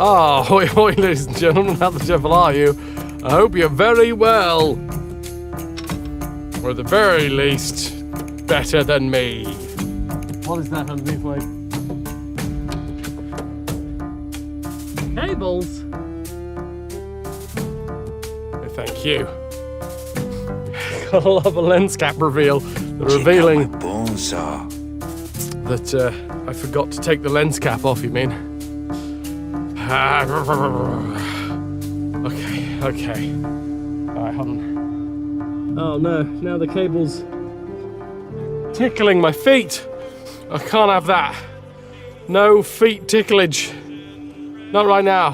Ah, hoi hoi, ladies and gentlemen, how the devil are you? I hope you're very well. Or at the very least, better than me. What is that underneath my... cables? Oh, thank you. Gotta love a lens cap reveal. Revealing that I forgot to take the lens cap off, you mean? Okay. Alright, hold on. Oh no, now the cable's tickling my feet. I can't have that. No feet ticklage. Not right now.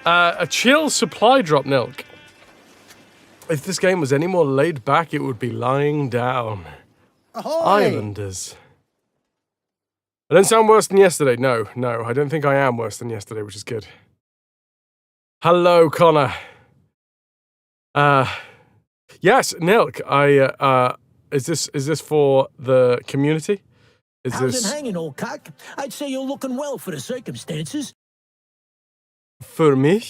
A chill supply drop, Nilk. If this game was any more laid back, it would be lying down. Ahoy! Islanders. I don't sound worse than yesterday. No, I don't think I am worse than yesterday, which is good. Hello, Connor. Yes, Nilk. Is this for the community? How's it hanging, old cock? I'd say you're looking well for the circumstances. For me?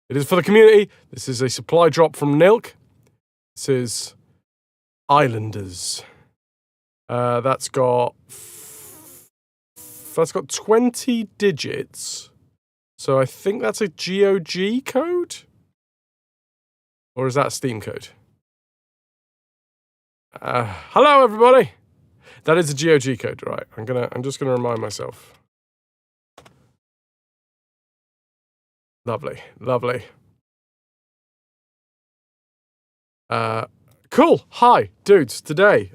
It is for the community. This is a supply drop from Nilk. This is Islanders. That's got 20 digits. So I think that's a GOG code? Or is that a Steam code? Hello, everybody. That is a GOG code, right? I'm just gonna remind myself. Lovely. Cool. Hi, dudes. Today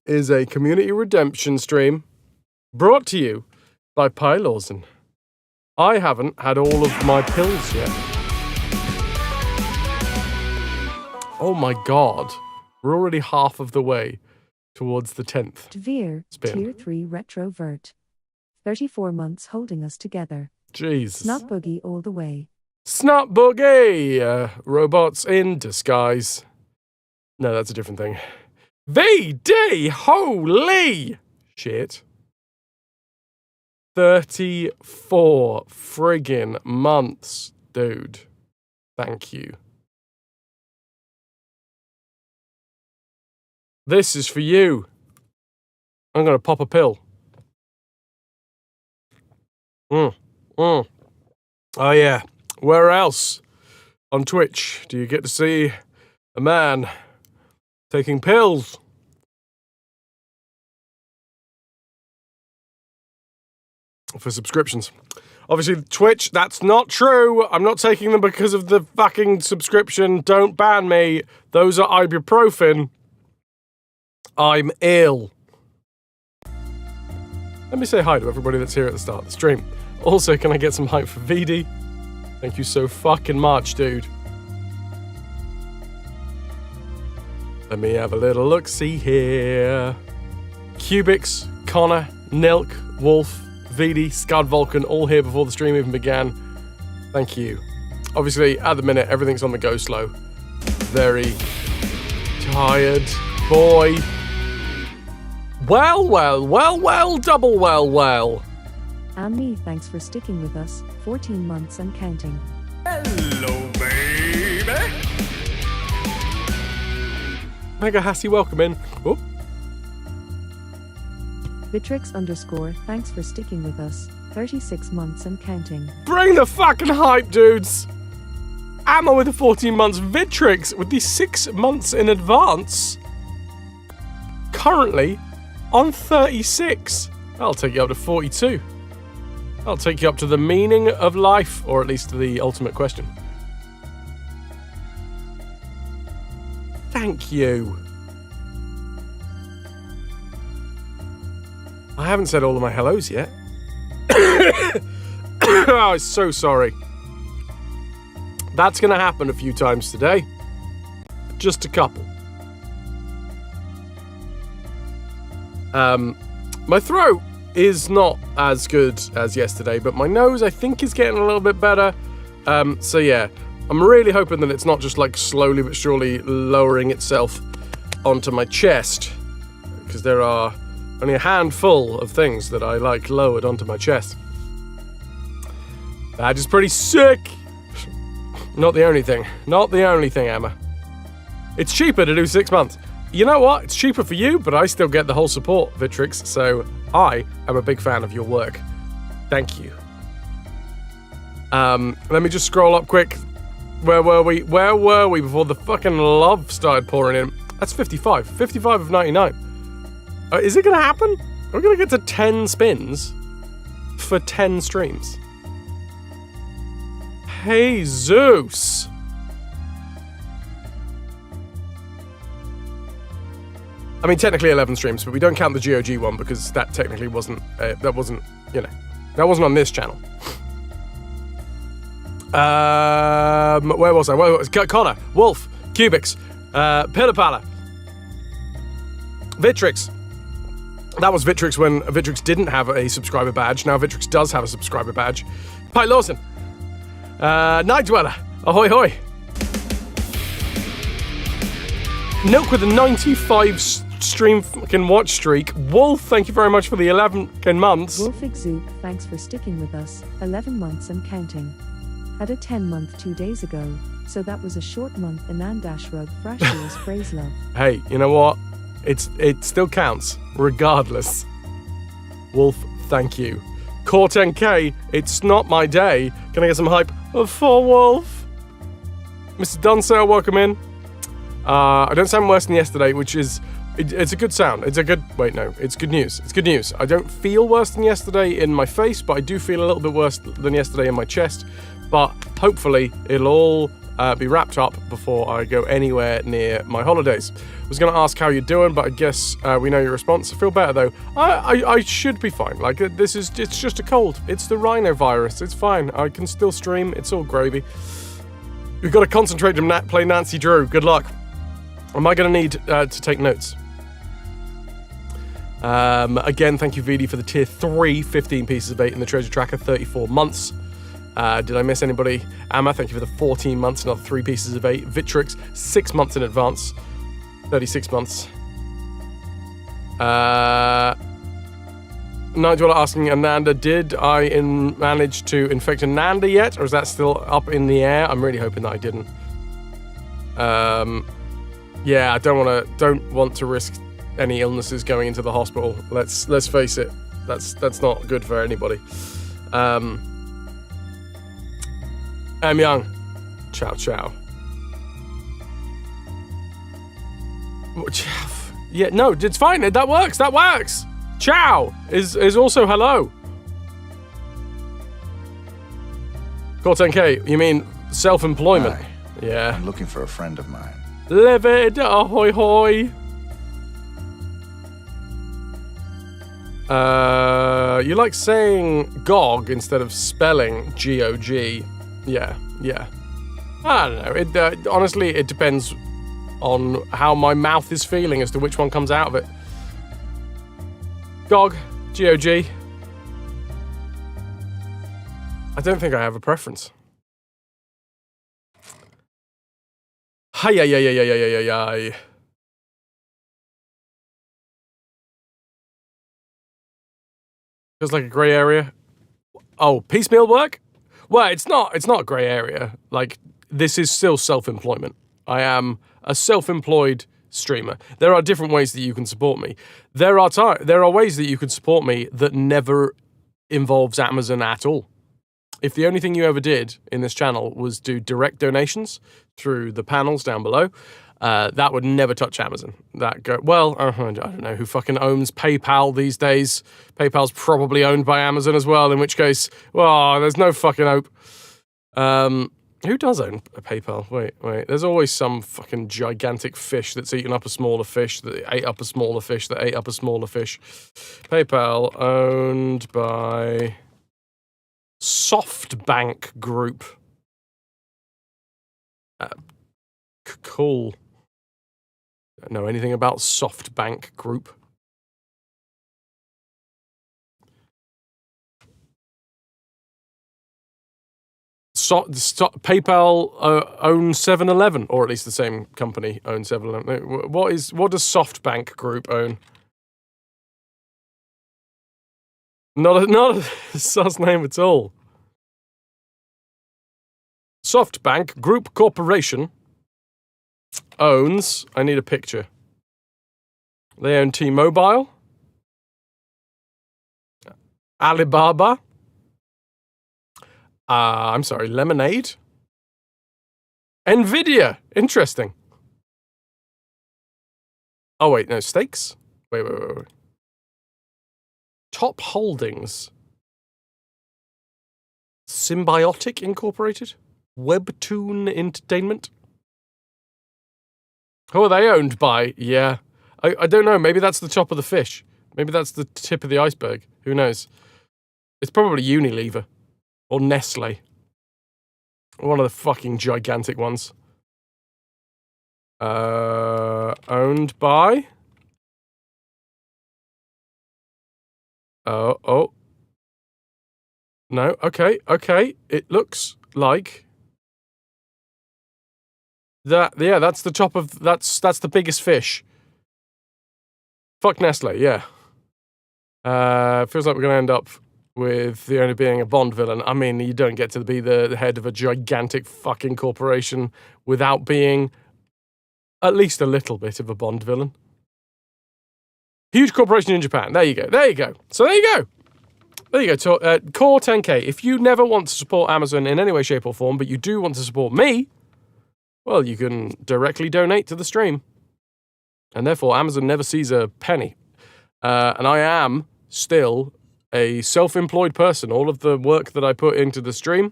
is a community redemption stream brought to you by Pi Lawson. I haven't had all of my pills yet. Oh my god. We're already half of the way towards the 10th. Devere, spin. Tier 3 RetroVution. 34 months holding us together. Jesus. Snot boogie all the way. Snot boogie! Robots in disguise. No, that's a different thing. VD! Holy shit. 34 friggin' months, dude. Thank you. This is for you. I'm gonna pop a pill. Oh yeah. Where else? On Twitch, do you get to see a man taking pills? For subscriptions. Obviously, Twitch, that's not true. I'm not taking them because of the fucking subscription. Don't ban me. Those are ibuprofen. I'm ill. Let me say hi to everybody that's here at the start of the stream. Also, can I get some hype for VD? Thank you so fucking much, dude. Let me have a little look-see here. Cubics, Connor, Nilk, Wolf, VD, Scud Vulcan, all here before the stream even began. Thank you. Obviously, at the minute, everything's on the go slow. Very tired boy. Well, double well. And me, thanks for sticking with us. 14 months and counting. Hello, baby. Mega Hassy, welcome in. Oh. Vitrix _ thanks for sticking with us. 36 months and counting. Bring the fucking hype, dudes! Ammo with the 14 months, Vitrix with the 6 months in advance. Currently on 36. That'll take you up to 42. That'll take you up to the meaning of life, or at least the ultimate question. Thank you. I haven't said all of my hellos yet. Oh, I'm so sorry. That's going to happen a few times today. Just a couple. My throat is not as good as yesterday, but my nose, I think, is getting a little bit better. So yeah, I'm really hoping that it's not just like slowly but surely lowering itself onto my chest, because there are Only a handful of things that I like lowered onto my chest. That is pretty sick. Not the only thing. Not the only thing, Emma. It's cheaper to do 6 months. You know what? It's cheaper for you, but I still get the whole support, Vitrix, so I am a big fan of your work. Thank you. Let me just scroll up quick. Where were we? Where were we before the fucking love started pouring in? That's 55. 55 of 99. Is it going to happen? Are we going to get to 10 spins for 10 streams? Hey, Zeus! I mean, technically 11 streams, but we don't count the GOG one because that technically wasn't, that wasn't on this channel. Where was I? Connor, Wolf, Cubics, Pillapala, Vitrix. That was Vitrix when Vitrix didn't have a subscriber badge. Now Vitrix does have a subscriber badge. Pi Lawson, Night Dweller, ahoy hoy. Milk with a 95 stream fucking watch streak. Wolf, thank you very much for the 11 months. Wolfig Zoop, thanks for sticking with us. 11 months and counting. Had a 10-month 2 days ago, so that was a short month. Anand Ashrug, Frashio's praise love. Hey, you know what? It still counts, regardless. Wolf, thank you. Core 10K, it's not my day. Can I get some hype for Wolf? Mr. Dunsale, welcome in. I don't sound worse than yesterday, which is... It's a good sound. It's a good... Wait, no. It's good news. It's good news. I don't feel worse than yesterday in my face, but I do feel a little bit worse than yesterday in my chest. But hopefully it'll all be wrapped up before I go anywhere near my holidays. I was going to ask how you're doing, but I guess we know your response. I feel better, though. I should be fine. Like, it's just a cold. It's the rhinovirus. It's fine. I can still stream. It's all gravy. We've got to concentrate to play Nancy Drew. Good luck. Am I going to need to take notes? Again, thank you, VD, for the tier 3, 15 pieces of 8 in the treasure tracker, 34 months. Did I miss anybody? Amma, thank you for the 14 months, another 3 pieces of 8. Vitrix, 6 months in advance, 36 months. Nigel asking Ananda, did I manage to infect Ananda yet, or is that still up in the air? I'm really hoping that I didn't. Yeah, I don't want to risk any illnesses going into the hospital. Let's face it, that's not good for anybody. I'm young. Ciao, ciao. Yeah, no, it's fine. That works. That works. Ciao is also hello. Core 10K, you mean self-employment? Hi. Yeah. I'm looking for a friend of mine. Livid, ahoy hoy. You like saying GOG instead of spelling GOG. Yeah. I don't know. Honestly, it depends on how my mouth is feeling as to which one comes out of it. GOG, GOG. I don't think I have a preference. Hi. Feels like a grey area. Oh, piecemeal work? Well, it's not a grey area. Like, this is still self-employment. I am a self-employed streamer. There are different ways that you can support me. There are ways that you can support me that never involves Amazon at all. If the only thing you ever did in this channel was do direct donations through the panels down below, that would never touch Amazon. I don't know who fucking owns PayPal these days. PayPal's probably owned by Amazon as well, in which case, well, there's no fucking hope. Who does own a PayPal? Wait. There's always some fucking gigantic fish that's eaten up a smaller fish that ate up a smaller fish that ate up a smaller fish. PayPal owned by SoftBank Group. Cool. Don't know anything about SoftBank Group. PayPal owns 7-Eleven, or at least the same company owns 7-Eleven. What does SoftBank Group own? Not a sus name at all. SoftBank Group Corporation owns, I need a picture. They own T-Mobile, Alibaba, I'm sorry, Lemonade, Nvidia. Interesting. Oh, wait, no, stakes? Wait. Top Holdings. Symbiotic Incorporated? Webtoon Entertainment? Who are they owned by? Yeah. I don't know. Maybe that's the top of the fish. Maybe that's the tip of the iceberg. Who knows? It's probably Unilever. Or Nestle. One of the fucking gigantic ones. Owned by... Oh. No, okay. It looks like... that's the top of... That's the biggest fish. Fuck Nestle, yeah. Feels like we're going to end up with the owner being a Bond villain. I mean, you don't get to be the head of a gigantic fucking corporation without being at least a little bit of a Bond villain. Huge corporation in Japan. There you go. So there you go. Core 10K. If you never want to support Amazon in any way, shape, or form, but you do want to support me, well, you can directly donate to the stream. And therefore, Amazon never sees a penny. And I am still a self-employed person. All of the work that I put into the stream,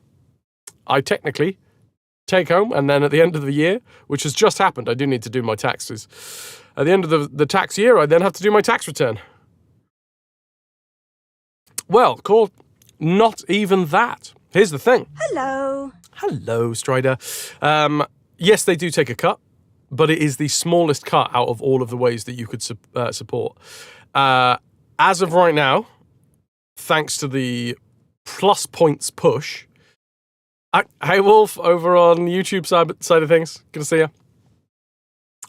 I technically take home, and then at the end of the year, which has just happened, I do need to do my taxes. At the end of the tax year, I then have to do my tax return. Well, cool. Not even that. Here's the thing. Hello, Strider. Yes, they do take a cut, but it is the smallest cut out of all of the ways that you could support. As of right now, thanks to the plus points push. Hey, Wolf, over on YouTube side of things. Good to see you.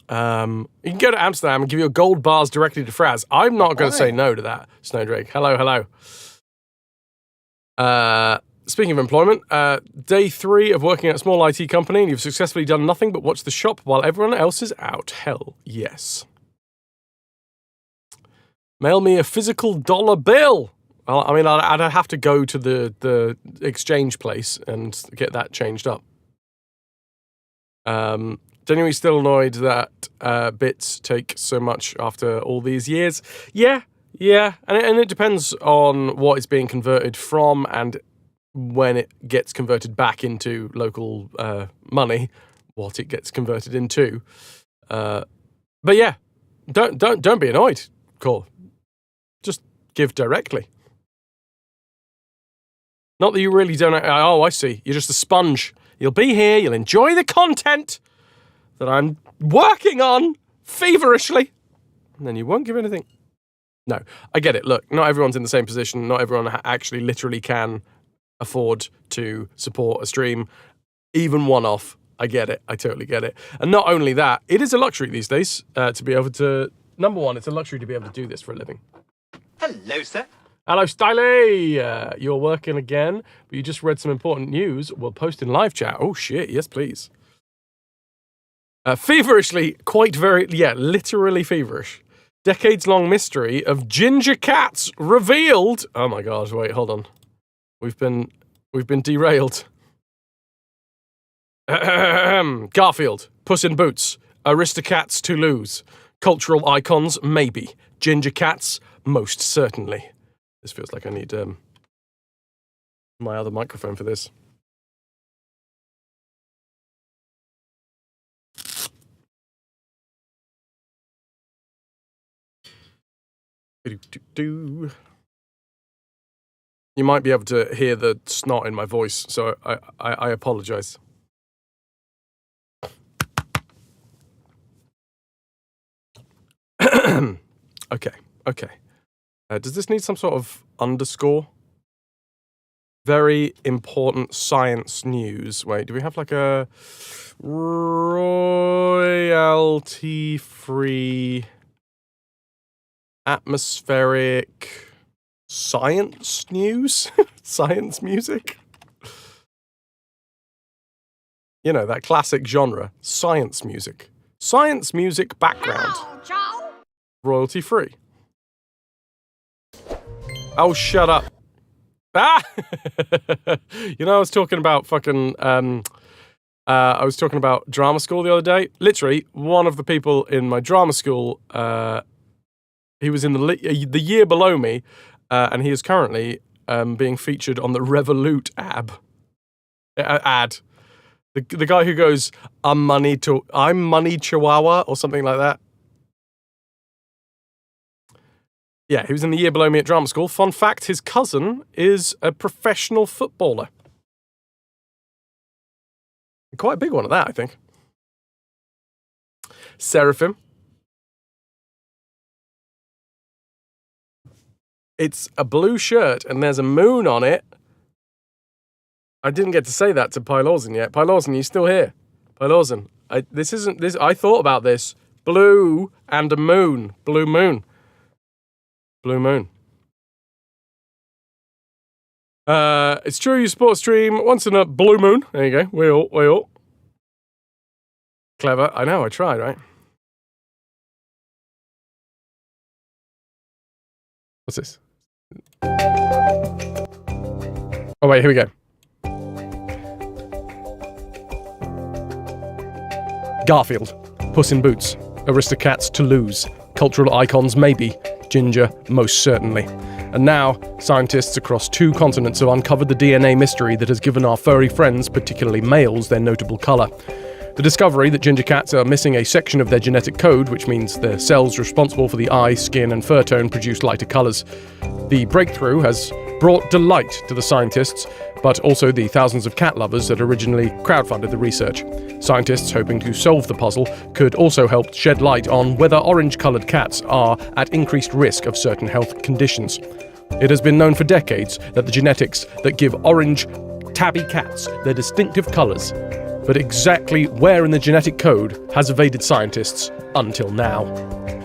You can go to Amsterdam and give your gold bars directly to Fraz. I'm not going to say no to that, Snowdrake. Hello. Speaking of employment, day 3 of working at a small IT company, and you've successfully done nothing but watch the shop while everyone else is out. Hell yes. Mail me a physical dollar bill. Well, I mean, I'd have to go to the exchange place and get that changed up. Genuinely still annoyed that bits take so much after all these years. Yeah. And it depends on what it's being converted from and when it gets converted back into local money, what it gets converted into. But yeah, don't be annoyed, Core. Just give directly. Not that you really don't... Oh, I see. You're just a sponge. You'll be here, you'll enjoy the content that I'm working on feverishly, and then you won't give anything. No, I get it. Look, not everyone's in the same position. Not everyone actually literally can afford to support a stream, even one-off. I get it. I totally get it. And not only that, it is a luxury these days to be able to... Number one, it's a luxury to be able to do this for a living. Hello, sir. Hello, Styley. You're working again, but you just read some important news. We'll post in live chat. Oh, shit. Yes, please. Feverishly, literally feverish. Decades-long mystery of ginger cats revealed. Oh, my God. Wait, hold on. We've been derailed. Garfield, Puss in Boots, Aristocats Toulouse, cultural icons, maybe. Ginger cats, most certainly. This feels like I need my other microphone for this. You might be able to hear the snot in my voice, so I apologize. Okay. Does this need some sort of underscore? Very important science news. Wait, do we have like a royalty-free atmospheric Science news? Science music? You know, that classic genre, science music. Science music background. Royalty free. Oh, shut up. Ah! You know, I was talking about fucking, I was talking about drama school the other day. Literally, one of the people in my drama school, he was in the year below me, and he is currently being featured on the Revolut ad. The guy who goes, I'm money Chihuahua, or something like that. Yeah, he was in the year below me at drama school. Fun fact, his cousin is a professional footballer. Quite a big one at that, I think. Seraphim. It's a blue shirt and there's a moon on it. I didn't get to say that to Pylorzen yet. Pylorzen, you still here? Pylorzen, I thought about this. Blue and a moon. Blue moon. Blue moon. It's true you sport stream once in a blue moon. There you go. We all. Clever. I know, I tried, right? What's this? Oh, wait, here we go. Garfield. Puss in Boots. Aristocats to lose. Cultural icons maybe. Ginger most certainly. And now, scientists across 2 continents have uncovered the DNA mystery that has given our furry friends, particularly males, their notable colour. The discovery that ginger cats are missing a section of their genetic code, which means the cells responsible for the eye, skin and fur tone produce lighter colours. The breakthrough has brought delight to the scientists, but also the thousands of cat lovers that originally crowdfunded the research. Scientists hoping to solve the puzzle could also help shed light on whether orange-coloured cats are at increased risk of certain health conditions. It has been known for decades that the genetics that give orange tabby cats their distinctive colours, but exactly where in the genetic code has evaded scientists until now.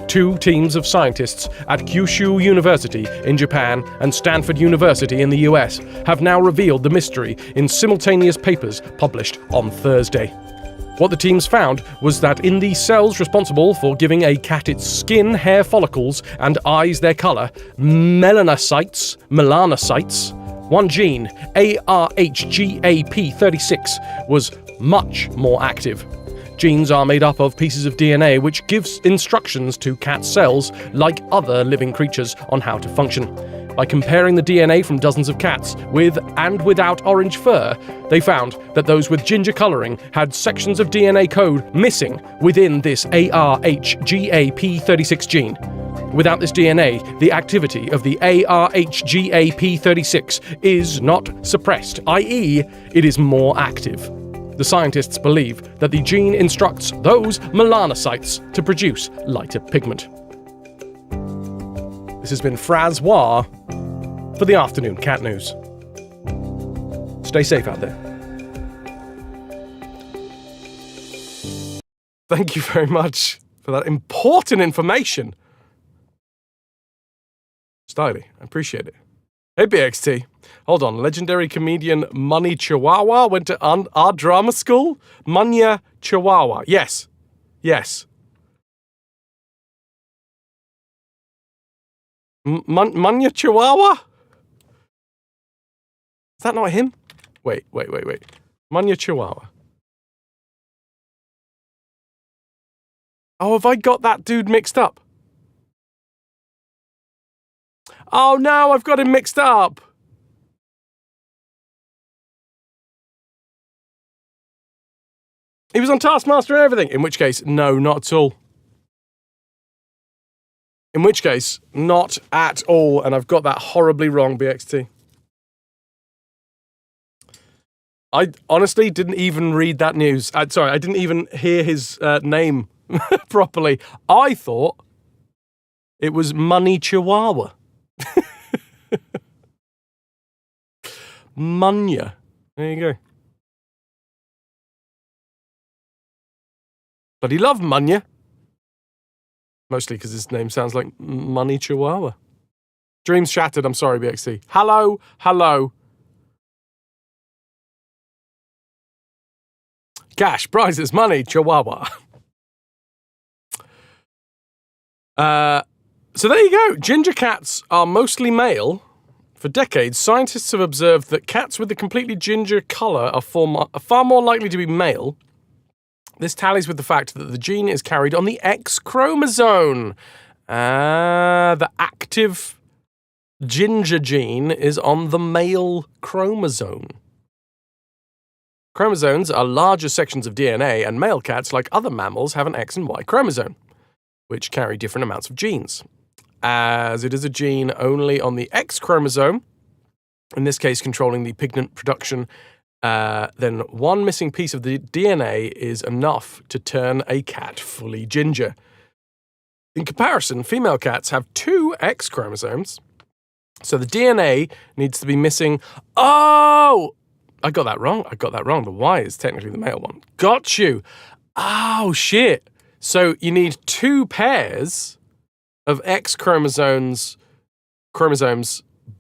2 teams of scientists at Kyushu University in Japan and Stanford University in the US have now revealed the mystery in simultaneous papers published on Thursday. What the teams found was that in the cells responsible for giving a cat its skin, hair follicles, and eyes their colour, melanocytes, one gene, ARHGAP36, was much more active. Genes are made up of pieces of DNA which gives instructions to cat cells, like other living creatures, on how to function. By comparing the DNA from dozens of cats with and without orange fur, they found that those with ginger colouring had sections of DNA code missing within this ARHGAP36 gene. Without this DNA, the activity of the ARHGAP36 is not suppressed, i.e., it is more active. The scientists believe that the gene instructs those melanocytes to produce lighter pigment. This has been Francois for the Afternoon Cat News. Stay safe out there. Thank you very much for that important information. Styly, I appreciate it. Hey BXT, hold on. Legendary comedian Money Chihuahua went to our drama school? Munya Chihuahua. Yes. Munya Chihuahua? Is that not him? Wait. Munya Chihuahua. Oh, have I got that dude mixed up? Oh no, I've got him mixed up. He was on Taskmaster and everything. In which case, no, not at all. In which case, not at all. And I've got that horribly wrong, BXT. I honestly didn't even read that news. I didn't even hear his name properly. I thought it was Money Chihuahua. Munya. There you go. Bloody love Munya. Mostly because his name sounds like Money Chihuahua. Dreams shattered. I'm sorry, BXC. Hello. Hello. Cash, prizes, money, chihuahua. So there you go. Ginger cats are mostly male. For decades, scientists have observed that cats with a completely ginger colour are far more likely to be male. This tallies with the fact that the gene is carried on the X chromosome. The active ginger gene is on the male chromosome. Chromosomes are larger sections of DNA, and male cats, like other mammals, have an X and Y chromosome, which carry different amounts of genes. As it is a gene only on the X chromosome, in this case controlling the pigment production, then one missing piece of the DNA is enough to turn a cat fully ginger. In comparison, female cats have 2 X chromosomes, so the DNA needs to be missing... Oh! I got that wrong. The Y is technically the male one. Got you. Oh, shit. So you need 2 pairs of X chromosomes,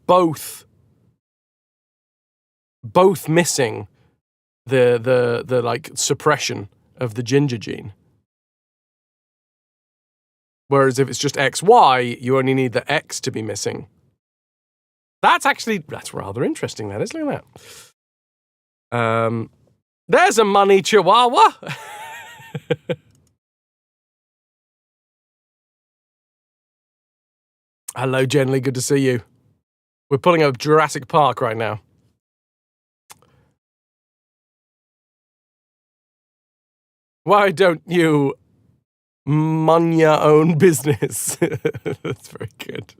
both missing the like suppression of the ginger gene. Whereas if it's just XY, you only need the X to be missing. That's rather interesting, that is. Look at that. There's a money chihuahua. Hello, Jenley. Good to see you. We're pulling up Jurassic Park right now. Why don't you mind your own business? That's very good.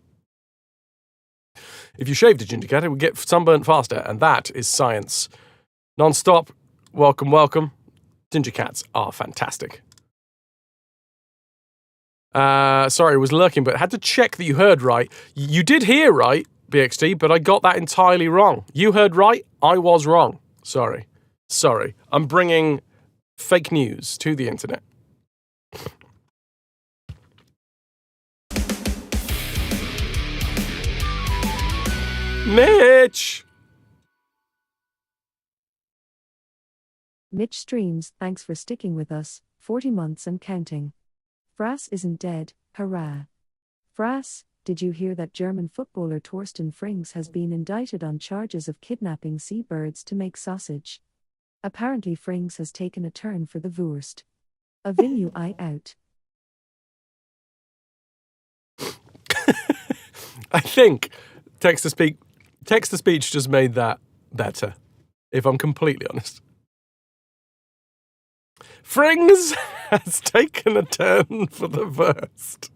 If you shaved a ginger cat, it would get sunburnt faster, and that is science. Non-stop. Welcome, welcome. Ginger cats are fantastic. Sorry, I was lurking, but had to check that you heard right. You did hear right, BXT, but I got that entirely wrong. You heard right, I was wrong. Sorry. I'm bringing fake news to the internet. Mitch streams, thanks for sticking with us, 40 months and counting. Frass isn't dead, hurrah. Frass, did you hear that German footballer Torsten Frings has been indicted on charges of kidnapping seabirds to make sausage? Apparently Frings has taken a turn for the Wurst. A Vinu I out. I think text-to-speech just made that better, if I'm completely honest. Frings has taken a turn for the worst.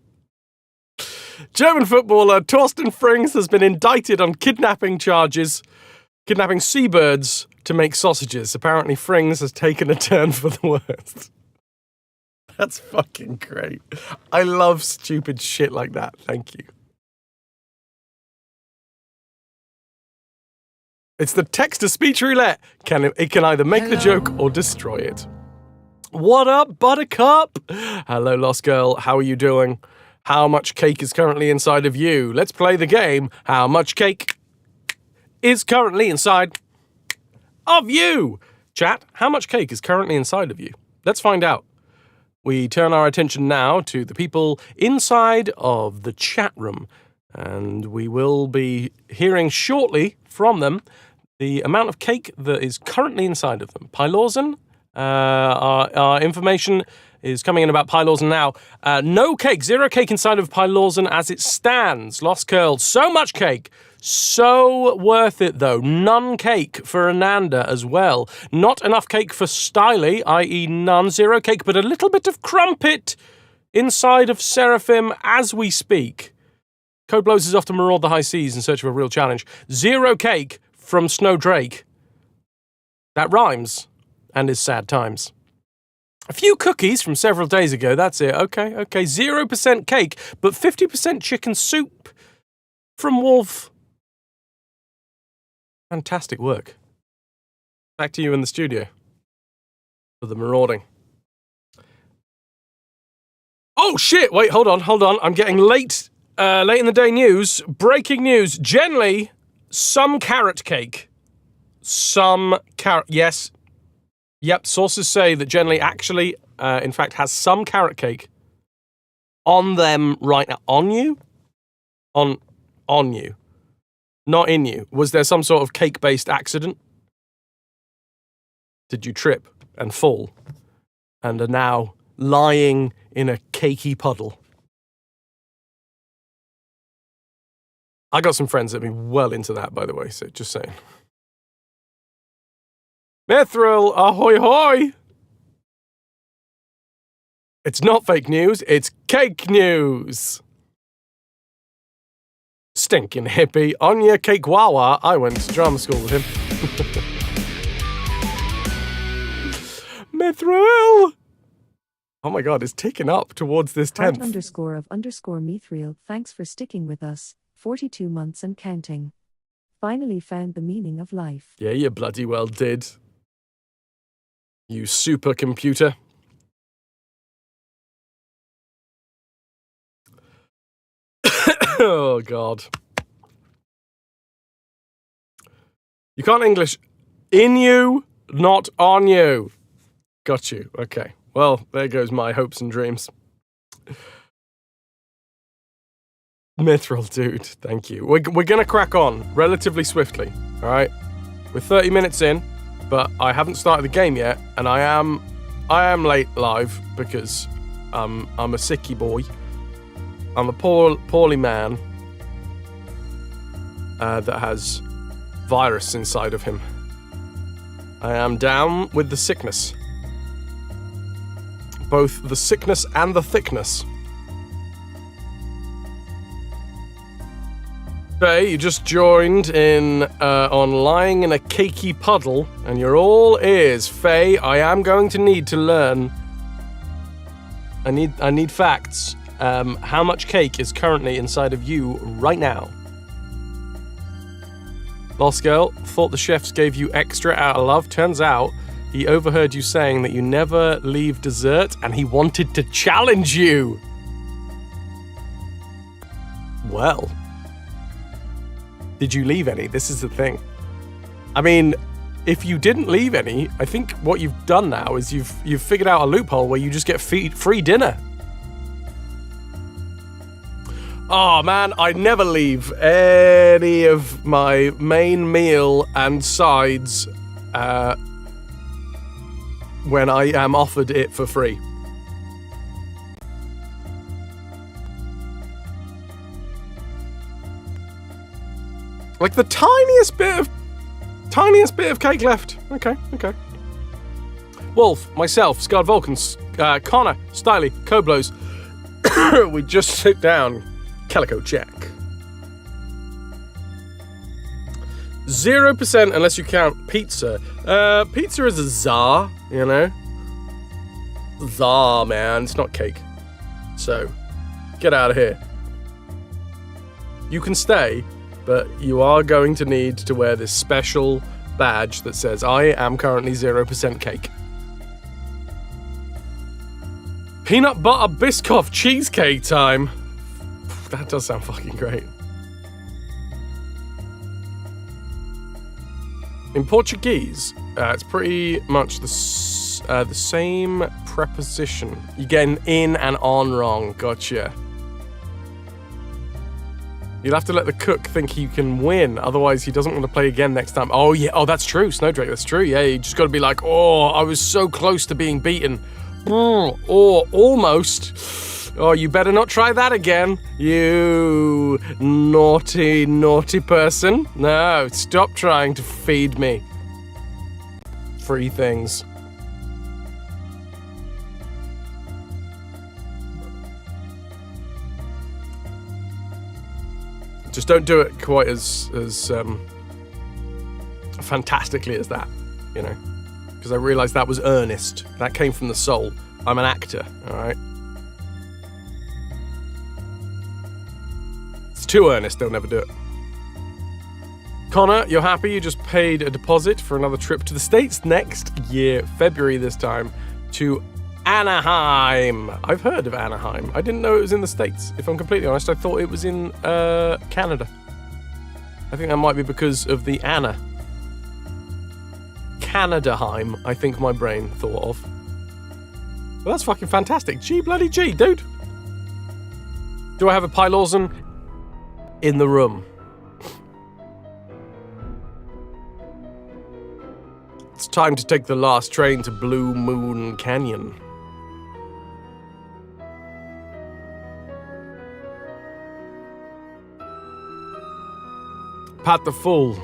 German footballer Torsten Frings has been indicted on kidnapping seabirds to make sausages. Apparently Frings has taken a turn for the worst. That's fucking great. I love stupid shit like that. Thank you. It's the text-to-speech roulette. It can either make the joke or destroy it. What up, Buttercup? Hello, Lost Girl. How are you doing? How much cake is currently inside of you? Let's play the game. How much cake is currently inside of you? Chat, how much cake is currently inside of you? Let's find out. We turn our attention now to the people inside of the chat room, and we will be hearing shortly from them the amount of cake that is currently inside of them. Pylorzen, our information is coming in about Pylorzen now. No cake, 0 cake inside of Pylorzen as it stands. Lost Curl, so much cake. So worth it, though. None cake for Ananda as well. Not enough cake for Styly, i.e. none. 0 cake, but a little bit of crumpet inside of Seraphim as we speak. Code Blows is off to maraud the high seas in search of a real challenge. 0 cake from Snow Drake. That rhymes and is sad times. A few cookies from several days ago, that's it. Okay. 0% cake, but 50% chicken soup from Wolf. Fantastic work. Back to you in the studio for the marauding. Oh shit, wait, hold on. I'm getting late late in the day news, breaking news. Generally, some carrot cake. Yes. Yep, sources say that generally actually, in fact, has some carrot cake on them right now. On you? On you. Not in you. Was there some sort of cake-based accident? Did you trip and fall and are now lying in a cakey puddle? I got some friends that be well into that, by the way, so just saying. Mithril, ahoy hoy! It's not fake news, it's cake news! Stinking hippie, on your cake wawa. I went to drama school with him. Mithril! Oh my god, it's ticking up towards this 10th. _of_Mithril, thanks for sticking with us, 42 months and counting. Finally found the meaning of life. Yeah, you bloody well did. You supercomputer. Oh, God. You can't English in you, not on you. Got you. Okay. Well, there goes my hopes and dreams. Mithril, dude. Thank you. We're going to crack on relatively swiftly. All right? We're 30 minutes in, but I haven't started the game yet, and I am late live because I'm a sicky boy. I'm a poorly man that has virus inside of him. I am down with the sickness. Both the sickness and the thickness. Faye, you just joined in on lying in a cakey puddle, and you're all ears. Faye, I am going to need to learn. I need facts. How much cake is currently inside of you right now? Lost Girl, thought the chefs gave you extra out of love. Turns out he overheard you saying that you never leave dessert and he wanted to challenge you. Well, did you leave any? This is the thing. I mean, if you didn't leave any, I think what you've done now is you've figured out a loophole where you just get free dinner. Oh man, I never leave any of my main meal and sides when I am offered it for free. Like the tiniest bit of cake left. Okay. Wolf, myself, Scarred Vulcans, Connor, Stiley, Coblos. We just sit down. Calico Jack. 0% unless you count pizza. Pizza is a czar, you know? Czar, man. It's not cake. So, get out of here. You can stay, but you are going to need to wear this special badge that says, I am currently 0% cake. Peanut butter Biscoff cheesecake time. That does sound fucking great. In Portuguese, it's pretty much the same preposition. You're getting in and on wrong. Gotcha. You'll have to let the cook think he can win, otherwise he doesn't want to play again next time. Oh yeah, that's true, Snowdrake, that's true. Yeah, you just got to be like, oh, I was so close to being beaten. Or almost. Oh, you better not try that again, you naughty, naughty person. No, stop trying to feed me free things. Just don't do it quite as fantastically as that, you know, because I realised that was earnest. That came from the soul. I'm an actor, all right? Too earnest, they'll never do it. Connor, you're happy you just paid a deposit for another trip to the States next year, February this time, to Anaheim. I've heard of Anaheim. I didn't know it was in the States. If I'm completely honest, I thought it was in Canada. I think that might be because of the Anna. Canadaheim, I think my brain thought of. Well, that's fucking fantastic. G bloody G, dude. Do I have a Pylorzen in the room? It's time to take the last train to Blue Moon Canyon. Pat the Fool.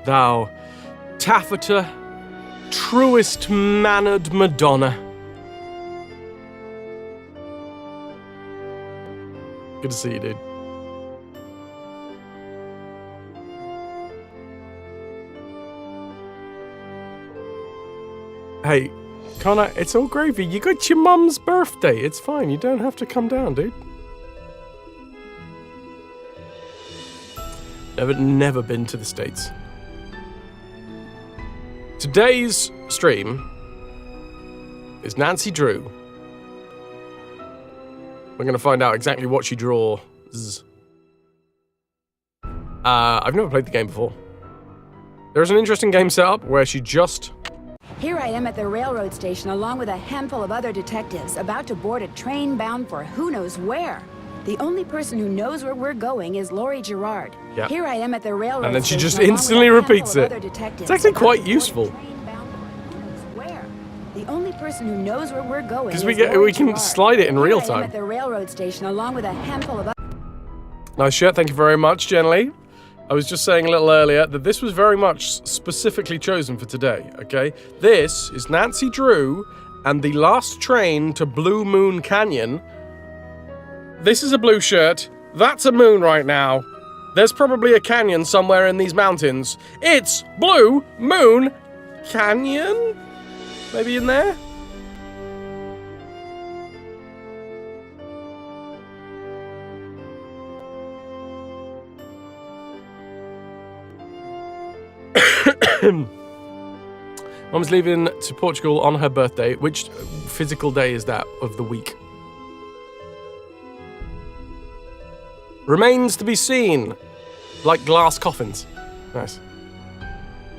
Thou taffeta, truest mannered Madonna. Good to see you, dude. Hey, Connor, it's all gravy. You got your mum's birthday. It's fine. You don't have to come down, dude. Never been to the States. Today's stream is Nancy Drew. We're going to find out exactly what she draws. I've never played the game before. There's an interesting game setup where she just... Here I am at the railroad station along with a handful of other detectives about to board a train bound for who knows where. The only person who knows where we're going is Laurie Gerard. Yeah. Here I am at the railroad and then she station just along with instantly a handful repeats of it. other detectives It's actually about quite to board a useful. train bound for who knows where. The only person who knows where we're going Because is we Laurie can Gerard. slide it in real Here I am time. at the railroad station along with a handful of Nice shirt, thank you very much, Jen Lee. I was just saying a little earlier that this was very much specifically chosen for today, okay? This is Nancy Drew and the last train to Blue Moon Canyon. This is a blue shirt. That's a moon right now. There's probably a canyon somewhere in these mountains. It's Blue Moon Canyon? Maybe in there? Mum's leaving to Portugal on her birthday. Which physical day is that of the week? Remains to be seen. Like glass coffins. Nice.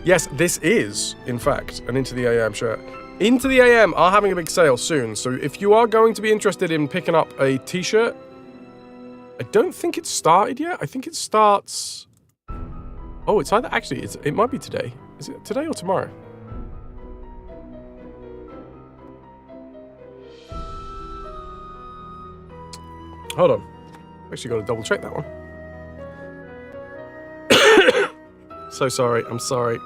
Yes, this is, in fact, an Into the AM shirt. Into the AM are having a big sale soon, so if you are going to be interested in picking up a t-shirt, I don't think it's started yet. I think it starts... Oh, it's either... Actually, it might be today. Is it today or tomorrow? Hold on. Actually got to double check that one. So sorry. I'm sorry.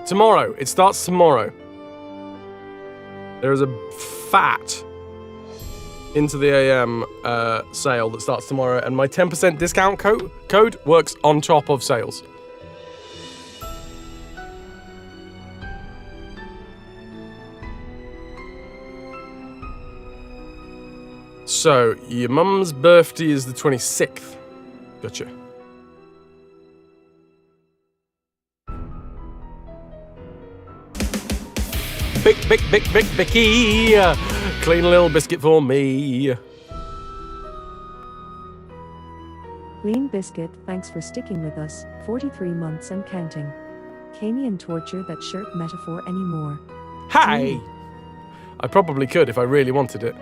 Tomorrow. It starts tomorrow. There is a fat Into the AM sale that starts tomorrow, and my 10% discount code works on top of sales. So, your mum's birthday is the 26th. Gotcha. Big Bicky. Clean a little biscuit for me. Lean Biscuit, thanks for sticking with us, 43 months and counting. Canian torture that shirt metaphor anymore. Hi! I probably could if I really wanted it.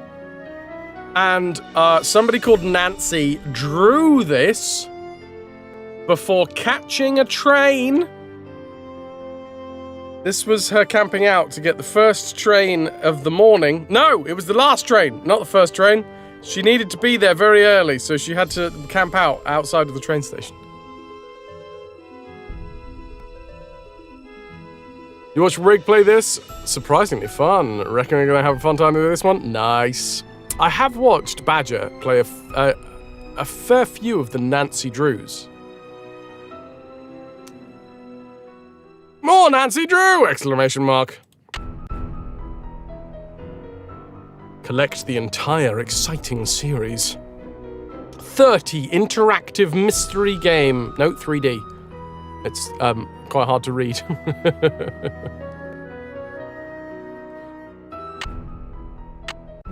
And somebody called Nancy drew this before catching a train. This was her camping out to get the first train of the morning. No, it was the last train, not the first train. She needed to be there very early, so she had to camp out outside of the train station. You watch Rig play this? Surprisingly fun. Reckon we're gonna have a fun time with this one? Nice. I have watched Badger play a fair few of the Nancy Drews. More Nancy Drew! Exclamation mark. Collect the entire exciting series. 30 interactive mystery game. No, 3D. It's quite hard to read.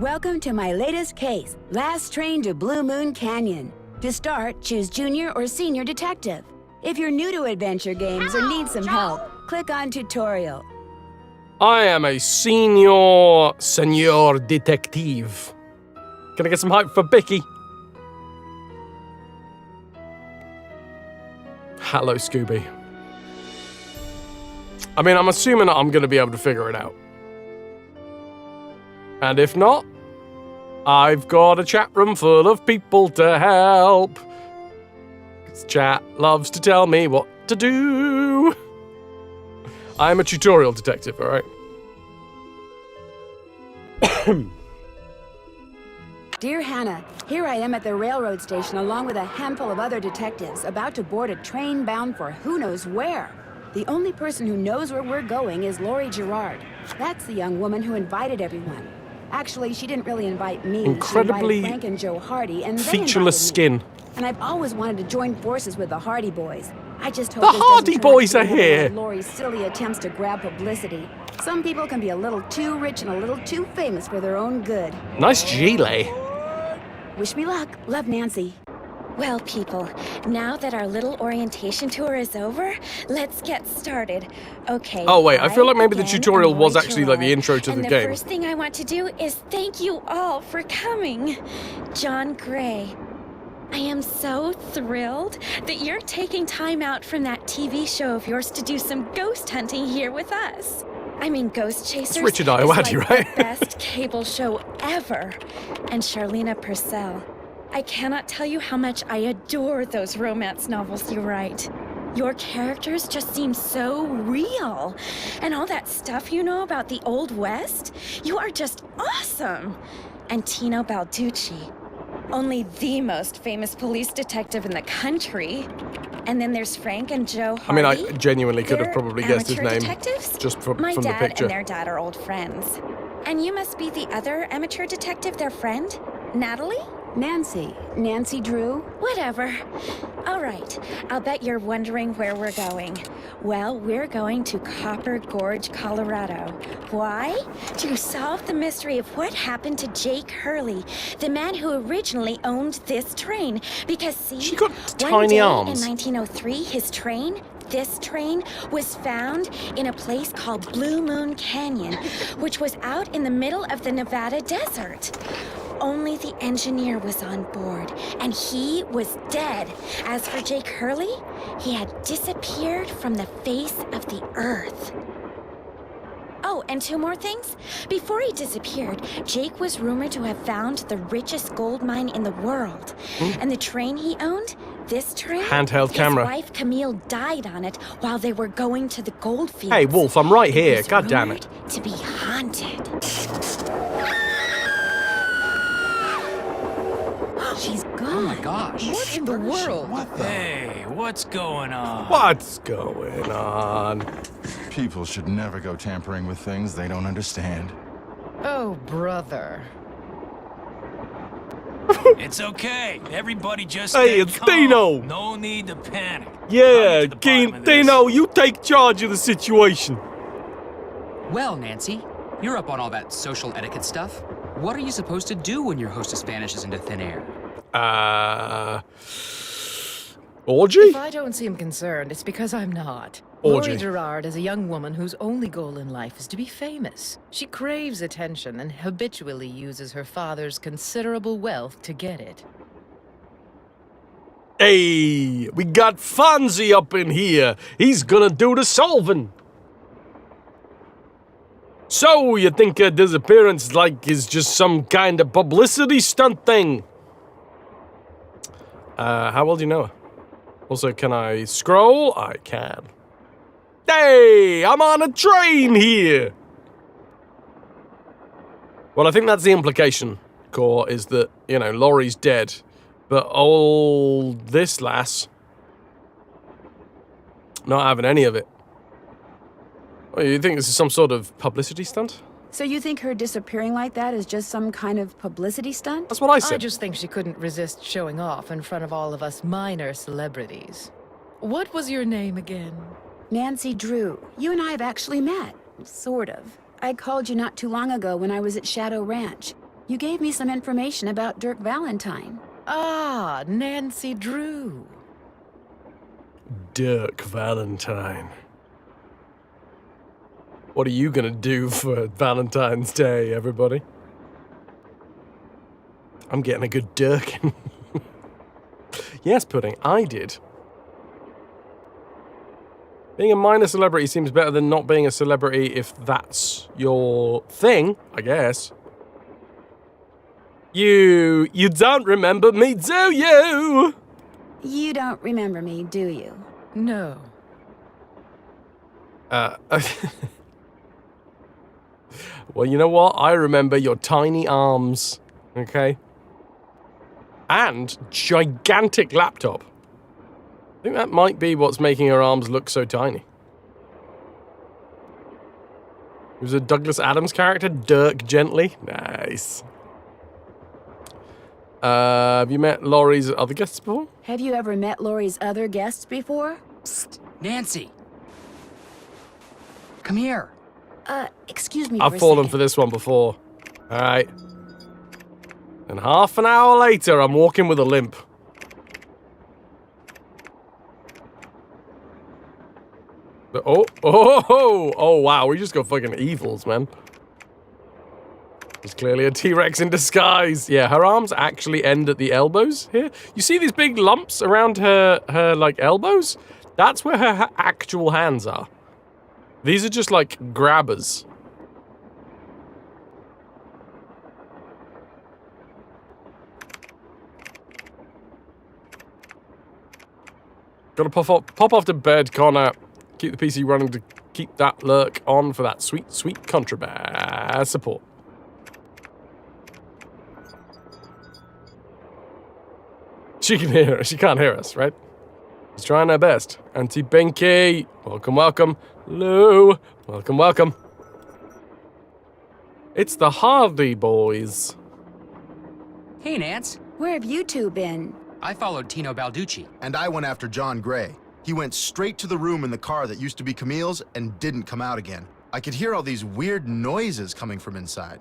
Welcome to my latest case, Last Train to Blue Moon Canyon. To start, choose Junior or Senior Detective. If you're new to adventure games or need some help, click on Tutorial. I am a Senor Detective. Can I get some hype for Becky? Hello, Scooby. I mean, I'm assuming I'm going to be able to figure it out. And if not, I've got a chat room full of people to help. 'Cause chat loves to tell me what to do. I'm a tutorial detective, alright? Dear Hannah, here I am at the railroad station along with a handful of other detectives about to board a train bound for who knows where. The only person who knows where we're going is Lori Gerard. That's the young woman who invited everyone. Actually, she didn't really invite me. Incredibly she invited Frank and Joe Hardy, and they featureless invited me. skin. And I've always wanted to join forces with the Hardy Boys. I just hope The this Hardy doesn't turn out Boys to be are another here. of Lori's silly attempts to grab publicity. Some people can be a little too rich and a little too famous for their own good. Nice gilet. Wish me luck. Love, Nancy. Well, people, now that our little orientation tour is over, let's get started. Okay. Oh, wait, I feel like maybe the again, tutorial am was Lori actually like the Gerard, intro to the and game. the first thing I want to do is thank you all for coming. John Gray, I am so thrilled that you're taking time out from that TV show of yours to do some ghost hunting here with us. I mean, Ghost Chasers Richard is Ayoade, like right? the best cable show ever. And Charlena Purcell. I cannot tell you how much I adore those romance novels you write. Your characters just seem so real. And all that stuff you know about the Old West, you are just awesome. And Tino Balducci, only the most famous police detective in the country. And then there's Frank and Joe Hardy. I mean, I genuinely could have They're probably guessed his amateur name detectives? just from My the dad picture. and their dad are old friends. And you must be the other amateur detective, their friend? Natalie? Nancy Drew? Whatever. All right, I'll bet you're wondering where we're going. Well, we're going to Copper Gorge, Colorado. Why? To solve the mystery of what happened to Jake Hurley, the man who originally owned this train. Because see, She got one tiny day arms. in 1903, this train was found in a place called Blue Moon Canyon, which was out in the middle of the Nevada desert. Only the engineer was on board, and he was dead. As for Jake Hurley, he had disappeared from the face of the earth. Oh, and two more things. Before he disappeared, Jake was rumored to have found the richest gold mine in the world. And the train he owned, this train, Handheld camera. his wife Camille died on it while they were going to the gold fields. Hey, Wolf, I'm right here. was God damn rumored it. to be haunted. She's gone. Oh my gosh. What in the world? What the? Hey, what's going on? What's going on? People should never go tampering with things they don't understand. Oh, brother. It's okay. Everybody just Hey, stay it's calm. Dino. No need to panic. Yeah, I'll get to the bottom of this. Dino, you take charge of the situation. Well, Nancy, you're up on all that social etiquette stuff. What are you supposed to do when your hostess vanishes into thin air? Orgy? If I don't seem concerned, it's because I'm not. Orgy. Lori Gerard is a young woman whose only goal in life is to be famous. She craves attention and habitually uses her father's considerable wealth to get it. Hey, we got Fonzie up in here. He's gonna do the solving. So, you think her disappearance, is just some kind of publicity stunt thing? How well do you know her? Also, can I scroll? I can. Hey, I'm on a train here! Well, I think that's the implication, Core, is that, Laurie's dead. But old this lass, not having any of it. Well, you think this is some sort of publicity stunt? So you think her disappearing like that is just some kind of publicity stunt? That's what I said. I just think she couldn't resist showing off in front of all of us minor celebrities. What was your name again? Nancy Drew. You and I have actually met. Sort of. I called you not too long ago when I was at Shadow Ranch. You gave me some information about Dirk Valentine. Ah, Nancy Drew. Dirk Valentine. What are you gonna do for Valentine's Day, everybody? I'm getting a good Dirkin. Yes, Pudding, I did. Being a minor celebrity seems better than not being a celebrity if that's your thing, I guess. You don't remember me, do you? You don't remember me, do you? No. Well, you know what? I remember your tiny arms, okay? And gigantic laptop. I think that might be what's making her arms look so tiny. It was a Douglas Adams character, Dirk Gently. Nice. Have you met Laurie's other guests before? Have you ever met Laurie's other guests before? Psst, Nancy! Come here. Excuse me I've fallen for this one before. Alright. And half an hour later, I'm walking with a limp. Oh, wow, we just got fucking evils, man. There's clearly a T-Rex in disguise. Yeah, her arms actually end at the elbows here. You see these big lumps around her like, elbows? That's where her actual hands are. These are just, like, grabbers. Gotta pop off to bed, Connor. Keep the PC running to keep that lurk on for that sweet, sweet contraband support. She can hear us. She can't hear us, right? She's trying her best. Auntie Binky, welcome, welcome. Lou, welcome, welcome. It's the Hardy Boys. Hey, Nance. Where have you two been? I followed Tino Balducci. And I went after John Gray. He went straight to the room in the car that used to be Camille's and didn't come out again. I could hear all these weird noises coming from inside.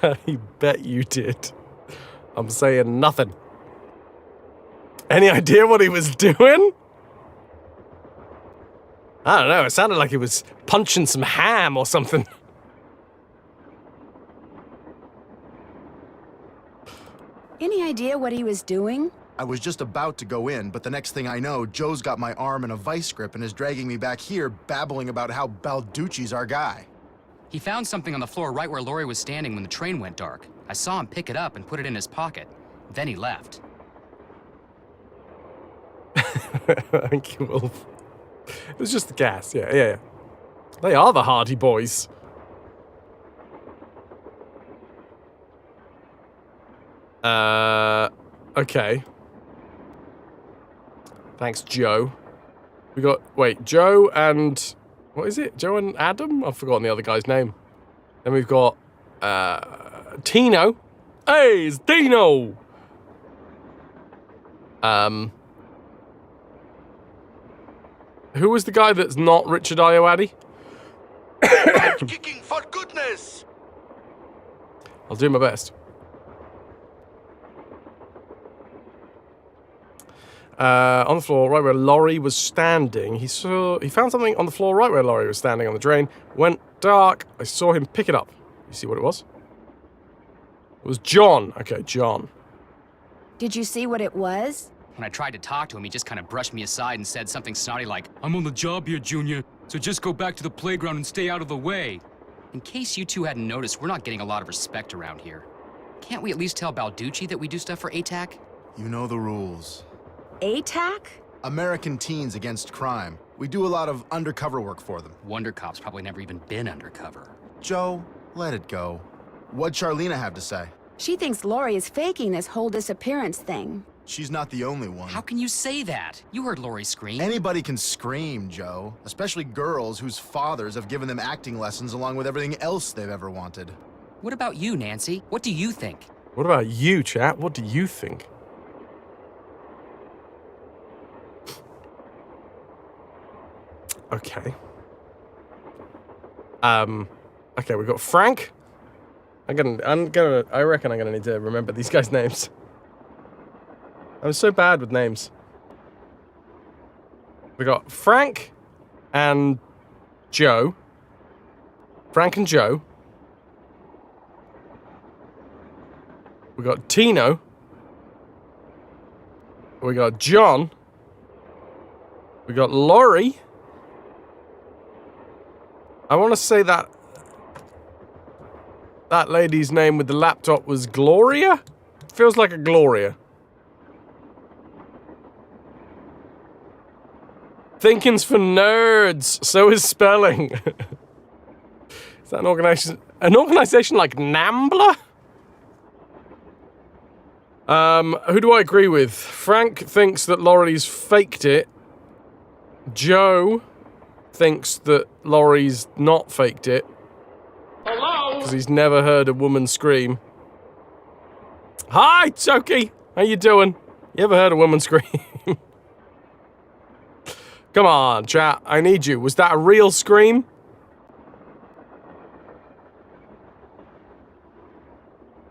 I bet you did. I'm saying nothing. Any idea what he was doing? I don't know, it sounded like he was punching some ham or something. Any idea what he was doing? I was just about to go in, but the next thing I know, Joe's got my arm in a vice grip and is dragging me back here, babbling about how Balducci's our guy. He found something on the floor right where Laurie was standing when the train went dark. I saw him pick it up and put it in his pocket. Then he left. Thank you, Wolf. It was just the gas, yeah. They are the Hardy Boys. Okay. Thanks, Joe. We got, wait, Joe and, what is it? Joe and Adam? I've forgotten the other guy's name. Then we've got, Tino. Hey, it's Tino! Who was the guy that's not Richard Ayoade? Kicking for goodness! I'll do my best. On the floor, right where Laurie was standing, he found something on the floor right where Laurie was standing on the drain. Went dark. I saw him pick it up. You see what it was? It was John. Okay, John. Did you see what it was? When I tried to talk to him, he just kind of brushed me aside and said something snotty like, "I'm on the job here, Junior, so just go back to the playground and stay out of the way." In case you two hadn't noticed, we're not getting a lot of respect around here. Can't we at least tell Balducci that we do stuff for ATAC? You know the rules. ATAC? American Teens Against Crime. We do a lot of undercover work for them. Wonder Cop's probably never even been undercover. Joe, let it go. What'd Charlena have to say? She thinks Laurie is faking this whole disappearance thing. She's not the only one. How can you say that? You heard Lori scream. Anybody can scream, Joe. Especially girls whose fathers have given them acting lessons along with everything else they've ever wanted. What about you, Nancy? What do you think? What about you, chat? What do you think? Okay. Okay, we've got Frank. I reckon I'm gonna need to remember these guys' names. I'm so bad with names. We got Frank and Joe. Frank and Joe. We got Tino. We got John. We got Laurie. I want to say that lady's name with the laptop was Gloria? Feels like a Gloria. Thinking's for nerds. So is spelling. Is that an organization? An organization like NAMBLA? Who do I agree with? Frank thinks that Laurie's faked it. Joe thinks that Laurie's not faked it. Hello? Because he's never heard a woman scream. Hi, Toki! How you doing? You ever heard a woman scream? Come on, chat. I need you. Was that a real scream?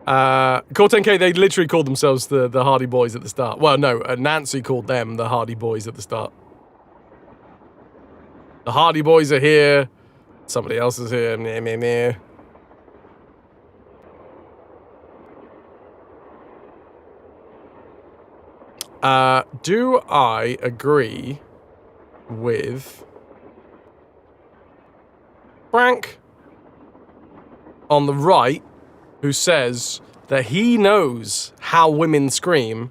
Corten-K, they literally called themselves the Hardy Boys at the start. Well, no, Nancy called them the Hardy Boys at the start. The Hardy Boys are here. Somebody else is here. Meh, meh, meh. Do I agree with Frank on the right, who says that he knows how women scream,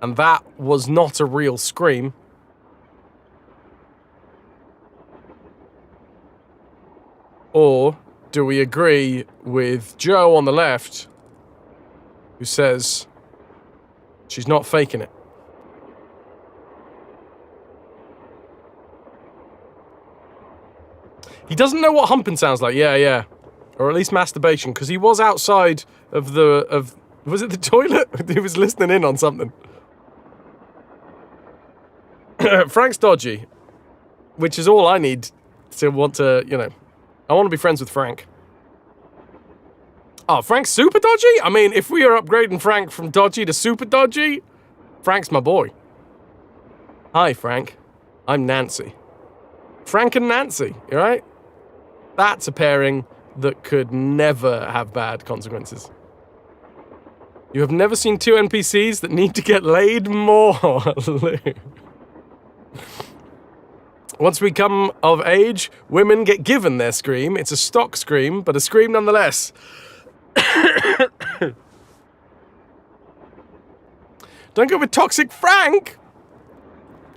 and that was not a real scream? Or do we agree with Joe on the left, who says she's not faking it? He doesn't know what humping sounds like. Yeah. Or at least masturbation, because he was outside of was it the toilet? He was listening in on something. Frank's dodgy, which is all I need to want to, I want to be friends with Frank. Oh, Frank's super dodgy? I mean, if we are upgrading Frank from dodgy to super dodgy, Frank's my boy. Hi, Frank. I'm Nancy. Frank and Nancy, you right? That's a pairing that could never have bad consequences. You have never seen two NPCs that need to get laid more. Once we come of age, women get given their scream. It's a stock scream, but a scream nonetheless. Don't go with Toxic Frank!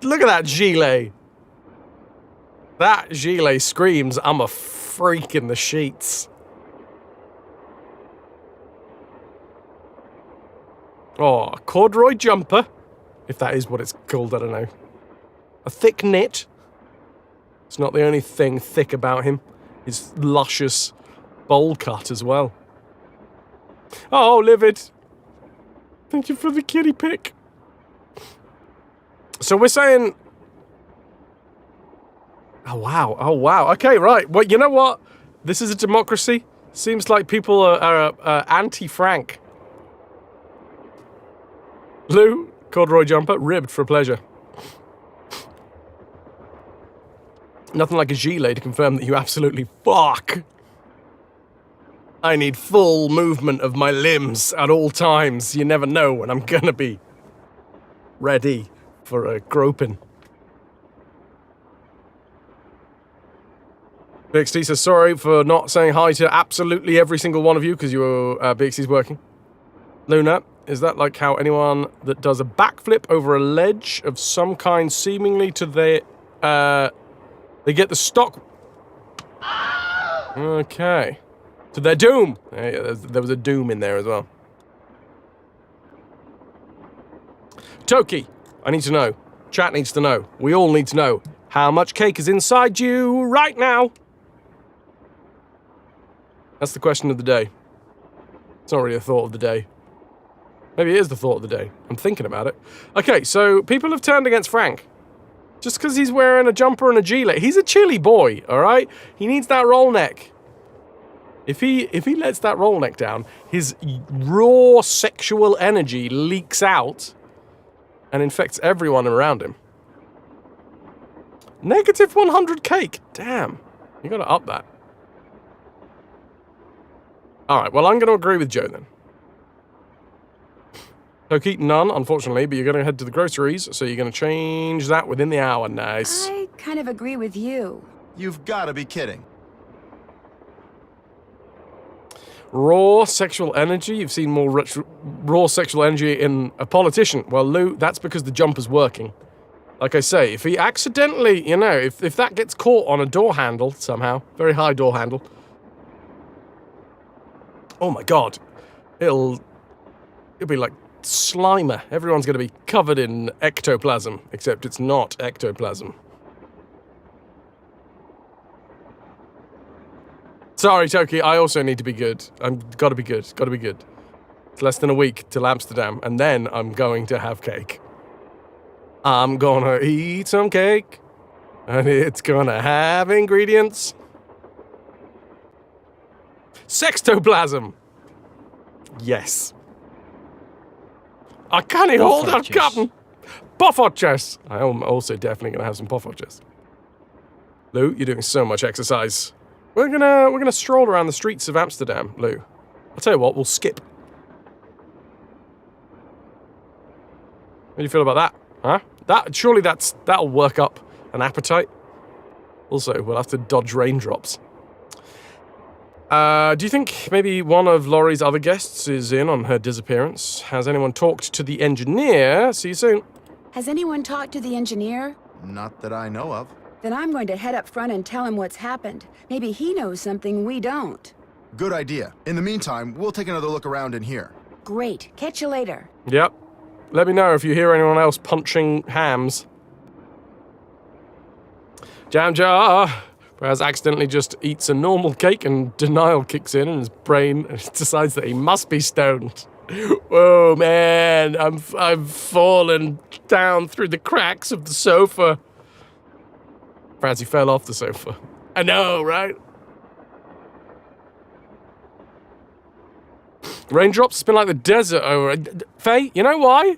Look at that gilet. That gilet screams, I'm a freak in the sheets. Oh, a corduroy jumper. If that is what it's called, I don't know. A thick knit. It's not the only thing thick about him. His luscious bowl cut as well. Oh, Livid. Thank you for the kitty pic. So we're saying... Oh, wow. Okay, right. Well, you know what? This is a democracy. Seems like people are anti-Frank. Lou, corduroy jumper, ribbed for pleasure. Nothing like a gilet to confirm that you absolutely fuck. I need full movement of my limbs at all times. You never know when I'm gonna be ready for a groping. BXT says, sorry for not saying hi to absolutely every single one of you because BXT's working. Luna, is that like how anyone that does a backflip over a ledge of some kind seemingly to their, they get the stock... Okay. To their doom! Yeah, there was a doom in there as well. Toki, I need to know. Chat needs to know. We all need to know. How much cake is inside you right now? That's the question of the day. It's not really a thought of the day. Maybe it is the thought of the day. I'm thinking about it. Okay, so people have turned against Frank. Just because he's wearing a jumper and a gilet. He's a chilly boy, alright? He needs that roll neck. If he lets that roll neck down, his raw sexual energy leaks out and infects everyone around him. Negative 100 cake. Damn. You gotta up that. Alright, well, I'm gonna agree with Joe then. Toki, none, unfortunately, but you're gonna head to the groceries, so you're gonna change that within the hour. Nice. I kind of agree with you. You've got to be kidding. Raw sexual energy? You've seen more raw sexual energy in a politician. Well, Lou, that's because the jumper's working. Like I say, if he accidentally, you know, if that gets caught on a door handle somehow, very high door handle, oh my god, it'll be like Slimer. Everyone's going to be covered in ectoplasm, except it's not ectoplasm. Sorry, Toki, I also need to be good. Gotta be good. It's less than a week till Amsterdam, and then I'm going to have cake. I'm gonna eat some cake, and it's gonna have ingredients. Sextoplasm! Yes. I can't hold a cotton. Poffertjes. I'm also definitely gonna have some poffertjes. Lou, you're doing so much exercise. We're gonna stroll around the streets of Amsterdam, Lou. I'll tell you what, we'll skip. How do you feel about that? Huh? Surely that'll work up an appetite. Also, we'll have to dodge raindrops. Do you think maybe one of Laurie's other guests is in on her disappearance? Has anyone talked to the engineer? See you soon. Has anyone talked to the engineer? Not that I know of. Then I'm going to head up front and tell him what's happened. Maybe he knows something we don't. Good idea. In the meantime, we'll take another look around in here. Great. Catch you later. Yep. Let me know if you hear anyone else punching hams. Jam Jar! Whereas accidentally just eats a normal cake and denial kicks in and his brain decides that he must be stoned. Whoa, man, I've fallen down through the cracks of the sofa. Perhaps he fell off the sofa. I know, right? Raindrops spin like the desert over. Faye, you know why?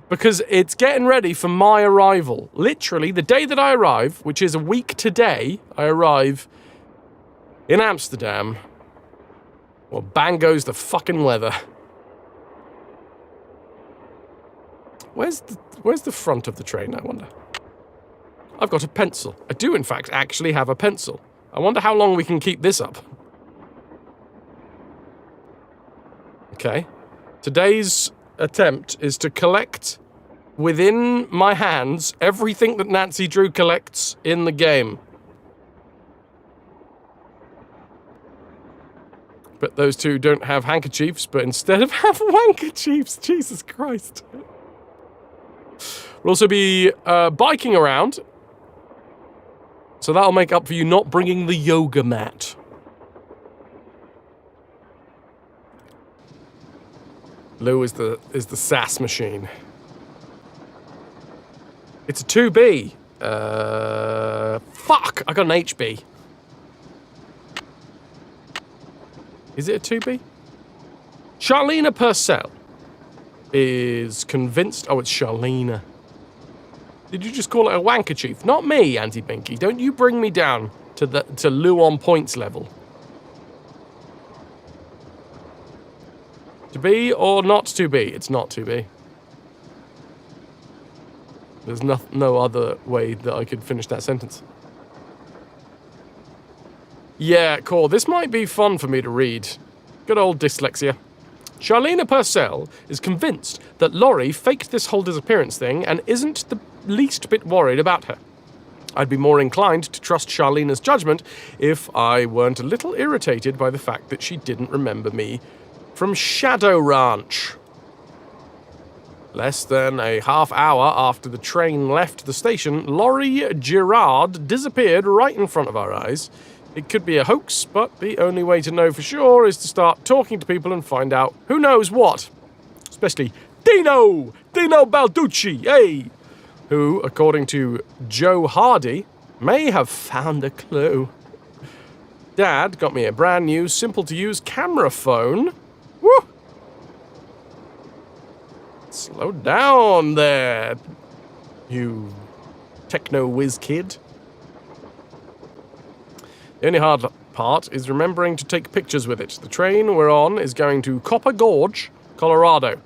Because it's getting ready for my arrival. Literally, the day that I arrive, which is a week today, I arrive in Amsterdam. Well, bang goes the fucking weather. Where's the front of the train, I wonder? I've got a pencil. I do, in fact, actually have a pencil. I wonder how long we can keep this up. Okay. Today's attempt is to collect within my hands everything that Nancy Drew collects in the game. But those two don't have handkerchiefs, but instead of have handkerchiefs, Jesus Christ. We'll also be biking around. So that'll make up for you not bringing the yoga mat. Lou is the sass machine. It's a 2B. Fuck! I got an HB. Is it a 2B? Charlena Purcell is convinced... Oh, it's Charlena. Did you just call it a wankerchief? Not me, Auntie Binky. Don't you bring me down to Lou on points level. To be or not to be? It's not to be. There's no other way that I could finish that sentence. Yeah, cool. This might be fun for me to read. Good old dyslexia. Charlena Purcell is convinced that Laurie faked this whole disappearance thing and isn't the least bit worried about her. I'd be more inclined to trust Charlena's judgment if I weren't a little irritated by the fact that she didn't remember me from Shadow Ranch. Less than a half hour after the train left the station, Laurie Girard disappeared right in front of our eyes. It could be a hoax, but the only way to know for sure is to start talking to people and find out who knows what. Especially Dino Balducci, hey! Who, according to Joe Hardy, may have found a clue. Dad got me a brand new, simple-to-use camera phone. Woo! Slow down there, you techno-whiz kid. The only hard part is remembering to take pictures with it. The train we're on is going to Copper Gorge, Colorado,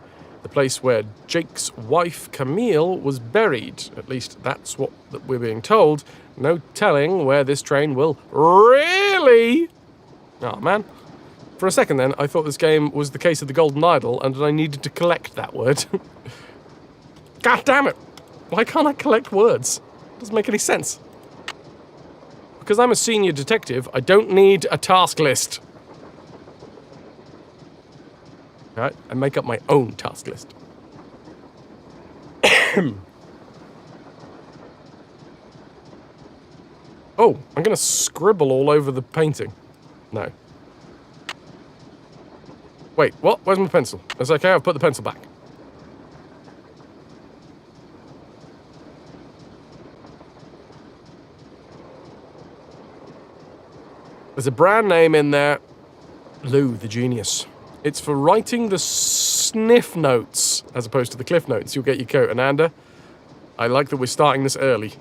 the place where Jake's wife, Camille, was buried. At least that's what we're being told. No telling where this train will really... Oh, man. For a second then, I thought this game was the case of the Golden Idol and I needed to collect that word. God damn it! Why can't I collect words? Doesn't make any sense. Because I'm a senior detective, I don't need a task list. Alright, I make up my own task list. Oh, I'm gonna scribble all over the painting. No. Wait, what? Where's my pencil? That's okay, I've put the pencil back. There's a brand name in there. Lou, the genius. It's for writing the sniff notes, as opposed to the cliff notes. You'll get your coat. Ananda, I like that we're starting this early.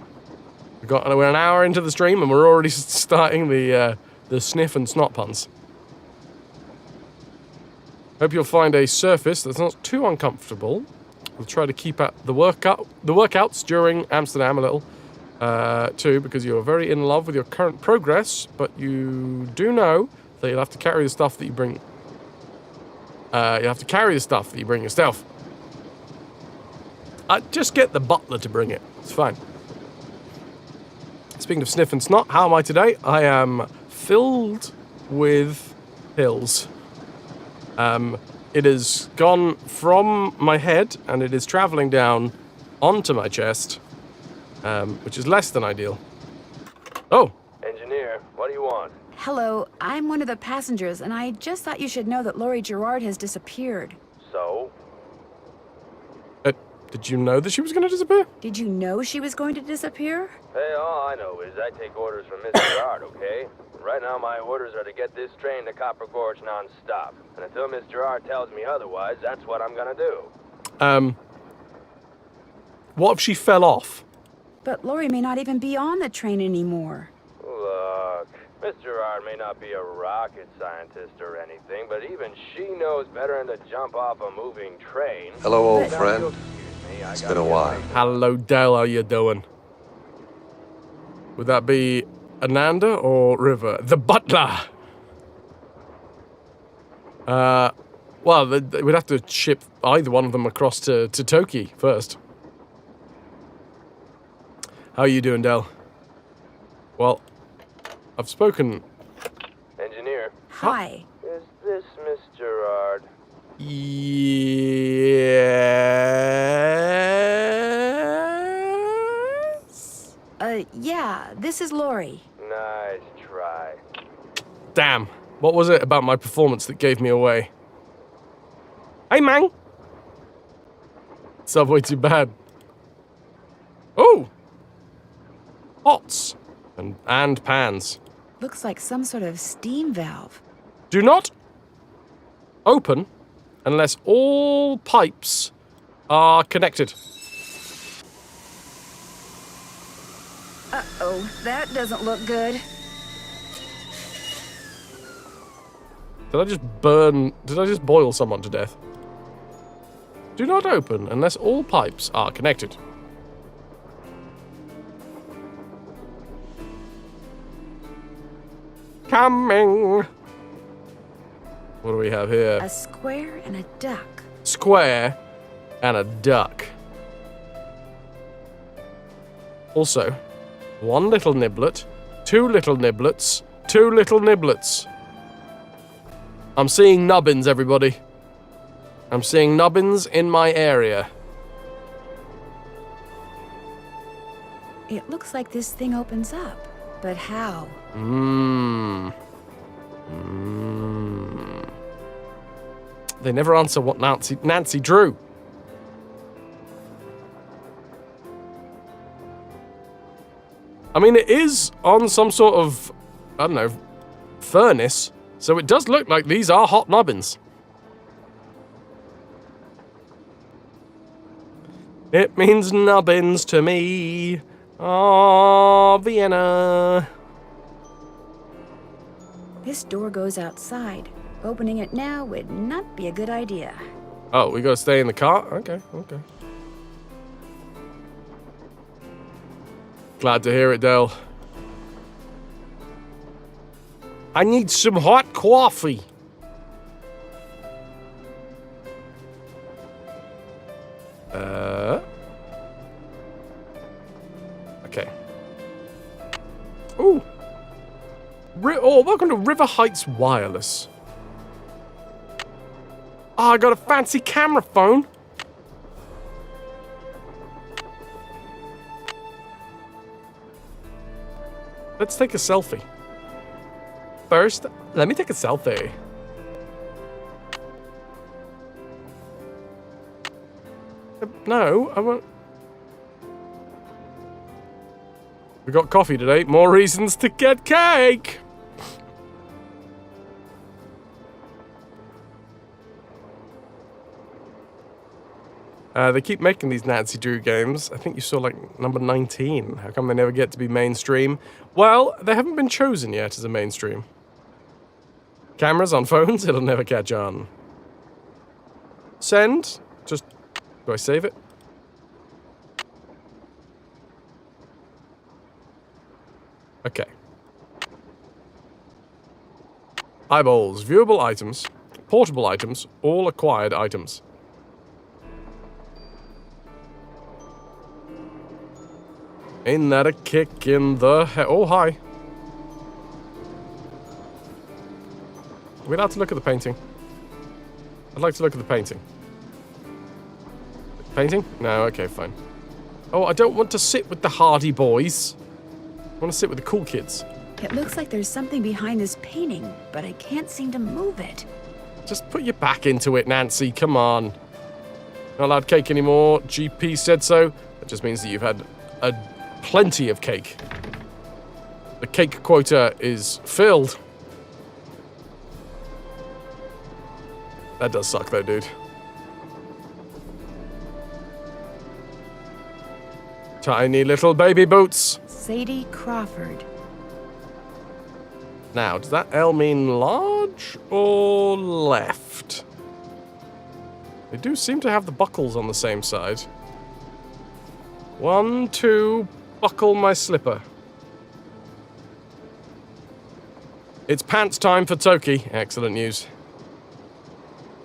We're an hour into the stream and we're already starting the sniff and snot puns. Hope you'll find a surface that's not too uncomfortable. We'll try to keep at the workouts during Amsterdam a little, too, because you're very in love with your current progress, but you do know that you'll have to carry the stuff that you bring. Yourself. Just get the butler to bring it. It's fine. Speaking of sniff and snot, how am I today? I am filled with pills. It has gone from my head and it is traveling down onto my chest, which is less than ideal. Oh! Engineer, what do you want? Hello, I'm one of the passengers, and I just thought you should know that Laurie Girard has disappeared. So? Did you know that she was going to disappear? Did you know she was going to disappear? Hey, all I know is I take orders from Mr. Girard, okay? Right now my orders are to get this train to Copper Gorge non-stop. And until Mr. Girard tells me otherwise, that's what I'm gonna do. What if she fell off? But Laurie may not even be on the train anymore. Look, Mr. Girard may not be a rocket scientist or anything, but even she knows better than to jump off a moving train. Hello, old friend. It's been a while. Hello, Dale. How you doing? Would that be Ananda or River? The butler! Well, we'd have to ship either one of them across to Toki first. How are you doing, Dale? Well, I've spoken... Engineer. Hi. Is this Miss Girard? Yes? Yeah, this is Laurie. Nice try. Damn. What was it about my performance that gave me away? Hey, man! Subway too bad. Oh! Pots. And pans. Looks like some sort of steam valve. Do not open unless all pipes are connected. Uh-oh, that doesn't look good. Did I just boil someone to death? Do not open unless all pipes are connected. Coming! What do we have here? A square and a duck. Square and a duck. Also, one little niblet, two little niblets, two little niblets. I'm seeing nubbins, everybody. I'm seeing nubbins in my area. It looks like this thing opens up. But how? They never answer what Nancy drew. I mean, it is on some sort of, I don't know, furnace, so it does look like these are hot nubbins. It means nubbins to me. Oh, Vienna. This door goes outside. Opening it now would not be a good idea. Oh, we gotta stay in the car? Okay. Glad to hear it, Dale. I need some hot coffee. Okay. Ooh. Welcome to River Heights Wireless. Oh, I got a fancy camera phone. Let's take a selfie. First, let me take a selfie. No, I won't. We got coffee today. More reasons to get cake. They keep making these Nancy Drew games. I think you saw, like, number 19. How come they never get to be mainstream? Well, they haven't been chosen yet as a mainstream. Cameras on phones, it'll never catch on. Send. Just, do I save it? Okay. Eyeballs. Viewable items. Portable items. All acquired items. Ain't that a kick in the head? Oh, hi. Are we allowed to look at the painting? I'd like to look at the painting. Painting? No, okay, fine. Oh, I don't want to sit with the hardy boys. I want to sit with the cool kids. It looks like there's something behind this painting, but I can't seem to move it. Just put your back into it, Nancy. Come on. Not allowed cake anymore. GP said so. That just means that you've had plenty of cake. The cake quota is filled. That does suck though, dude. Tiny little baby boots. Sadie Crawford. Now, does that L mean large or left? They do seem to have the buckles on the same side. 1, 2, buckle my slipper. It's pants time for Toki. Excellent news.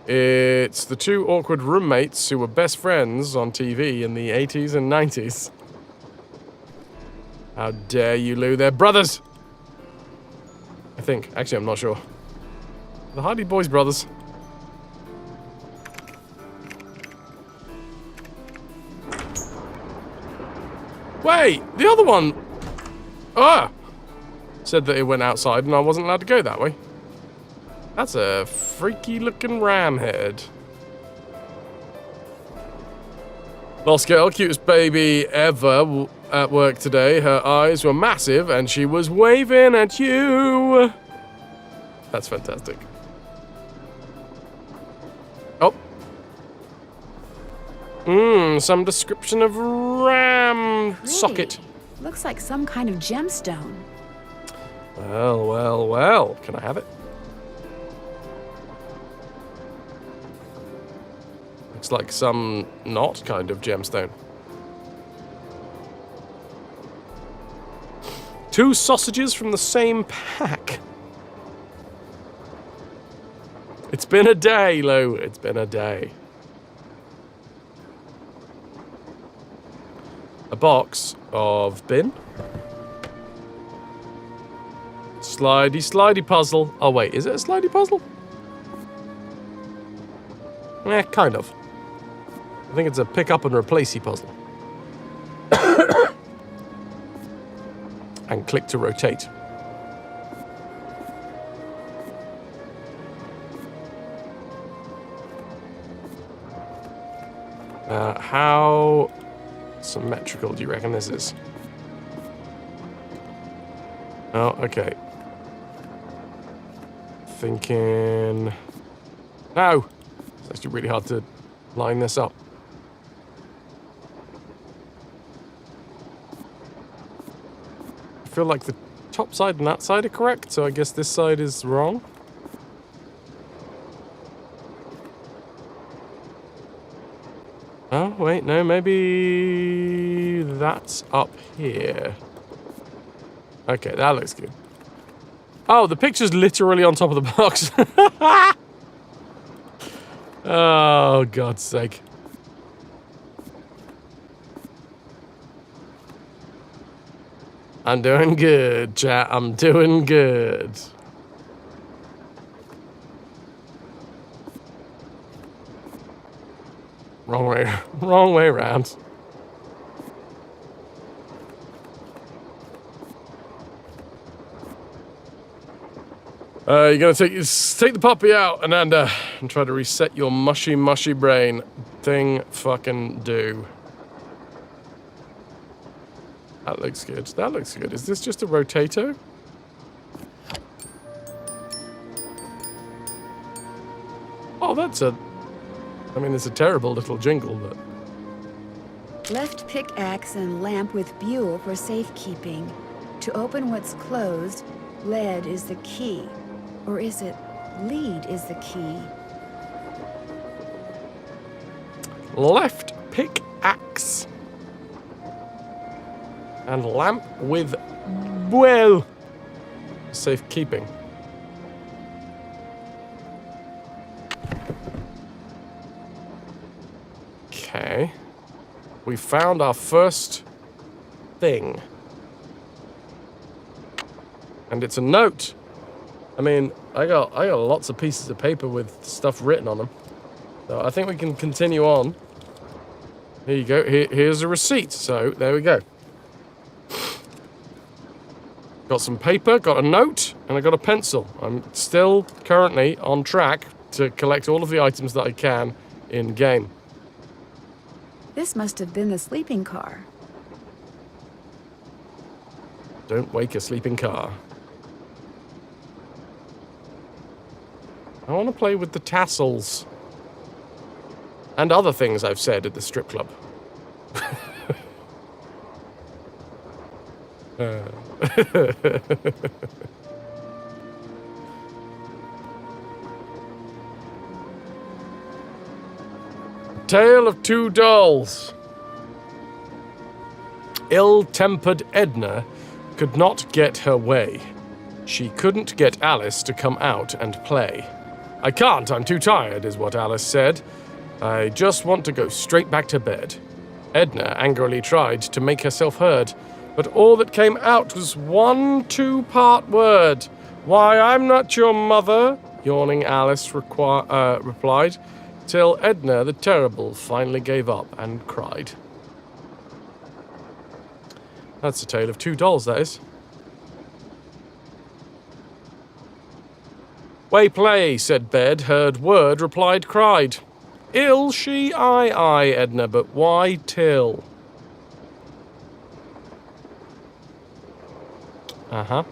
It's the two awkward roommates who were best friends on TV in the 80s and 90s. How dare you, Lou? They're brothers! I think. Actually, I'm not sure. The Hardy Boys brothers. Wait! The other one! Said that it went outside and I wasn't allowed to go that way. That's a freaky looking ram head. Lost girl, cutest baby ever at work today. Her eyes were massive and she was waving at you. That's fantastic. Oh. Some description of ram socket. Looks like some kind of gemstone. Well, well, well. Can I have it? Looks like some not kind of gemstone. 2 sausages from the same pack. It's been a day, Lou. It's been a day. A box of bin. Slidey, slidey puzzle. Oh, wait. Is it a slidey puzzle? Kind of. I think it's a pick up and replacey puzzle. and click to rotate. How symmetrical do you reckon this is? Oh, okay. Thinking... No! It's actually really hard to line this up. I feel like the top side and that side are correct, so I guess this side is wrong. Oh, wait, no, maybe that's up here. Okay, that looks good. Oh, the picture's literally on top of the box. Oh, God's sake. I'm doing good, chat. I'm doing good. Wrong way around. You're gonna take the puppy out, Ananda, and try to reset your mushy brain. Thing fucking do. That looks good. That looks good. Is this just a rotator? Oh, that's a... I mean, it's a terrible little jingle, but... Left pickaxe and lamp with buell for safekeeping. To open what's closed, lead is the key. Or is it lead is the key? Left pickaxe. And lamp with buell. Safekeeping. Okay. We found our first thing. And it's a note. I mean, I got lots of pieces of paper with stuff written on them. So I think we can continue on. Here you go. Here's a receipt. So there we go. Got some paper, got a note, and I got a pencil. I'm still currently on track to collect all of the items that I can in game. This must have been the sleeping car. Don't wake a sleeping car. I want to play with the tassels. And other things I've said at the strip club. Tale of Two Dolls. Ill-tempered Edna could not get her way. She couldn't get Alice to come out and play. I can't, I'm too tired, is what Alice said. I just want to go straight back to bed. Edna angrily tried to make herself heard, but all that came out was one two-part word. Why, I'm not your mother, yawning Alice replied, till Edna the Terrible finally gave up and cried. That's a tale of two dolls, that is. Way play, said Bed, heard word, replied, cried. Ill she, I, Edna, but why till? Uh-huh.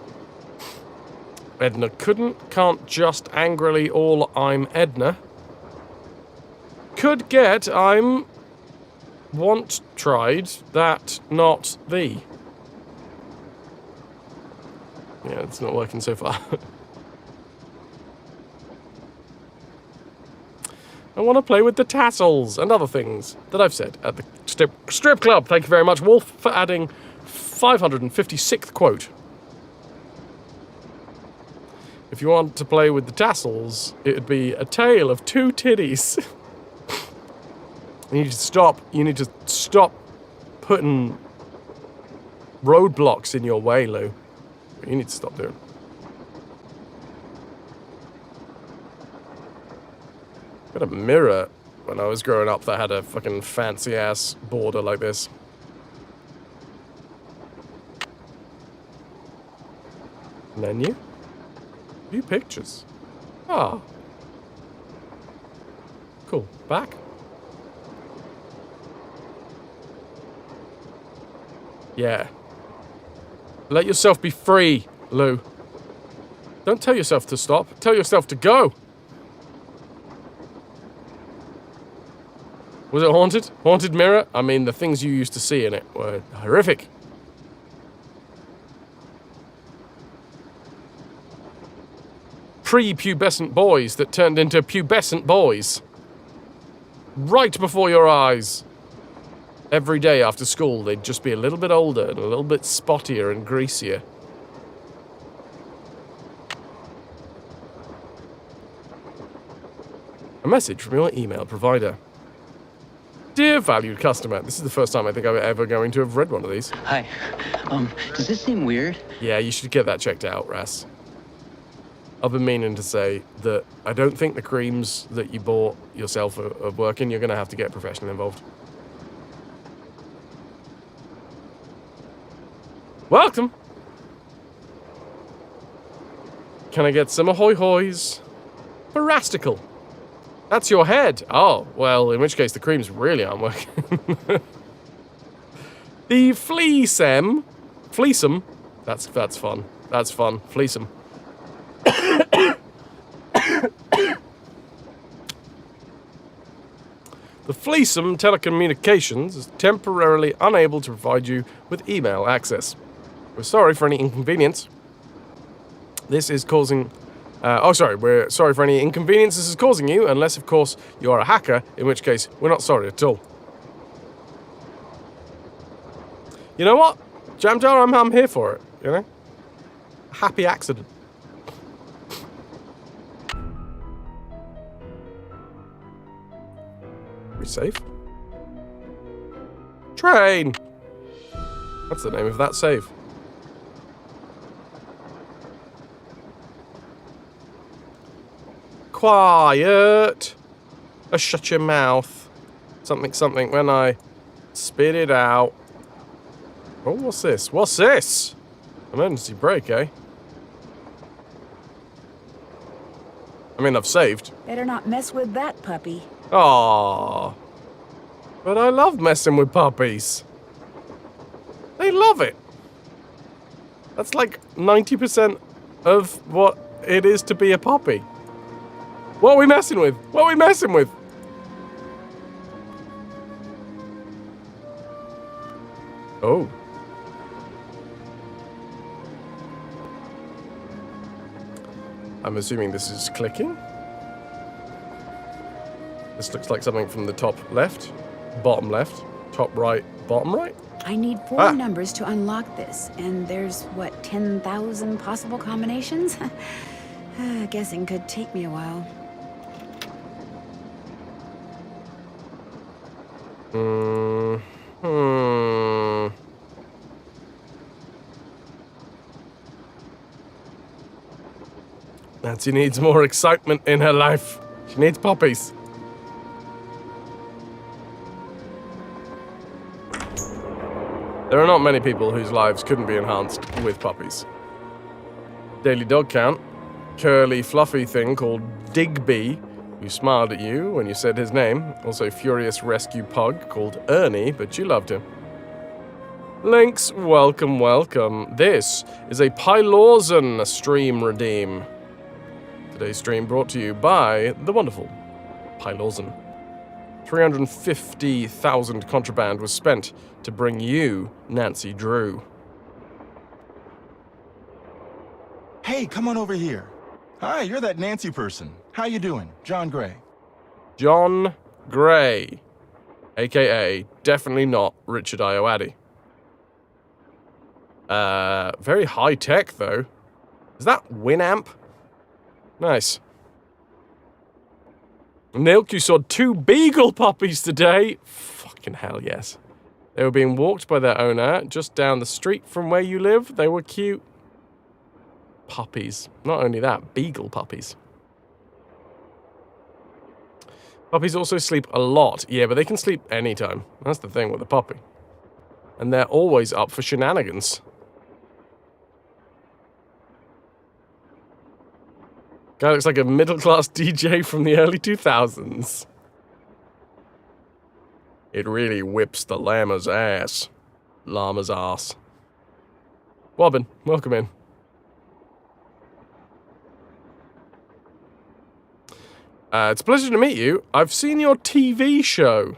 Edna can't just angrily all I'm Edna. Could get I'm want tried, that not thee. Yeah, it's not working so far. I want to play with the tassels and other things that I've said at the strip club. Thank you very much, Wolf, for adding 556th quote. If you want to play with the tassels, it would be a tale of two titties. You need to stop putting roadblocks in your way, Lou. You need to stop doing. Got a mirror when I was growing up that had a fucking fancy ass border like this. Menu. View pictures. Ah. Cool. Back. Yeah. Let yourself be free, Lou. Don't tell yourself to stop. Tell yourself to go. Was it haunted? Haunted mirror? I mean, the things you used to see in it were horrific. Pre-pubescent boys that turned into pubescent boys. Right before your eyes. Every day after school, they'd just be a little bit older and a little bit spottier and greasier. A message from your email provider. Dear valued customer, this is the first time I think I'm ever going to have read one of these. Hi. Does this seem weird? Yeah, you should get that checked out, Ras. I've been meaning to say that I don't think the creams that you bought yourself are working. You're going to have to get a professional involved. Welcome! Can I get some ahoy hoys? Ferastical. That's your head. Oh, well, in which case the creams really aren't working. The fleecem. Fleecem. That's fun. That's fun. Fleecem. The Fleecem Telecommunications is temporarily unable to provide you with email access. We're sorry for any inconvenience. This is causing... we're sorry for any inconvenience this is causing you, unless, of course, you are a hacker, in which case, we're not sorry at all. You know what? Jam Jar, I'm here for it, you know? Happy accident. We safe? Train! That's the name of that save. Quiet! Shut your mouth. Something when I spit it out. Oh, what's this? What's this? Emergency brake, eh? I mean, I've saved. Better not mess with that puppy. Aww. But I love messing with puppies. They love it. That's like 90% of what it is to be a puppy. What are we messing with? What are we messing with? Oh. I'm assuming this is clicking. This looks like something from the top left, bottom left, top right, bottom right. I need 4 numbers to unlock this, and there's, what, 10,000 possible combinations? Guessing could take me a while. Nancy needs more excitement in her life. She needs puppies. There are not many people whose lives couldn't be enhanced with puppies. Daily dog count. Curly, fluffy thing called Digby, who smiled at you when you said his name. Also furious rescue pug called Ernie, but you loved him. Links, welcome, welcome. This is a Pylorzen stream redeem. Today's stream brought to you by the wonderful Pylorzen. 350,000 contraband was spent to bring you Nancy Drew. Hey, come on over here. Hi, you're that Nancy person. How you doing? John Gray. John Gray, a.k.a. definitely not Richard Ayoade. Very high tech, though. Is that Winamp? Nice. Nilk, you saw 2 beagle puppies today. Fucking hell, yes. They were being walked by their owner just down the street from where you live. They were cute. Puppies. Not only that, beagle puppies. Puppies also sleep a lot. Yeah, but they can sleep anytime. That's the thing with a puppy. And they're always up for shenanigans. Guy looks like a middle-class DJ from the early 2000s. It really whips the llama's ass. Llama's ass. Wobbin, welcome in. It's a pleasure to meet you. I've seen your TV show.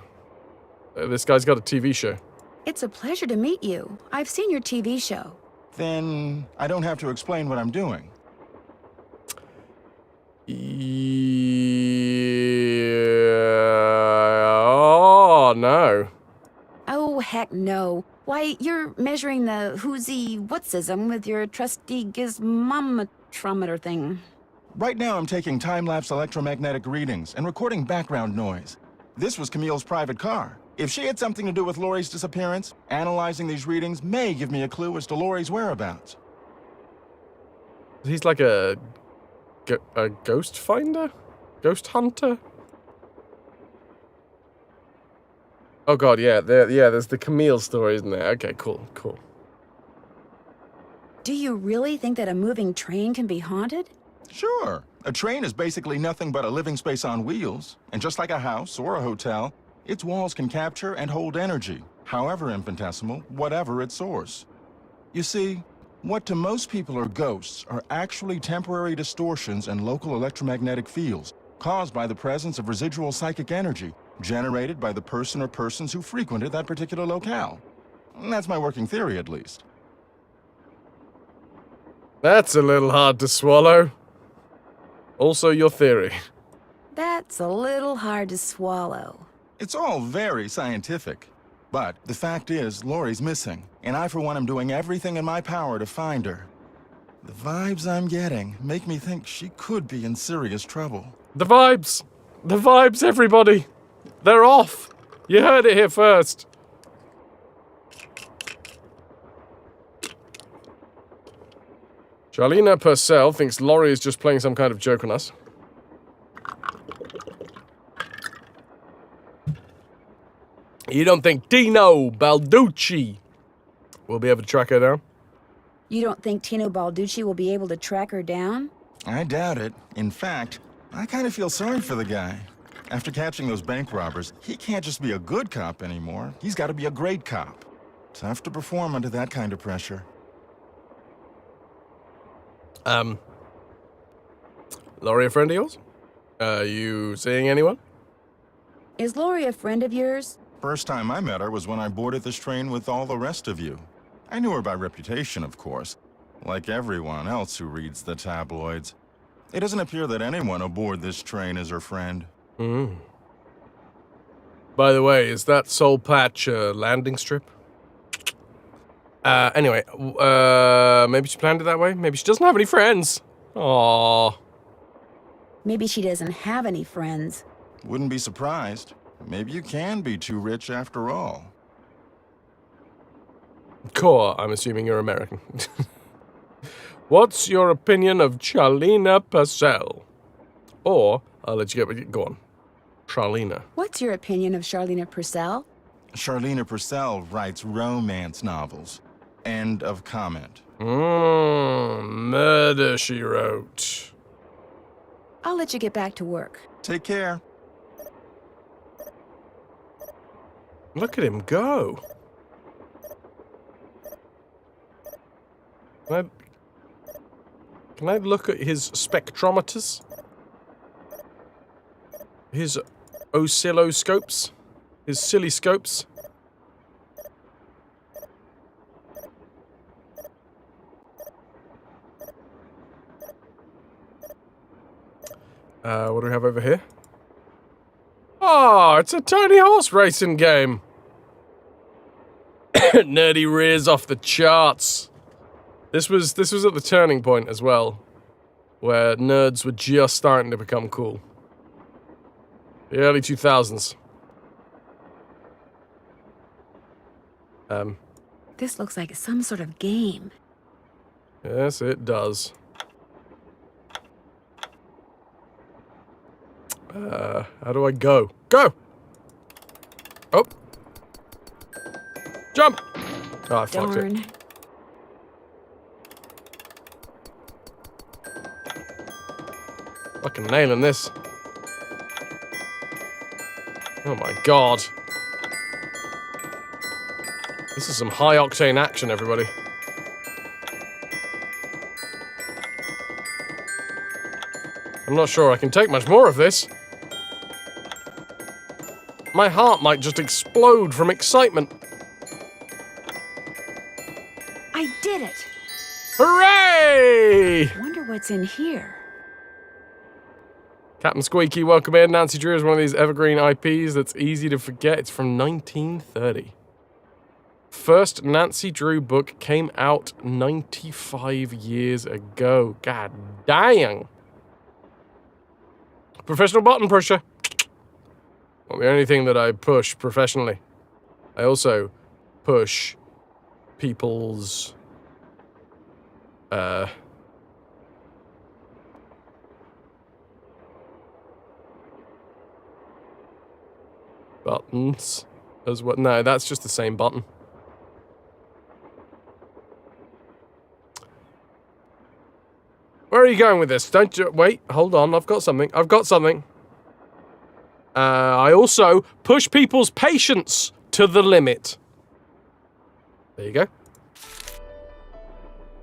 This guy's got a TV show. It's a pleasure to meet you. I've seen your TV show. Then I don't have to explain what I'm doing. Oh, no. Oh, heck no. Why, you're measuring the who'sy-whatsism with your trusty gizmometrometer thing. Right now I'm taking time-lapse electromagnetic readings and recording background noise. This was Camille's private car. If she had something to do with Laurie's disappearance, analyzing these readings may give me a clue as to Laurie's whereabouts. He's like a ghost finder? Ghost hunter? Oh god, yeah, there's the Camille story, isn't there? Okay, cool. Do you really think that a moving train can be haunted? Sure. A train is basically nothing but a living space on wheels. And just like a house or a hotel, its walls can capture and hold energy, however infinitesimal, whatever its source. You see, what to most people are ghosts are actually temporary distortions in local electromagnetic fields caused by the presence of residual psychic energy generated by the person or persons who frequented that particular locale. That's my working theory, at least. That's a little hard to swallow. Also your theory. That's a little hard to swallow. It's all very scientific. But the fact is, Laurie's missing, and I, for one, am doing everything in my power to find her. The vibes I'm getting make me think she could be in serious trouble. The vibes! The vibes, everybody! They're off! You heard it here first. Charlena Purcell thinks Laurie is just playing some kind of joke on us. You don't think Tino Balducci will be able to track her down? You don't think Tino Balducci will be able to track her down? I doubt it. In fact, I kind of feel sorry for the guy. After catching those bank robbers, he can't just be a good cop anymore. He's got to be a great cop. Tough to perform under that kind of pressure. Laurie, a friend of yours? You seeing anyone? Is Laurie a friend of yours? First time I met her was when I boarded this train with all the rest of you. I knew her by reputation, of course, like everyone else who reads the tabloids. It doesn't appear that anyone aboard this train is her friend. By the way, is that Soul Patch a landing strip? Anyway, maybe she planned it that way? Maybe she doesn't have any friends. Aww. Maybe she doesn't have any friends. Wouldn't be surprised. Maybe you can be too rich after all. Core, I'm assuming you're American. What's your opinion of Charlena Purcell? Or, I'll let you go on. Charlena. What's your opinion of Charlena Purcell? Charlena Purcell writes romance novels. End of comment. Murder, she wrote. I'll let you get back to work. Take care. Look at him go. Can I look at his spectrometers? His oscilloscopes? His silly scopes? What do we have over here? Oh, it's a tiny horse racing game. Nerdy rears off the charts. This was at the turning point as well, where nerds were just starting to become cool. The early 2000s. This looks like some sort of game. Yes, it does. How do I go? Go! Oh. Jump! Oh, I fucked it. Darn. Fucking nailing this. Oh my god. This is some high-octane action, everybody. I'm not sure I can take much more of this. My heart might just explode from excitement. I did it! Hooray! Wonder what's in here. Captain Squeaky, welcome in. Nancy Drew is one of these evergreen IPs that's easy to forget. It's from 1930. First Nancy Drew book came out 95 years ago. God dang. Professional button pusher. Well, the only thing that I push professionally. I also push people's buttons as well. No, that's just the same button. Where are you going with this? Don't you... Wait, hold on. I've got something. I also push people's patience to the limit. There you go.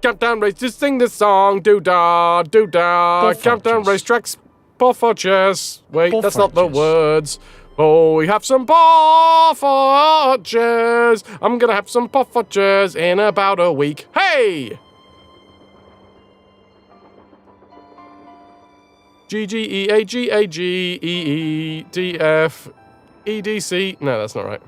Countdown race, just sing this song. Do-da, do-da. Countdown race tracks. Pofforges. Wait, that's not the words. Oh, we have some pofforges. I'm gonna have some pofforges in about a week. Hey! GGEAGAGEEDF No, that's not right.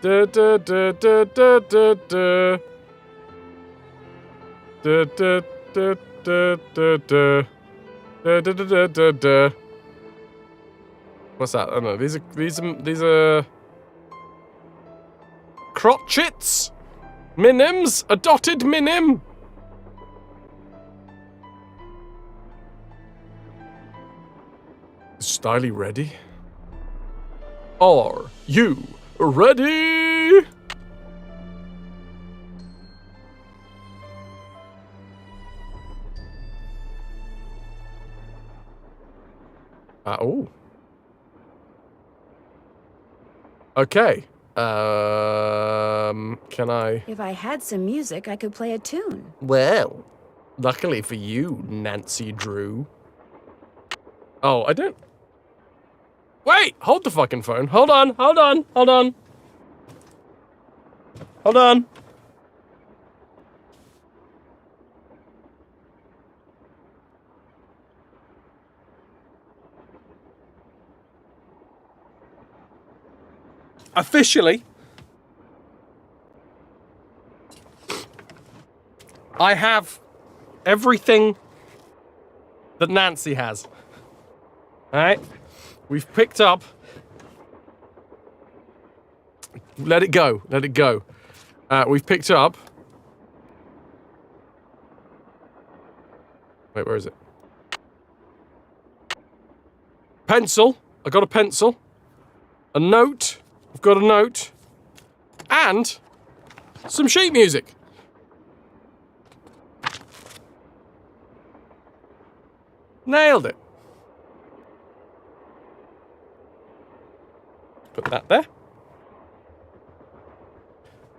Da da da da da da da. Da da da da da da. Da da da da da. What's that? Oh no, these are crotchets. Minims? A dotted minim? Is Styly ready? Are you ready? Oh. Okay. Can I? If I had some music, I could play a tune. Well, luckily for you, Nancy Drew. Oh, I don't... Wait! Hold the fucking phone. Hold on. Officially, I have everything that Nancy has. Alright? We've picked up... Let it go. We've picked up... Wait, where is it? Pencil. I got a pencil. A note. I've got a note. And some sheet music. Nailed it. Put that there.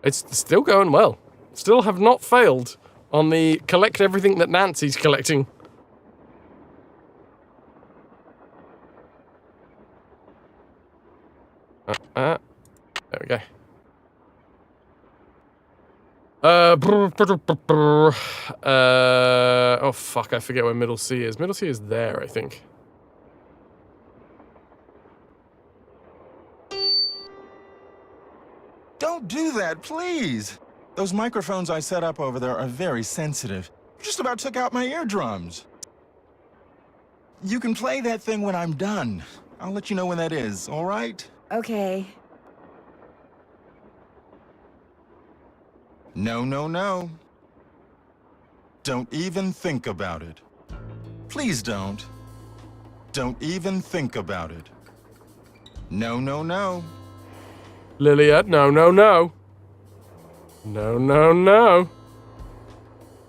It's still going well. Still have not failed on the collect everything that Nancy's collecting. There we go. Oh fuck, I forget where Middle C is. Middle C is there, I think. Don't do that, please. Those microphones I set up over there are very sensitive. Just about took out my eardrums. You can play that thing when I'm done. I'll let you know when that is, all right? Okay. No, no, no. Don't even think about it. Please don't. Don't even think about it. No, no, no. Lillian, no, no, no. No, no, no.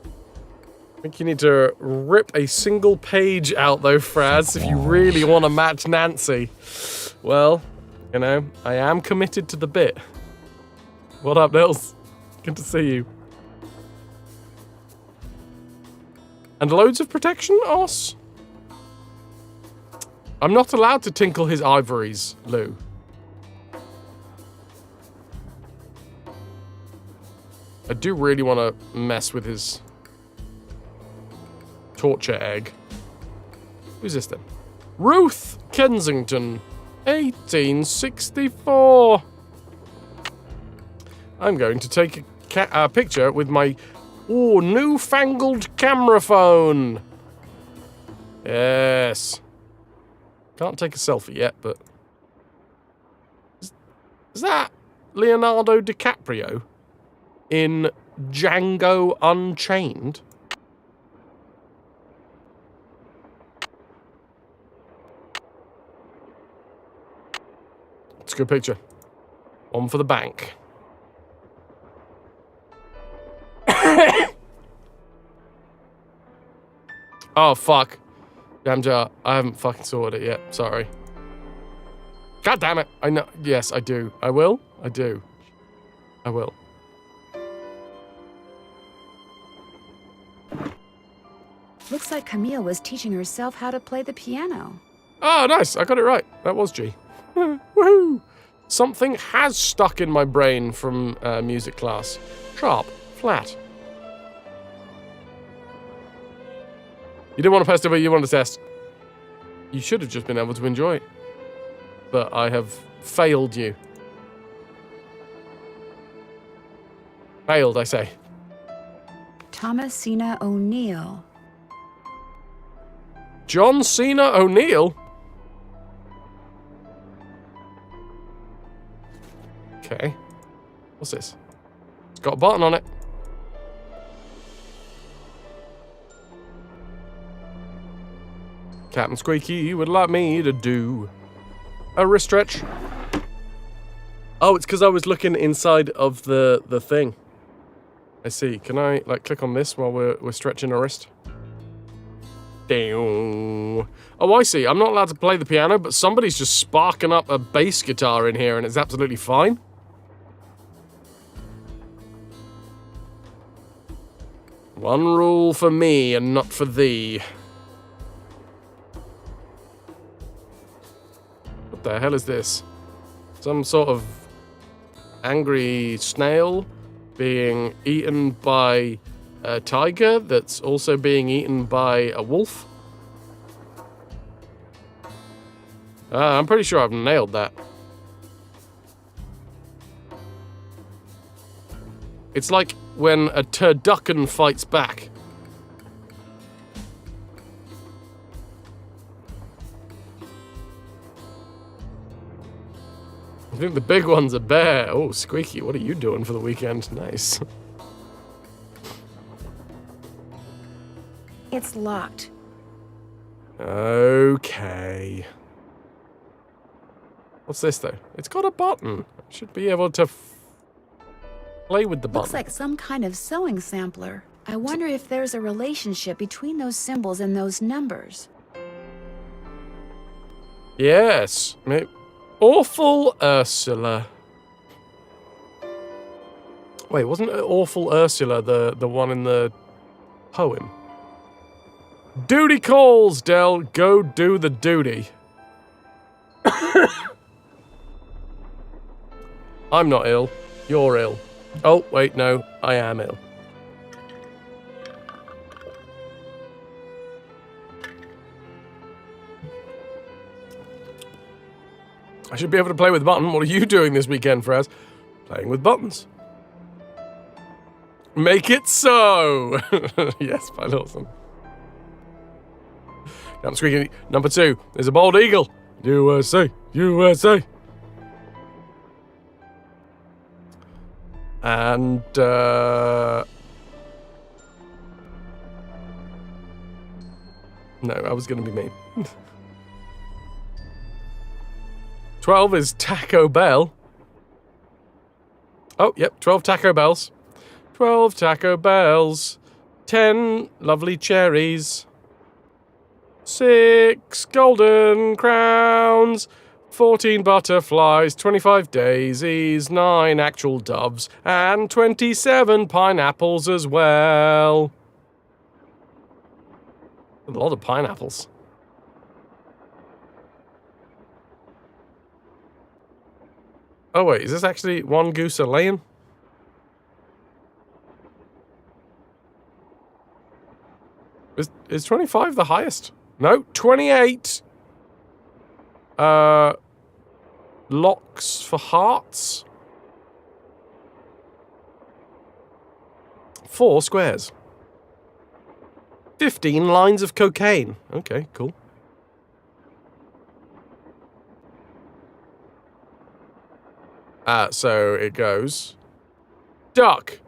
I think you need to rip a single page out, though, Fraz, if you really want to match Nancy. Well, you know, I am committed to the bit. What up, Nils? Good to see you. And loads of protection, Os? I'm not allowed to tinkle his ivories, Lou. I do really want to mess with his torture egg. Who's this then? Ruth Kensington, 1864. I'm going to take a picture with my newfangled camera phone. Yes. Can't take a selfie yet, but is that Leonardo DiCaprio in Django Unchained? It's a good picture. One for the bank. Oh, fuck. Jamjar, I haven't fucking sorted it yet. Sorry. God damn it. I know. Yes, I do. I will. I do. I will. Looks like Camille was teaching herself how to play the piano. Oh, nice. I got it right. That was G. Woohoo! Something has stuck in my brain from music class. Sharp. Flat. You didn't want to pester, but you wanted to test. You should have just been able to enjoy it. But I have failed you. Failed, I say. Thomasina O'Neill. John Cena O'Neill? Okay. What's this? It's got a button on it. Captain Squeaky would like me to do a wrist stretch. Oh, it's because I was looking inside of the thing. I see. Can I like click on this while we're stretching a wrist? Damn. Oh, I see. I'm not allowed to play the piano, but somebody's just sparking up a bass guitar in here, and it's absolutely fine. One rule for me and not for thee. What the hell is this? Some sort of angry snail being eaten by a tiger that's also being eaten by a wolf? I'm pretty sure I've nailed that. It's like when a turducken fights back. I think the big one's a bear. Oh, Squeaky, what are you doing for the weekend? Nice. It's locked. Okay. What's this, though? It's got a button. I should be able to play with the button. Looks like some kind of sewing sampler. I wonder if there's a relationship between those symbols and those numbers. Yes. Awful Ursula. Wait, wasn't it Awful Ursula the one in the poem? Duty calls, Del. Go do the duty. I'm not ill. You're ill. Oh, wait, no. I am ill. I should be able to play with the button. What are you doing this weekend, Fraz? Playing with buttons. Make it so! Yes, by Lawson. I'm squeaking. Number 2. There's a bald eagle. USA. USA. And, no, I was going to be mean. 12 is Taco Bell. Oh, yep, 12 Taco Bells. 12 Taco Bells, 10 lovely cherries, 6 golden crowns, 14 butterflies, 25 daisies, 9 actual doves, and 27 pineapples as well. A lot of pineapples. Oh wait, is this actually one goose a laying? Is 25 the highest? No, 28. Locks for hearts. 4 squares. 15 lines of cocaine. Okay, cool. So it goes. Duck.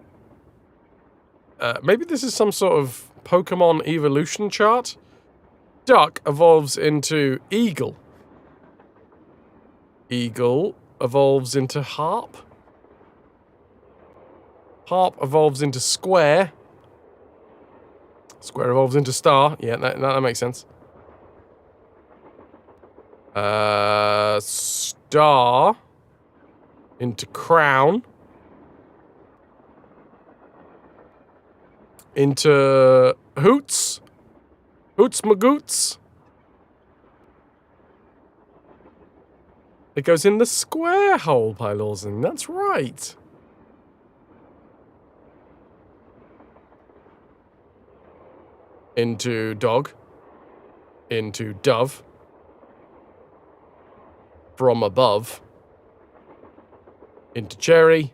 Maybe this is some sort of Pokemon evolution chart. Duck evolves into eagle. Eagle evolves into harp. Harp evolves into square. Square evolves into star. Yeah, that makes sense. Star into crown. Into hoots. Hoots magoots. It goes in the square hole, Pylorzen. That's right. Into dog. Into dove. From above. Into cherry.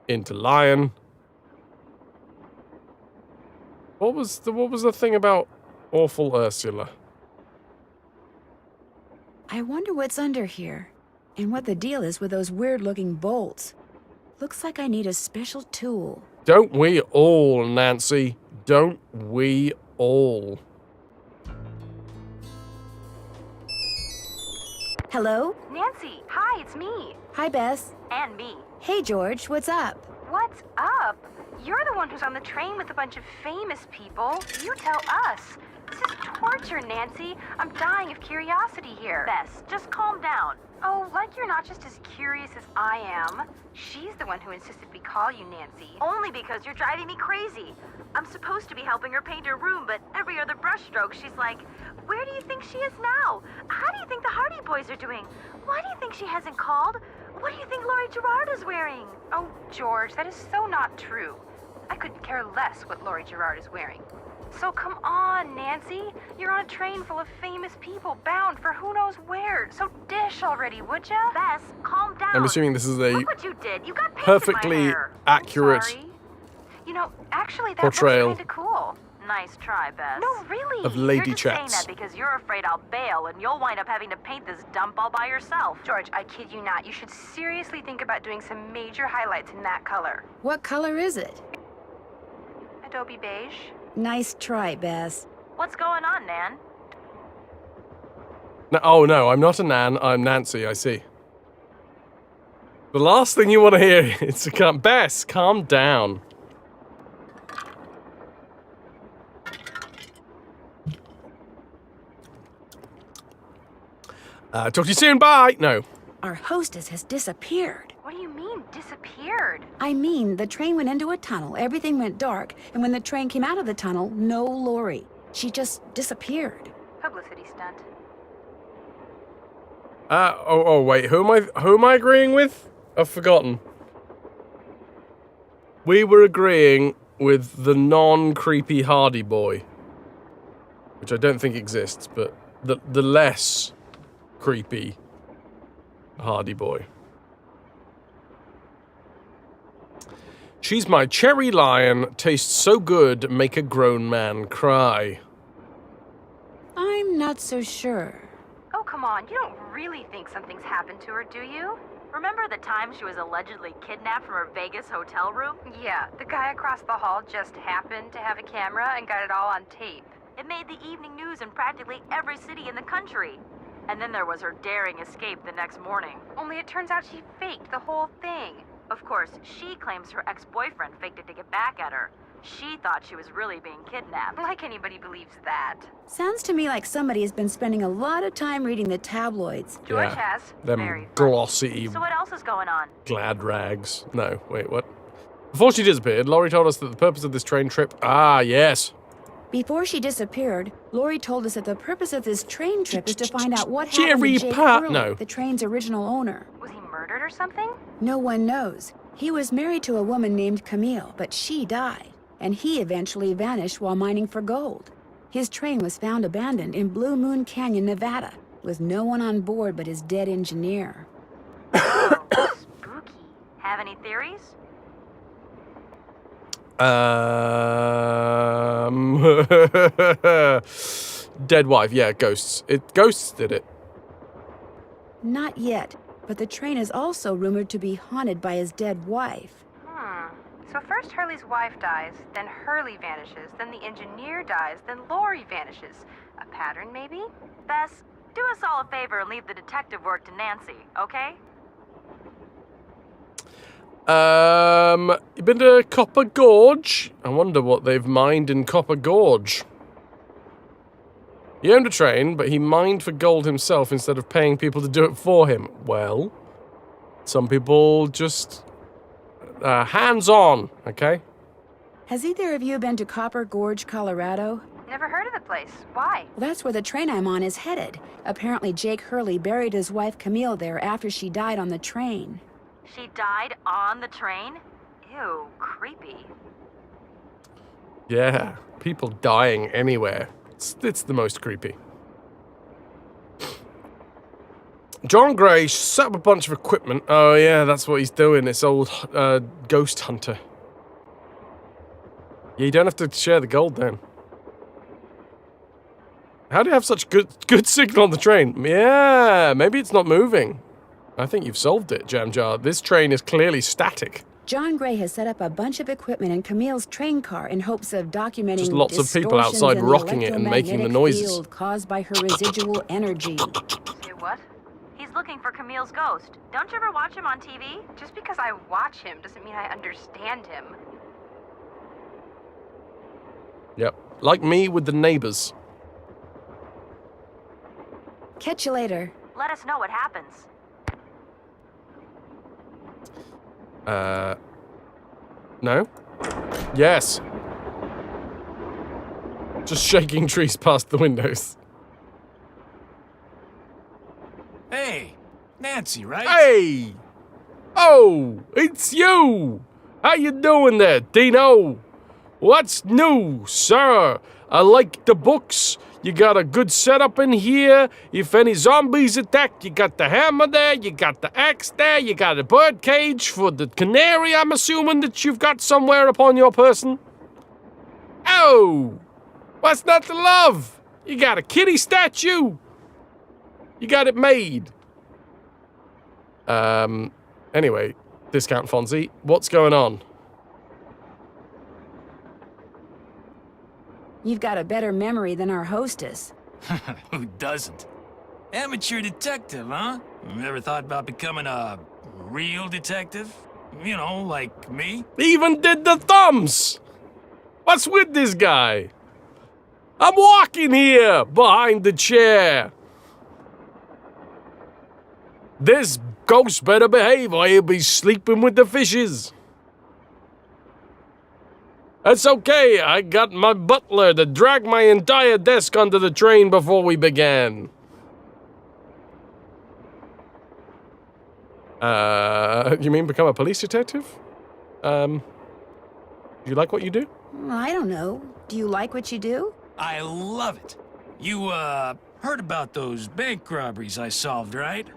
Into lion. What was the thing about awful Ursula? I wonder what's under here, and what the deal is with those weird-looking bolts. Looks like I need a special tool. Don't we all, Nancy? Don't we all? Hello? Nancy, hi, it's me. Hi, Bess. And me. Hey, George, what's up? What's up? You're the one who's on the train with a bunch of famous people. You tell us. This is torture, Nancy. I'm dying of curiosity here. Bess, just calm down. Oh, like you're not just as curious as I am. She's the one who insisted we call you Nancy. Only because you're driving me crazy. I'm supposed to be helping her paint her room, but every other brushstroke, she's like, where do you think she is now? How do you think the Hardy Boys are doing? Why do you think she hasn't called? What do you think Laurie Gerard is wearing? Oh, George, that is so not true. I couldn't care less what Laurie Gerard is wearing. So come on, Nancy. You're on a train full of famous people bound for who knows where. So dish already, would ya? Bess, calm down. I'm assuming this is a Look what you did. You got paint perfectly in my hair. accurate Sorry. You know, actually, that portrayal looks kind of cool. Nice try, Bess. No, really. of Lady You're just Chats. saying that because you're afraid I'll bail and you'll wind up having to paint this dump all by yourself. George, I kid you not. You should seriously think about doing some major highlights in that color. What color is it? Adobe beige. Nice try, Bess. What's going on, Nan? No, oh no, I'm not a Nan, I'm Nancy, I see. The last thing you want to hear is to come. Bess, calm down. Talk to you soon, bye! No. Our hostess has disappeared. What do you mean, disappeared? I mean, the train went into a tunnel, everything went dark, and when the train came out of the tunnel, no Lori. She just disappeared. Publicity stunt. Oh wait, who am I agreeing with? I've forgotten. We were agreeing with the non-creepy Hardy Boy. Which I don't think exists, but the less creepy Hardy Boy. She's my cherry lion, tastes so good, make a grown man cry. I'm not so sure. Oh, come on. You don't really think something's happened to her, do you? Remember the time she was allegedly kidnapped from her Vegas hotel room? Yeah, the guy across the hall just happened to have a camera and got it all on tape. It made the evening news in practically every city in the country. And then there was her daring escape the next morning. Only it turns out she faked the whole thing. Of course, she claims her ex-boyfriend faked it to get back at her. She thought she was really being kidnapped. Like anybody believes that. Sounds to me like somebody has been spending a lot of time reading the tabloids. George has. Them Very glossy So what else is going on? glad rags. No, wait, what? Before she disappeared, Laurie told us that the purpose of this train trip... Ah, yes. Before she disappeared, Lori told us that the purpose of this train trip is to find out what happened Jerry to Jake Pat- Hurley, no. the train's original owner. Was he murdered or something? No one knows. He was married to a woman named Camille, but she died, and he eventually vanished while mining for gold. His train was found abandoned in Blue Moon Canyon, Nevada, with no one on board but his dead engineer. Spooky. Have any theories? Dead wife, yeah, ghosts. Ghosts did it. Not yet, but the train is also rumored to be haunted by his dead wife. So first Hurley's wife dies, then Hurley vanishes, then the engineer dies, then Lori vanishes. A pattern, maybe? Bess, do us all a favor and leave the detective work to Nancy, okay? You been to Copper Gorge? I wonder what they've mined in Copper Gorge. He owned a train, but he mined for gold himself instead of paying people to do it for him. Well, some people just... hands-on, okay? Has either of you been to Copper Gorge, Colorado? Never heard of the place. Why? Well, that's where the train I'm on is headed. Apparently Jake Hurley buried his wife Camille there after she died on the train. She died on the train? Ew, creepy. Yeah, people dying anywhere. It's the most creepy. John Gray set up a bunch of equipment. Oh yeah, that's what he's doing. This old ghost hunter. Yeah, you don't have to share the gold then. How do you have such good signal on the train? Yeah, maybe it's not moving. I think you've solved it, Jam Jar. This train is clearly static. John Gray has set up a bunch of equipment in Camille's train car in hopes of documenting Just lots of people outside rocking it and making the noises. Field caused by her residual energy. Say what? He's looking for Camille's ghost. Don't you ever watch him on TV? Just because I watch him doesn't mean I understand him. Yep, like me with the neighbors. Catch you later. Let us know what happens. No? Yes. Just shaking trees past the windows. Hey, Nancy, right? Hey! Oh, it's you! How you doing there, Dino? What's new, sir? I like the books. You got a good setup in here. If any zombies attack, you got the hammer there, you got the axe there, you got a bird cage for the canary, I'm assuming that you've got somewhere upon your person. Oh! What's not to love? You got a kitty statue. You got it made. Anyway, Discount Fonzie, what's going on? You've got a better memory than our hostess. Who doesn't? Amateur detective, huh? Ever thought about becoming a real detective? You know, like me? Even did the thumbs! What's with this guy? I'm walking here behind the chair. This ghost better behave or he'll be sleeping with the fishes. That's okay, I got my butler to drag my entire desk onto the train before we began. You mean become a police detective? Do you like what you do? I don't know. Do you like what you do? I love it. You, heard about those bank robberies I solved, right?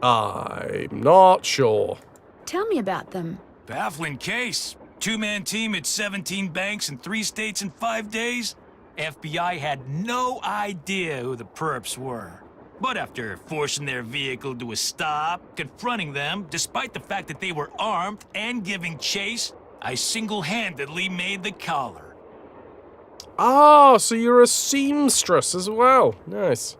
I'm not sure. Tell me about them. Baffling case. Two-man team at 17 banks in 3 states in 5 days. FBI had no idea who the perps were. But after forcing their vehicle to a stop, confronting them, despite the fact that they were armed and giving chase, I single-handedly made the collar. Ah, so you're a seamstress as well. Nice.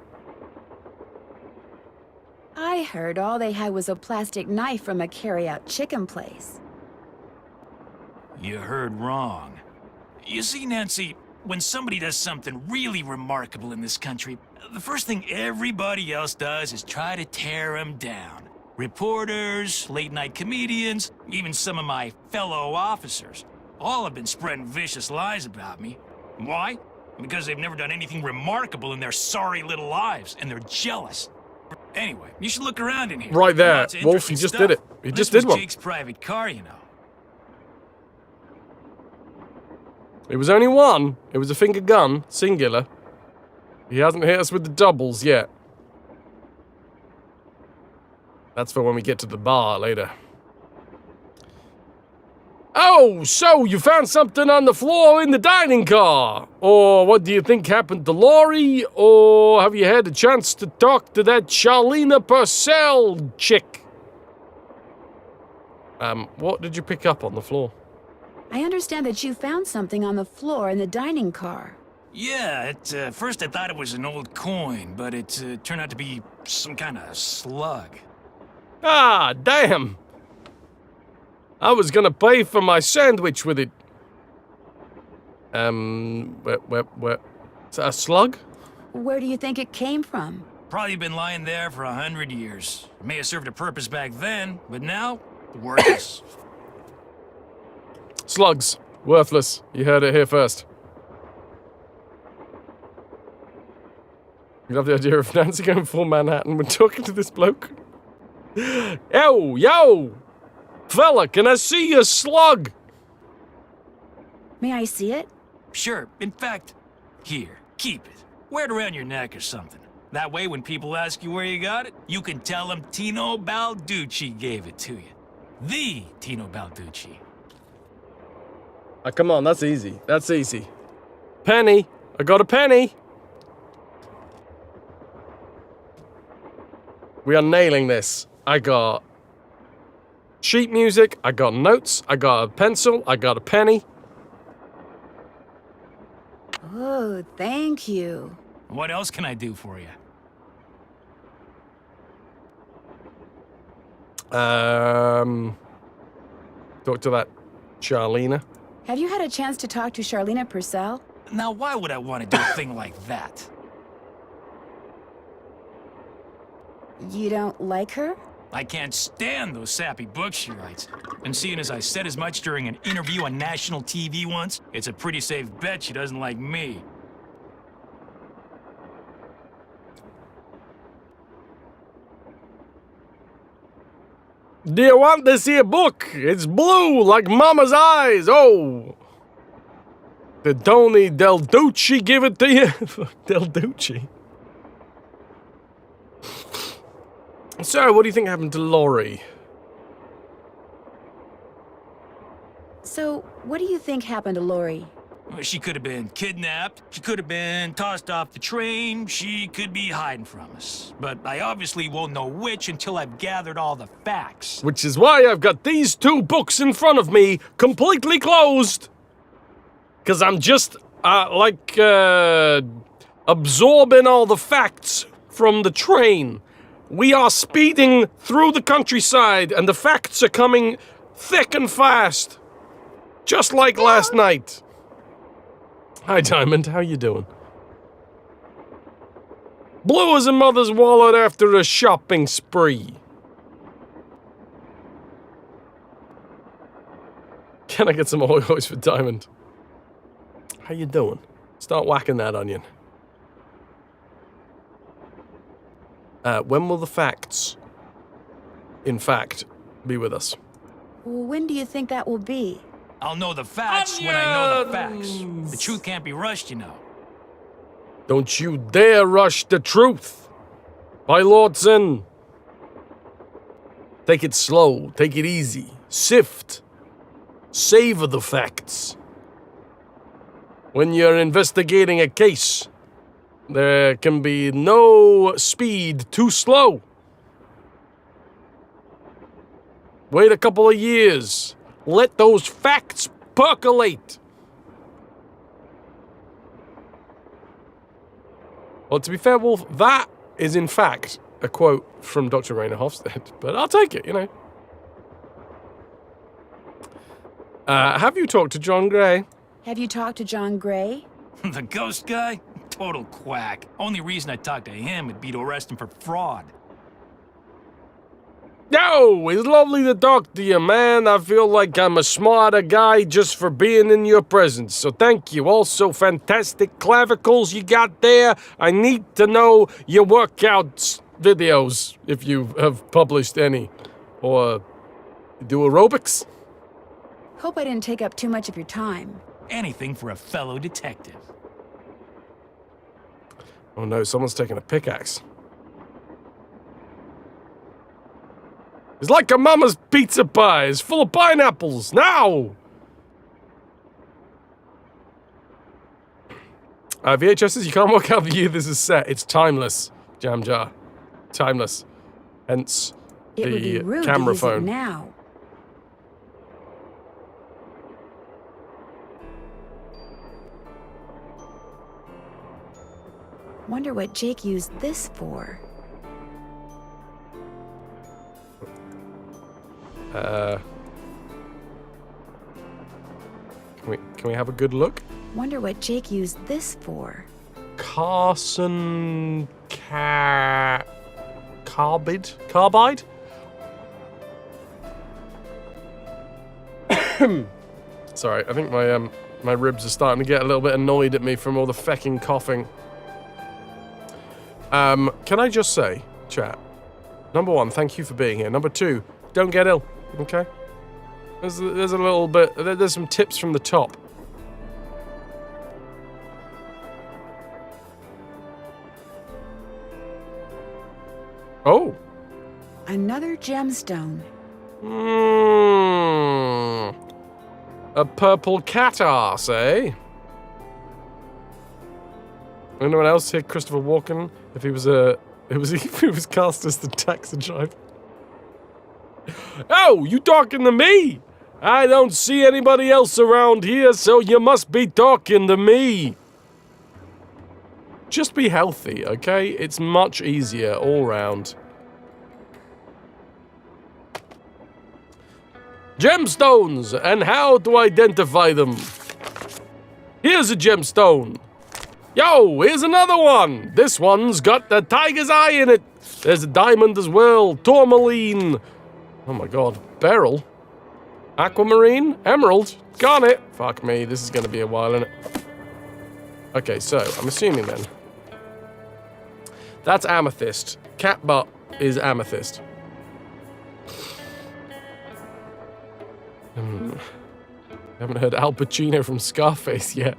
I heard all they had was a plastic knife from a carry-out chicken place. You heard wrong. You see, Nancy, when somebody does something really remarkable in this country, the first thing everybody else does is try to tear them down. Reporters, late-night comedians, even some of my fellow officers, all have been spreading vicious lies about me. Why? Because they've never done anything remarkable in their sorry little lives, and they're jealous. Anyway, you should look around in here. Right there. Lots of Wolf, he interesting just did it. stuff. He This just did was one. Jake's private car, you know. It was only one. It was a finger gun, singular. He hasn't hit us with the doubles yet. That's for when we get to the bar later. Oh, so you found something on the floor in the dining car? Or what do you think happened to Laurie? Or have you had a chance to talk to that Charlena Purcell chick? What did you pick up on the floor? I understand that you found something on the floor in the dining car. Yeah, at first I thought it was an old coin, but it turned out to be some kind of slug. Ah, damn! I was gonna pay for my sandwich with it. What? A slug? Where do you think it came from? Probably been lying there for 100 years. It may have served a purpose back then, but now, worthless. Slugs. Worthless. You heard it here first. You love the idea of Nancy going full Manhattan when talking to this bloke? Yo! Fella, can I see your slug? May I see it? Sure. In fact, here, keep it. Wear it around your neck or something. That way, when people ask you where you got it, you can tell them Tino Balducci gave it to you. The Tino Balducci. Oh, come on, that's easy. That's easy. Penny. I got a penny. We are nailing this. I got sheet music, I got notes, I got a pencil, I got a penny. Oh, thank you. What else can I do for you? Talk to that Charlena. Have you had a chance to talk to Charlena Purcell? Now, why would I want to do a thing like that? You don't like her? I can't stand those sappy books she writes. And seeing as I said as much during an interview on national TV once, it's a pretty safe bet she doesn't like me. Do you want this here book? It's blue like Mama's eyes. Oh. Did Tony Del Duce give it to you? Del Duce. So, what do you think happened to Laurie? So, what do you think happened to Laurie? Well, she could have been kidnapped. She could have been tossed off the train. She could be hiding from us. But I obviously won't know which until I've gathered all the facts. Which is why I've got these two books in front of me, completely closed. Because I'm just, absorbing all the facts from the train. We are speeding through the countryside, and the facts are coming thick and fast. Just like last night. Hi, Diamond. How you doing? Blue as a mother's wallet after a shopping spree. Can I get some oils for Diamond? How you doing? Start whacking that onion. When will the facts, in fact, be with us? When do you think that will be? I'll know the facts when I know the facts. The truth can't be rushed, you know. Don't you dare rush the truth. By Lordson. Take it slow. Take it easy. Sift. Savor the facts. When you're investigating a case, there can be no speed too slow. Wait a couple of years. Let those facts percolate. Well, to be fair, Wolf, that is in fact a quote from Dr. Rainer Hofstede, but I'll take it, you know. Have you talked to John Gray? Have you talked to John Gray? The ghost guy? Total quack. Only reason I talked to him would be to arrest him for fraud. No, it's lovely to talk to you, man. I feel like I'm a smarter guy just for being in your presence. So thank you. Also, fantastic clavicles you got there. I need to know your workout videos, if you have published any. Or do aerobics. Hope I didn't take up too much of your time. Anything for a fellow detective. Oh no, someone's taking a pickaxe. It's like a mama's pizza pie. It's full of pineapples. Now! VHSs, you can't work out the year this is set. It's timeless, Jam Jar. Timeless. Hence It would be the rude camera to use phone. it now. Wonder what Jake used this for. Can we have a good look? Wonder what Jake used this for. Carbide? Sorry, I think my ribs are starting to get a little bit annoyed at me from all the fecking coughing. Can I just say, chat, number one, thank you for being here. Number two, don't get ill, okay? There's a little bit, there's some tips from the top. Oh. Another gemstone. A purple cat arse, eh? Anyone else hear Christopher Walken if he was if he was cast as the taxi driver? Oh, you talking to me? I don't see anybody else around here, so you must be talking to me. Just be healthy, okay? It's much easier all round. Gemstones and how to identify them. Here's a gemstone. Yo, here's another one. This one's got the tiger's eye in it. There's a diamond as well. Tourmaline. Oh my god. Beryl. Aquamarine. Emerald. Garnet. Fuck me. This is going to be a while, isn't it? Okay, so I'm assuming then. That's amethyst. Cat butt is amethyst. I haven't heard Al Pacino from Scarface yet.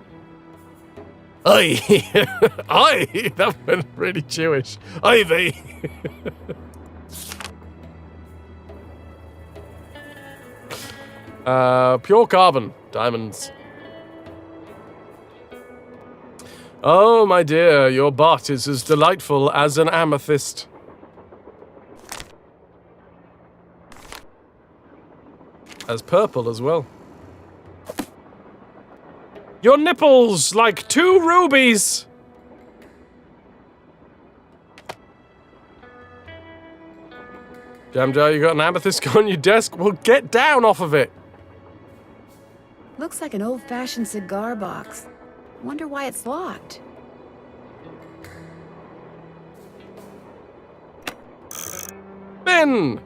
Aye! Aye! That went really Jewish. Ivy! Pure carbon. Diamonds. Oh, my dear, your butt is as delightful as an amethyst. As purple as well. Your nipples like 2 rubies! Jam Jar, you got an amethyst on your desk? Well, get down off of it! Looks like an old-fashioned cigar box. Wonder why it's locked. Ben!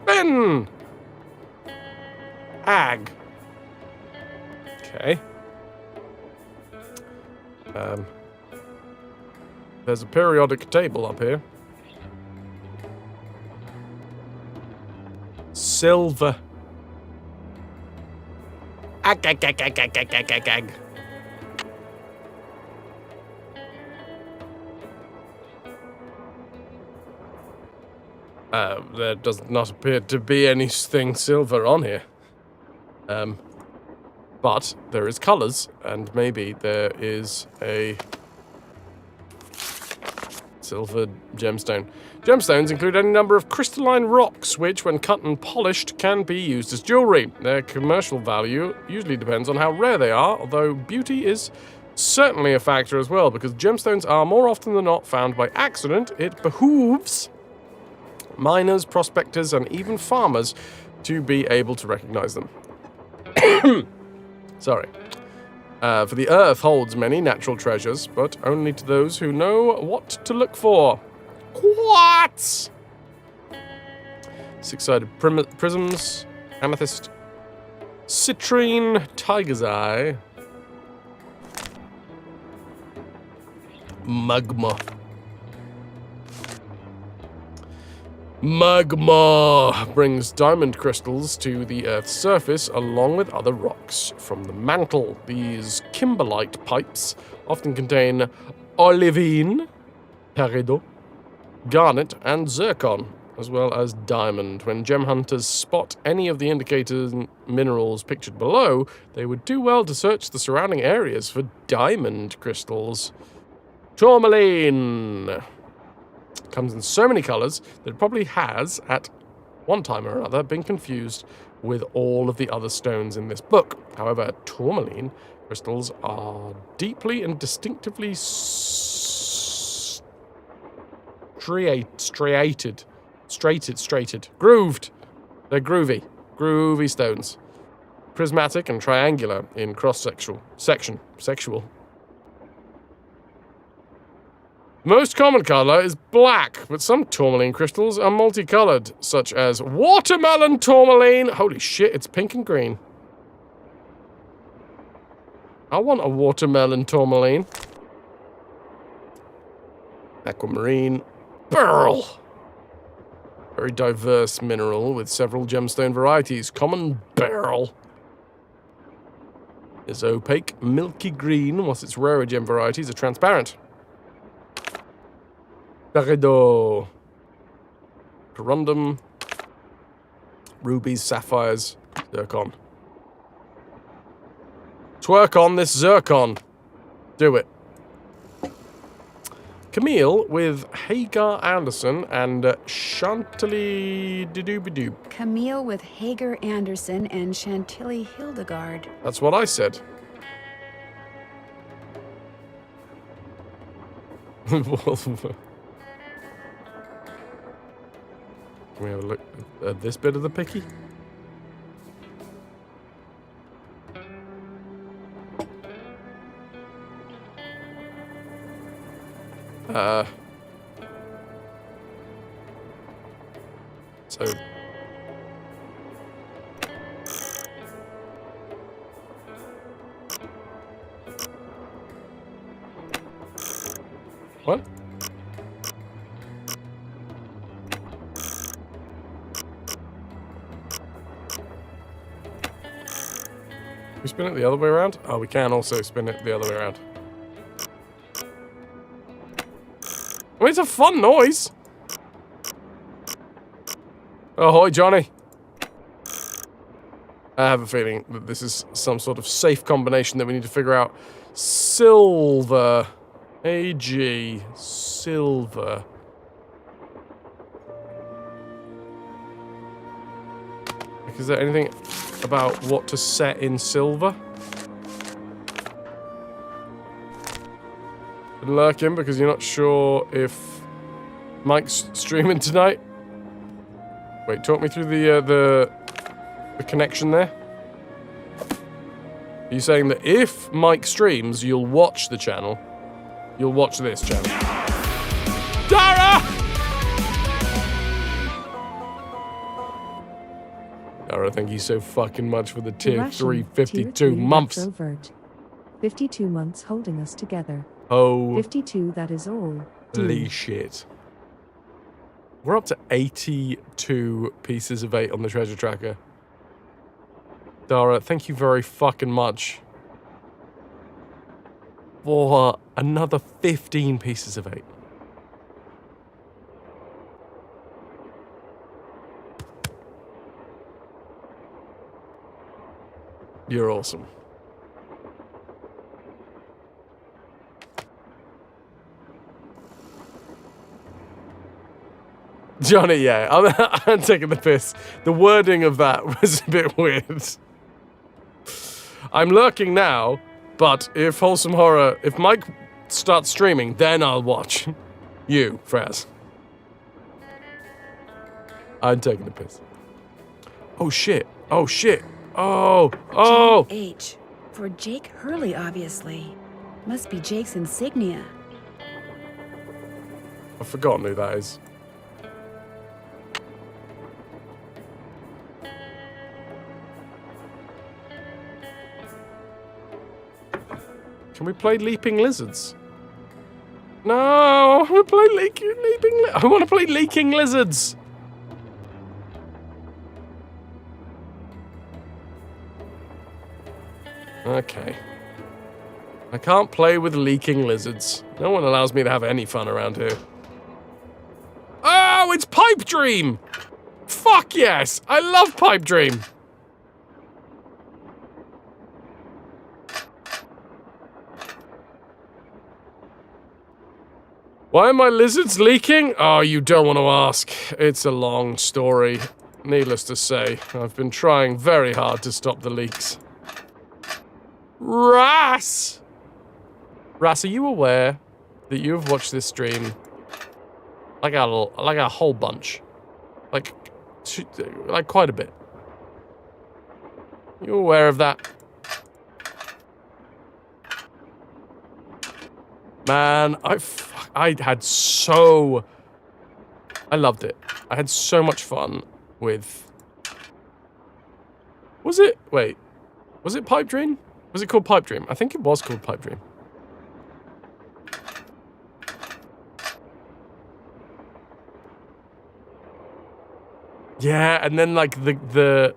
Ben! Ag. Okay. There's a periodic table up here. Silver. Ag, ag, ag, ag, ag, ag, ag, ag, ag. There does not appear to be anything silver on here. But there is colors, and maybe there is a Silver gemstone. Gemstones include any number of crystalline rocks, which, when cut and polished, can be used as jewelry. Their commercial value usually depends on how rare they are, although beauty is certainly a factor as well, because gemstones are more often than not found by accident. It behooves miners, prospectors, and even farmers to be able to recognize them. Sorry. For the earth holds many natural treasures, but only to those who know what to look for. Quartz! Six-sided prisms, amethyst, citrine, tiger's eye, magma. Magma brings diamond crystals to the Earth's surface along with other rocks from the mantle. These kimberlite pipes often contain olivine, peridot, garnet, and zircon, as well as diamond. When gem hunters spot any of the indicated minerals pictured below, they would do well to search the surrounding areas for diamond crystals. Tourmaline comes in so many colors that it probably has, at one time or another, been confused with all of the other stones in this book. However, tourmaline crystals are deeply and distinctively striated, grooved. They're groovy stones. Prismatic and triangular in sexual. Most common color is black, but some tourmaline crystals are multicolored, such as watermelon tourmaline. Holy shit, it's pink and green. I want a watermelon tourmaline. Aquamarine. Beryl. Very diverse mineral with several gemstone varieties. Common beryl is opaque, milky green, whilst its rarer gem varieties are transparent. Peridot, corundum, rubies, sapphires, zircon. Twerk on this zircon. Do it. Camille with Hagar Anderson and Chantilly Didoobidoop. Camille with Hagar Anderson and Chantilly Hildegard. That's what I said. Can we have a look at this bit of the picky? So... What? We spin it the other way around? Oh, we can also spin it the other way around. I mean, it's a fun noise. Ahoy, Johnny. I have a feeling that this is some sort of safe combination that we need to figure out. Silver. AG. Silver. Is there anything about what to set in silver? Been lurking because you're not sure if Mike's streaming tonight. Wait, talk me through the connection there. Are you saying that if Mike streams, you'll watch the channel? You'll watch this channel? Dara! Dara, thank you so fucking much for the tier 3 52 months. RetroVert. 52 months holding us together. Oh. 52, that is all. Holy shit. We're up to 82 pieces of 8 on the treasure tracker. Dara, thank you very fucking much for another 15 pieces of 8. You're awesome. Johnny, yeah, I'm taking the piss. The wording of that was a bit weird. I'm lurking now, but if Wholesome Horror, if Mike starts streaming, then I'll watch. You, Fraz. I'm taking the piss. Oh shit. Oh shit. Oh. H. For Jake Hurley, obviously. Must be Jake's insignia. I've forgotten who that is. Can we play Leaping Lizards? No, I want to play I want to play Leaking Lizards. Okay. I can't play with leaking lizards. No one allows me to have any fun around here. Oh, it's Pipe Dream! Fuck yes! I love Pipe Dream! Why are my lizards leaking? Oh, you don't want to ask. It's a long story. Needless to say, I've been trying very hard to stop the leaks. Ras, are you aware that you have watched this stream like a whole bunch, like quite a bit? You aware of that? Man, I loved it. I had so much fun with. Was it Pipe Dream? Was it called Pipe Dream? I think it was called Pipe Dream. Yeah, and then like the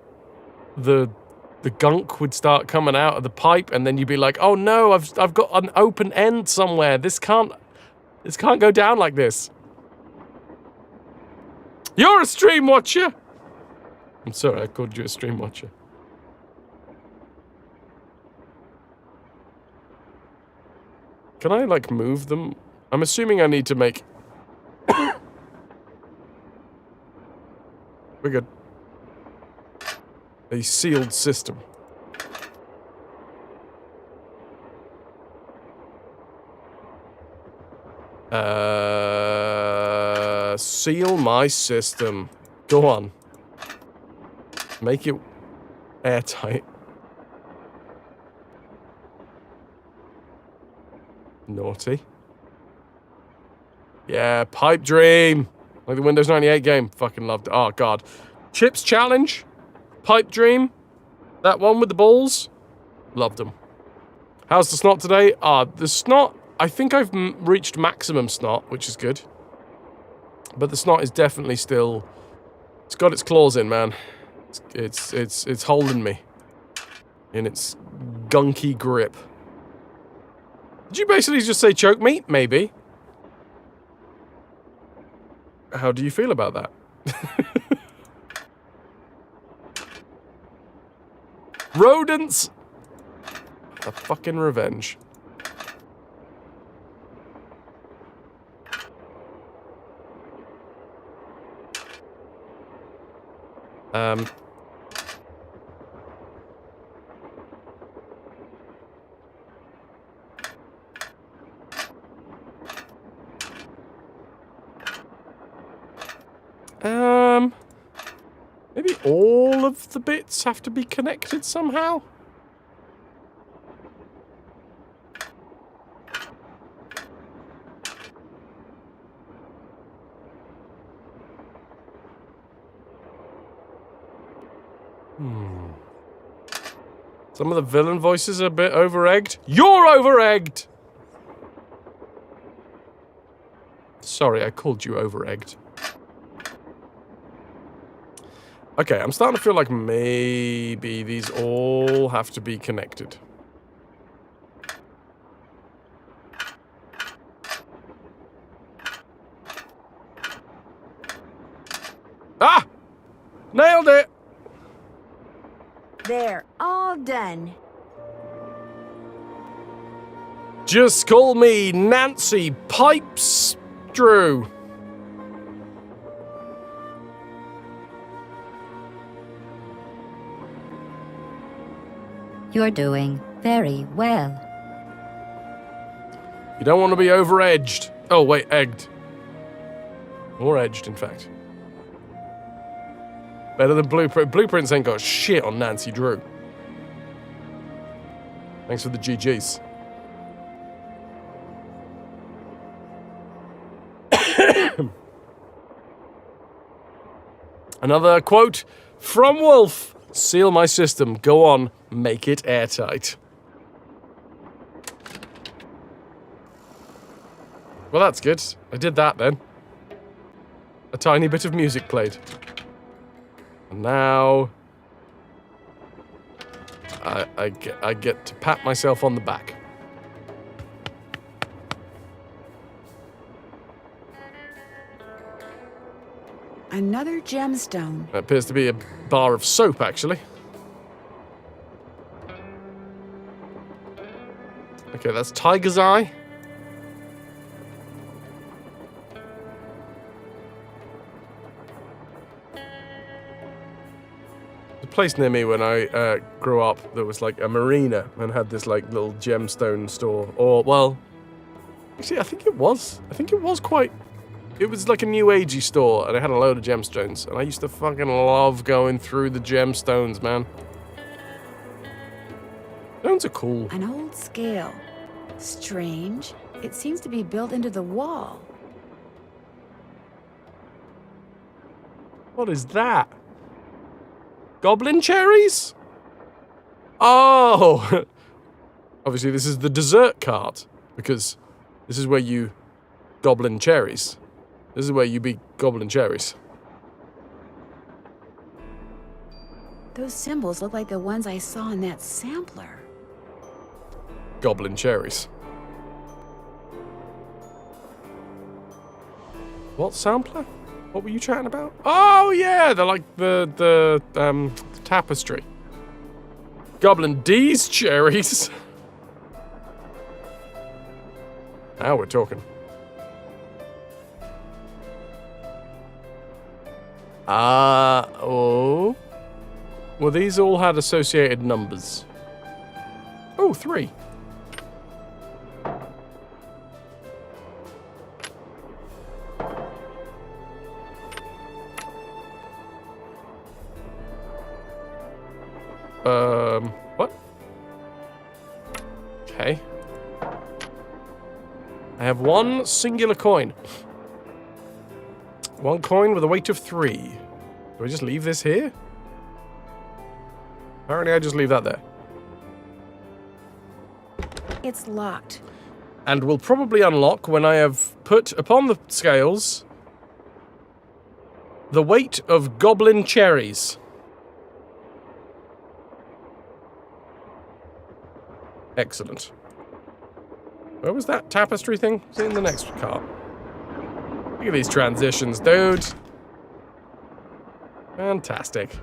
gunk would start coming out of the pipe, and then you'd be like, "Oh no, I've got an open end somewhere. This can't go down like this." You're a stream watcher. I'm sorry, I called you a stream watcher. Can I, like, move them? I'm assuming I need to make... We're good. A sealed system. Seal my system. Go on. Make it airtight. Naughty. Yeah, Pipe Dream. Like the Windows 98 game. Fucking loved it. Oh, God. Chips Challenge. Pipe Dream. That one with the balls. Loved them. How's the snot today? The snot... I think I've reached maximum snot, which is good. But the snot is definitely still... It's got its claws in, man. It's holding me. In its gunky grip. Did you basically just say choke meat? Maybe. How do you feel about that? Rodents! A fucking revenge. Maybe all of the bits have to be connected somehow? Some of the villain voices are a bit over-egged. You're over-egged! Sorry, I called you over-egged. Okay, I'm starting to feel like maybe these all have to be connected. Ah! Nailed it! There, all done. Just call me Nancy Pipes Drew. You're doing very well. You don't want to be over-edged. Oh, wait, egged. Or edged, in fact. Better than Blueprint. Blueprints ain't got shit on Nancy Drew. Thanks for the GGs. Another quote from Wolf. Seal my system. Go on. Make it airtight. Well, that's good. I did that then. A tiny bit of music played. And now... I get to pat myself on the back. Another gemstone. That appears to be a bar of soap, actually. Okay, that's Tiger's Eye. There's a place near me when I grew up that was like a marina and had this like little gemstone store. Or, well, actually, I think it was quite... It was like a new agey store, and it had a load of gemstones. And I used to fucking love going through the gemstones, man. Stones are cool. An old scale. Strange. It seems to be built into the wall. What is that? Goblin cherries? Oh! Obviously, this is the dessert cart, because this is where you goblin cherries. This is where you beat goblin cherries. Those symbols look like the ones I saw in that sampler. Goblin cherries. What sampler? What were you chatting about? Oh yeah, they're like the tapestry. Goblin D's cherries. Now we're talking. Oh. Well, these all had associated numbers. Oh, 3. What? Okay. I have one singular coin. One coin with a weight of 3. Do I just leave this here? Apparently I just leave that there. It's locked. And will probably unlock when I have put upon the scales the weight of goblin cherries. Excellent. Where was that tapestry thing? It's in the next cart. Look at these transitions, dude. Fantastic.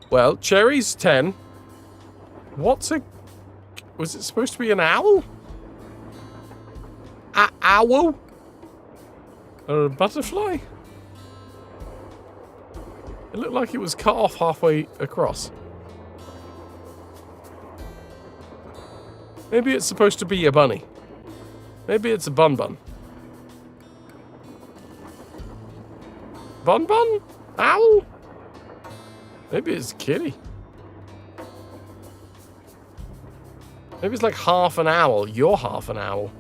Well, cherries 10. What's a... Was it supposed to be an owl? Owl? Or a butterfly? It looked like it was cut off halfway across. Maybe it's supposed to be a bunny. Maybe it's a bun-bun. Bun-bun? Owl? Maybe it's a kitty. Maybe it's like half an owl. You're half an owl.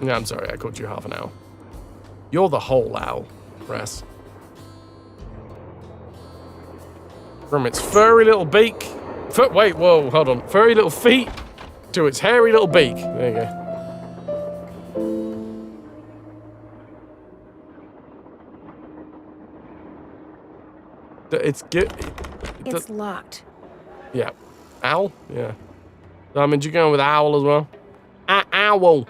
No, I'm sorry. I called you half an owl. You're the whole owl, Brass. From its furry little beak... Wait, whoa, hold on. Furry little feet to its hairy little beak. There you go. It's good. It's locked. Yeah. Owl? Yeah. I mean, you're going with owl as well? Owl.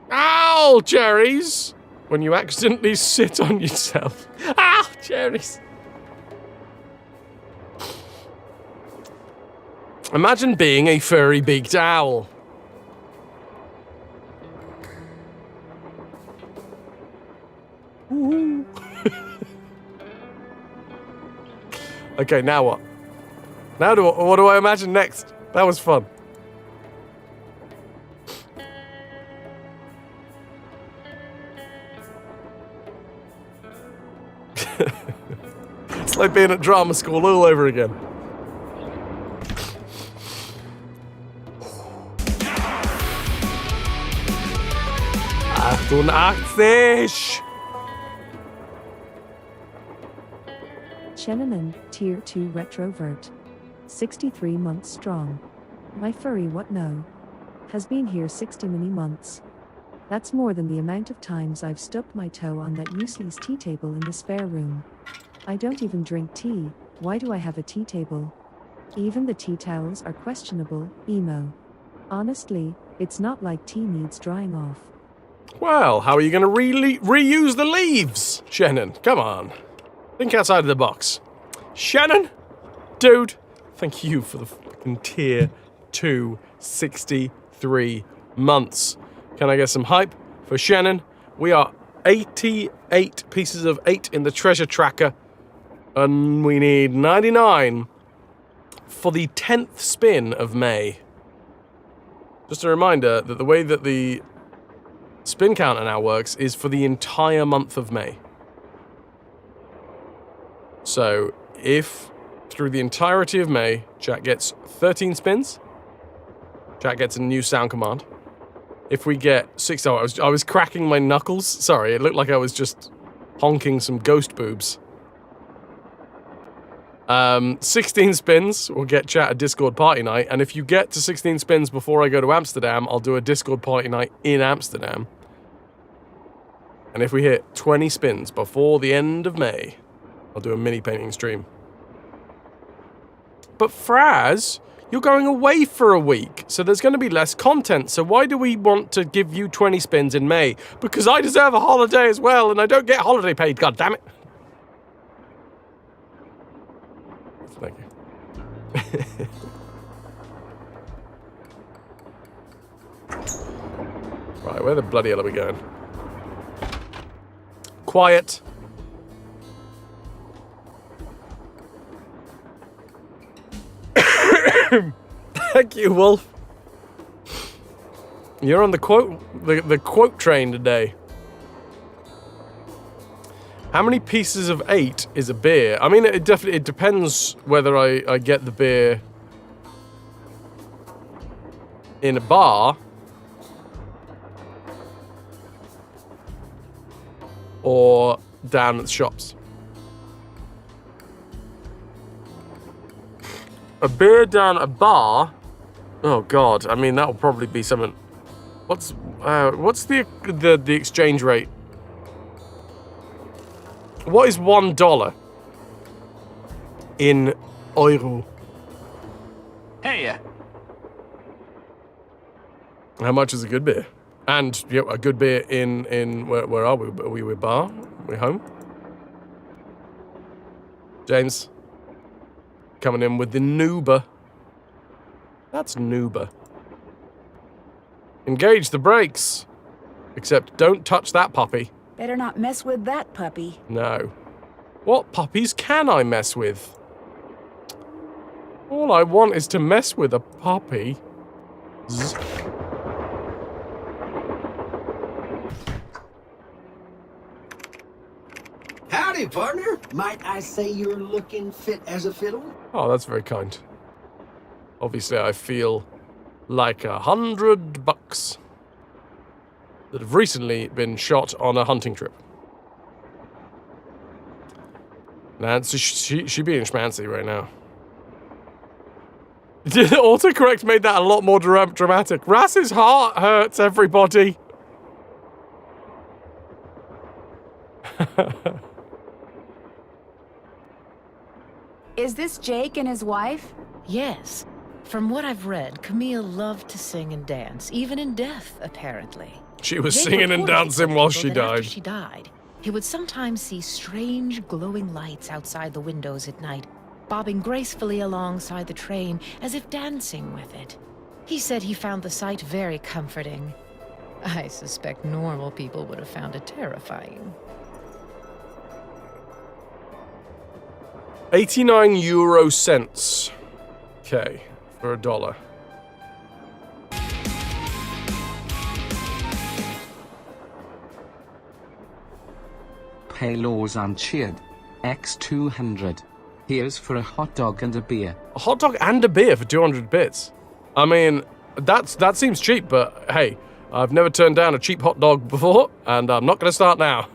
Owl cherries! When you accidentally sit on yourself. Owl cherries! Imagine being a furry-beaked owl. Ooh. Okay, now what? Now what do I imagine next? That was fun. It's like being at drama school all over again. 88! Shannon, Tier 2 Retrovert. 63 months strong. My furry what no. Has been here 60 many months. That's more than the amount of times I've stubbed my toe on that useless tea table in the spare room. I don't even drink tea, why do I have a tea table? Even the tea towels are questionable, emo. Honestly, it's not like tea needs drying off. Well, how are you going to reuse the leaves, Shannon? Come on. Think outside of the box. Shannon? Dude, thank you for the fucking tier 2 63 months. Can I get some hype for Shannon? We are 88 pieces of 8 in the treasure tracker. And we need 99 for the 10th spin of May. Just a reminder that the way that the spin counter now works is for the entire month of May. So, if through the entirety of May, chat gets 13 spins, chat gets a new sound command. If we get 6... Oh, I was cracking my knuckles. Sorry, it looked like I was just honking some ghost boobs. 16 spins will get chat a Discord party night, and if you get to 16 spins before I go to Amsterdam, I'll do a Discord party night in Amsterdam. And if we hit 20 spins before the end of May, I'll do a mini painting stream. But Fraz, you're going away for a week, so there's going to be less content, so why do we want to give you 20 spins in May? Because I deserve a holiday as well, and I don't get holiday paid, God damn it. Thank you. Right, where the bloody hell are we going? Quiet. Thank you, Wolf. You're on the quote train today. How many pieces of 8 is a beer? I mean, it depends whether I get the beer in a bar or down at the shops. A beer down a bar? Oh God! I mean, that'll probably be something. What's the exchange rate? What is $1 in euro? Hey, How much is a good beer? And a good beer in where are we? Are we with bar? Are we home? James coming in with the noober. That's noober. Engage the brakes. Except don't touch that puppy. Better not mess with that puppy. No. What puppies can I mess with? All I want is to mess with a puppy. Zzz. Howdy, partner. Might I say you're looking fit as a fiddle? Oh, that's very kind. Obviously, I feel like $100 that have recently been shot on a hunting trip. Nancy, she being schmancy right now. Autocorrect made that a lot more dramatic. Rass's heart hurts, everybody. Is this Jake and his wife? Yes. From what I've read, Camille loved to sing and dance, even in death, apparently. She was Jake singing and reported to dancing while people she that after died. she died, he would sometimes see strange glowing lights outside the windows at night, bobbing gracefully alongside the train as if dancing with it. He said he found the sight very comforting. I suspect normal people would have found it terrifying. 89 euro cents. Okay, for $1. Palos and cheered. X200. Here's for a hot dog and a beer. A hot dog and a beer for 200 bits. I mean, that seems cheap, but hey, I've never turned down a cheap hot dog before, and I'm not going to start now.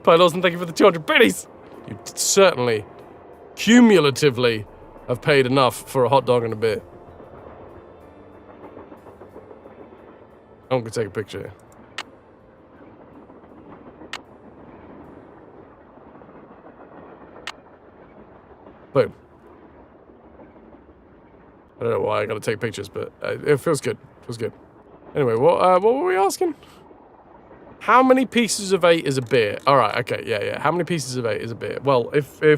Pylos, and thank you for the 200 biddies. You certainly, cumulatively, have paid enough for a hot dog and a beer. I'm going to take a picture here. Boom. I don't know why I gotta take pictures, but it feels good. Feels good. Anyway, what were we asking? How many pieces of 8 is a beer? All right, okay, yeah. How many pieces of 8 is a beer? Well, if a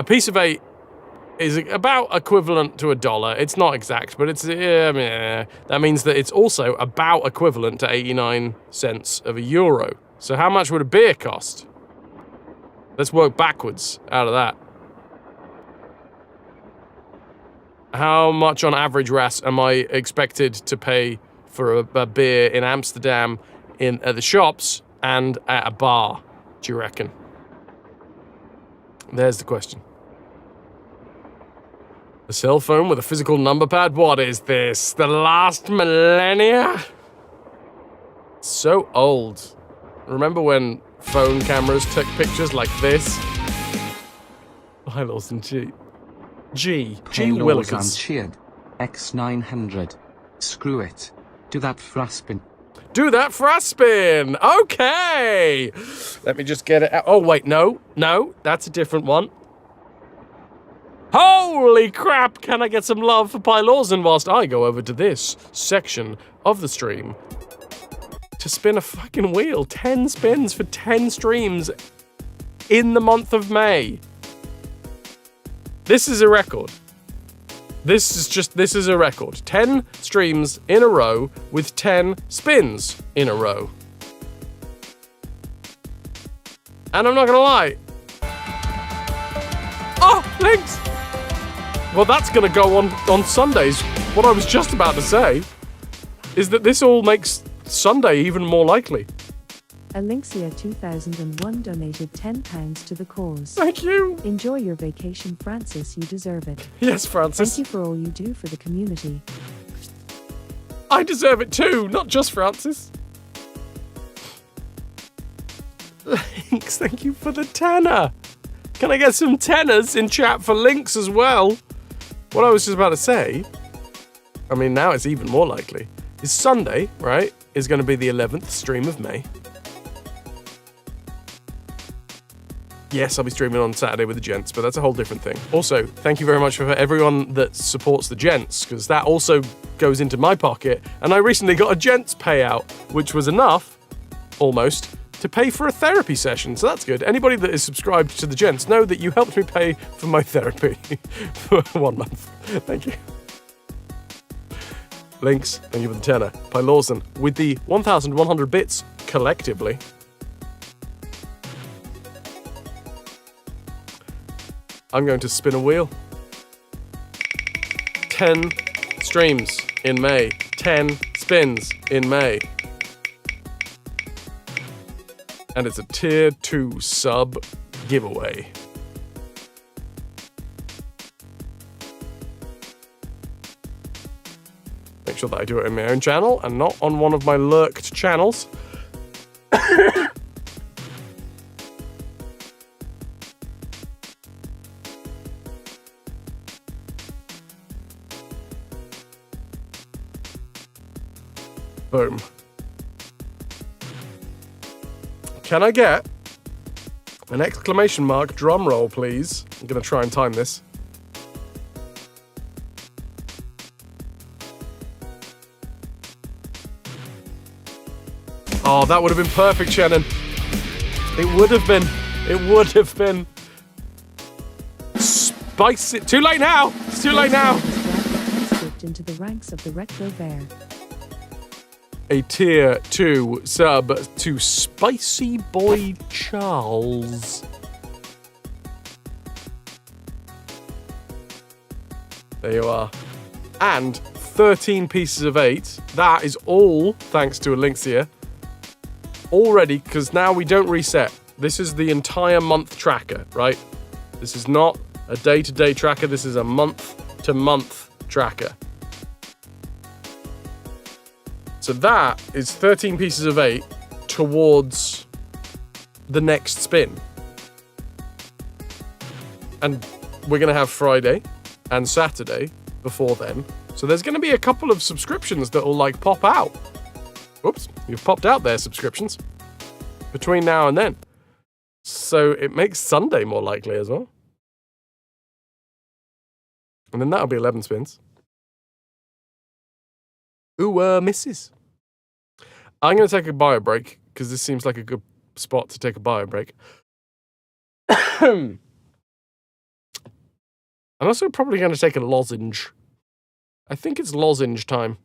piece of 8 is about equivalent to $1, it's not exact, but it's that means that it's also about equivalent to 89 cents of a euro. So how much would a beer cost? Let's work backwards out of that. How much on average, Ras, am I expected to pay for a beer in Amsterdam at the shops and at a bar, do you reckon? There's the question. A cell phone with a physical number pad? What is this? The last millennia? So old. Remember when phone cameras took pictures like this? I lost in G. G Palos and Willikers. cheered. X900. Screw it. Do that fraspin. Do that for a spin. Okay. Let me just get it out. Oh, wait, no, that's a different one. Holy crap, can I get some love for Pylorzen whilst I go over to this section of the stream to spin a fucking wheel. 10 spins for 10 streams in the month of May. This is a record. This is a record. 10 streams in a row with 10 spins in a row. And I'm not gonna lie. Oh, links! Well, that's gonna go on Sundays. What I was just about to say is that this all makes Sunday even more likely. Alynxia 2001 donated £10 to the cause. Thank you. Enjoy your vacation, Francis. You deserve it. Yes, Francis. Thank you for all you do for the community. I deserve it too, not just Francis. Lynx, thank you for the tenner. Can I get some tenners in chat for Lynx as well? What I was just about to say, I mean, now it's even more likely, is Sunday, right, is going to be the 11th stream of May. Yes, I'll be streaming on Saturday with the gents, but that's a whole different thing. Also, thank you very much for everyone that supports the gents, because that also goes into my pocket, and I recently got a gents payout, which was enough, almost, to pay for a therapy session, so that's good. Anybody that is subscribed to the gents, know that you helped me pay for my therapy for 1 month. Thank you. Links, thank you for the tenner. Pylorzen, with the 1,100 bits collectively. I'm going to spin a wheel. 10 streams in May. 10 spins in May. And it's a tier 2 sub giveaway. Make sure that I do it in my own channel and not on one of my lurked channels. Boom. Can I get an exclamation mark drum roll, please? I'm gonna try and time this. Oh, that would have been perfect, Shannon. It would have been. It would have been. Spicy. Too late now. It's too late now. Slipped into the ranks of the Retro Bear. A tier 2 sub to Spicy Boy Charles. There you are. And 13 pieces of 8. That is all thanks to Elixir. Already, because now we don't reset. This is the entire month tracker, right? This is not a day-to-day tracker. This is a month-to-month tracker. So that is 13 pieces of 8 towards the next spin. And we're going to have Friday and Saturday before then. So there's going to be a couple of subscriptions that will like pop out. Whoops, you've popped out there, subscriptions. Between now and then. So it makes Sunday more likely as well. And then that'll be 11 spins. Ooh, misses. I'm going to take a bio break, because this seems like a good spot to take a bio break. I'm also probably going to take a lozenge. I think it's lozenge time.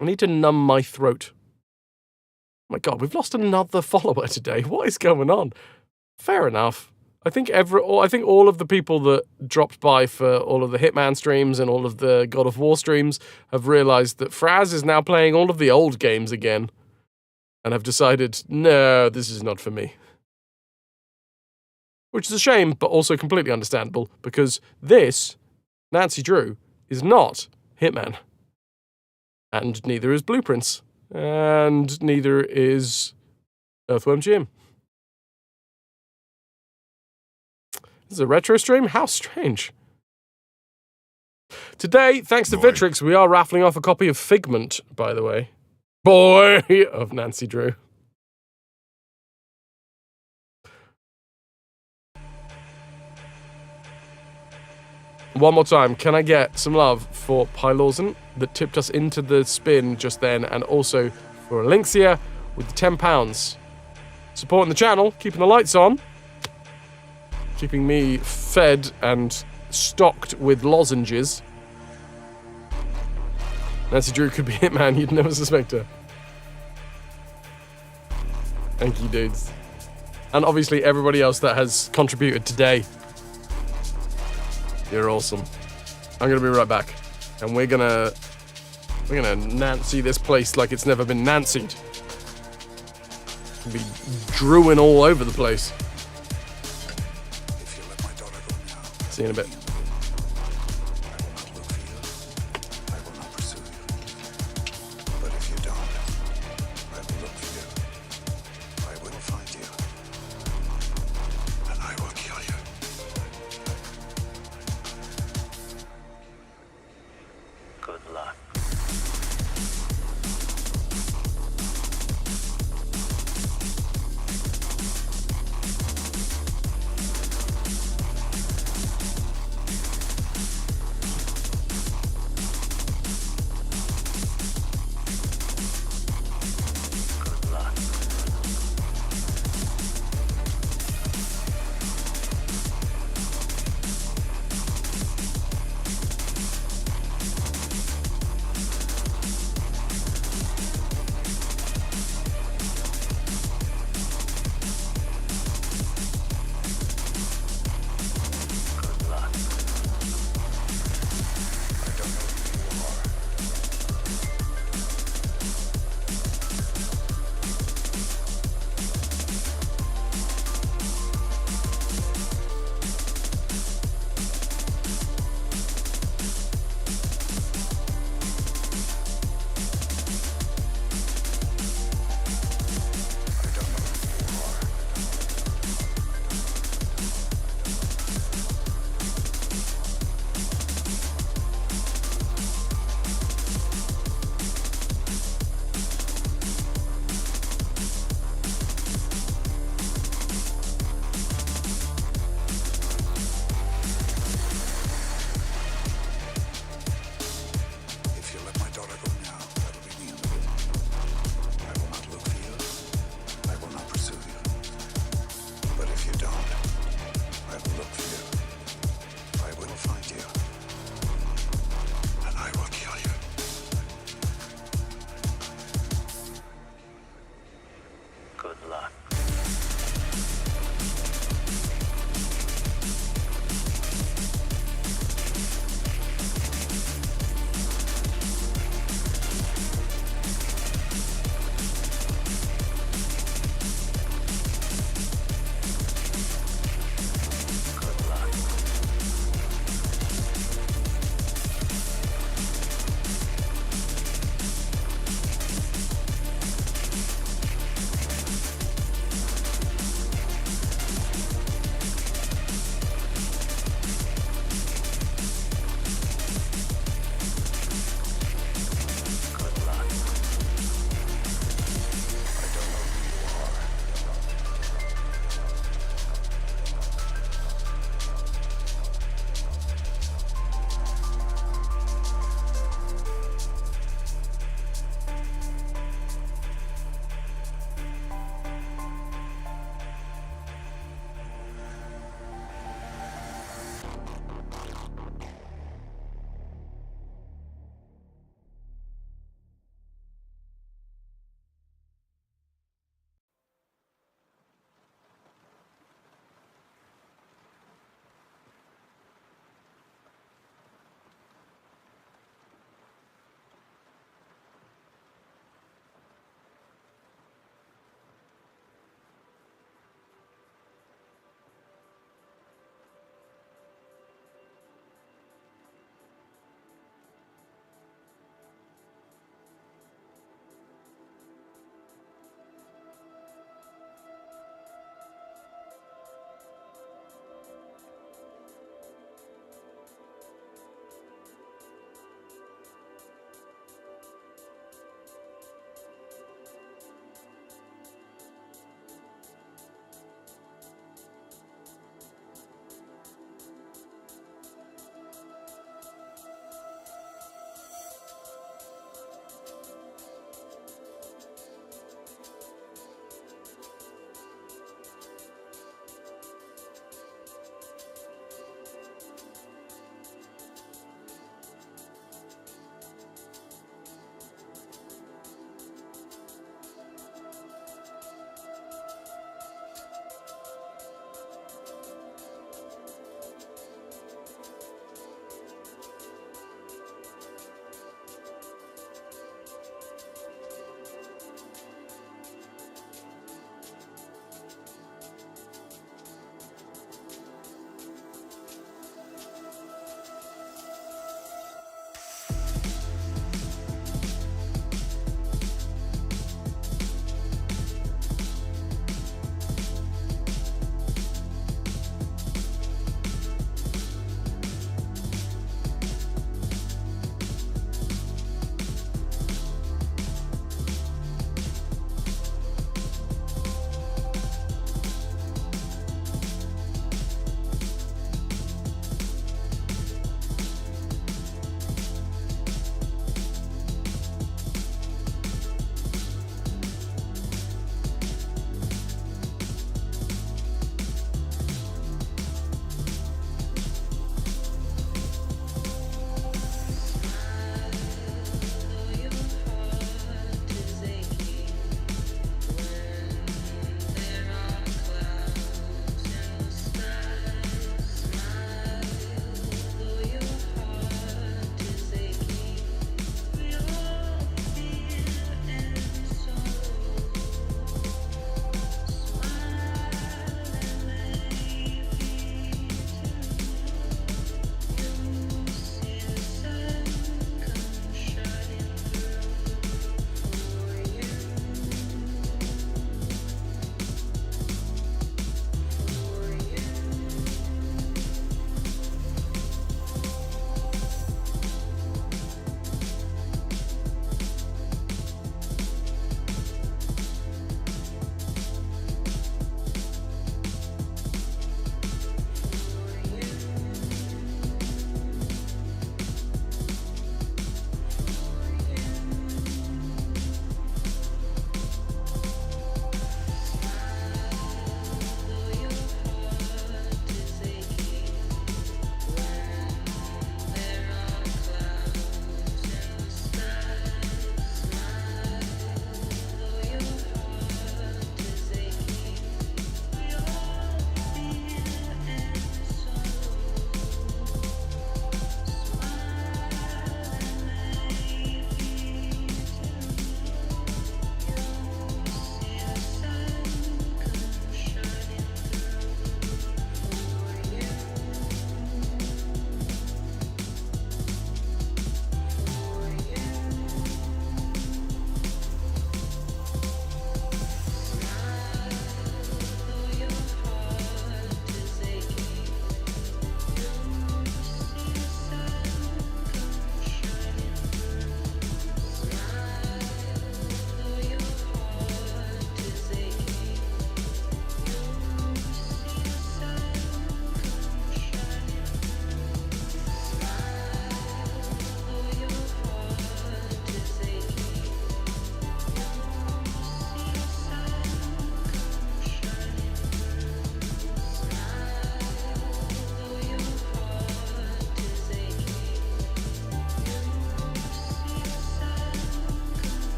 I need to numb my throat. Oh my God, we've lost another follower today. What is going on? Fair enough. I think all of the people that dropped by for all of the Hitman streams and all of the God of War streams have realized that Fraz is now playing all of the old games again and have decided, no, this is not for me. Which is a shame, but also completely understandable, because this, Nancy Drew, is not Hitman. And neither is Blueprints. And neither is Earthworm Jim. This is a retro stream? How strange. Today, thanks to Vitrix, we are raffling off a copy of Figment, by the way. Boy of Nancy Drew. One more time, can I get some love for Pylorzen that tipped us into the spin just then, and also for Elixir with the £10. Supporting the channel, keeping the lights on, keeping me fed and stocked with lozenges. Nancy Drew could be Hitman, you'd never suspect her. Thank you, dudes. And obviously everybody else that has contributed today. You're awesome. I'm gonna be right back. And we're gonna Nancy this place like it's never been Nancied. Be drewing all over the place. See you in a bit.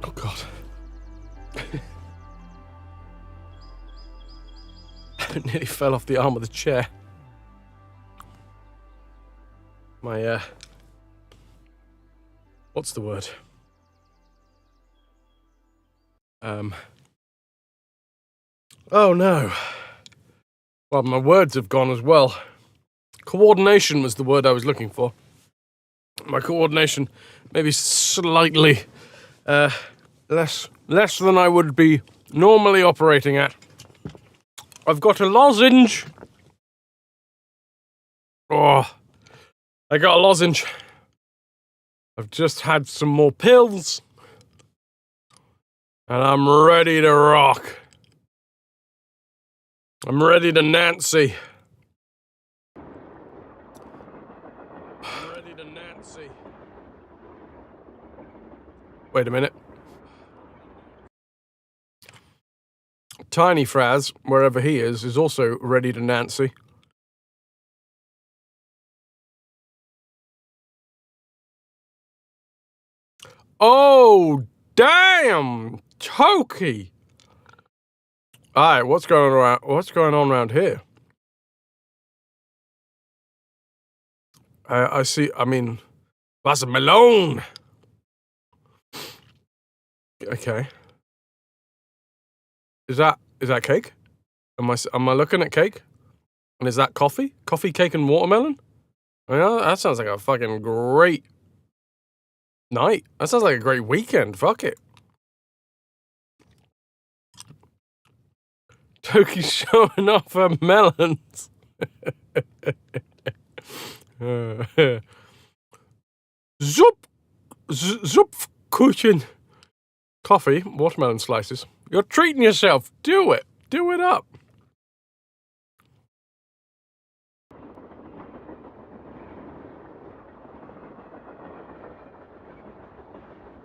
Oh, God. I nearly fell off the arm of the chair. My, what's the word? Oh, no. Well, my words have gone as well. Coordination was the word I was looking for. My coordination maybe slightly less than I would be normally operating at. I've got a lozenge. Oh, I got a lozenge. I've just had some more pills. And I'm ready to rock. I'm ready to Nancy. I'm ready to Nancy. Wait a minute. Tiny Fraz, wherever he is also ready to Nancy. Oh, damn! Tokey! Alright, what's going on around here? I see, I mean, that's a Malone! Okay. Is that cake? Am I looking at cake? And is that coffee? Coffee, cake, and watermelon? I mean, that sounds like a fucking great night. That sounds like a great weekend. Fuck it. Toki's showing off her melons. Zupfkuchen. Coffee, watermelon slices. You're treating yourself. Do it. Do it up.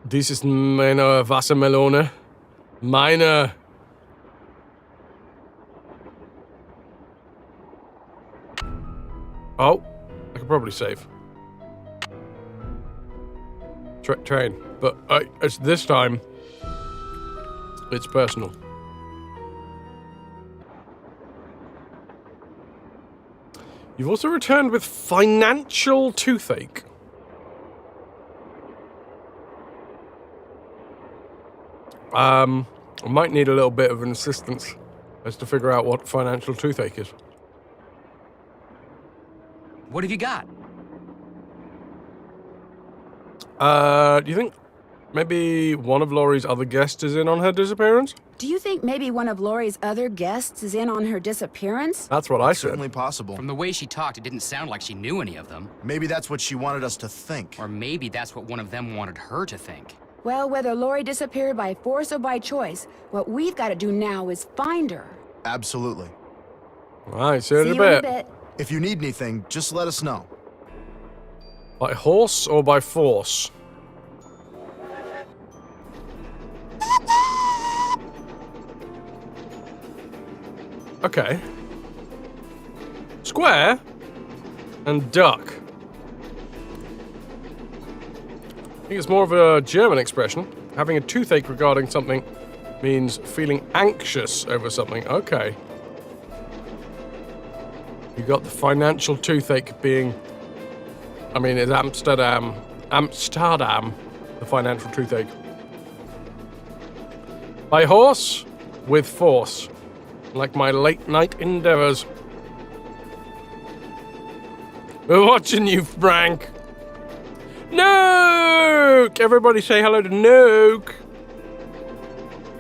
Dies ist meine Wassermelone. Meine. Oh, I could probably save. Train, but it's this time. It's personal. You've also returned with financial toothache. I might need a little bit of an assistance as to figure out what financial toothache is. What have you got? Do you think maybe one of Laurie's other guests is in on her disappearance? Do you think maybe one of Laurie's other guests is in on her disappearance? That's what I said. Certainly possible. From the way she talked, it didn't sound like she knew any of them. Maybe that's what she wanted us to think. Or maybe that's what one of them wanted her to think. Well, whether Laurie disappeared by force or by choice, what we've got to do now is find her. Absolutely. All right, see you in a bit. If you need anything, just let us know. By horse or by force? Okay. Square and duck. I think it's more of a German expression. Having a toothache regarding something means feeling anxious over something. Okay. You got the financial toothache being... I mean, it's Amsterdam, the financial toothache. By horse, with force. Like my late-night endeavors. We're watching you, Frank. Nuke! Everybody say hello to Nuke.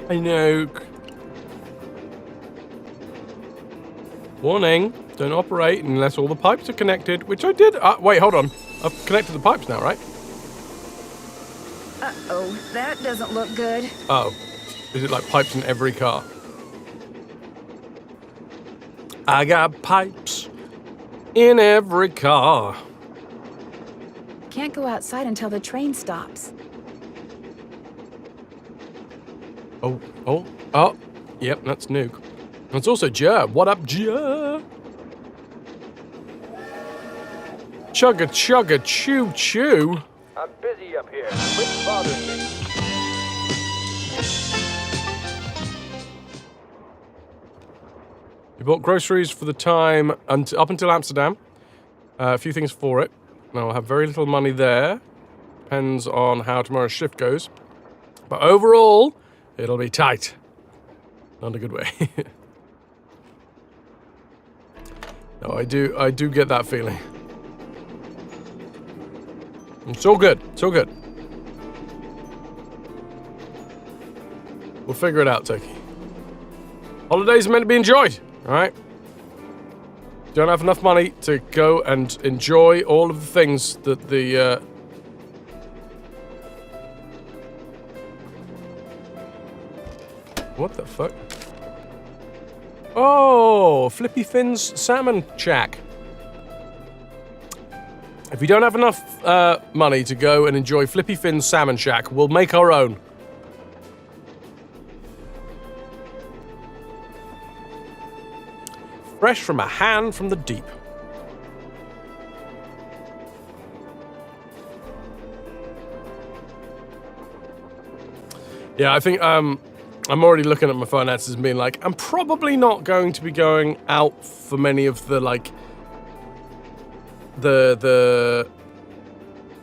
Hey, Nuke. Warning, don't operate unless all the pipes are connected, which I did. Wait, hold on. I've connected the pipes now, right? Uh-oh, that doesn't look good. Oh. Is it like pipes in every car? I got pipes in every car. Can't go outside until the train stops. Oh. Yep, that's Nuke. It's also Jer. What up, Jer? Chugga chugga chew chew. I'm busy up here. Quit bothering me. You bought groceries for the time up until Amsterdam. A few things for it. Now, I'll have very little money there. Depends on how tomorrow's shift goes. But overall, it'll be tight. Not in a good way. No, I do get that feeling. It's all good. It's all good. We'll figure it out, Turkey. Holidays are meant to be enjoyed, alright? Don't have enough money to go and enjoy all of the things that the, What the fuck? Oh, Flippy Finn's Salmon Shack. If we don't have enough money to go and enjoy Flippy Finn's Salmon Shack, we'll make our own. Fresh from a hand from the deep. Yeah, I think I'm already looking at my finances and being like, I'm probably not going to be going out for many of the, like, the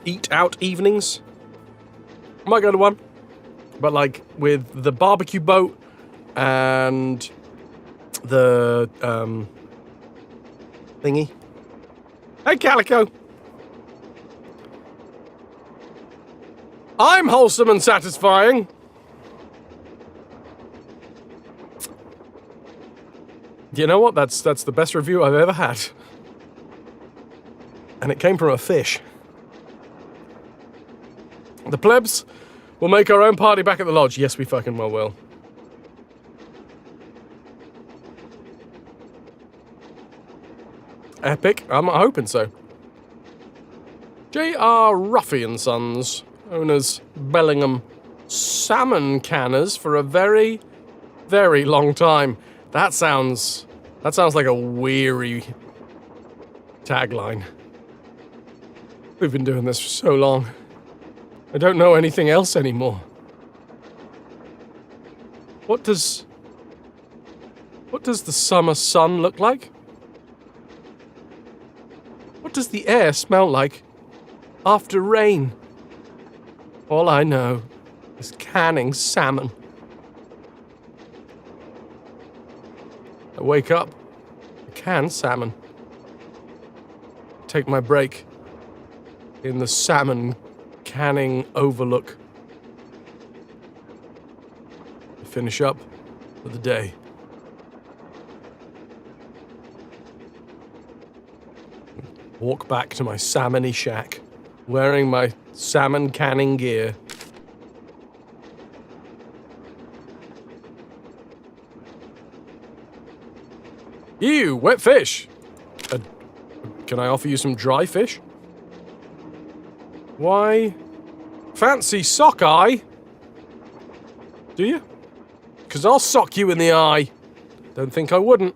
eat out evenings. I might go to one, but like with the barbecue boat and the thingy. Hey, Calico. I'm wholesome and satisfying. You know what? That's the best review I've ever had. And it came from a fish. The plebs will make our own party back at the lodge. Yes, we fucking well will. Epic? I'm hoping so. J.R. Ruffy and Sons, owners Bellingham Salmon Canners for a very, very long time. That sounds like a weary tagline. We've been doing this for so long. I don't know anything else anymore. What does the summer sun look like? What does the air smell like after rain? All I know is canning salmon. I wake up, can salmon. Take my break in the salmon canning overlook. Finish up for the day. Walk back to my salmon-y shack, wearing my salmon canning gear. Ew, wet fish! Can I offer you some dry fish? Why? Fancy sock-eye? Do you? 'Cause I'll sock you in the eye. Don't think I wouldn't.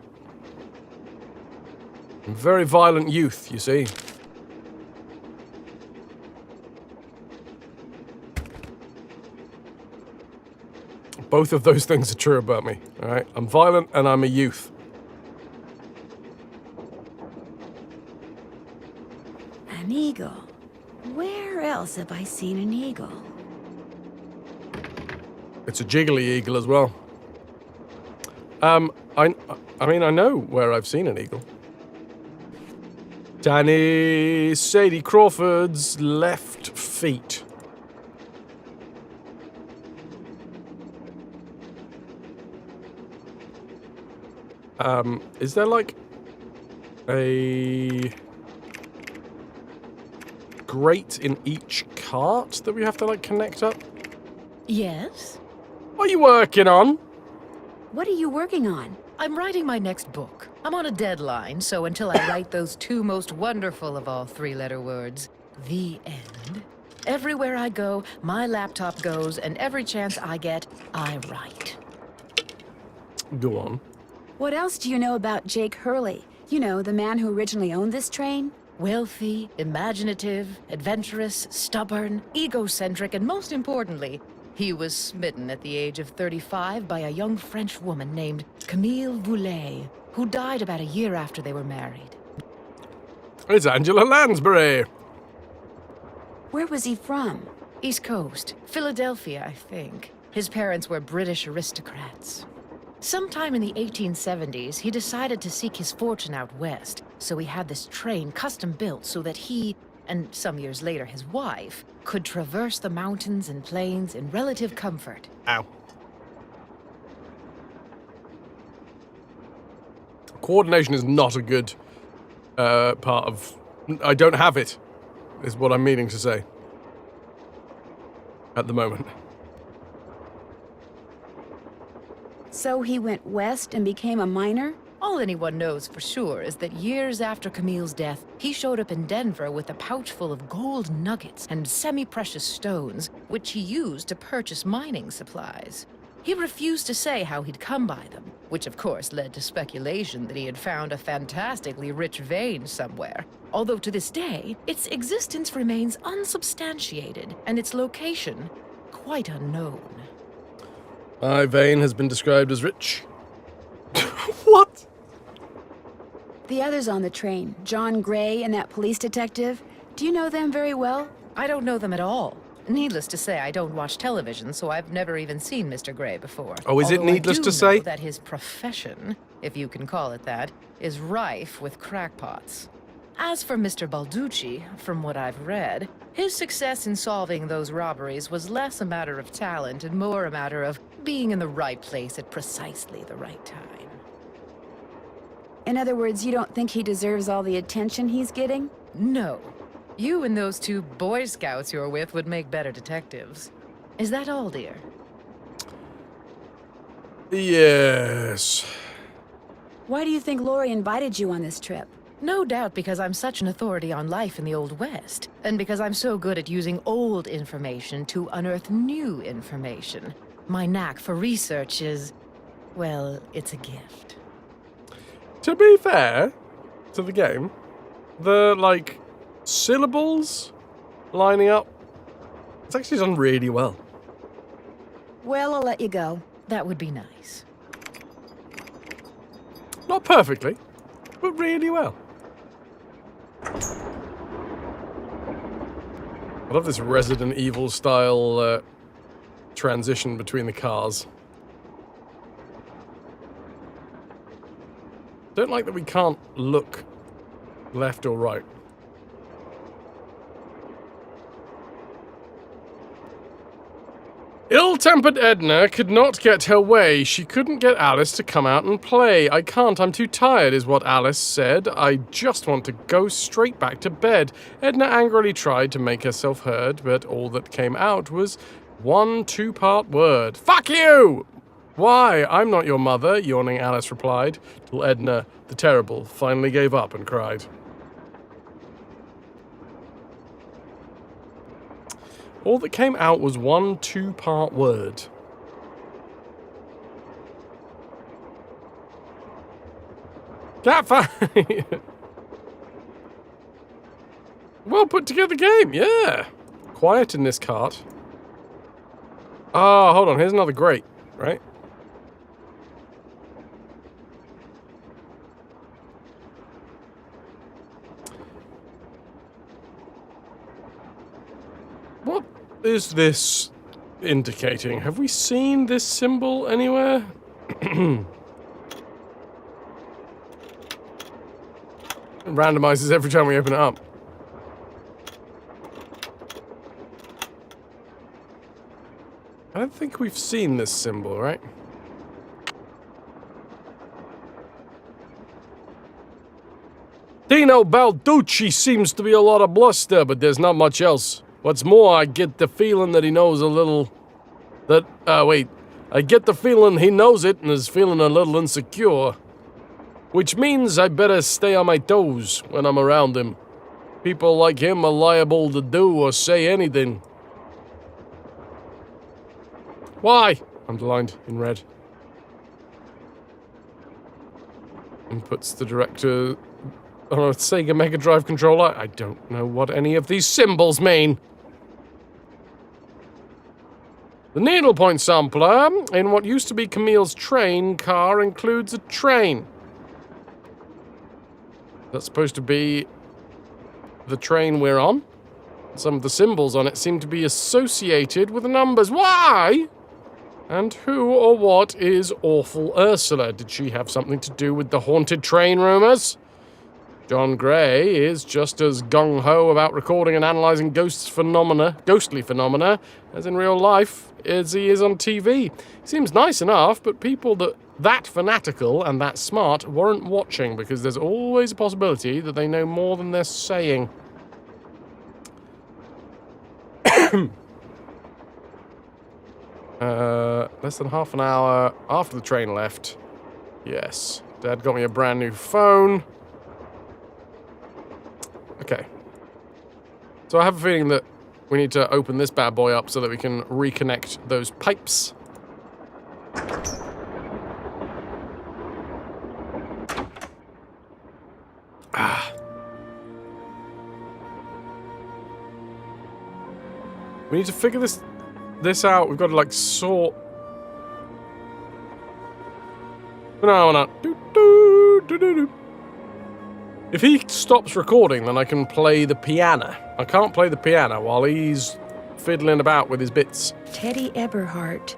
I'm a very violent youth, you see. Both of those things are true about me, alright? I'm violent and I'm a youth. An eagle. Where else have I seen an eagle? It's a jiggly eagle as well. I mean, I know where I've seen an eagle. Danny Sadie Crawford's left feet. Is there like a grate in each cart that we have to like connect up? Yes? What are you working on? What are you working on? I'm writing my next book. I'm on a deadline, so until I write those two most wonderful of all three-letter words, the end, everywhere I go, my laptop goes, and every chance I get, I write. Go on. What else do you know about Jake Hurley? You know, the man who originally owned this train? Wealthy, imaginative, adventurous, stubborn, egocentric, and most importantly, he was smitten at the age of 35 by a young French woman named Camille Voulet, who died about a year after they were married. It's Angela Lansbury. Where was he from? East Coast, Philadelphia, I think. His parents were British aristocrats. Sometime in the 1870s, he decided to seek his fortune out west, so he had this train custom built so that he, and some years later his wife, could traverse the mountains and plains in relative comfort. Ow. Coordination is not a good part of... I don't have it, is what I'm meaning to say. At the moment. So he went west and became a miner? All anyone knows for sure is that years after Camille's death, he showed up in Denver with a pouch full of gold nuggets and semi-precious stones, which he used to purchase mining supplies. He refused to say how he'd come by them, which of course led to speculation that he had found a fantastically rich vein somewhere. Although to this day, its existence remains unsubstantiated, and its location quite unknown. My vein has been described as rich. What? The others on the train, John Gray and that police detective, do you know them very well? I don't know them at all. Needless to say, I don't watch television, so I've never even seen Mr. Gray before. Oh, is it Although needless I do to say? know that his profession, if you can call it that, is rife with crackpots. As for Mr. Balducci, from what I've read, his success in solving those robberies was less a matter of talent and more a matter of being in the right place at precisely the right time. In other words, you don't think he deserves all the attention he's getting? No. You and those two Boy Scouts you're with would make better detectives. Is that all, dear? Yes. Why do you think Laurie invited you on this trip? No doubt because I'm such an authority on life in the Old West, and because I'm so good at using old information to unearth new information. My knack for research is, well, it's a gift. To be fair to the game, the, syllables lining up, it's actually done really well. Well, I'll let you go. That would be nice. Not perfectly, but really well. I love this Resident Evil style transition between the cars. Don't like that we can't look left or right. Ill-tempered Edna could not get her way. She couldn't get Alice to come out and play. I can't, I'm too tired, is what Alice said. I just want to go straight back to bed. Edna angrily tried to make herself heard, but all that came out was one two-part word. Fuck you! Why? I'm not your mother, yawning Alice replied, till Edna, the terrible, finally gave up and cried. All that came out was one two-part word. Catfight! Well put together game, yeah. Quiet in this cart. Oh, hold on, here's another grate, right? What is this indicating? Have we seen this symbol anywhere? It randomizes every time we open it up. I don't think we've seen this symbol, right? Dino Balducci seems to be a lot of bluster, but there's not much else. What's more, I get the feeling that he knows a little... I get the feeling he knows it and is feeling a little insecure. Which means I better stay on my toes when I'm around him. People like him are liable to do or say anything. Why? Underlined in red. Inputs the director on a Sega Mega Drive controller. I don't know what any of these symbols mean. The needlepoint sampler in what used to be Camille's train car includes a train. That's supposed to be the train we're on. Some of the symbols on it seem to be associated with the numbers. Why? And who or what is Awful Ursula? Did she have something to do with the haunted train rumors? John Gray is just as gung-ho about recording and analysing ghostly phenomena, as in real life, as he is on TV. He seems nice enough, but people that fanatical and that smart weren't watching, because there's always a possibility that they know more than they're saying. Less than half an hour after the train left. Yes. Dad got me a brand new phone. Okay. So I have a feeling that we need to open this bad boy up so that we can reconnect those pipes. We need to figure this out. We've got to, like, sort... No. If he stops recording, then I can play the piano. I can't play the piano while he's fiddling about with his bits. Teddy Eberhardt.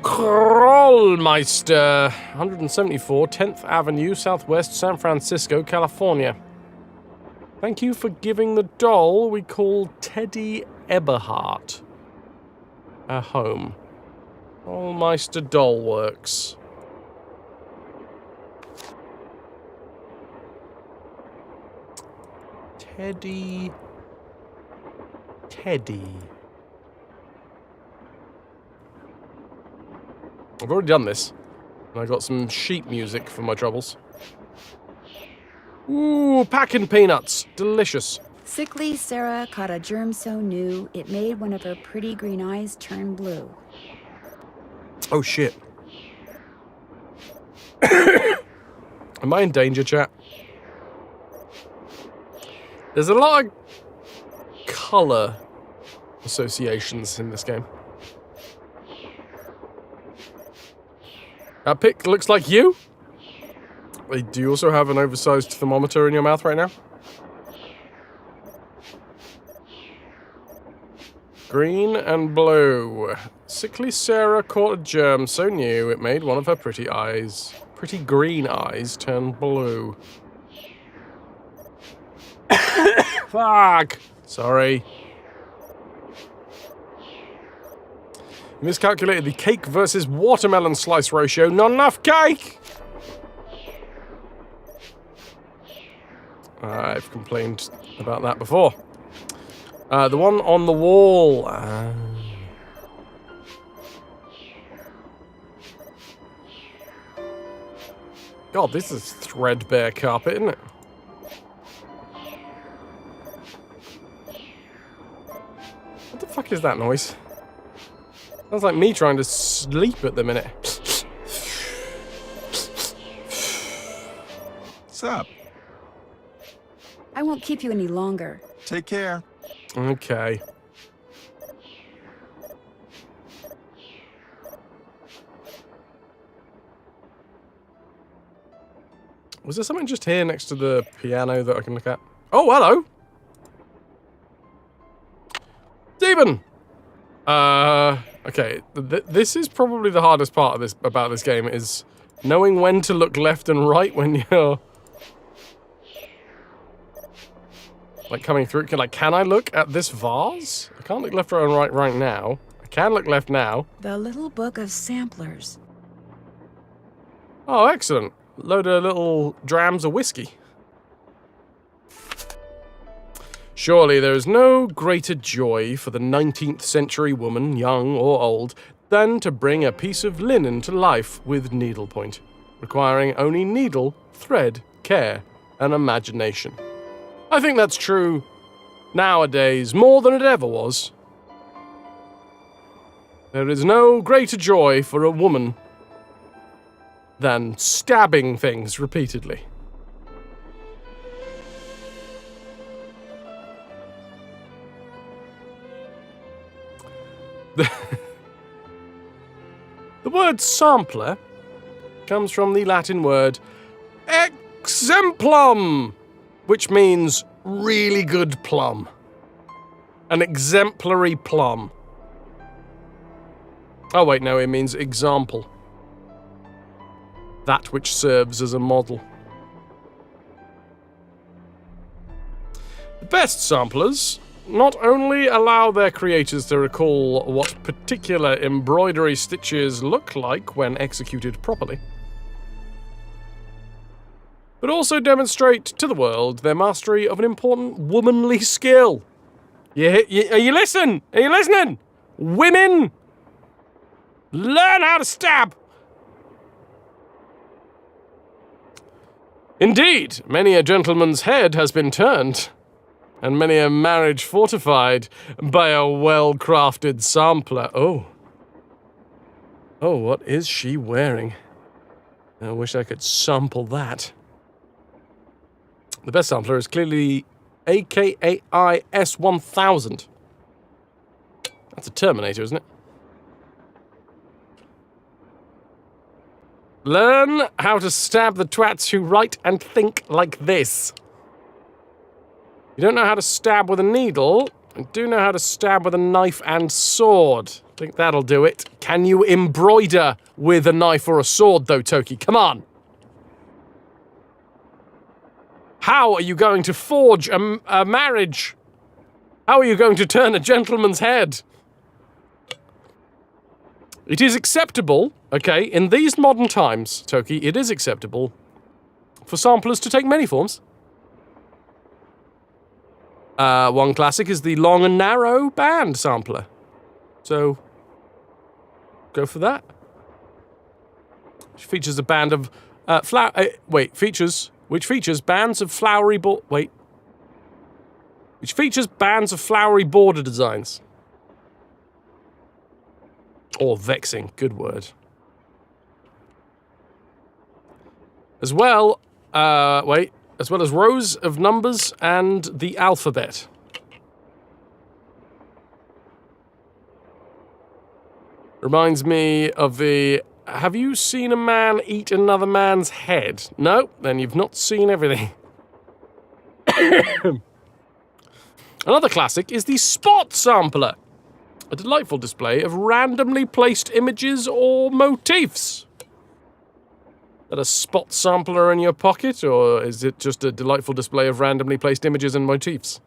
Krollmeister, 174 10th Avenue, Southwest San Francisco, California. Thank you for giving the doll we call Teddy Eberhardt a home. Krollmeister Doll Works. Teddy. I've already done this. And I got some sheep music for my troubles. Ooh, packing peanuts. Delicious. Sickly Sarah caught a germ so new, it made one of her pretty green eyes turn blue. Oh, shit. Am I in danger, chat? There's a lot of colour associations in this game. That pic looks like you? Wait, do you also have an oversized thermometer in your mouth right now? Green and blue. Sickly Sarah caught a germ so new it made one of her pretty green eyes turn blue. Fuck! Sorry. You miscalculated the cake versus watermelon slice ratio. Not enough cake! I've complained about that before. The one on the wall. God, this is threadbare carpet, isn't it? What the fuck is that noise? Sounds like me trying to sleep at the minute. What's up? I won't keep you any longer. Take care. Okay. Was there something just here next to the piano that I can look at? Oh, hello! Steven! Okay, this is probably the hardest part of about this game, is knowing when to look left and right when you're... like, coming through. Can I look at this vase? I can't look left, right, and right now. I can look left now. The Little Book of Samplers. Oh, excellent. Load of little drams of whiskey. Surely there is no greater joy for the 19th century woman, young or old, than to bring a piece of linen to life with needlepoint, requiring only needle, thread, care, and imagination. I think that's true nowadays more than it ever was. There is no greater joy for a woman than stabbing things repeatedly. The word sampler comes from the Latin word exemplum, which means really good plum. An exemplary plum. Oh wait, no, it means example. That which serves as a model. The best samplers not only allow their creators to recall what particular embroidery stitches look like when executed properly, but also demonstrate to the world their mastery of an important womanly skill. Are you listening? Are you listening? Women, learn how to stab. Indeed, many a gentleman's head has been turned, and many a marriage fortified by a well-crafted sampler. Oh, what is she wearing? I wish I could sample that. The best sampler is clearly AKAI S1000. That's a Terminator, isn't it? Learn how to stab the twats who write and think like this. You don't know how to stab with a needle. I do know how to stab with a knife and sword. I think that'll do it. Can you embroider with a knife or a sword, though, Toki? Come on. How are you going to forge a marriage? How are you going to turn a gentleman's head? It is acceptable, okay, in these modern times, Toki, it is acceptable for samplers to take many forms. One classic is the long and narrow band sampler. So, go for that. Which features a band of which features bands of flowery border designs. Or vexing, good word. As well as rows of numbers and the alphabet. Reminds me of the, have you seen a man eat another man's head? No? Then you've not seen everything. Another classic is the spot sampler. A delightful display of randomly placed images or motifs. Is that a spot sampler in your pocket, or is it just a delightful display of randomly placed images and motifs?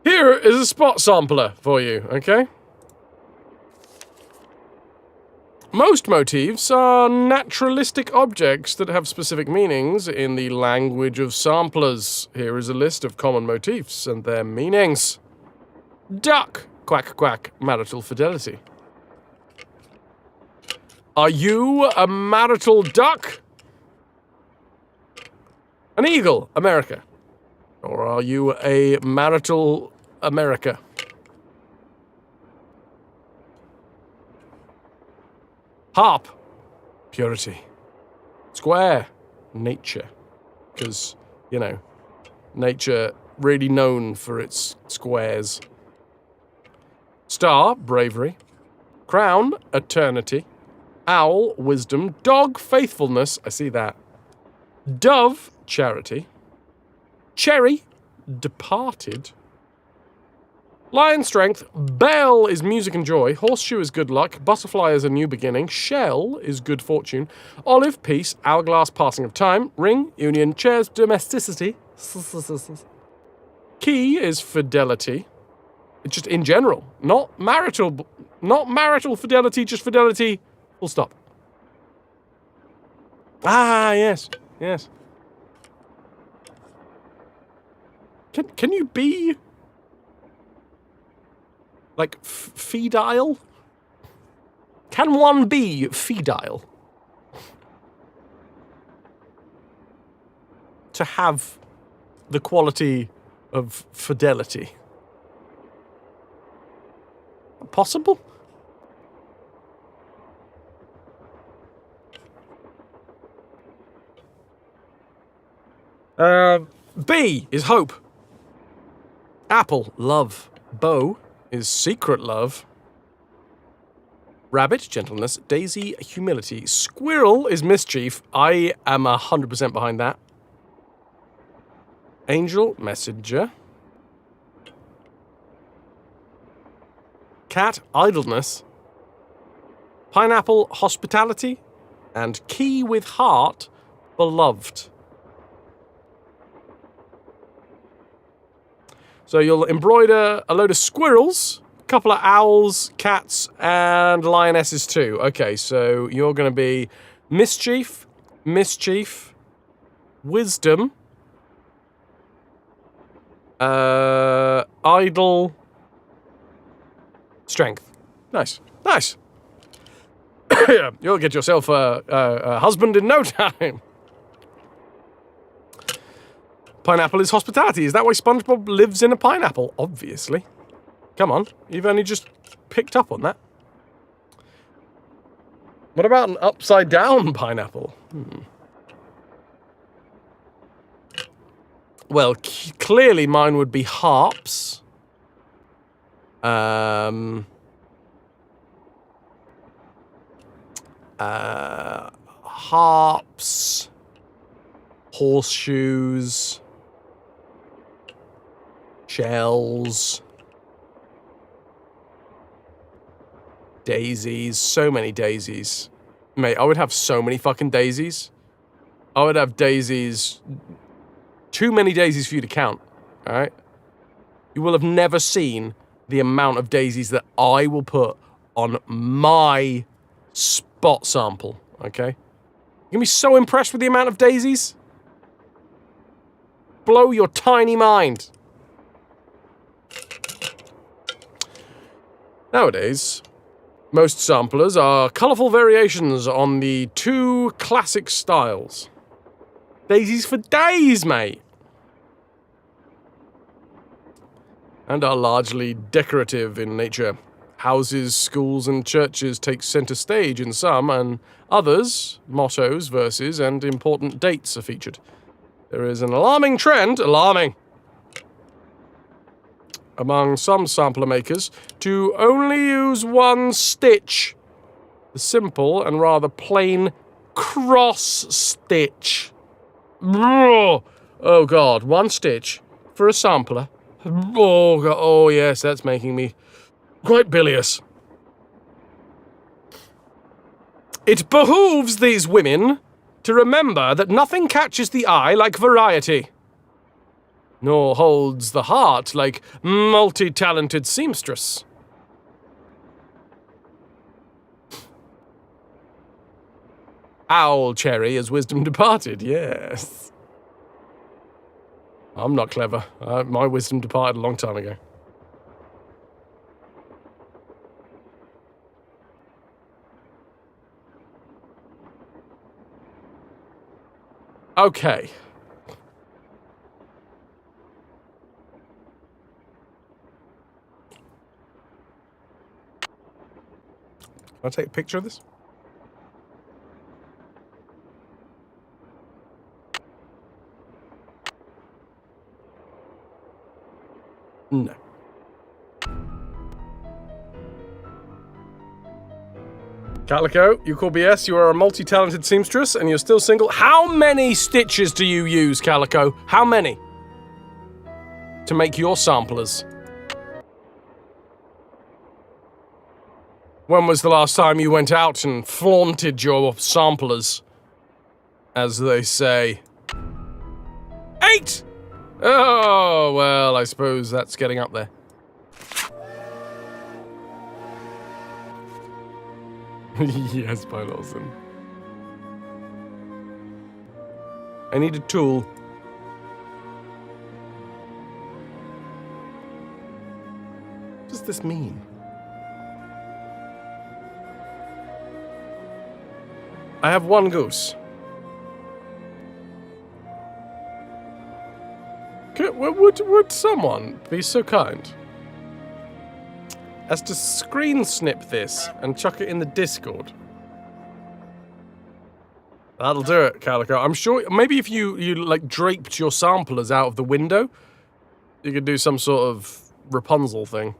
Here is a spot sampler for you, okay? Most motifs are naturalistic objects that have specific meanings in the language of samplers. Here is a list of common motifs and their meanings. Duck, quack quack, marital fidelity. Are you a marital duck? An eagle, America. Or are you a marital America? Harp, purity. Square, nature. Because, you know, nature really known for its squares. Star, bravery. Crown, eternity. Owl, wisdom. Dog, faithfulness. I see that. Dove, charity. Cherry, departed. Lion, strength. Bell is music and joy. Horseshoe is good luck. Butterfly is a new beginning. Shell is good fortune. Olive, peace. Hourglass, passing of time. Ring, union. Chairs, domesticity. Key is fidelity. Just in general. Not marital fidelity, just fidelity. Full stop. Ah, yes. Yes. Can you be like fidile? Can one be fidile? To have the quality of fidelity. Possible? B is hope. Apple, love. Bow is secret love. Rabbit, gentleness. Daisy, humility. Squirrel is mischief. I am 100% behind that. Angel, messenger. Cat, idleness. Pineapple, hospitality. And key with heart, beloved. So you'll embroider a load of squirrels, a couple of owls, cats, and lionesses too. Okay, so you're going to be mischief, wisdom, idle, strength. Nice. You'll get yourself a husband in no time. Pineapple is hospitality. Is that why SpongeBob lives in a pineapple? Obviously. Come on, you've only just picked up on that. What about an upside-down pineapple? Well, clearly mine would be harps. Harps. Horseshoes. Shells. Daisies. So many daisies. Mate, I would have so many fucking daisies. I would have daisies. Too many daisies for you to count. Alright? You will have never seen the amount of daisies that I will put on my spot sample. Okay? You're gonna be so impressed with the amount of daisies. Blow your tiny mind. Nowadays, most samplers are colourful variations on the two classic styles. Daisies for days, mate. And are largely decorative in nature. Houses, schools, and churches take centre stage in some, and others, mottos, verses, and important dates are featured. There is an alarming trend, among some sampler makers to only use one stitch. The simple and rather plain cross stitch. Oh God, one stitch for a sampler. Oh God, oh yes, that's making me quite bilious. It behooves these women to remember that nothing catches the eye like variety, nor holds the heart like multi-talented seamstress. Owl cherry as wisdom departed, yes. I'm not clever. My wisdom departed a long time ago. Okay. Can I take a picture of this? No. Calico, you call BS, you are a multi-talented seamstress and you're still single. How many stitches do you use, Calico? How many? To make your samplers? When was the last time you went out and flaunted your samplers? As they say. 8! Oh, well, I suppose that's getting up there. Yes, by Lawson. I need a tool. What does this mean? I have one goose. would someone be so kind as to screen snip this and chuck it in the Discord? That'll do it, Calico. I'm sure maybe if you like draped your samplers out of the window, you could do some sort of Rapunzel thing.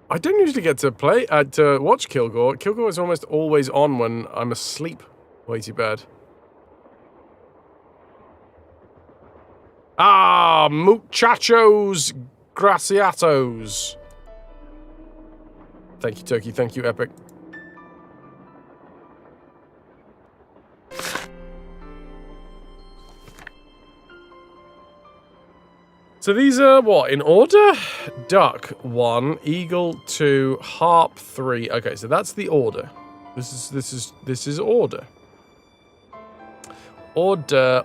I don't usually get to to watch Kilgore. Kilgore is almost always on when I'm asleep. Way too bad. Ah, muchachos graciatos. Thank you, Turkey. Thank you, Epic. So these are what, in order? Duck 1, Eagle 2, Harp 3. Okay, so that's the order. This is order. Order.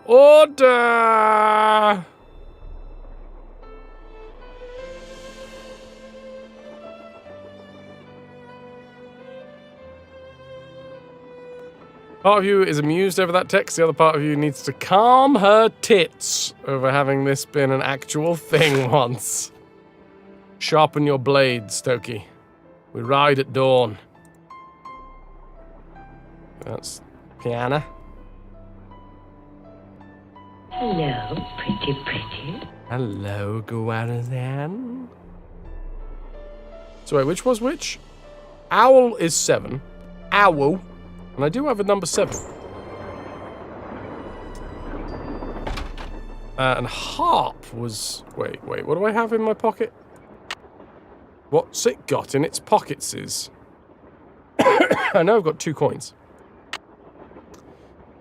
Part of you is amused over that text, the other part of you needs to calm her tits over having this been an actual thing once. Sharpen your blades, Stokey. We ride at dawn. That's piano. Hello, pretty. Hello, Guarazan. So wait, which was which? Owl is 7. Owl. And I do have a number 7. And harp was... Wait, what do I have in my pocket? What's it got in its pockets is... I know I've got 2 coins.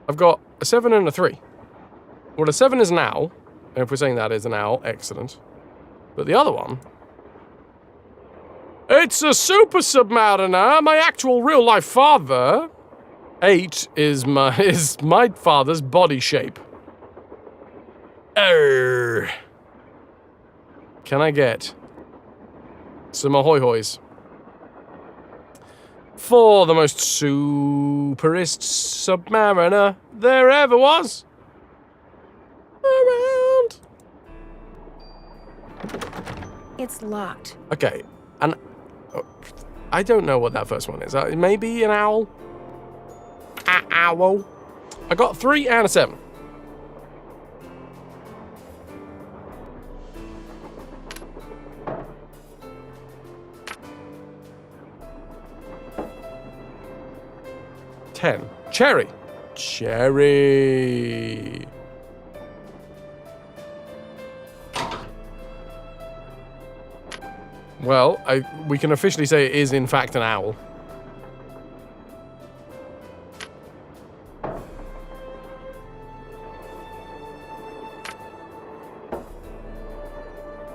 I've got a 7 and a 3. Well, a 7 is an owl. And if we're saying that is an owl, excellent. But the other one... It's a super submariner! My actual real-life father... 8 is my father's body shape. Can I get some ahoy hoys? For the most superist submariner there ever was around. It's locked. Okay, and I don't know what that first one is. Maybe an owl? Owl. I got 3 and a 7. $10. Cherry. Well, we can officially say it is in fact an owl.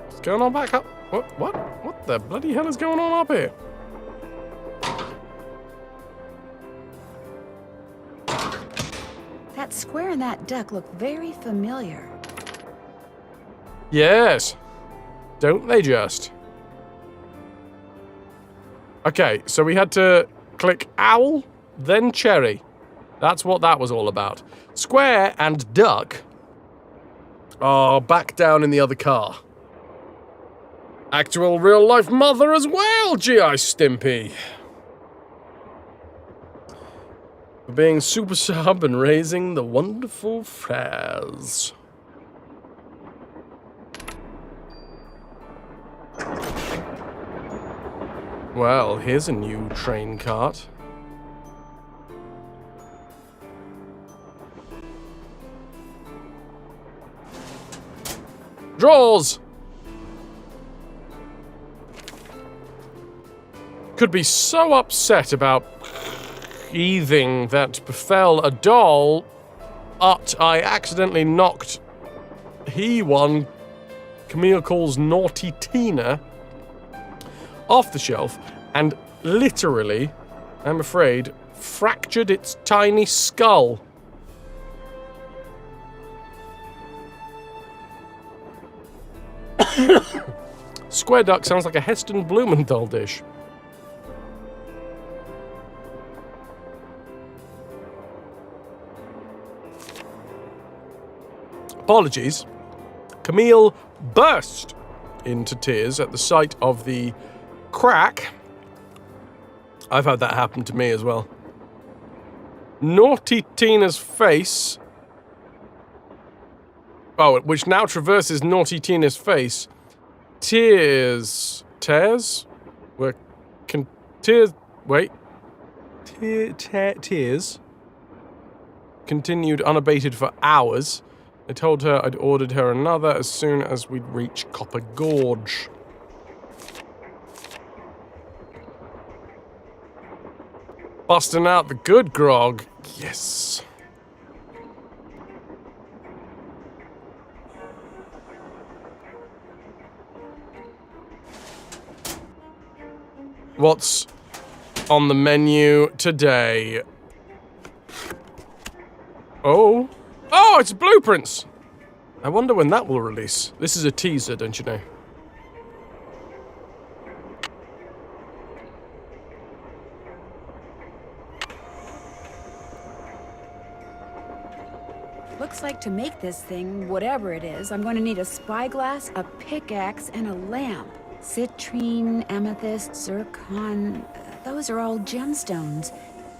What's going on back up? What the bloody hell is going on up here? That square and that duck look very familiar. Yes. Don't they just? Okay, so we had to click owl, then cherry. That's what that was all about. Square and duck are back down in the other car. Actual real-life mother as well, G.I. Stimpy. For being super sub and raising the wonderful Fraz. Well, here's a new train cart. Drawers! Could be so upset about heathing that befell a doll, but I accidentally knocked one Camille calls Naughty Tina off the shelf and literally, I'm afraid, fractured its tiny skull. Square duck sounds like a Heston Blumenthal dish. Apologies. Camille burst into tears at the sight of the crack. I've had that happen to me as well. Naughty Tina's face. Oh, which now traverses Naughty Tina's face. Tears. Tears? Tears. Wait. Tears. Continued unabated for hours. I told her I'd ordered her another as soon as we'd reach Copper Gorge. Busting out the good grog. Yes. What's on the menu today? Oh. Oh, it's blueprints! I wonder when that will release. This is a teaser, don't you know? Looks like to make this thing, whatever it is, I'm going to need a spyglass, a pickaxe, and a lamp. Citrine, amethyst, zircon... those are all gemstones,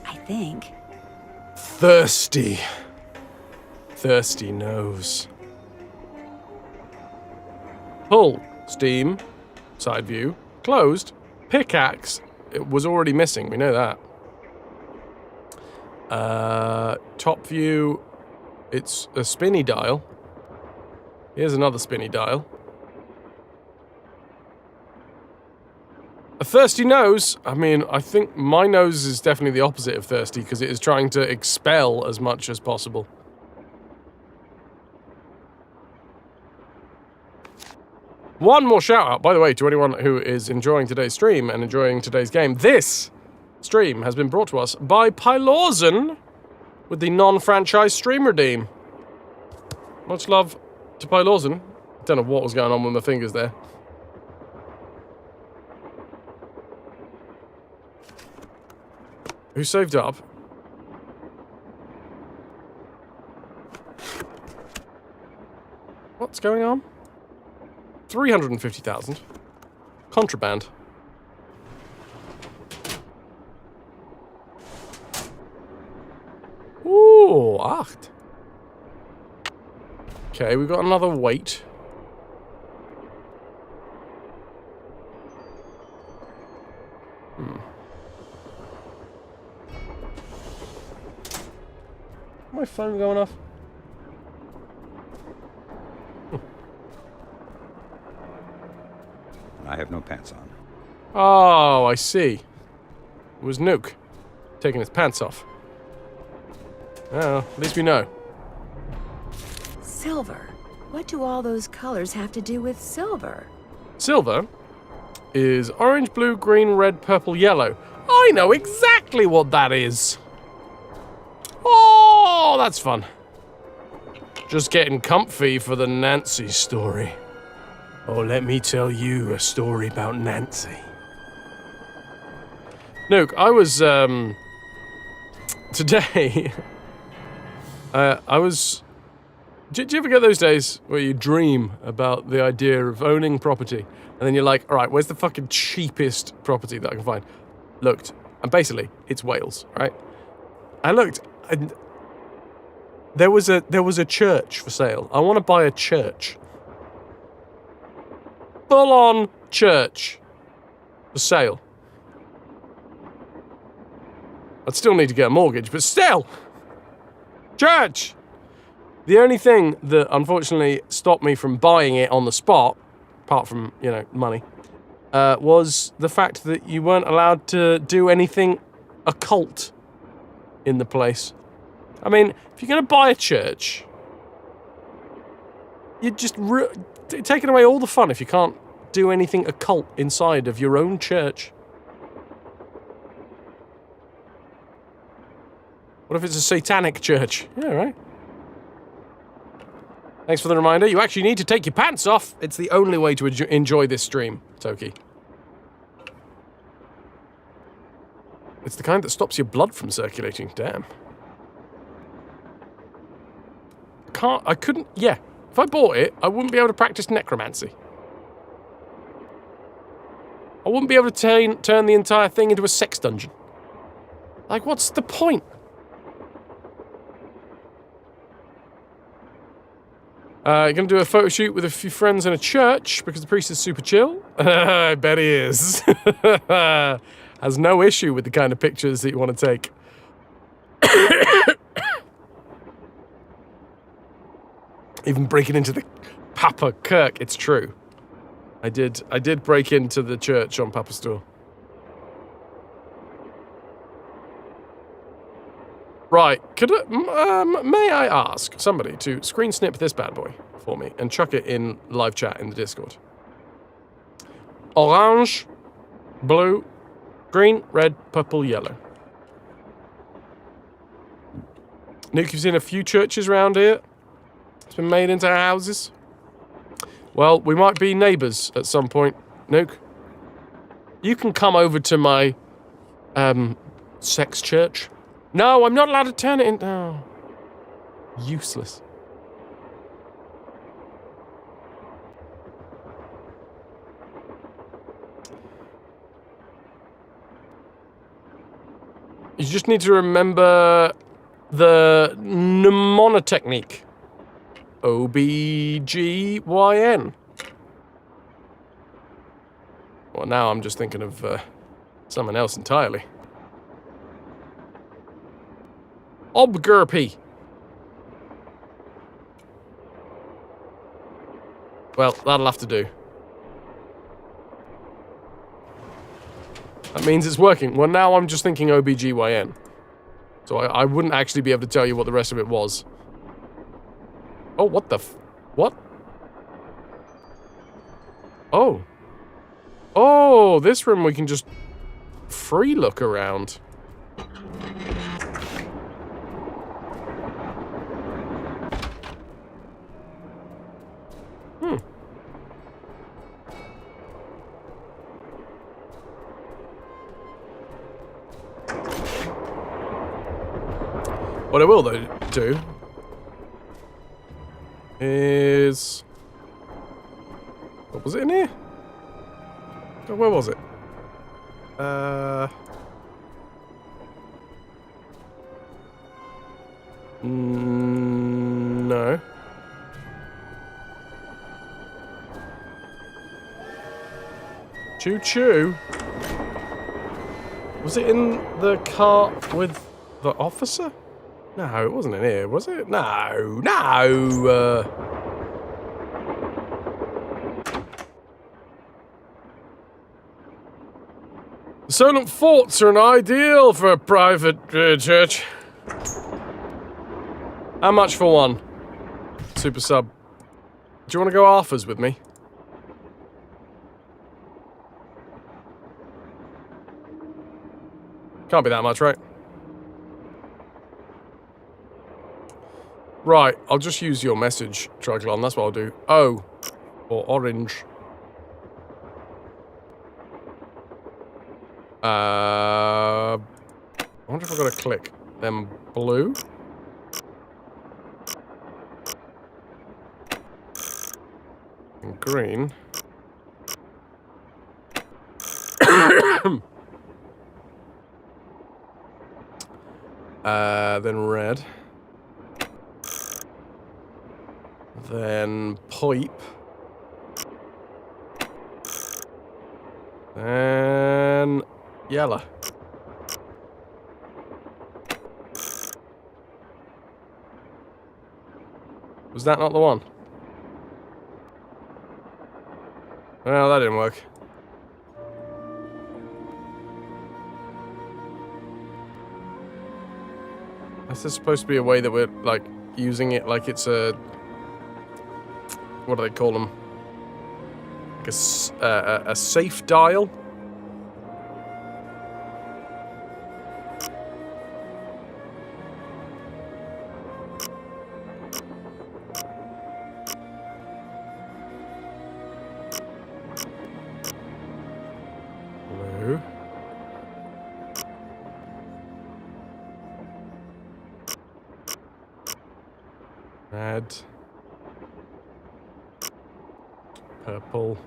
I think. Thirsty. Thirsty nose. Pull. Steam. Side view. Closed. Pickaxe. It was already missing, we know that. Top view. It's a spinny dial. Here's another spinny dial. A thirsty nose? I mean, I think my nose is definitely the opposite of thirsty because it is trying to expel as much as possible. One more shout out, by the way, to anyone who is enjoying today's stream and enjoying today's game. This stream has been brought to us by Pylorzen with the non-franchise stream redeem. Much love to Pylorzen. Don't know what was going on with my fingers there. Who saved up? What's going on? 350,000. Contraband. Ooh, 8. Okay, we've got another weight. My phone going off? I have no pants on. Oh, I see. It was Nuke taking his pants off. Well, at least we know. Silver. What do all those colors have to do with silver? Silver is orange, blue, green, red, purple, yellow. I know exactly what that is. Oh, that's fun. Just getting comfy for the Nancy story. Oh, let me tell you a story about Nancy. Nuke, I was, today, I was... Do you ever get those days where you dream about the idea of owning property, and then you're like, all right, where's the fucking cheapest property that I can find? Looked, and basically, it's Wales, right? I looked, and there was a church for sale. I want to buy a church. Full-on church for sale. I'd still need to get a mortgage, but still! Church! The only thing that unfortunately stopped me from buying it on the spot, apart from, you know, money, was the fact that you weren't allowed to do anything occult in the place. I mean, if you're going to buy a church, you're just taking away all the fun if you can't do anything occult inside of your own church. What if it's a satanic church? Yeah, right. Thanks for the reminder. You actually need to take your pants off. It's the only way to enjoy this stream, Toki. It's the kind that stops your blood from circulating. Damn. couldn't, yeah. If I bought it, I wouldn't be able to practice necromancy. I wouldn't be able to turn the entire thing into a sex dungeon. Like, what's the point? You're going to do a photo shoot with a few friends in a church because the priest is super chill? I bet he is. Has no issue with the kind of pictures that you want to take. Even breaking into the Papa Kirk, it's true. I did break into the church on Papa's door. Right, may I ask somebody to screen snip this bad boy for me and chuck it in live chat in the Discord? Orange, blue, green, red, purple, yellow. Nuke, you've seen a few churches around here. It's been made into houses. Well, we might be neighbours at some point, Nuke. You can come over to my, sex church. No, I'm not allowed to turn it in. Oh. Useless. You just need to remember the mnemonic. OBGYN. Well, now I'm just thinking of someone else entirely. Obgurpy. Well, that'll have to do. That means it's working. Well, now I'm just thinking OBGYN. So I wouldn't actually be able to tell you what the rest of it was. Oh, what the what? Oh. Oh, this room we can just free look around. What I will, though, do is... What was it in here? God, where was it? No. Choo-choo. Was it in the car with the officer? No, it wasn't in here, was it? No, no! The silent forts are an ideal for a private church. How much for one? Super sub. Do you want to go Arthur's with me? Can't be that much, right? Right, I'll just use your message, Triglon, that's what I'll do. O, or orange. I wonder if I've got to click. Then blue. And green. Then red. Then pipe. Then yellow. Was that not the one? Well, that didn't work. Is this supposed to be a way that we're, like, using it like it's a... What do they call them? Like a safe dial? Blue. Red. Purple.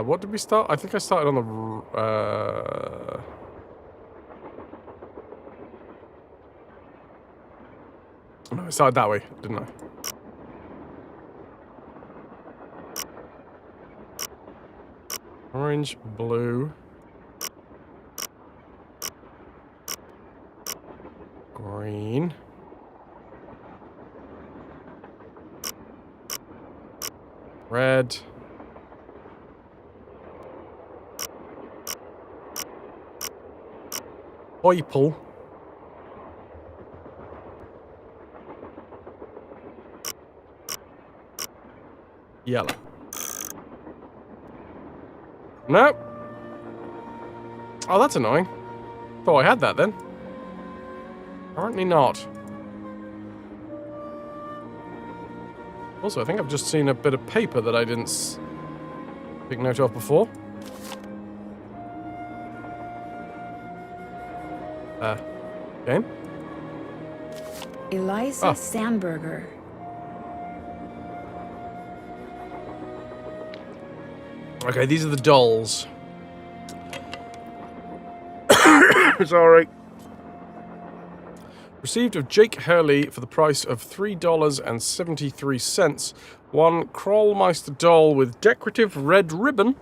What did we start? I think I started on the... No, I started that way, didn't I? Orange, blue. Green. Red. Purple. Yellow. Nope. Oh, that's annoying. Thought I had that then. Apparently not. Also, I think I've just seen a bit of paper that I didn't take note of before. Game? Eliza Sandberger. Okay, these are the dolls. Sorry. Received of Jake Hurley for the price of $3.73. One Krollmeister doll with decorative red ribbon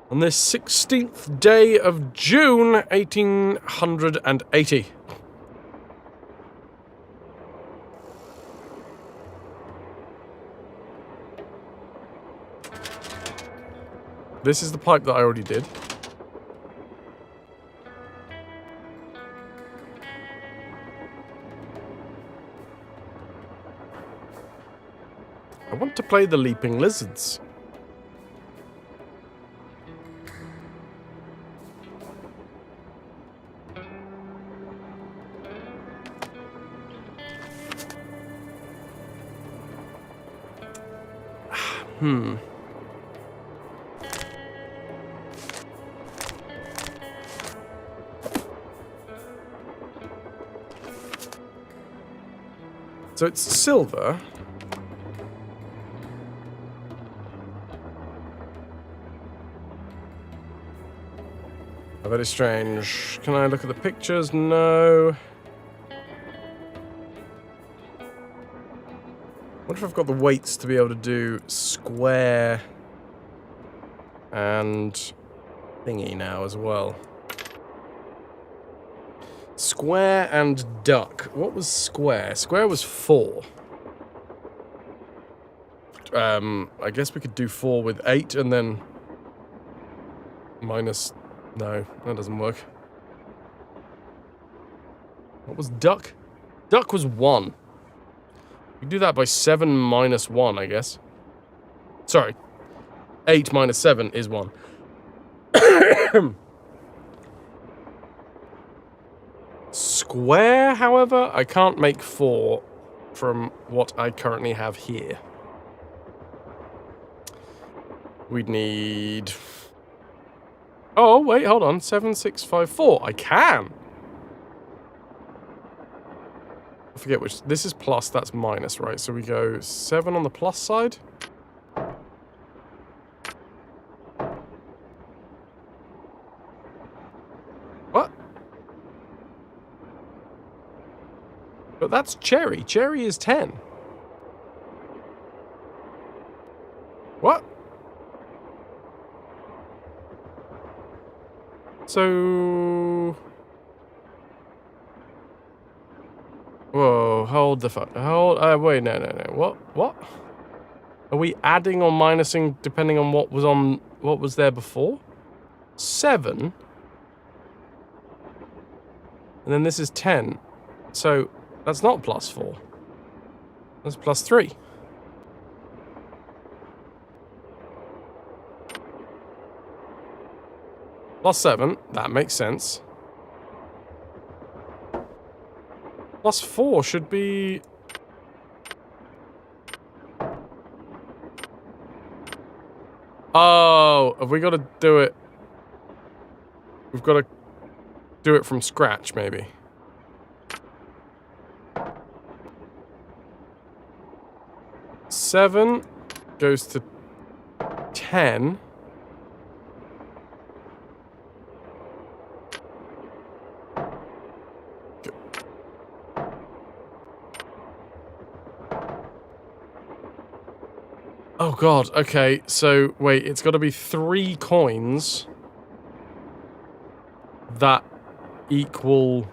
on this 16th day of June, 1880. This is the pipe that I already did. I want to play the Leaping Lizards. So it's silver. Very strange. Can I look at the pictures? No. Wonder if I've got the weights to be able to do square and thingy now as well. Square and duck. What was square? Square was 4. I guess we could do 4 with 8 and then minus... No, that doesn't work. What was duck? Duck was 1. We do that by 7 minus 1, I guess. Sorry. 8 minus 7 is 1. Square, however, I can't make 4 from what I currently have here. We'd need... Oh, wait, hold on. 7, 6, 5, 4. I can! I forget which... This is plus, that's minus, right? So we go 7 on the plus side. What? But that's cherry. Cherry is 10. What? So... Whoa, hold the fuck. Hold, wait, no. What? Are we adding or minusing depending on what was there before? 7. And then this is 10. So, that's not plus 4. That's plus 3. Plus 7, that makes sense. Plus 4 should be... Oh, have we got to do it? We've got to do it from scratch, maybe. Seven goes to 10. Oh god, okay, so wait, it's got to be 3 coins that equal...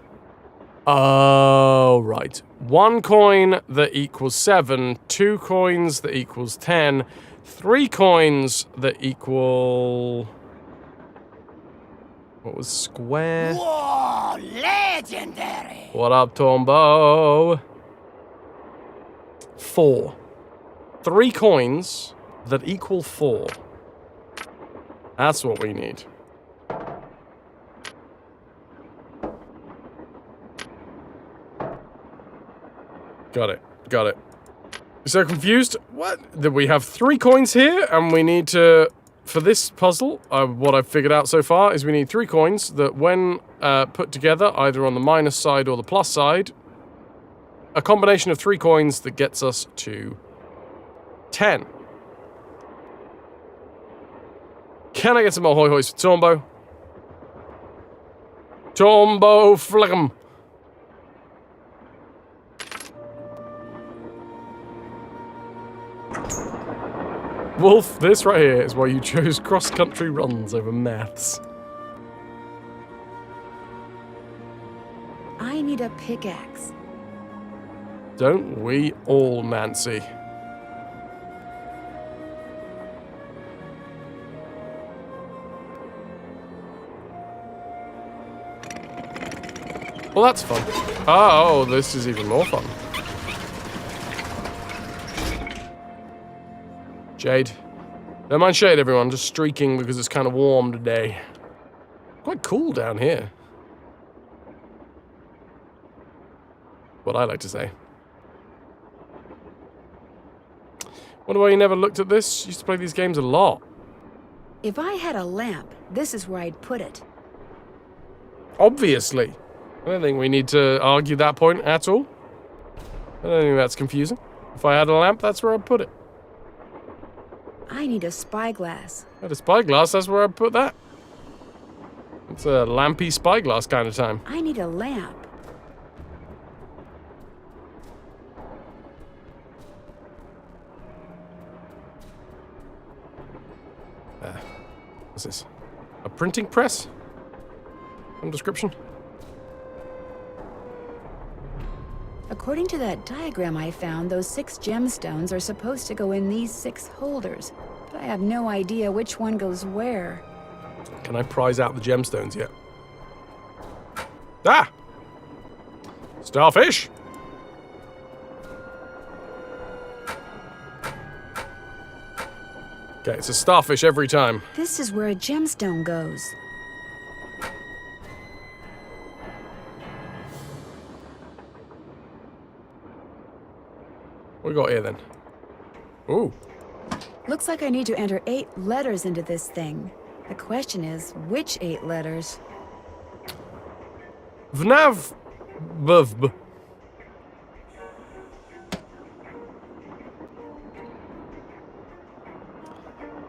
Oh, right. 1 coin that equals 7, 2 coins that equals 10, 3 coins that equal... What was square? Whoa, legendary! What up, Tombo? 4. 3 coins that equal 4. That's what we need. Got it. Got it. So confused? What? That we have 3 coins here, and we need to... For this puzzle, what I've figured out so far is we need 3 coins that when put together, either on the minus side or the plus side, a combination of 3 coins that gets us to 10. Can I get some ahoy hoys for Tombo? Tombo Flickum. Wolf, this right here is why you chose cross-country runs over maths. I need a pickaxe. Don't we all, Nancy? Well, that's fun. Oh, this is even more fun. Shade. Don't mind shade, everyone. Just streaking because it's kind of warm today. Quite cool down here. What I like to say. Wonder why you never looked at this? Used to play these games a lot. If I had a lamp, this is where I'd put it. Obviously. I don't think we need to argue that point at all. I don't think that's confusing. If I had a lamp, that's where I'd put it. I need a spyglass. I had a spyglass, that's where I'd put that. It's a lampy spyglass kind of time. I need a lamp. What's this? A printing press? Some description? According to that diagram I found, those 6 gemstones are supposed to go in these 6 holders, but I have no idea which one goes where. Can I prize out the gemstones yet? Ah! Starfish! Okay, it's a starfish every time. This is where a gemstone goes. What we got here then? Ooh. Looks like I need to enter 8 letters into this thing. The question is, which 8 letters? Vnav... Bvb.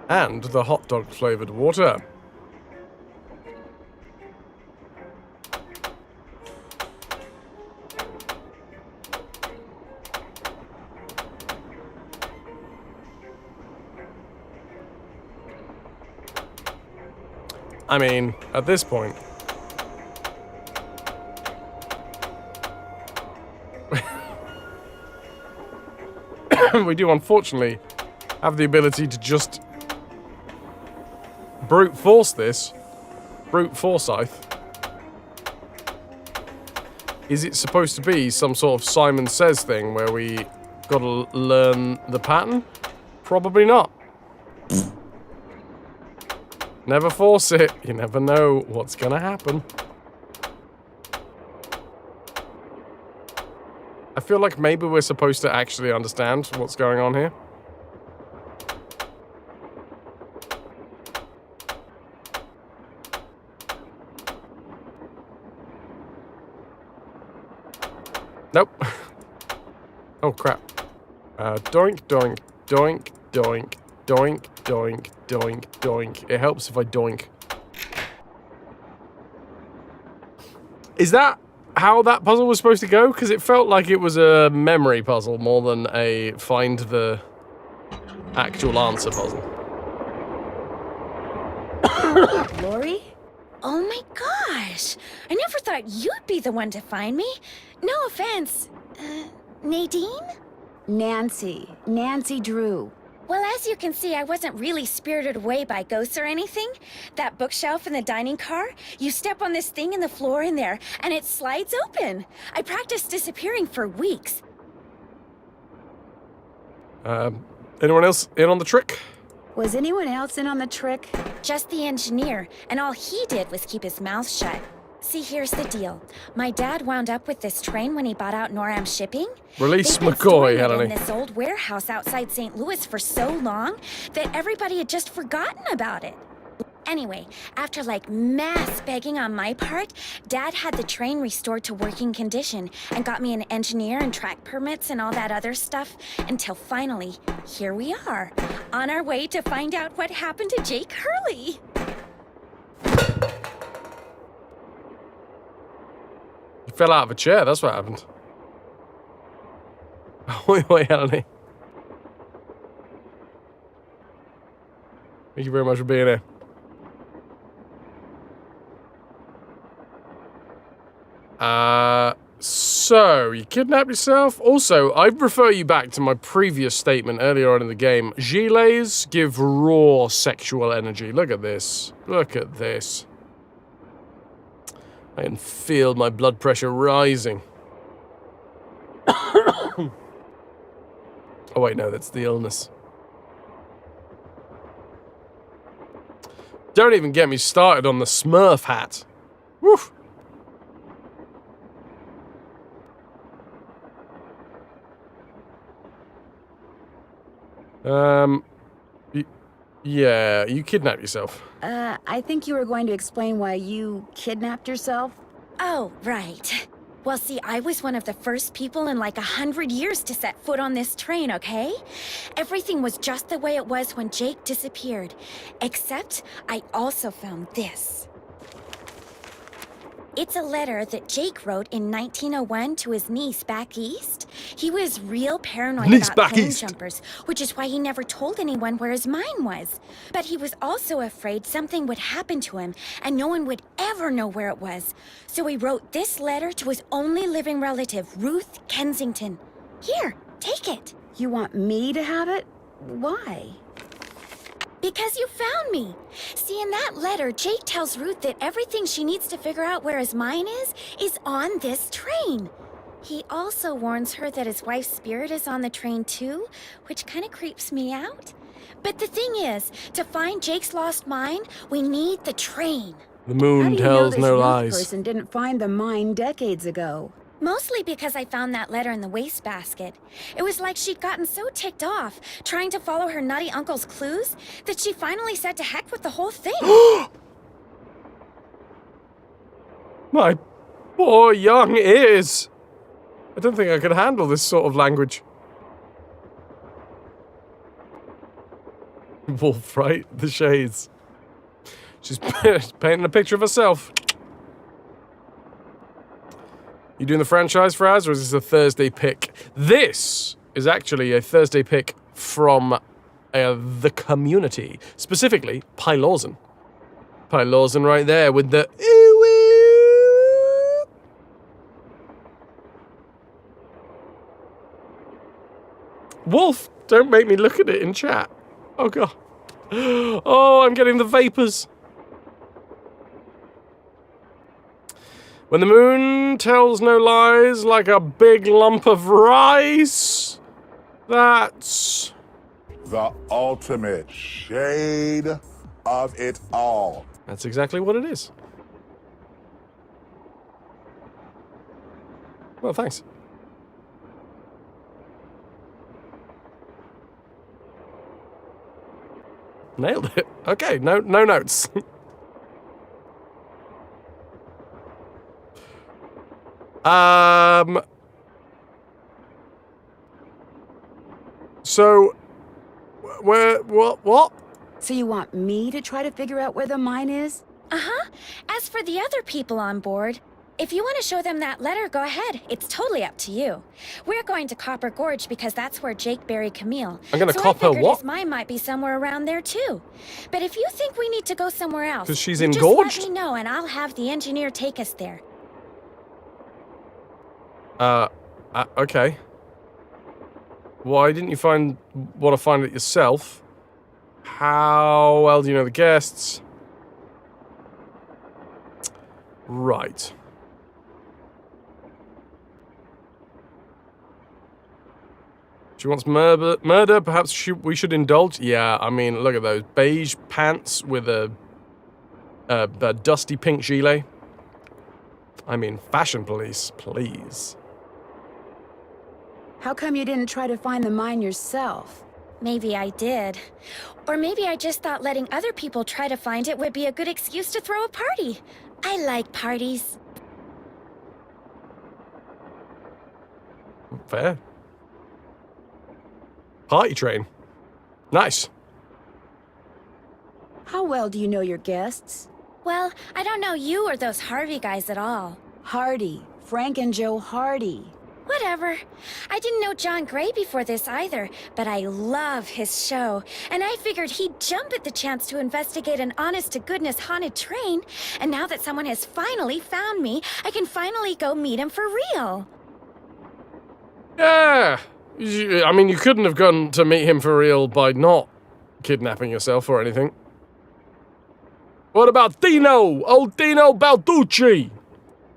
And the hot dog flavored water. I mean, at this point... we do, unfortunately, have the ability to just brute force this. Brute Forsyth. Is it supposed to be some sort of Simon Says thing where we gotta learn the pattern? Probably not. Never force it. You never know what's gonna happen. I feel like maybe we're supposed to actually understand what's going on here. Nope. Oh, crap. Doink, doink, doink, doink, doink, doink, doink, doink. It helps if I doink. Is that how that puzzle was supposed to go? Because it felt like it was a memory puzzle more than a find the actual answer puzzle. Lori? Oh my gosh! I never thought you'd be the one to find me. No offense. Nadine? Nancy Drew. Well, as you can see, I wasn't really spirited away by ghosts or anything. That bookshelf in the dining car, you step on this thing in the floor in there, and it slides open. I practiced disappearing for weeks. Anyone else in on the trick? Was anyone else in on the trick? Just the engineer, and all he did was keep his mouth shut. See, here's the deal. My dad wound up with this train when he bought out NORAM Shipping. Release They'd been McCoy, storing it Helene. in this old warehouse outside St. Louis for so long that everybody had just forgotten about it. Anyway, after like mass begging on my part, Dad had the train restored to working condition and got me an engineer and track permits and all that other stuff until finally, here we are, on our way to find out what happened to Jake Hurley. He fell out of a chair, that's what happened. Wait, Helene. Thank you very much for being here. So, you kidnapped yourself? Also, I refer you back to my previous statement earlier on in the game. Gilets give raw sexual energy. Look at this. Look at this. I can feel my blood pressure rising. Oh, wait, no, that's the illness. Don't even get me started on the Smurf hat. Woof. Yeah, you kidnapped yourself. I think you were going to explain why you kidnapped yourself. Oh, right. Well, see, I was one of the first people in like 100 years to set foot on this train, okay? Everything was just the way it was when Jake disappeared. Except, I also found this. It's a letter that Jake wrote in 1901 to his niece back east. He was real paranoid about plane jumpers, which is why he never told anyone where his mine was. But he was also afraid something would happen to him, and no one would ever know where it was. So he wrote this letter to his only living relative, Ruth Kensington. Here, take it. You want me to have it? Why? Because you found me. See, in that letter, Jake tells Ruth that everything she needs to figure out where his mine is on this train. He also warns her that his wife's spirit is on the train too, which kind of creeps me out. But the thing is, to find Jake's lost mine, we need the train. The moon tells no lies. This person didn't find the mine decades ago. Mostly because I found that letter in the wastebasket. It was like she'd gotten so ticked off, trying to follow her nutty uncle's clues, that she finally said to heck with the whole thing. My poor young ears. I don't think I could handle this sort of language. Wolf, right? The shades. She's painting a picture of herself. You doing the franchise, Fraz, or is this a Thursday pick? This is actually a Thursday pick from the community. Specifically, Pylorzen. Pylorzen right there with the... Wolf, don't make me look at it in chat. Oh, God. Oh, I'm getting the vapors. When the moon tells no lies like a big lump of rice, that's... the ultimate shade of it all. That's exactly what it is. Well, thanks. Nailed it. Okay, no notes. So, what? So you want me to try to figure out where the mine is? Uh-huh. As for the other people on board, if you want to show them that letter, go ahead. It's totally up to you. We're going to Copper Gorge because that's where Jake buried Camille. I'm gonna so cop I her figured what? his mine might be somewhere around there too. But if you think we need to go somewhere else, 'Cause she's you engorged? just let me know and I'll have the engineer take us there. Okay. Why didn't you want to find it yourself? How well do you know the guests? Right. She wants murder. Perhaps we should indulge. Yeah, I mean, look at those beige pants with a dusty pink gilet. I mean, fashion police, please. How come you didn't try to find the mine yourself? Maybe I did. Or maybe I just thought letting other people try to find it would be a good excuse to throw a party. I like parties. Fair. Party train. Nice. How well do you know your guests? Well, I don't know you or those Harvey guys at all. Hardy. Frank and Joe Hardy. Whatever. I didn't know John Gray before this either, but I love his show, and I figured he'd jump at the chance to investigate an honest-to-goodness haunted train, and now that someone has finally found me, I can finally go meet him for real. Yeah. I mean, you couldn't have gone to meet him for real by not kidnapping yourself or anything. What about Tino? Old Tino Balducci?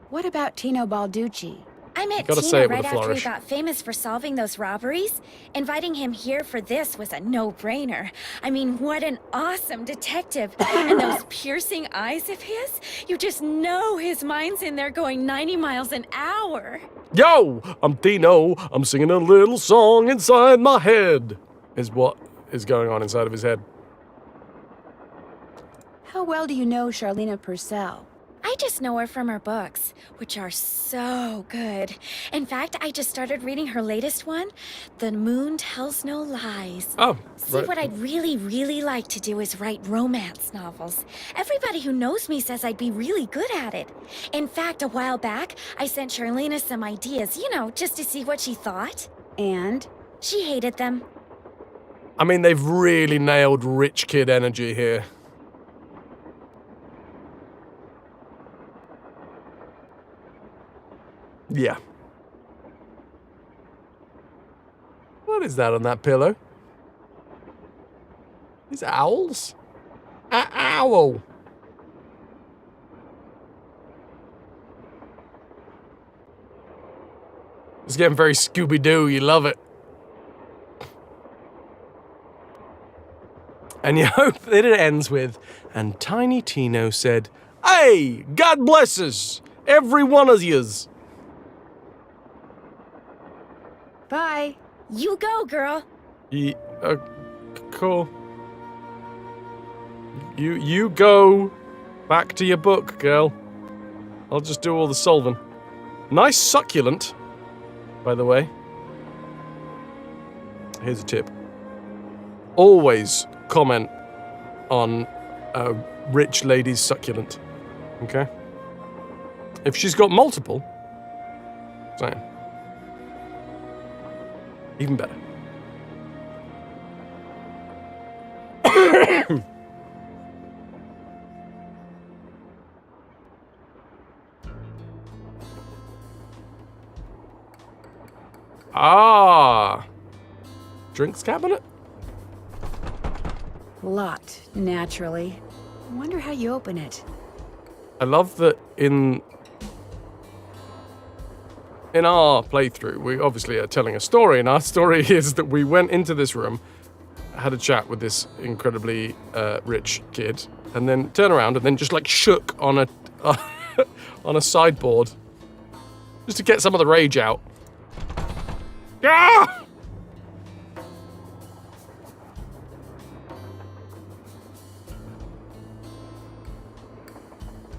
What about Tino Balducci? I met Gotta say Tina it with right a after he flourish. got famous for solving those robberies. Inviting him here for this was a no-brainer. I mean, what an awesome detective. And those piercing eyes of his, you just know his mind's in there going 90 miles an hour. Yo, I'm Tino. I'm singing a little song inside my head, is what is going on inside of his head. How well do you know Charlena Purcell? I just know her from her books, which are so good. In fact, I just started reading her latest one, The Moon Tells No Lies. Oh, See, what I'd really, really like to do is write romance novels. Everybody who knows me says I'd be really good at it. In fact, a while back, I sent Charlena some ideas, you know, just to see what she thought. And? She hated them. I mean, they've really nailed rich kid energy here. Yeah. What is that on that pillow? These owls? Owl. It's getting very Scooby-Doo. You love it. And you hope that it ends with, and Tiny Tino said, "Hey, God bless us, every one of yous." Bye. You go, girl. Cool. You go back to your book, girl. I'll just do all the solving. Nice succulent, by the way. Here's a tip. Always comment on a rich lady's succulent. Okay? If she's got multiple, same. Even better. Ah. Drinks cabinet? Locked, naturally. I wonder how you open it. I love that in our playthrough, we obviously are telling a story, and our story is that we went into this room, had a chat with this incredibly rich kid, and then turn around and then just like shook on a on a sideboard just to get some of the rage out. Ah!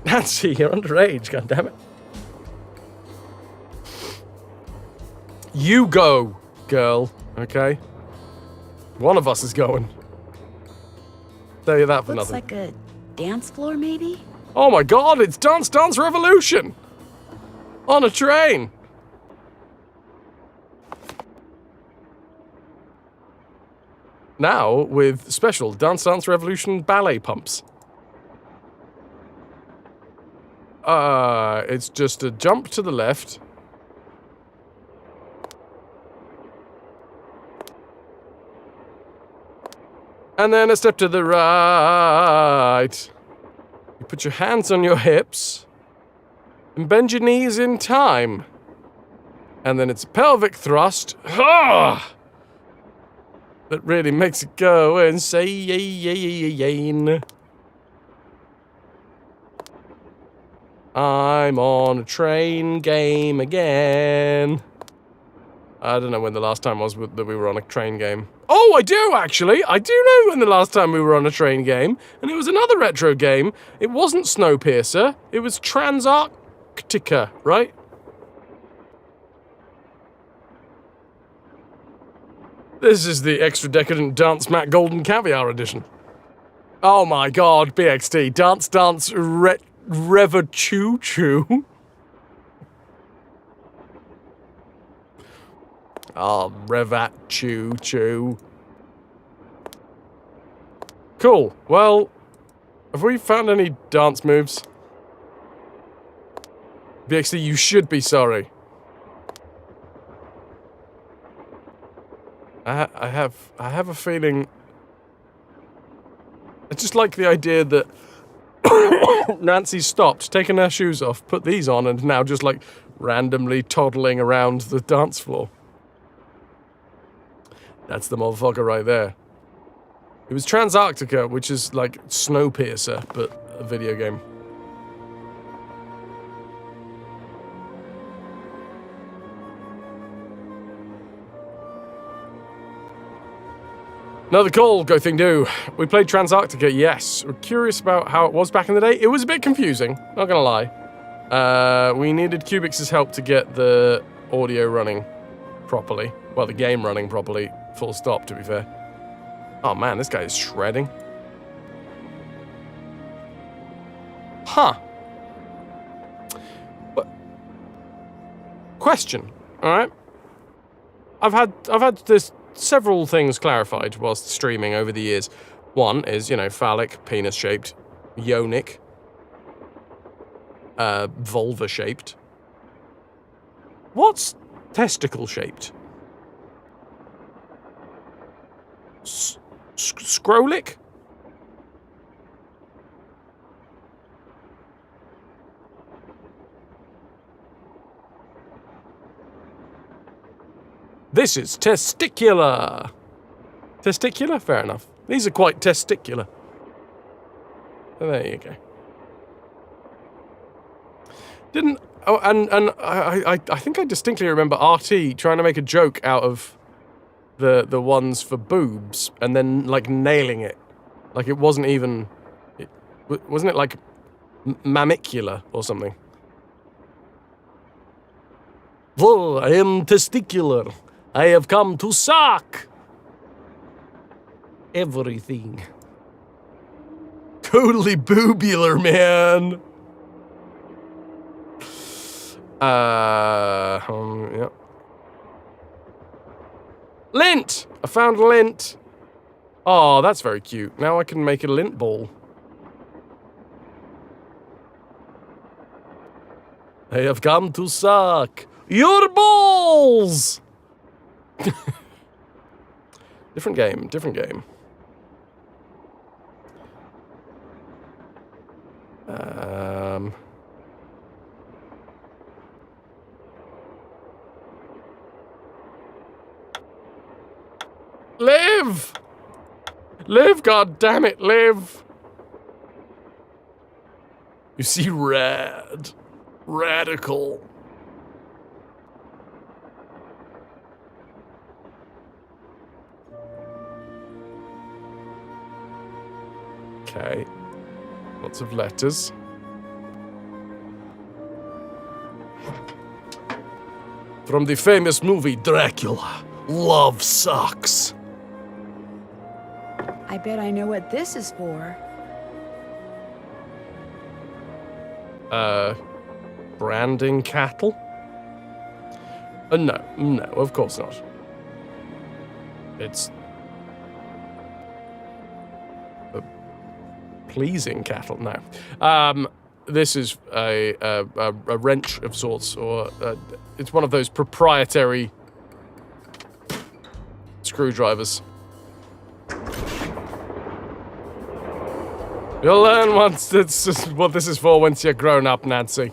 Nancy, you're underage, goddammit. You go, girl, okay? One of us is going. Tell you that for Looks nothing. like a dance floor, maybe? Oh my god, it's Dance Dance Revolution! On a train! Now with special Dance Dance Revolution ballet pumps. It's just a jump to the left. And then a step to the right. You put your hands on your hips and bend your knees in time. And then it's a pelvic thrust. Ah! That really makes it go insane. I'm on a train game again. I don't know when the last time was that we were on a train game. Oh, I do, actually. I do know when the last time we were on a train game. And it was another retro game. It wasn't Snowpiercer. It was Transarctica, right? This is the extra decadent Dance Mat Golden Caviar edition. Oh my god, BXT. Dance Dance RetroVution. Oh, Revat Choo Choo. Cool. Well, have we found any dance moves? BXT, you should be sorry. I have a feeling. I just like the idea that Nancy stopped, taken her shoes off, put these on, and now just like randomly toddling around the dance floor. That's the motherfucker right there. It was Transarctica, which is like Snowpiercer, but a video game. Another call, go thing do. We played Transarctica, yes. We're curious about how it was back in the day. It was a bit confusing, not gonna lie. We needed Kubix's help to get the audio running properly. Well, the game running properly, full stop, to be fair. Oh man, this guy is shredding. Huh. But question, alright? I've had this several things clarified whilst streaming over the years. One is, you know, phallic, penis-shaped, yonic, vulva-shaped. What's testicle-shaped? Scrolic? This is testicular. Testicular? Fair enough. These are quite testicular. So there you go. I think I distinctly remember RT trying to make a joke out of the ones for boobs and then like nailing it. Like it wasn't even, wasn't it like mammicular or something? Oh, I am testicular. I have come to suck everything. Totally boobular, man. Yeah. Lint! I found lint. Oh, that's very cute. Now I can make a lint ball. I have come to suck your balls! Different game, different game. Live! Live, goddammit, live! You see, radical. Okay. Lots of letters. From the famous movie Dracula, love sucks. I bet I know what this is for. Branding cattle? No, of course not. It's pleasing cattle. No, this is a wrench of sorts, or it's one of those proprietary screwdrivers. You'll learn what this is for once you're grown up, Nancy.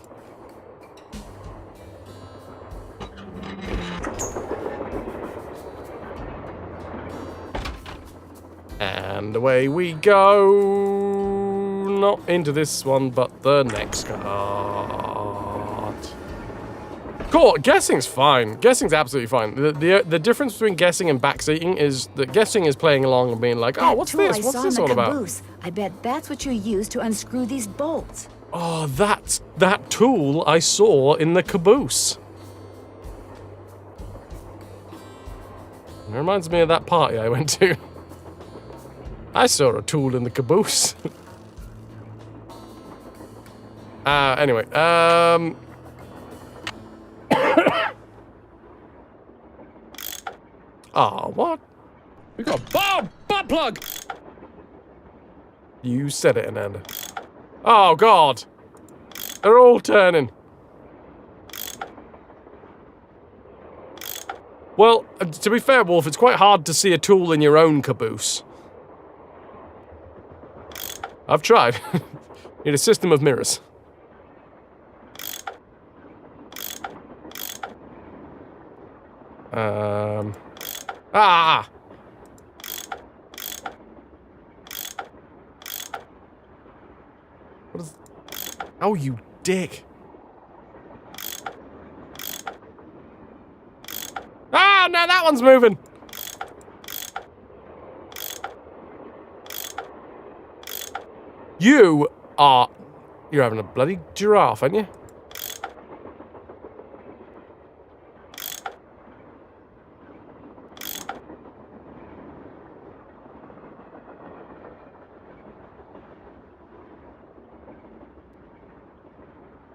And away we go. Not into this one, but the next card. Cool, guessing's fine. Guessing's absolutely fine. The difference between guessing and backseating is that guessing is playing along and being like, oh, what's this? What's this all about? I bet that's what you use to unscrew these bolts. Oh, that's that tool I saw in the caboose. It reminds me of that party I went to. I saw a tool in the caboose. Anyway, oh, what? We got a butt plug! You said it, Ananda. Oh, God. They're all turning. Well, to be fair, Wolf, it's quite hard to see a tool in your own caboose. I've tried. Need a system of mirrors. Ah! What is... Oh, you dick. Ah, no, that one's moving. You're having a bloody giraffe, aren't you?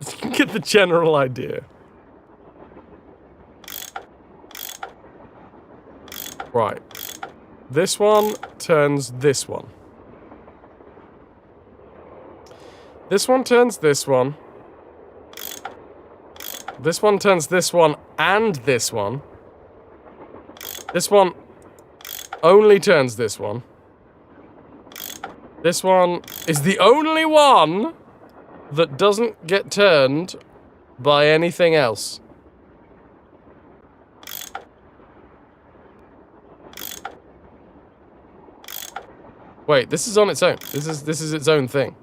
You can get the general idea. Right. This one turns this one. This one turns this one. This one turns this one and this one. This one only turns this one. This one is the only one that doesn't get turned by anything else. Wait, this is on its own. This is its own thing.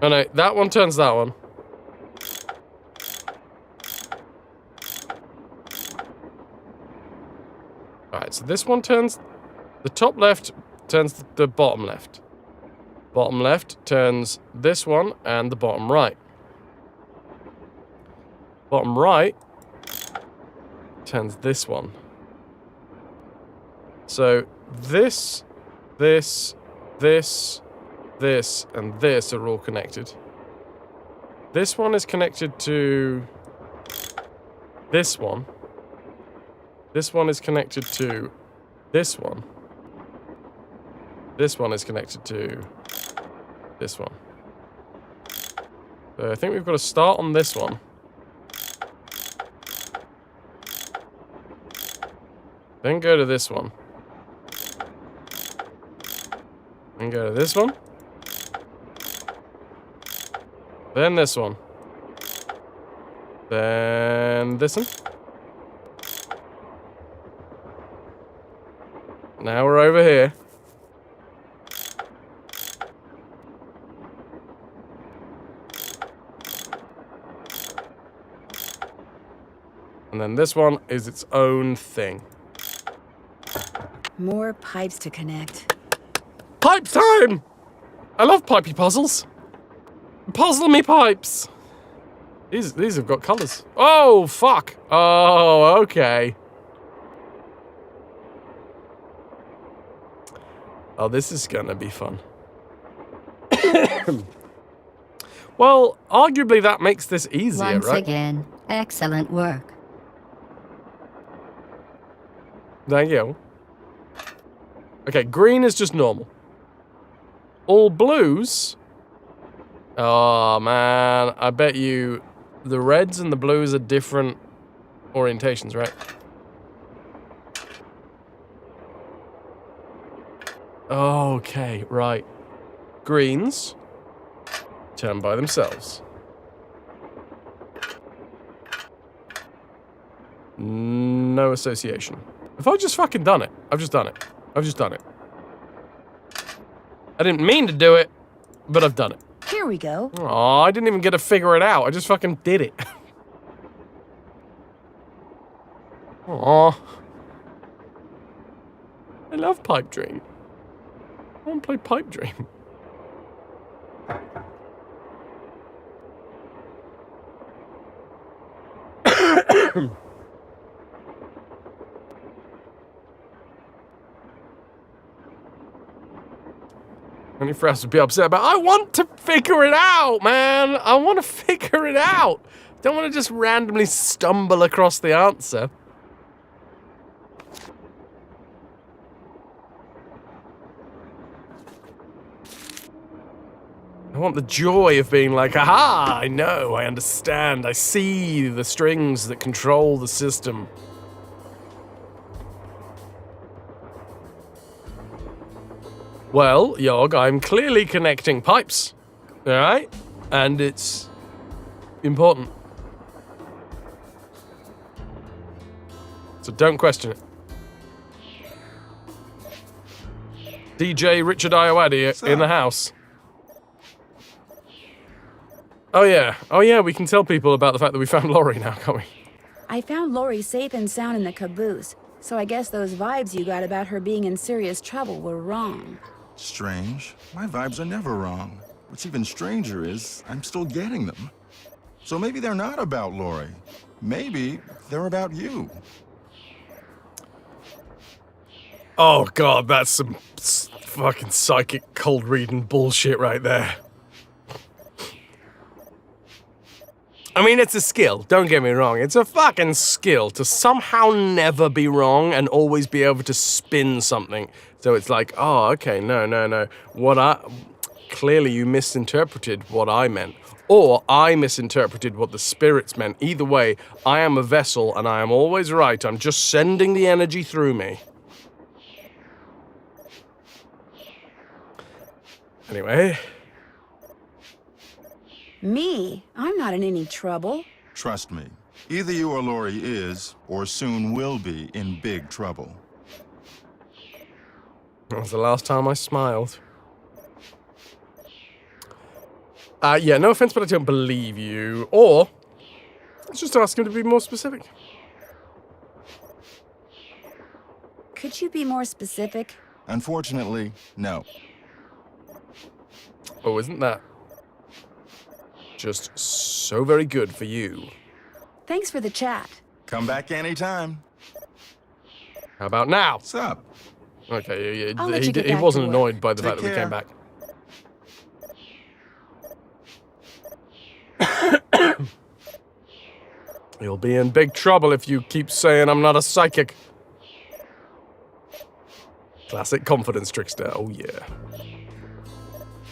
Oh no, that one turns that one. Alright, so this one turns... The top left turns the bottom left. Bottom left turns this one and the bottom right. Bottom right turns this one. So this, this, and this are all connected. This one is connected to this one. This one is connected to this one. This one is connected to this one. So I think we've got to start on this one. Then go to this one. Then go to this one. Then this one. Then this one. Now we're over here. And then this one is its own thing. More pipes to connect. Pipe time! I love pipey puzzles. Puzzle me pipes! These have got colours. Oh, fuck! Oh, okay. Oh, this is gonna be fun. Well, arguably that makes this easier, Once right? again, excellent work. Thank you. Okay, green is just normal. All blues... Oh, man. I bet you the reds and the blues are different orientations, right? Okay, right. Greens turn by themselves. No association. Have I just fucking done it? I've just done it. I've just done it. I didn't mean to do it, but I've done it. Here we go. Oh, I didn't even get to figure it out. I just fucking did it. Aw. I love Pipe Dream. I want to play Pipe Dream. Only for us to be upset about. I want to figure it out, man. I want to figure it out. Don't want to just randomly stumble across the answer. I want the joy of being like, aha, I know, I understand, I see the strings that control the system. Well, Yog, I'm clearly connecting pipes, alright? And it's important. So don't question it. DJ Richard Iowadi in the house. Oh yeah, we can tell people about the fact that we found Laurie now, can't we? I found Lori safe and sound in the caboose, so I guess those vibes you got about her being in serious trouble were wrong. Strange. My vibes are never wrong. What's even stranger is I'm still getting them. So maybe they're not about Lori. Maybe they're about you. Oh god, that's some fucking psychic cold reading bullshit right there. I mean, it's a skill, don't get me wrong. It's a fucking skill to somehow never be wrong and always be able to spin something. So it's like, oh, okay, no. Clearly you misinterpreted what I meant. Or I misinterpreted what the spirits meant. Either way, I am a vessel and I am always right. I'm just sending the energy through me. Anyway... Me? I'm not in any trouble. Trust me. Either you or Lori is, or soon will be, in big trouble. That was the last time I smiled. Yeah, no offense, but I don't believe you. Or, let's just ask him to be more specific. Could you be more specific? Unfortunately, no. Oh, isn't that just so very good for you? Thanks for the chat. Come back anytime. How about now? What's up? Okay, I'll let you get he back wasn't to annoyed work. by the Take fact that we came back. You'll be in big trouble if you keep saying I'm not a psychic. Classic confidence trickster, oh yeah.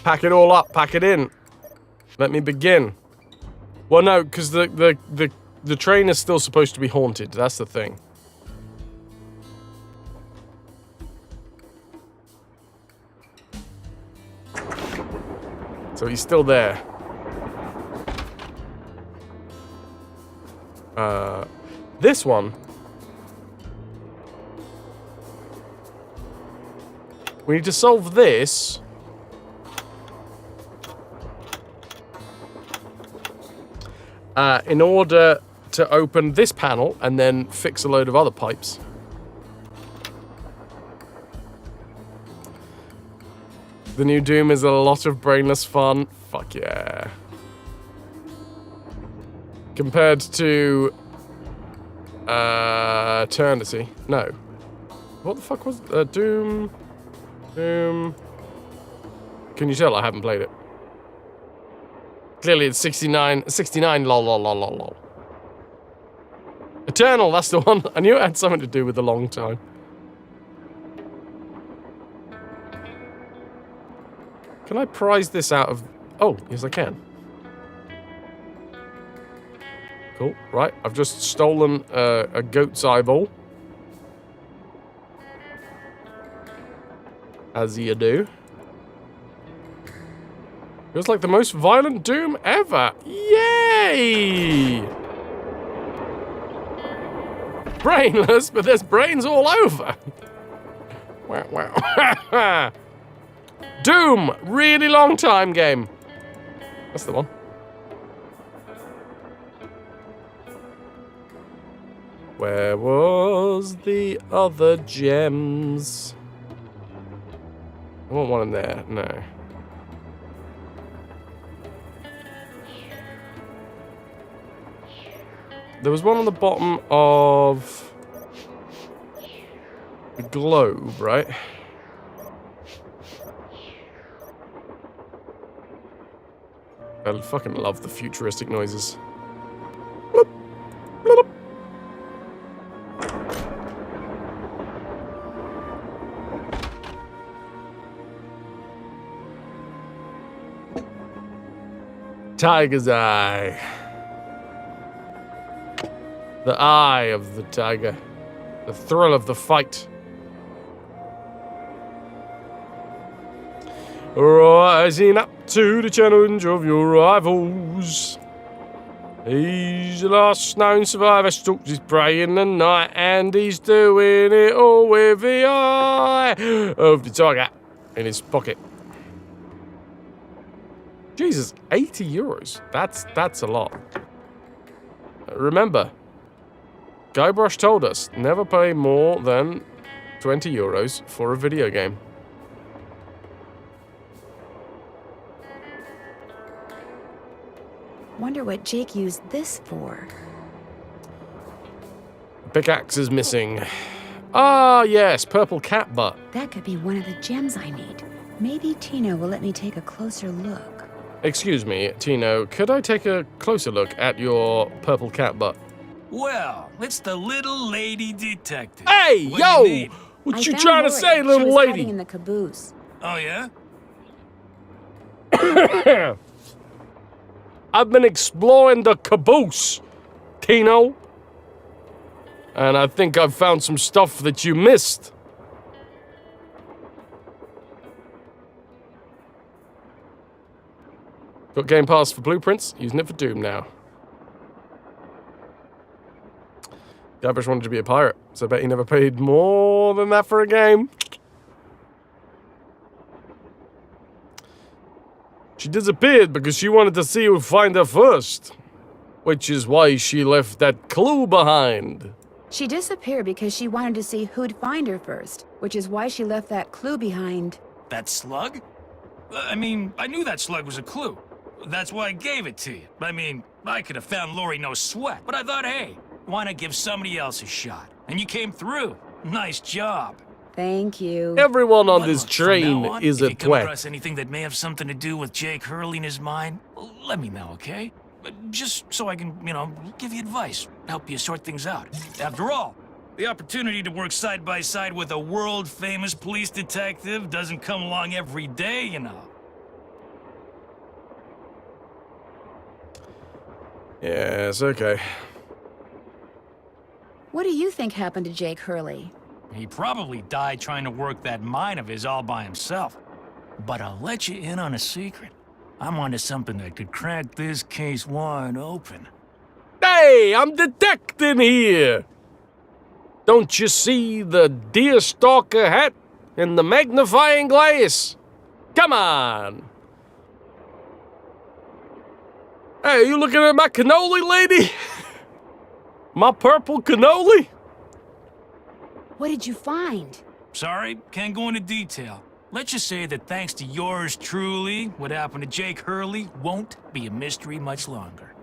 Pack it all up, pack it in. Let me begin. Well, no, because the train is still supposed to be haunted. That's the thing. So he's still there. This one. We need to solve this. In order to open this panel and then fix a load of other pipes. The new Doom is a lot of brainless fun. Fuck yeah. compared to Eternity. No. What the fuck was Doom? Doom. Can you tell I haven't played it? Clearly it's 69, lol, lol, lol, lol, lol. Eternal, that's the one. I knew it had something to do with the long time. Can I prize this out of... Oh, yes I can. Cool, right. I've just stolen a goat's eyeball. As you do. Feels like the most violent Doom ever. Yay! Brainless, but there's brains all over. Wow, wow. Doom! Really long time game. That's the one. Where was the other gems? I want one in there. No. There was one on the bottom of the globe, right? I fucking love the futuristic noises. Bloop, bloop. Tiger's eye. The eye of the tiger. The thrill of the fight. Rising up to the challenge of your rivals. He's the last known survivor, stalks his prey in the night, and he's doing it all with the eye of the tiger in his pocket. Jesus, 80 euros. That's a lot. Remember, Guybrush told us, never pay more than 20 euros for a video game. Wonder what Jake used this for. Pickaxe is missing. Ah, yes, purple cat butt. That could be one of the gems I need. Maybe Tino will let me take a closer look. Excuse me, Tino, could I take a closer look at your purple cat butt? Well, it's the little lady detective. Hey, What yo! do you need? What I you found trying to Lori. say, She little was lady? hiding in the caboose. Oh, yeah? I've been exploring the caboose, Tino. And I think I've found some stuff that you missed. Got Game Pass for Blueprints, using it for Doom now. Guybrush wanted to be a pirate, so I bet he never paid more than that for a game. She disappeared because she wanted to see who'd find her first. Which is why she left that clue behind. She disappeared because she wanted to see who'd find her first, which is why she left that clue behind. That slug? I mean, I knew that slug was a clue. That's why I gave it to you. I mean, I could have found Lori no sweat. But I thought, hey, why not give somebody else a shot? And you came through. Nice job. Thank you. Everyone on But this look, from now train on, is if a you come twat. across anything that may have something to do with Jake Hurley in his mind, let me know, okay? Just so I can, give you advice, help you sort things out. After all, the opportunity to work side by side with a world-famous police detective doesn't come along every day, you know. Yes, okay. What do you think happened to Jake Hurley? He probably died trying to work that mine of his all by himself. But I'll let you in on a secret. I'm onto something that could crack this case wide open. Hey, I'm detecting here. Don't you see the deerstalker hat and the magnifying glass? Come on. Hey, you looking at my cannoli, lady? My purple cannoli? What did you find? Sorry, can't go into detail. Let's just say that thanks to yours truly, what happened to Jake Hurley won't be a mystery much longer.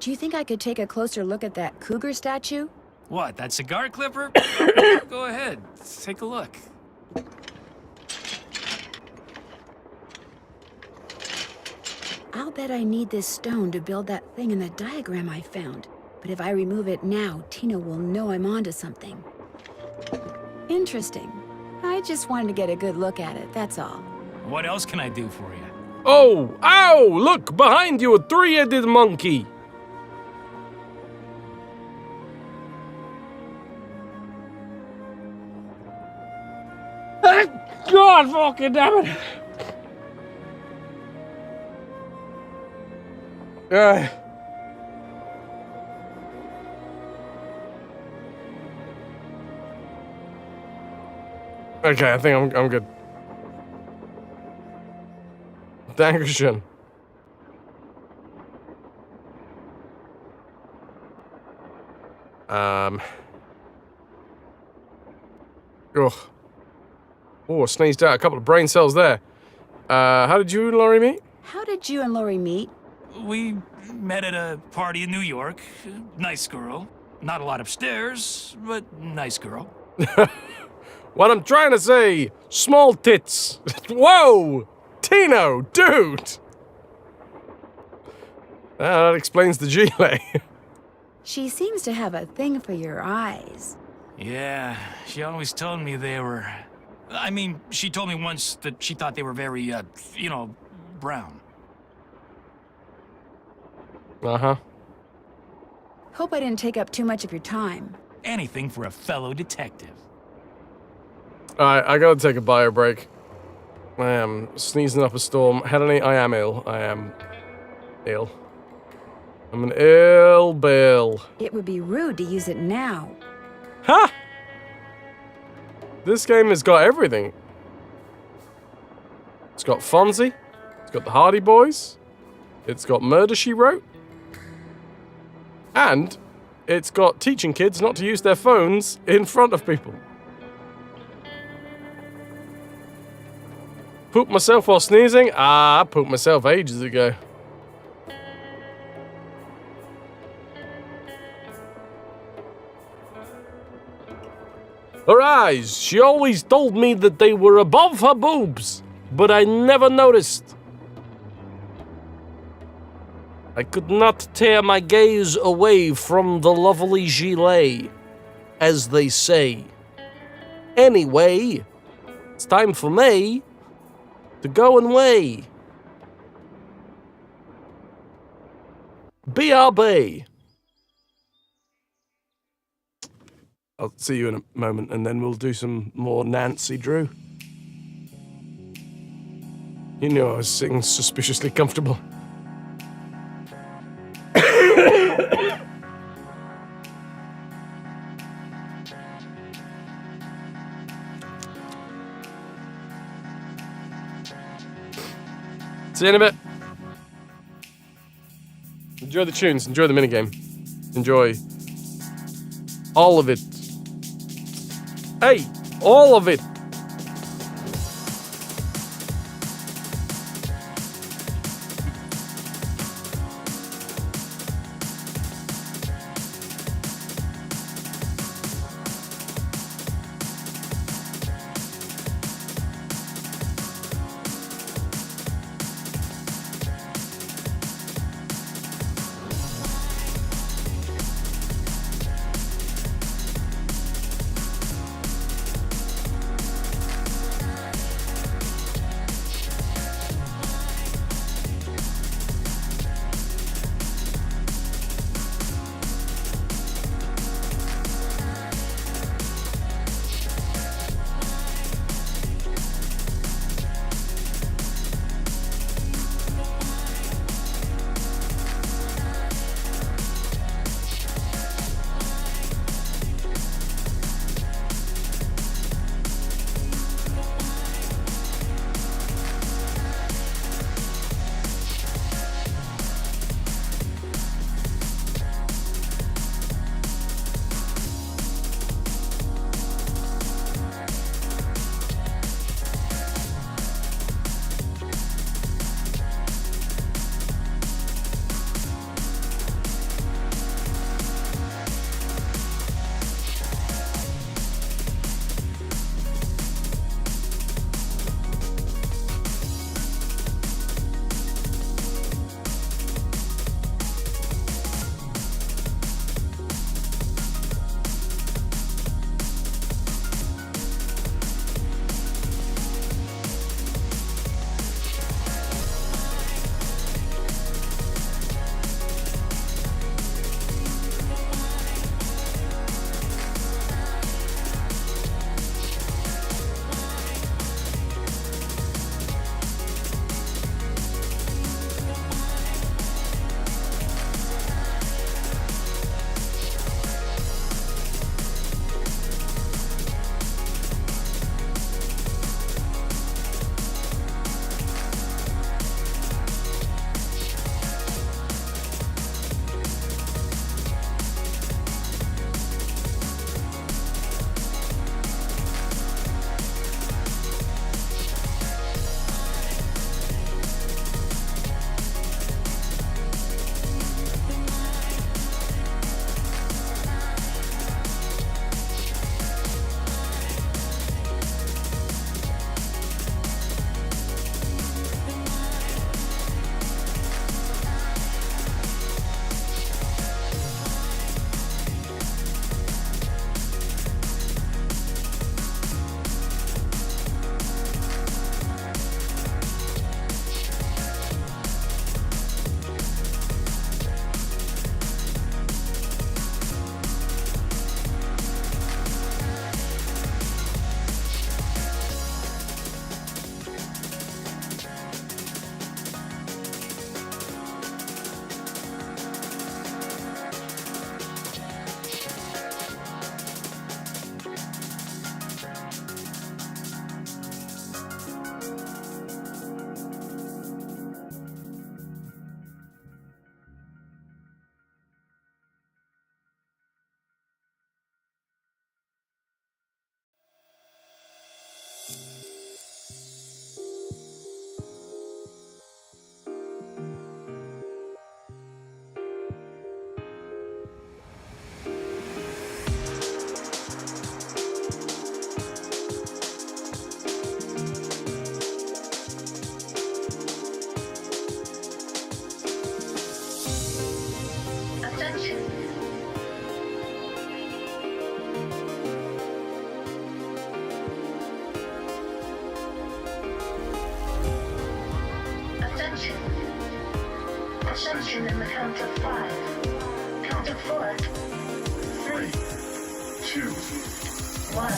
Do you think I could take a closer look at that cougar statue? What, that cigar clipper? Go ahead, take a look. I'll bet I need this stone to build that thing in the diagram I found. But if I remove it now, Tina will know I'm onto something. Interesting. I just wanted to get a good look at it, that's all. What else can I do for you? Oh, ow! Look, behind you, a three-headed monkey. God fucking damn it! Okay, I think I'm good. Dankeschön. Ugh. Oh, I sneezed out a couple of brain cells there. How did you and Laurie meet? How did you and Laurie meet? We met at a party in New York. Nice girl. Not a lot upstairs, but nice girl. What I'm trying to say, small tits. Whoa! Tino, dude! That explains the gilet. She seems to have a thing for your eyes. Yeah, she always told me they were... I mean, she told me once that she thought they were very, you know, brown. Uh-huh. Hope I didn't take up too much of your time. Anything for a fellow detective. Alright, I gotta take a bio break. I am sneezing up a storm. Helene, I am ill. I am ill. I'm an ill Bill. It would be rude to use it now. Ha! This game has got everything. It's got Fonzie. It's got the Hardy Boys. It's got Murder, She Wrote. And it's got teaching kids not to use their phones in front of people. Pooped myself while sneezing? Ah, I pooped myself ages ago. Her eyes, she always told me that they were above her boobs, but I never noticed. I could not tear my gaze away from the lovely gilet, as they say. Anyway, it's time for me to go and weigh. BRB. I'll see you in a moment, and then we'll do some more Nancy Drew. You knew I was sitting suspiciously comfortable. See you in a bit. Enjoy the tunes, enjoy the minigame. Enjoy all of it. Hey, all of it. on the count of 5. Count of 4. 3, 2, 1.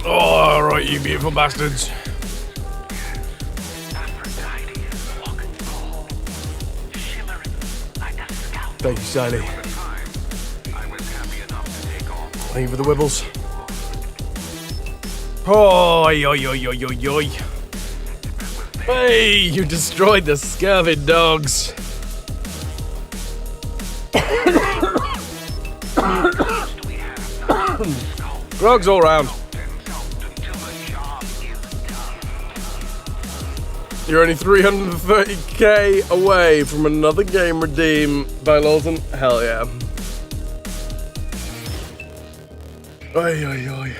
All right, you beautiful bastards. Thank you, Sally. Thank you for the wibbles. Oi, oi, oi, oi, oi, oi. Hey, you destroyed the scurvy dogs. Grogs all round. You're only 330k away from another game redeem by Lawson. Hell yeah. Oi, oi, oi.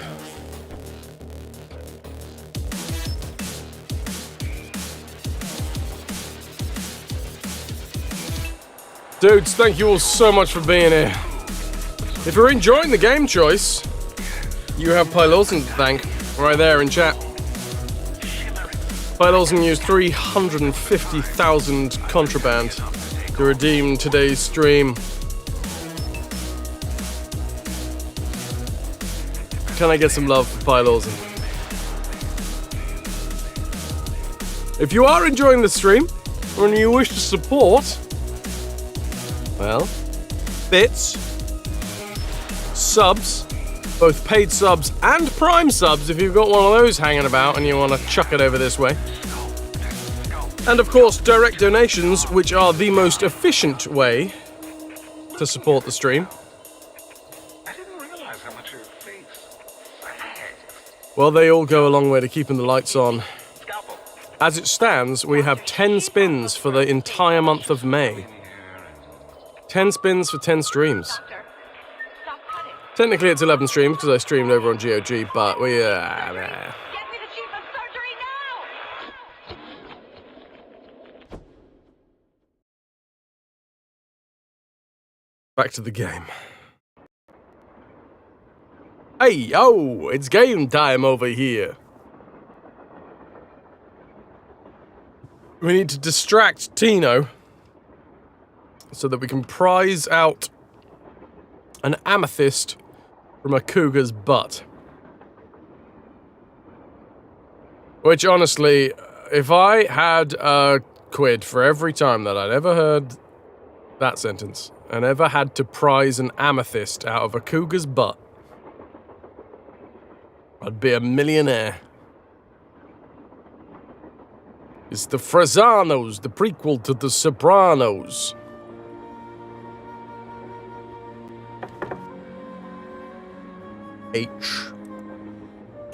Dudes, thank you all so much for being here. If you're enjoying the game choice, you have Pi Lawson to thank right there in chat. Pi Lawson used 350,000 contraband to redeem today's stream. Can I get some love for Pylorzen? If you are enjoying the stream, and you wish to support, well, bits, subs, both paid subs and prime subs if you've got one of those hanging about and you want to chuck it over this way. And of course, direct donations, which are the most efficient way to support the stream. Well, they all go a long way to keeping the lights on. As it stands, we have 10 spins for the entire month of May. 10 spins for 10 streams. Technically it's 11 streams because I streamed over on GOG, but we... Back to the game. Hey, yo, it's game time over here. We need to distract Tino so that we can prize out an amethyst from a cougar's butt. Which, honestly, if I had a quid for every time that I'd ever heard that sentence and ever had to prize an amethyst out of a cougar's butt, I'd be a millionaire. It's the Fresanos, the prequel to The Sopranos. H.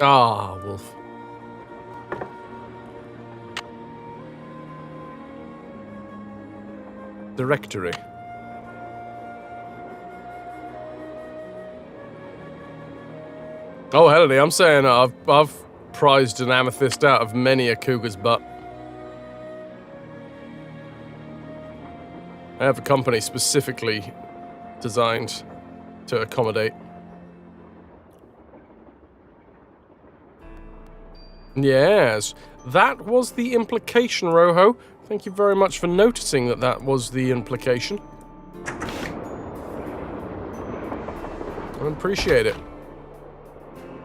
Ah, Wolf. Directory. Oh, hell, I'm saying I've prized an amethyst out of many a cougar's butt. I have a company specifically designed to accommodate. Yes, that was the implication, Roho. Thank you very much for noticing that that was the implication. I appreciate it.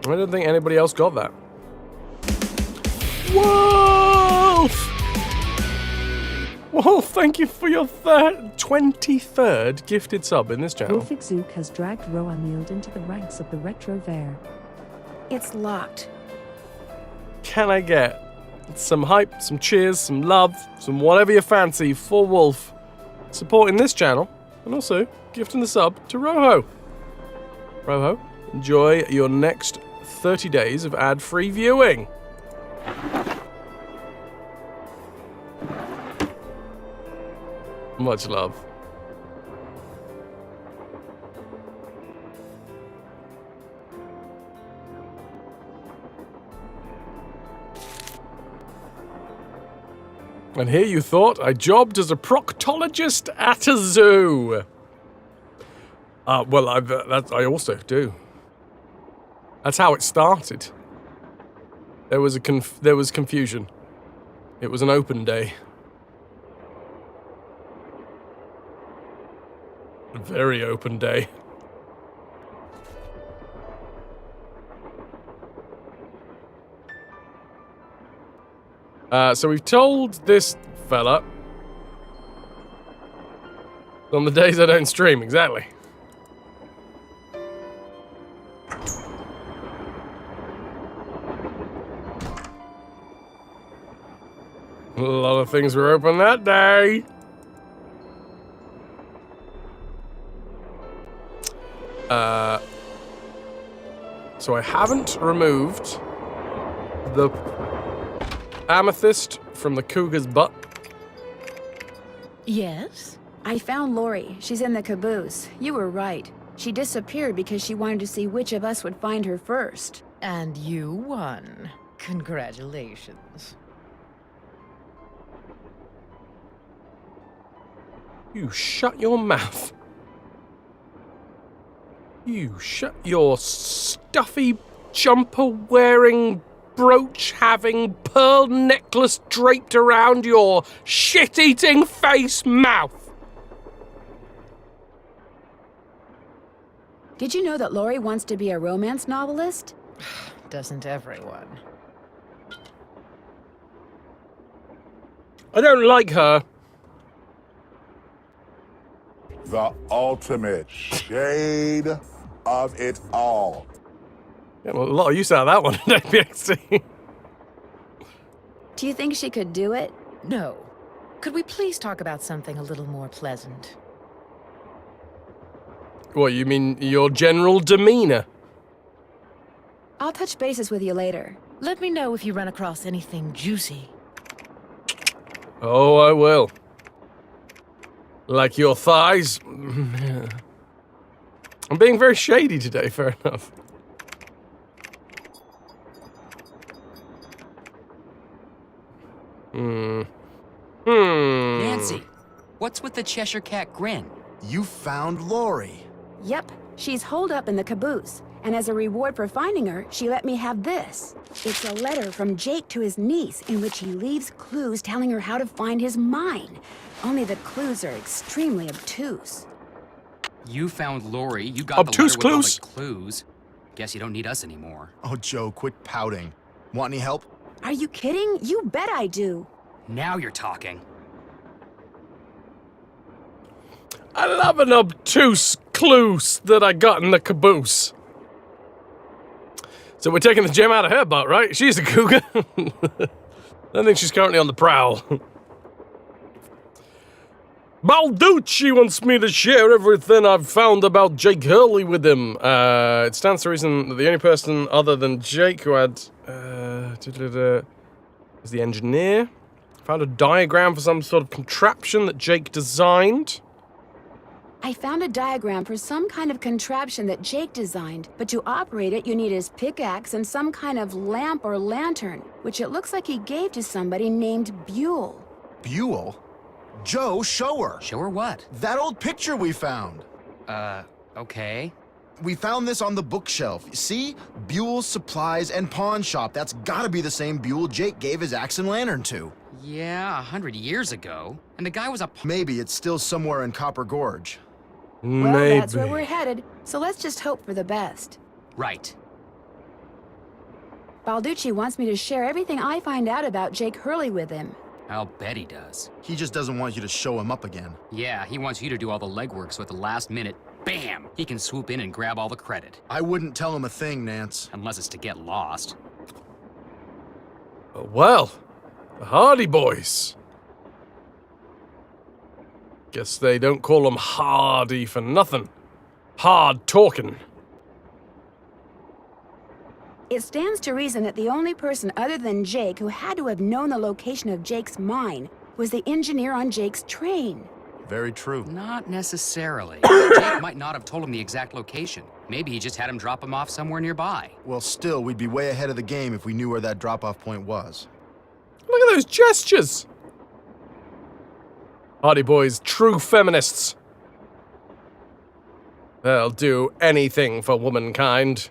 I don't think anybody else got that. Wolf! Wolf, thank you for your 23rd gifted sub in this channel. Wolfik Zook has dragged Roamild into the ranks of the RetroVution. It's locked. Can I get some hype, some cheers, some love, some whatever you fancy for Wolf supporting this channel, and also gifting the sub to Roho. Roho, enjoy your next 30 days of ad-free viewing. Much love. And here you thought I jobbed as a proctologist at a zoo. Well, I also do. That's how it started. There was confusion. It was an open day. A very open day. So we've told this fella on the days I don't stream, exactly. A lot of things were open that day. So I haven't removed the amethyst from the cougar's butt. Yes? I found Lori. She's in the caboose. You were right. She disappeared because she wanted to see which of us would find her first. And you won. Congratulations. You shut your mouth. You shut your stuffy jumper-wearing, brooch-having, pearl necklace draped around your shit-eating face mouth. Did you know that Lori wants to be a romance novelist? Doesn't everyone? I don't like her. The ultimate shade of it all. Yeah, well, a lot of use out of that one at APXT. Do you think she could do it? No. Could we please talk about something a little more pleasant? What, you mean your general demeanor? I'll touch bases with you later. Let me know if you run across anything juicy. Oh, I will. Like your thighs? I'm being very shady today, fair enough. Nancy, what's with the Cheshire Cat grin? You found Lori. Yep, she's holed up in the caboose. And as a reward for finding her, she let me have this. It's a letter from Jake to his niece in which he leaves clues telling her how to find his mine. Only the clues are extremely obtuse. You found Lori, you got Obtuse the letter with clues? all the clues. Guess you don't need us anymore. Oh, Joe, quit pouting. Want any help? Are you kidding? You bet I do. Now you're talking. I love an obtuse clues that I got in the caboose. So we're taking the gem out of her butt, right? She's a cougar. I think she's currently on the prowl. Balducci wants me to share everything I've found about Jake Hurley with him. It stands to reason that the only person other than Jake who had... was the engineer. Found a diagram for some sort of contraption that Jake designed. I found a diagram for some kind of contraption that Jake designed, but to operate it, you need his pickaxe and some kind of lamp or lantern, which it looks like he gave to somebody named Buell. Buell? Joe, show her. Show her what? That old picture we found. Okay. We found this on the bookshelf. See? Buell's Supplies and Pawn Shop. That's gotta be the same Buell Jake gave his axe and lantern to. Yeah, 100 years ago. And the guy was a... Maybe it's still somewhere in Copper Gorge. Well, that's where we're headed, so let's just hope for the best. Right. Balducci wants me to share everything I find out about Jake Hurley with him. I'll bet he does. He just doesn't want you to show him up again. Yeah, he wants you to do all the legwork so at the last minute, bam, he can swoop in and grab all the credit. I wouldn't tell him a thing, Nance. Unless it's to get lost. Well, the Hardy Boys. Guess they don't call them Hardy for nothing. Hard talking. It stands to reason that the only person other than Jake who had to have known the location of Jake's mine was the engineer on Jake's train. Very true. Not necessarily. Jake might not have told him the exact location. Maybe he just had him drop him off somewhere nearby. Well, still, we'd be way ahead of the game if we knew where that drop-off point was. Look at those gestures. Hardy Boys, true feminists. They'll do anything for womankind.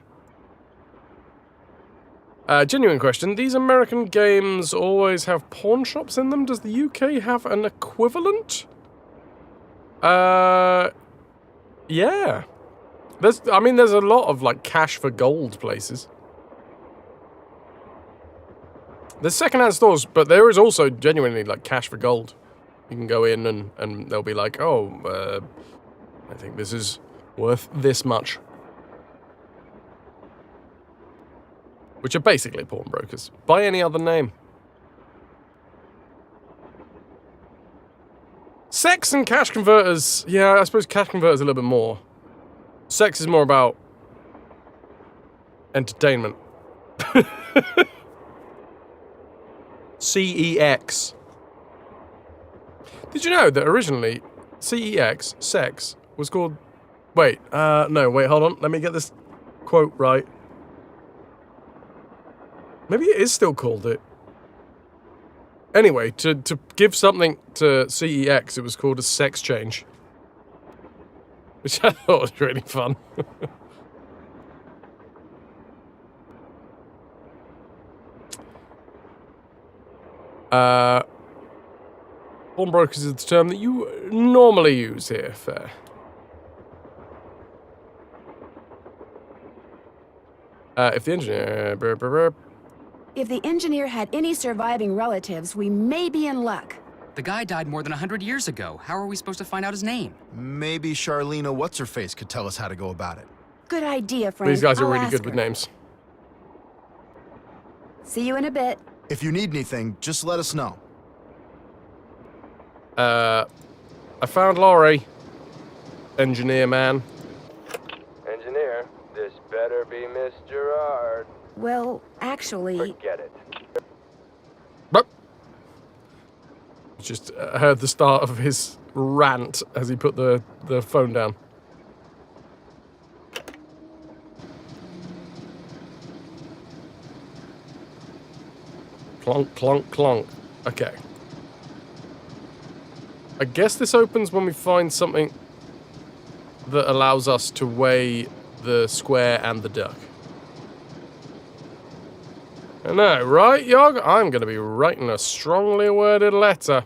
Genuine question. These American games always have pawn shops in them. Does the UK have an equivalent? Yeah. There's a lot of, like, cash for gold places. There's secondhand stores, but there is also genuinely, like, cash for gold. You can go in and they'll be like, oh, I think this is worth this much. Which are basically pawnbrokers, by any other name. Sex and cash converters. Yeah, I suppose cash converters a little bit more. Sex is more about entertainment. CEX. Did you know that originally CEX, sex, was called... Wait, hold on. Let me get this quote right. Maybe it is still called it. Anyway, to give something to CEX, it was called a sex change. Which I thought was really fun. Pawnbrokers is the term that you normally use here, fair. If the engineer... If the engineer had any surviving relatives, we may be in luck. The guy died more than 100 years ago. How are we supposed to find out his name? Maybe Charlena What's-Her-Face could tell us how to go about it. Good idea, Frank. These guys are I'll really ask good with her. names. See you in a bit. If you need anything, just let us know. I found Laurie. Engineer man. Engineer, this better be Miss Gerard. Well, actually... Forget it. Just heard the start of his rant as he put the phone down. Clonk, clonk, clonk. Okay. I guess this opens when we find something that allows us to weigh the square and the duck. I know, right, Yog? I'm going to be writing a strongly worded letter.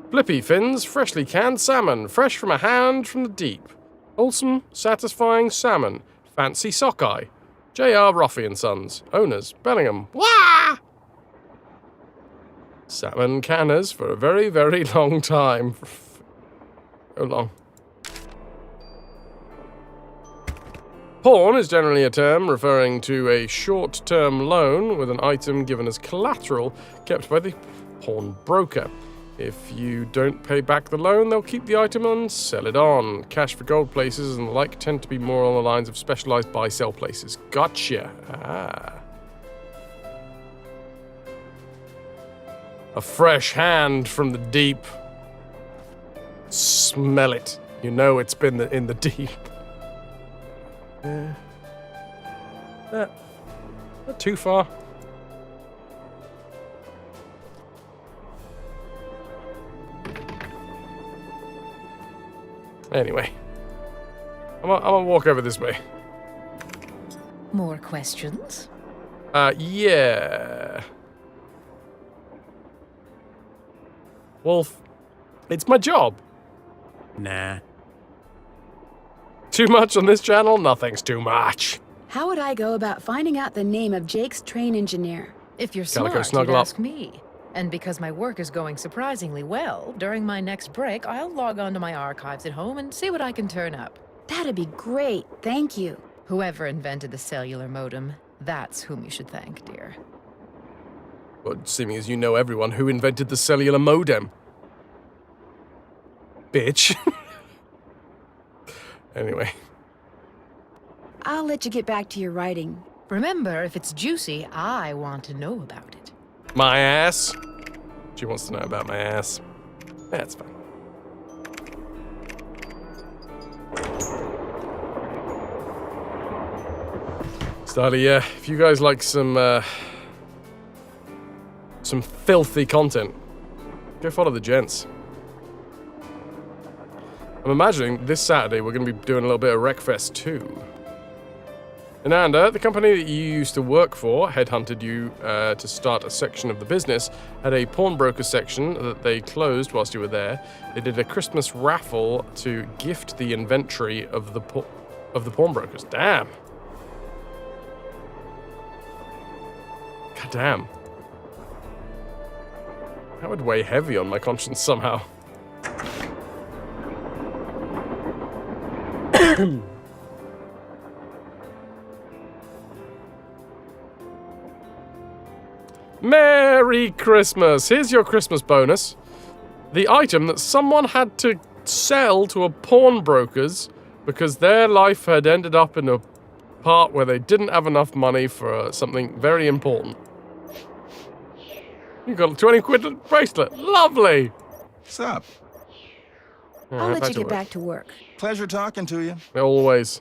Flippy fins, freshly canned salmon, fresh from a hand from the deep. Wholesome, satisfying salmon. Fancy sockeye. J.R. Roffey and Sons. Owners, Bellingham. Wah! Salmon canners for a very, very long time. So long. Pawn is generally a term referring to a short-term loan with an item given as collateral kept by the pawnbroker. If you don't pay back the loan, they'll keep the item and sell it on. Cash for gold places and the like tend to be more on the lines of specialized buy-sell places. Gotcha. Ah. A fresh hand from the deep. Smell it. You know it's been in the deep. Not too far. Anyway, I'm gonna walk over this way. More questions? Yeah. Wolf, it's my job. Nah. Too much on this channel? Nothing's too much. How would I go about finding out the name of Jake's train engineer? If you're Calico, smart, snuggle you'd up. ask me. And because my work is going surprisingly well, during my next break, I'll log onto my archives at home and see what I can turn up. That'd be great, thank you. Whoever invented the cellular modem, that's whom you should thank, dear. Well, seeming as you know everyone who invented the cellular modem. Bitch. Anyway. I'll let you get back to your writing. Remember, if it's juicy, I want to know about it. My ass. She wants to know about my ass. That's fine. Starly, yeah, if you guys like some filthy content, go follow the gents. I'm imagining this Saturday we're going to be doing a little bit of Wreckfest too. Ananda, the company that you used to work for, headhunted you to start a section of the business, had a pawnbroker section that they closed whilst you were there. They did a Christmas raffle to gift the inventory of the pawnbrokers. Damn. God damn. That would weigh heavy on my conscience somehow. Merry Christmas! Here's your Christmas bonus. The item that someone had to sell to a pawnbroker's because their life had ended up in a part where they didn't have enough money for something very important. You got a 20 quid bracelet. Lovely! What's up? I'll let you get back to work. Pleasure talking to you. Always.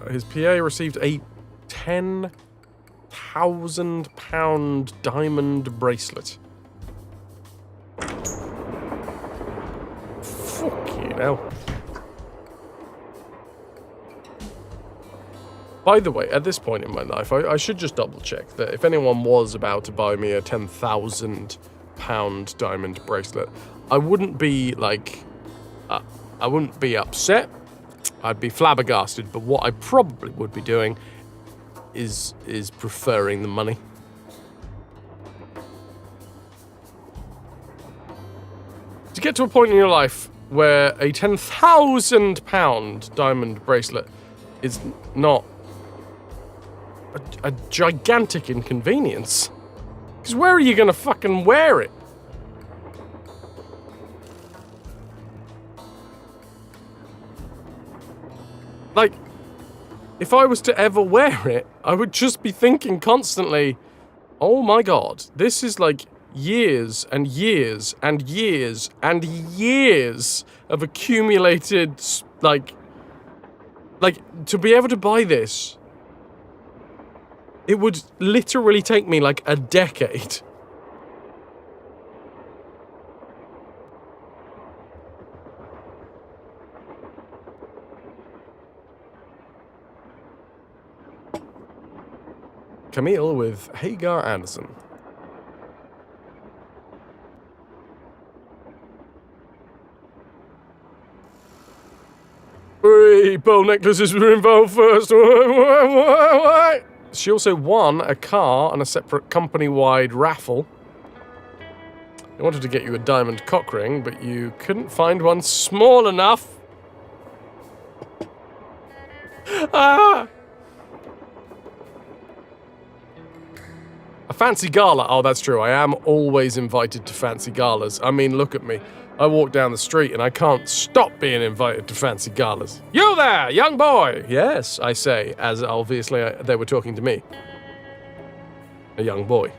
His PA received a £10,000 diamond bracelet. Fucking hell. Either way, at this point in my life, I should just double check that if anyone was about to buy me a £10,000 diamond bracelet, I wouldn't be like, I wouldn't be upset. I'd be flabbergasted. But what I probably would be doing is preferring the money. To get to a point in your life where a £10,000 diamond bracelet is not a gigantic inconvenience. Because where are you going to fucking wear it? Like, if I was to ever wear it, I would just be thinking constantly, oh my god, this is like years and years and years and years of accumulated, like, to be able to buy this, it would literally take me like a decade. Camille with Hagar Anderson. Three pearl necklaces were involved first. What? She also won a car on a separate company-wide raffle. They wanted to get you a diamond cock ring, but you couldn't find one small enough. Ah! A fancy gala. Oh, that's true. I am always invited to fancy galas. I mean, look at me. I walk down the street and I can't stop being invited to fancy galas. You there, young boy! Yes, I say, as obviously they were talking to me. A young boy.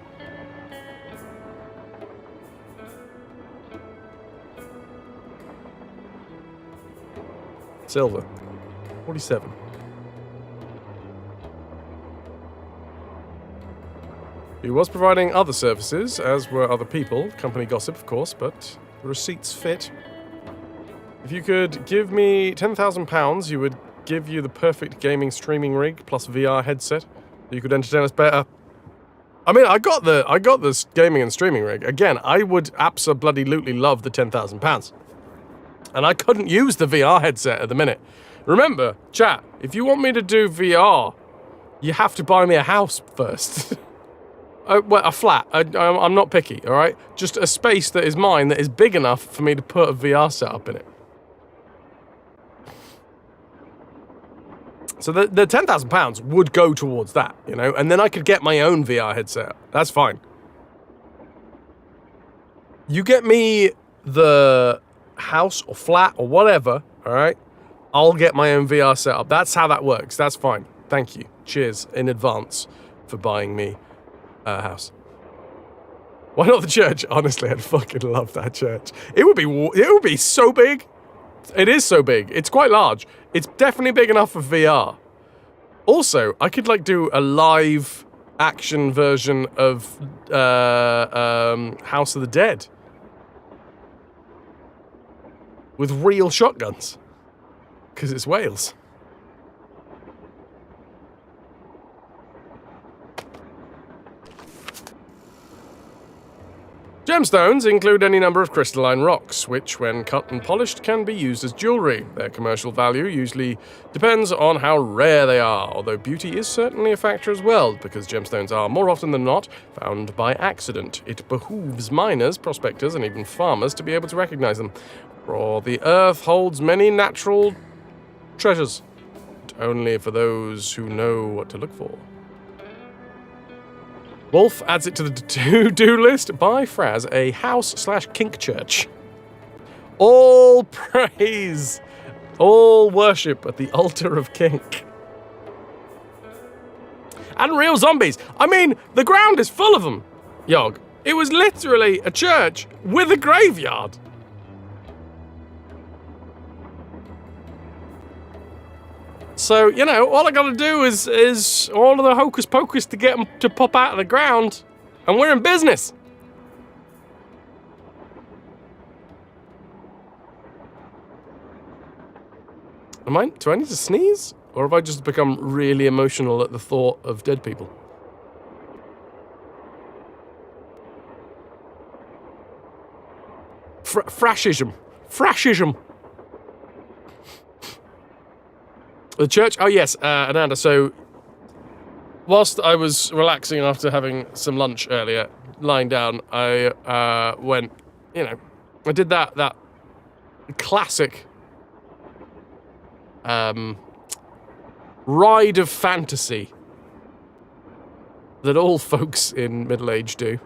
Silver. 47. He was providing other services, as were other people. Company gossip, of course, but the receipts fit. If you could give me £10,000, you would give you the perfect gaming streaming rig plus VR headset. You could entertain us better. I mean, I got this gaming and streaming rig. Again, I would abso-bloody-lutely love the £10,000. And I couldn't use the VR headset at the minute. Remember, chat, if you want me to do VR, you have to buy me a house first. Well, a flat. I'm not picky, all right? Just a space that is mine that is big enough for me to put a VR setup in it. So the £10,000 would go towards that, you know? And then I could get my own VR headset. That's fine. You get me the house or flat or whatever, all right? I'll get my own VR setup. That's how that works. That's fine. Thank you. Cheers in advance for buying me house. Why not the church? Honestly, I'd fucking love that church. It would be so big. It is so big. It's quite large. It's definitely big enough for VR. Also, I could like do a live action version of House of the Dead with real shotguns because it's Wales. Gemstones include any number of crystalline rocks, which, when cut and polished, can be used as jewelry. Their commercial value usually depends on how rare they are, although beauty is certainly a factor as well, because gemstones are, more often than not, found by accident. It behooves miners, prospectors, and even farmers to be able to recognize them, for the earth holds many natural treasures, but only for those who know what to look for. Wolf adds it to the to-do list. Buy Fraz a house/kink church. All praise, all worship at the altar of kink. And real zombies. I mean, the ground is full of them, Yog. It was literally a church with a graveyard. So, you know, all I gotta do is all of the hocus pocus to get them to pop out of the ground, and we're in business. Do I need to sneeze? Or have I just become really emotional at the thought of dead people? Fascism. Fascism. The church? Oh, yes, Ananda. So, whilst I was relaxing after having some lunch earlier, lying down, I went, I did that classic ride of fantasy that all folks in middle age do.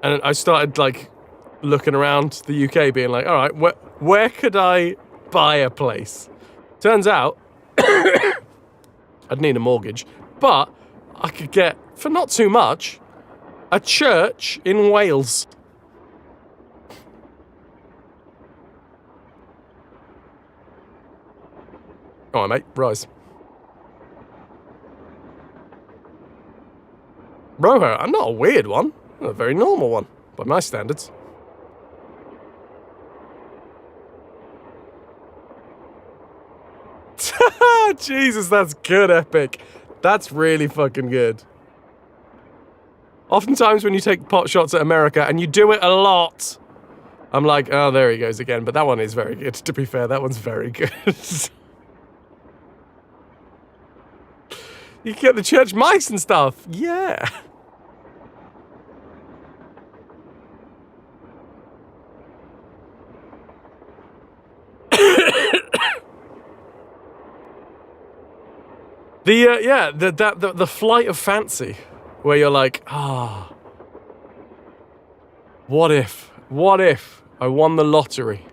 And I started, like, looking around the UK, being like, all right, where could I buy a place? Turns out, I'd need a mortgage, but I could get, for not too much, a church in Wales. All right, mate, rise. Bro, I'm not a weird one. I'm a very normal one, by my standards. Jesus, that's good, Epic. That's really fucking good. Oftentimes when you take pot shots at America, and you do it a lot, I'm like, oh, there he goes again. But that one is very good, to be fair. That one's very good. You get the church mice and stuff. Yeah. The flight of fancy, where you're like, what if I won the lottery?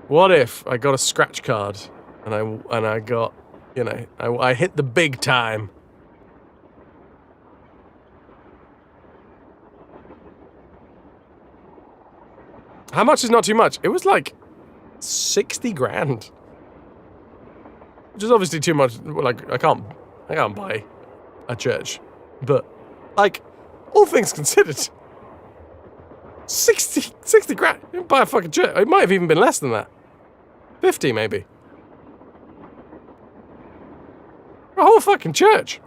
What if I got a scratch card and I got, I hit the big time? How much is not too much? It was like 60 grand. Which is obviously too much. Like, I can't buy a church. But, like, all things considered, 60 grand. You can buy a fucking church. It might have even been less than that. 50, maybe. A whole fucking church.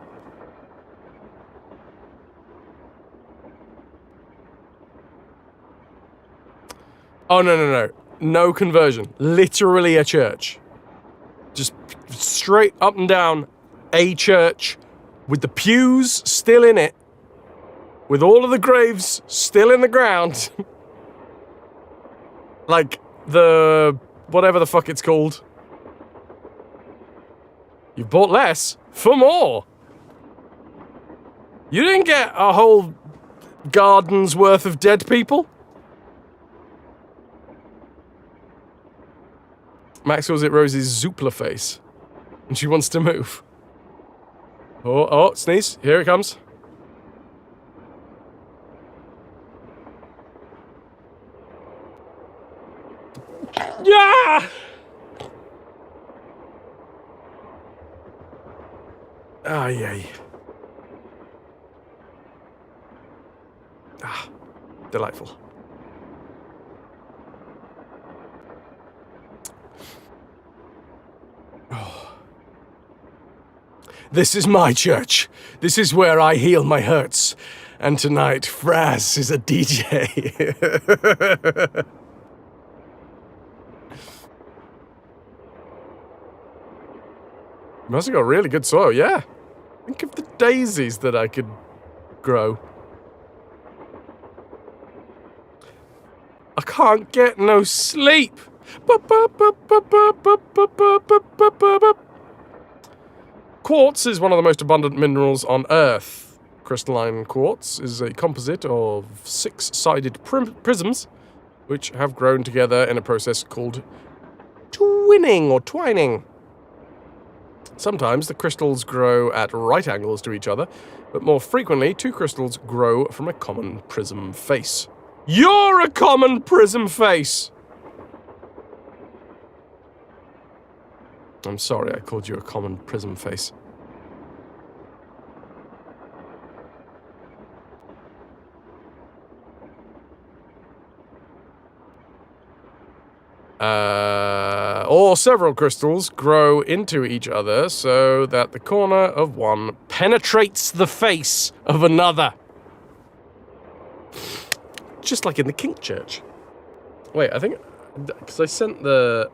Oh, no. No conversion. Literally a church. Just straight up and down, a church with the pews still in it, with all of the graves still in the ground. Like the whatever the fuck it's called. You bought less for more. You didn't get a whole garden's worth of dead people. Max calls it Rosie's Zoopla face. And she wants to move. Oh, sneeze. Here it comes. Yeah! Ah, yay. Ah, delightful. Oh. This is my church. This is where I heal my hurts. And tonight, Fraz is a DJ. Must have got really good soil, yeah. Think of the daisies that I could grow. I can't get no sleep. Quartz is one of the most abundant minerals on Earth. Crystalline quartz is a composite of 6-sided prisms, which have grown together in a process called twinning or twining. Sometimes the crystals grow at right angles to each other, but more frequently, two crystals grow from a common prism face. You're a common prism face! I'm sorry I called you a common prism face. or several crystals grow into each other so that the corner of one penetrates the face of another. Just like in the kink church. Wait, I think because I sent the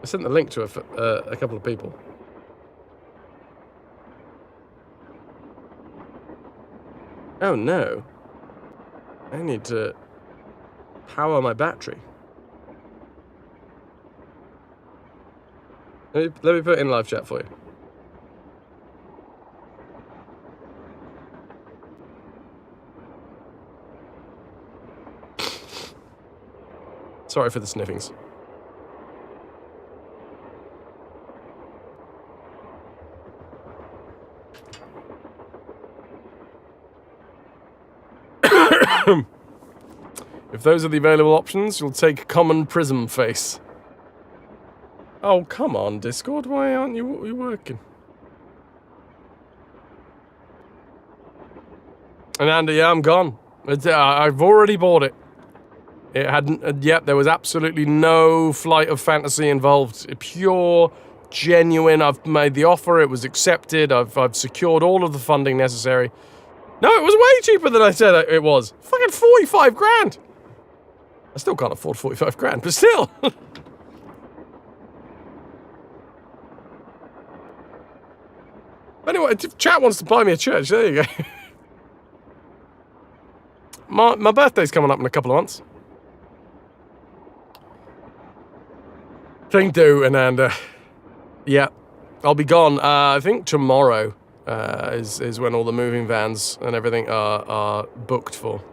link to a couple of people. Oh no! I need to power my battery. Let me put it in live chat for you. Sorry for the sniffings. If those are the available options, you'll take common prism face. Oh, come on, Discord. Why aren't you working? And Andy, yeah, I'm gone. I've already bought it. It hadn't. Yep, there was absolutely no flight of fantasy involved. Pure, genuine. I've made the offer. It was accepted. I've secured all of the funding necessary. No, it was way cheaper than I said it was. Fucking 45 grand. I still can't afford 45 grand, but still. Anyway, if chat wants to buy me a church, there you go. My birthday's coming up in a couple of months. Thing do, and yeah, I'll be gone. I think tomorrow is when all the moving vans and everything are booked for.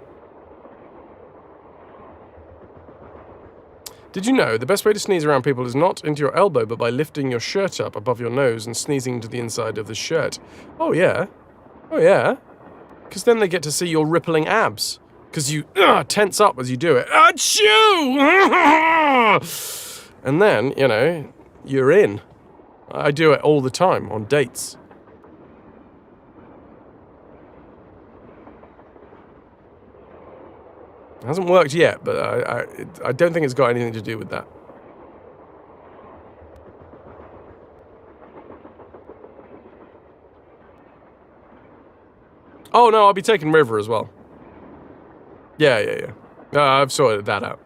Did you know the best way to sneeze around people is not into your elbow, but by lifting your shirt up above your nose and sneezing to the inside of the shirt? Oh yeah, oh yeah, because then they get to see your rippling abs. Because you tense up as you do it. Achoo! And then, you know, you're in. I do it all the time on dates. It hasn't worked yet, but I don't think it's got anything to do with that. Oh no, I'll be taking River as well. Yeah. I've sorted that out.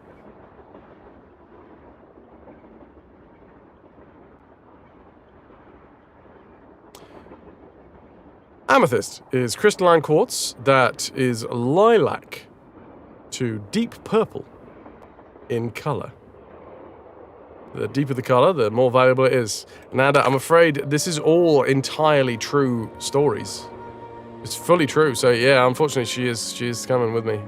Amethyst is crystalline quartz that is lilac to deep purple in color. The deeper the color, the more valuable it is. Nada, I'm afraid this is all entirely true stories. It's fully true. So yeah, unfortunately, she is coming with me.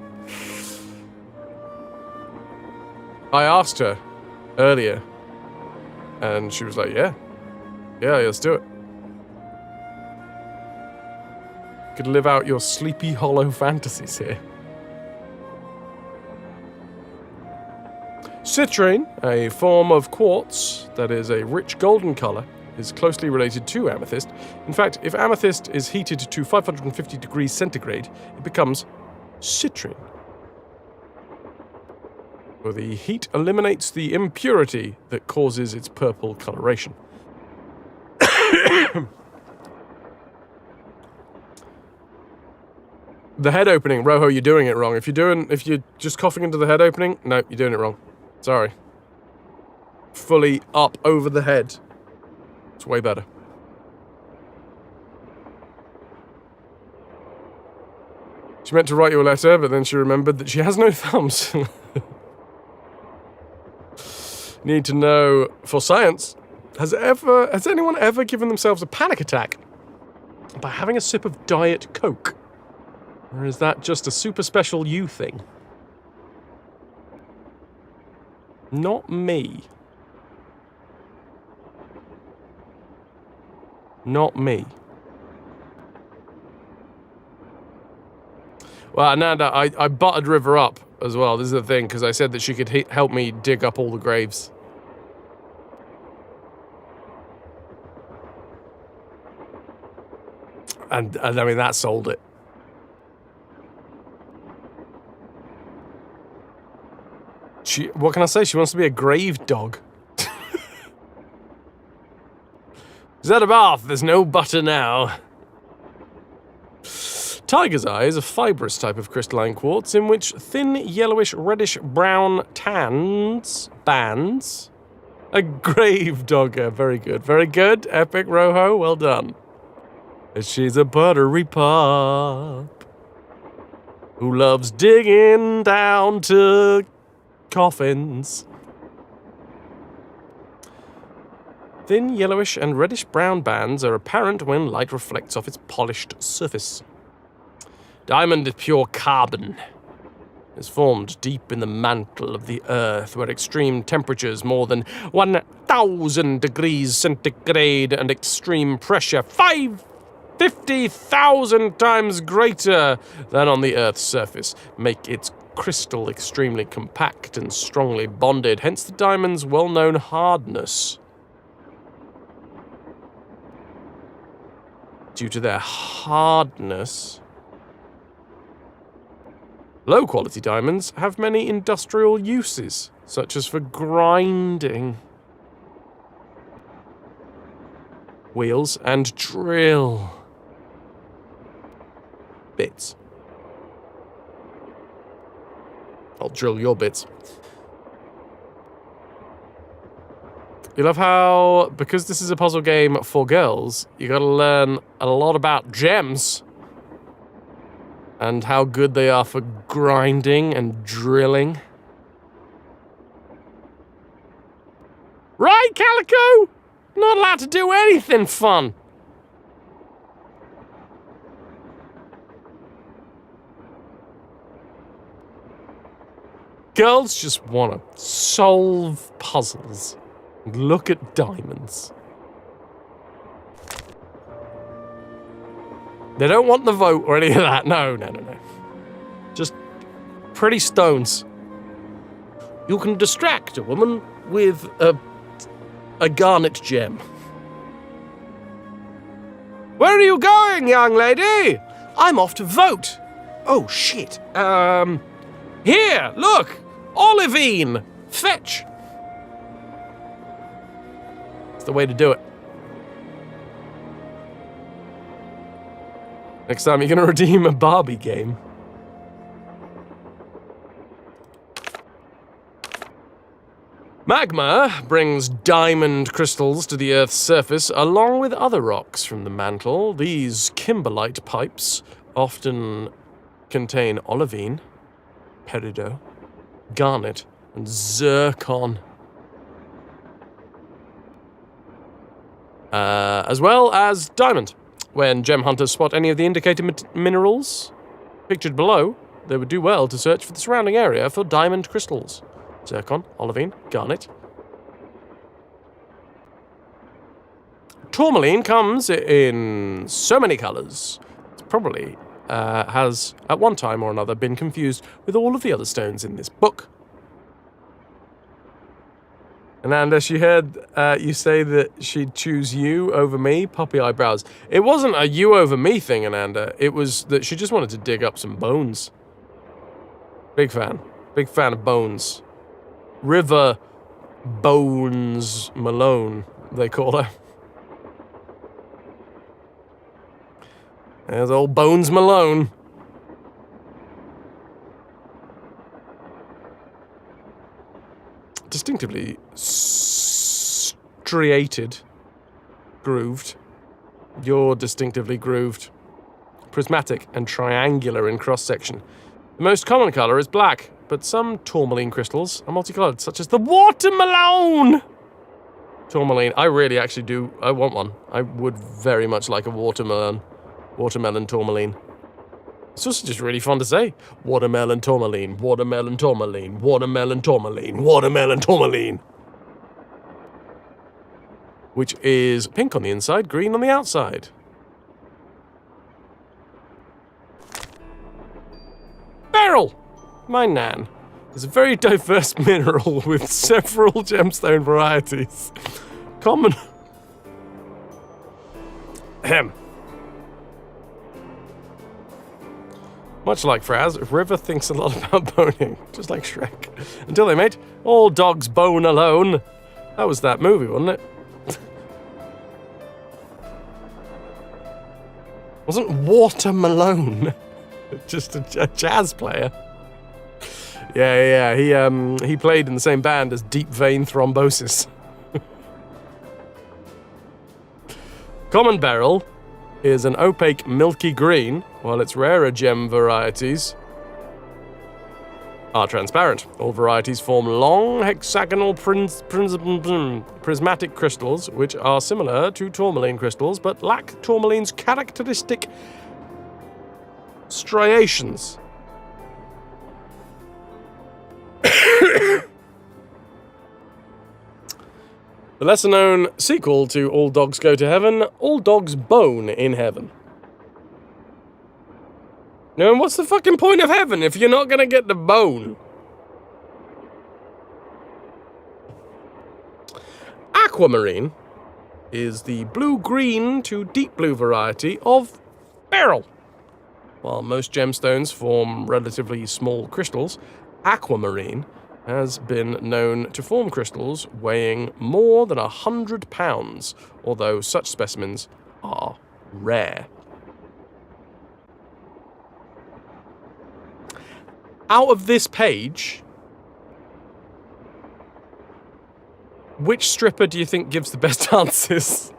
I asked her earlier, and she was like, "Yeah, let's do it." Could live out your Sleepy Hollow fantasies here. Citrine, a form of quartz that is a rich golden color, is closely related to amethyst. In fact, if amethyst is heated to 550 degrees centigrade, it becomes citrine. For the heat eliminates the impurity that causes its purple coloration. The head opening, Rojo, you're doing it wrong. If you're just coughing into the head opening, no, you're doing it wrong. Sorry. Fully up over the head. It's way better. She meant to write you a letter, but then she remembered that she has no thumbs. Need to know for science. Has anyone ever given themselves a panic attack by having a sip of Diet Coke? Or is that just a super special you thing? Not me. Not me. Well, Nanda, I buttered River up as well. This is the thing, because I said that she could help me dig up all the graves. And I mean, that sold it. What can I say? She wants to be a grave dog. Is that a bath? There's no butter now. Tiger's Eye is a fibrous type of crystalline quartz in which thin yellowish reddish brown bands. A grave dogger. Very good. Very good. Epic Rojo. Well done. She's a buttery pup who loves digging down to coffins. Thin yellowish and reddish brown bands are apparent when light reflects off its polished surface. Diamond is pure carbon. It's formed deep in the mantle of the Earth, where extreme temperatures more than 1,000 degrees centigrade and extreme pressure 50,000 times greater than on the Earth's surface make its crystal extremely compact and strongly bonded, hence the diamond's well-known hardness. Due to their hardness, low-quality diamonds have many industrial uses, such as for grinding, wheels, and drill bits. I'll drill your bits. You love how, because this is a puzzle game for girls, you gotta learn a lot about gems and how good they are for grinding and drilling. Right, Calico? Not allowed to do anything fun. Girls just want to solve puzzles and look at diamonds. They don't want the vote or any of that. No. Just pretty stones. You can distract a woman with a garnet gem. Where are you going, young lady? I'm off to vote. Oh, shit. Here, look. Olivine. Fetch. It's the way to do it. Next time you're going to redeem a Barbie game. Magma brings diamond crystals to the Earth's surface along with other rocks from the mantle. These kimberlite pipes often contain olivine, peridot, garnet, and zircon. As well as diamond. When gem hunters spot any of the indicated minerals pictured below, they would do well to search for the surrounding area for diamond crystals. Zircon, olivine, garnet. Tourmaline comes in so many colors. It probably has, at one time or another, been confused with all of the other stones in this book. Ananda, she heard you say that she'd choose you over me, puppy eyebrows. It wasn't a you over me thing, Ananda. It was that she just wanted to dig up some bones. Big fan of bones. River Bones Malone, they call her. There's old Bones Malone. Distinctively striated, grooved. You're distinctively grooved. Prismatic and triangular in cross-section. The most common color is black, but some tourmaline crystals are multicolored, such as the watermelon! Tourmaline, I really actually do, I want one. I would very much like a watermelon tourmaline. It's also just really fun to say. Watermelon tourmaline, watermelon tourmaline, watermelon tourmaline, watermelon tourmaline. Which is pink on the inside, green on the outside. Beryl! My nan is a very diverse mineral with several gemstone varieties. Common. Much like Fraz, River thinks a lot about boning, just like Shrek. Until they mate, all dogs bone alone. That was that movie, wasn't it? Wasn't Water Malone just a jazz player? Yeah. He played in the same band as Deep Vein Thrombosis. Common beryl is an opaque milky green, while its rarer gem varieties are transparent. All varieties form long hexagonal prismatic crystals, which are similar to tourmaline crystals, but lack tourmaline's characteristic striations. The lesser-known sequel to All Dogs Go to Heaven, All Dogs Bone in Heaven. Now, what's the fucking point of heaven if you're not going to get the bone? Aquamarine is the blue-green to deep blue variety of beryl. While most gemstones form relatively small crystals, aquamarine has been known to form crystals weighing more than 100 pounds, although such specimens are rare. Out of this page, which stripper do you think gives the best answers?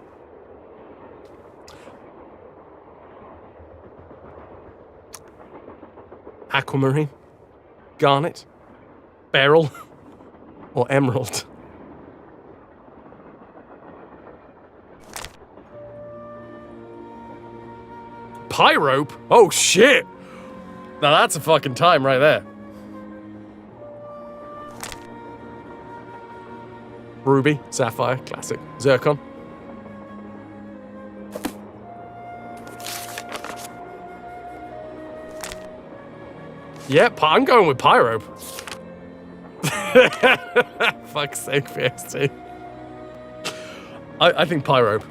Aquamarine, garnet, beryl, or emerald? Pyrope? Oh shit! Now that's a fucking time right there. Ruby, sapphire, classic. Zircon. Yep, I'm going with pyrope. Fuck's sake, VST. I think pyrope.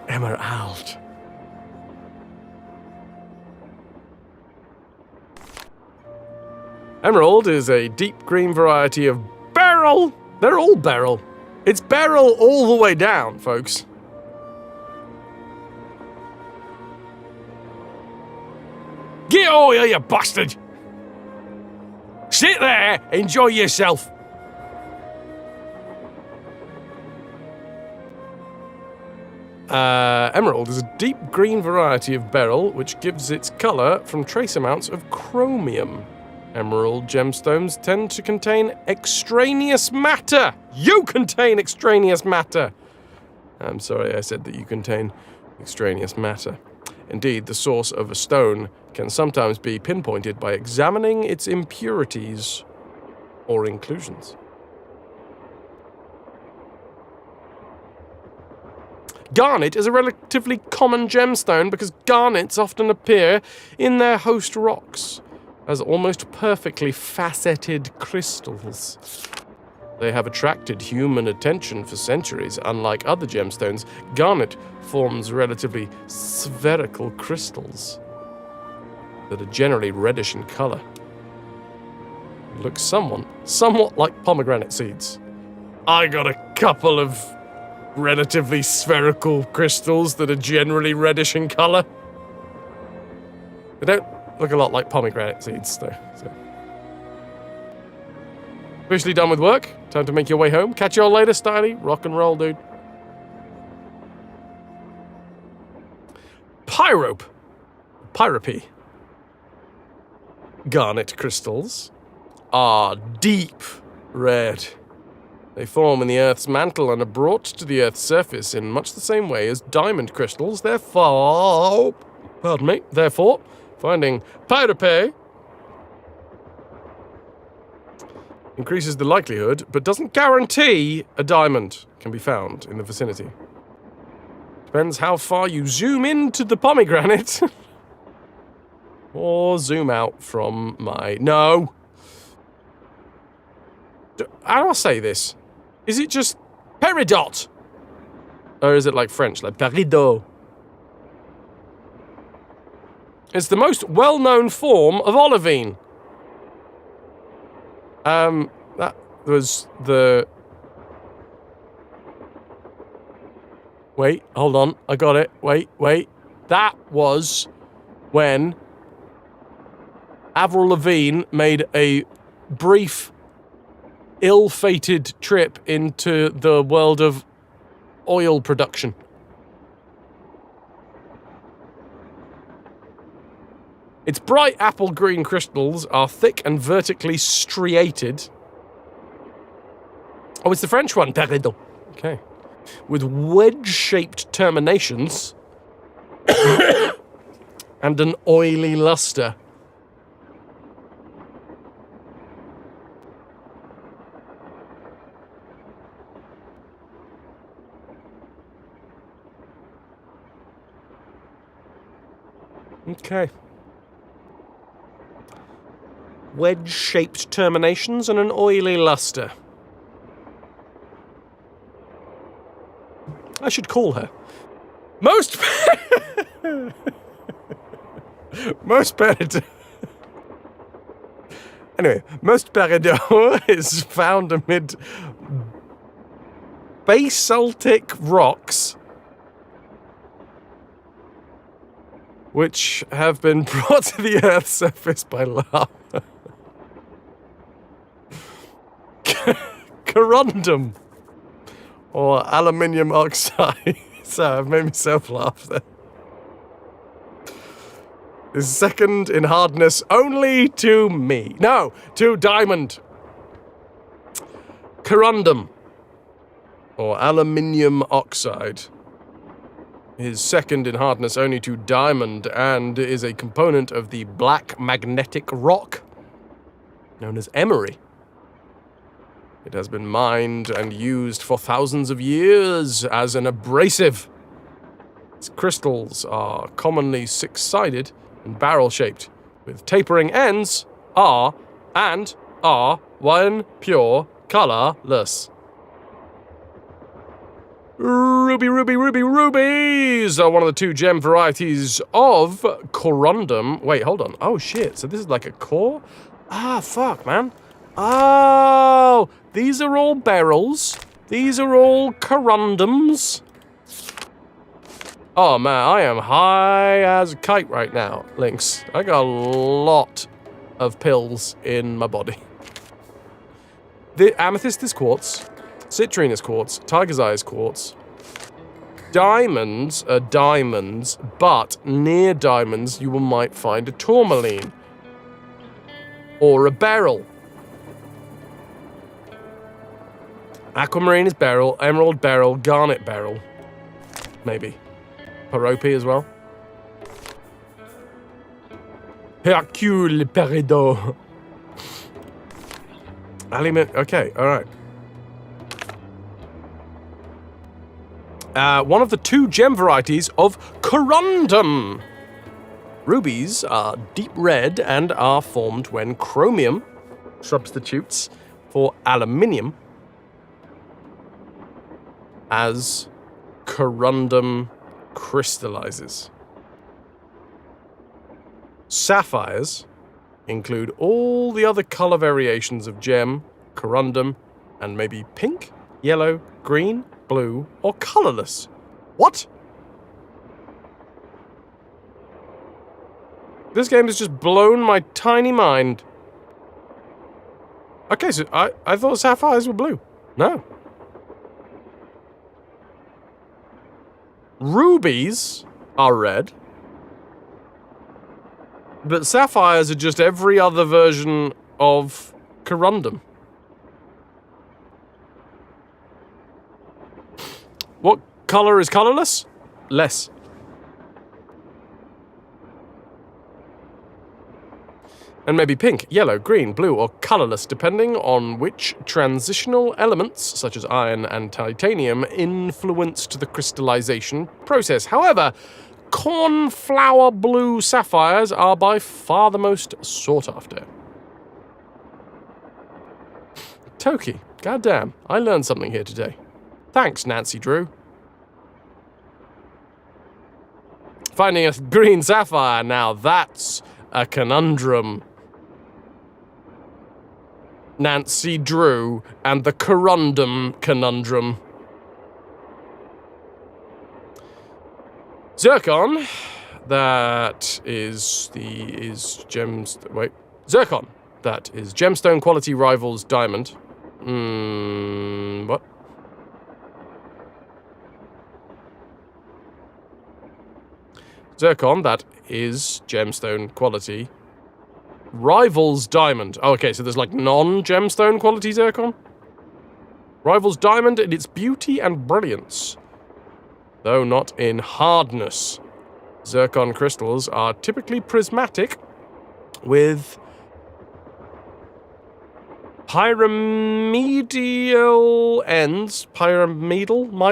Emerald. Emerald is a deep green variety of beryl. They're all beryl. It's beryl all the way down, folks. Get over here, you bastard! Sit there, enjoy yourself. Emerald is a deep green variety of beryl which gives its colour from trace amounts of chromium. Emerald gemstones tend to contain extraneous matter. You contain extraneous matter. I'm sorry I said that you contain extraneous matter. Indeed, the source of a stone can sometimes be pinpointed by examining its impurities or inclusions. Garnet is a relatively common gemstone because garnets often appear in their host rocks as almost perfectly faceted crystals. They have attracted human attention for centuries. Unlike other gemstones, garnet forms relatively spherical crystals that are generally reddish in color. Look somewhat like pomegranate seeds. I got a couple of relatively spherical crystals that are generally reddish in color. They don't look a lot like pomegranate seeds, though. So. Officially done with work. Time to make your way home. Catch you all later, Styly. Rock and roll, dude. Pyrope. Pyropy. Garnet crystals are deep red. They form in the Earth's mantle and are brought to the Earth's surface in much the same way as diamond crystals. Therefore, finding pyrope increases the likelihood, but doesn't guarantee a diamond can be found in the vicinity. Depends how far you zoom into the pomegranate. Or zoom out from my... No! How do I say this? Is it just peridot? Or is it like French, like peridot? It's the most well-known form of olivine. That was the... Wait, hold on. I got it. Wait. That was when Avril Lavigne made a brief, ill-fated trip into the world of oil production. Its bright apple green crystals are thick and vertically striated. Oh, it's the French one. Pardon. Okay. With wedge-shaped terminations and an oily luster. Okay. Wedge-shaped terminations and an oily luster. I should call her. Most peridot. Anyway, most peridot is found amid basaltic rocks which have been brought to the Earth's surface by lava. Corundum. Or aluminium oxide. So I've made myself laugh there. Is second in hardness only to me. No, to diamond. Corundum. Or aluminium oxide. Is second in hardness only to diamond and is a component of the black magnetic rock known as emery. It has been mined and used for thousands of years as an abrasive. Its crystals are commonly six-sided and barrel-shaped, with tapering ends, are one pure colorless. Rubies are one of the two gem varieties of corundum. Wait, hold on. Oh, shit. So this is like a core? Ah, fuck, man. Oh, these are all beryls. These are all corundums. Oh, man, I am high as a kite right now, Lynx. I got a lot of pills in my body. The amethyst is quartz. Citrine is quartz. Tiger's eye is quartz. Diamonds are diamonds, but near diamonds you might find a tourmaline. Or a beryl. Aquamarine is beryl, emerald beryl, garnet beryl. Maybe. Parope as well. Hercule peridot. Okay, alright. One of the two gem varieties of corundum. Rubies are deep red and are formed when chromium substitutes for aluminium as corundum crystallizes. Sapphires include all the other color variations of gem, corundum, and maybe pink, yellow, green, blue, or colorless. What? This game has just blown my tiny mind. Okay, so I thought sapphires were blue. No. Rubies are red. But sapphires are just every other version of corundum. What color is colorless? Less. And maybe pink, yellow, green, blue, or colorless, depending on which transitional elements, such as iron and titanium, influenced the crystallization process. However, cornflower blue sapphires are by far the most sought after. Toki, goddamn, I learned something here today. Thanks, Nancy Drew. Finding a green sapphire, now that's a conundrum. Nancy Drew and the Corundum conundrum. Zircon, that is Zircon, that is gemstone quality rivals diamond. What? Zircon, that is gemstone quality rivals diamond. Oh, okay, so there's like non-gemstone quality zircon. Rivals diamond in its beauty and brilliance, though not in hardness. Zircon crystals are typically prismatic with pyramidal ends, modal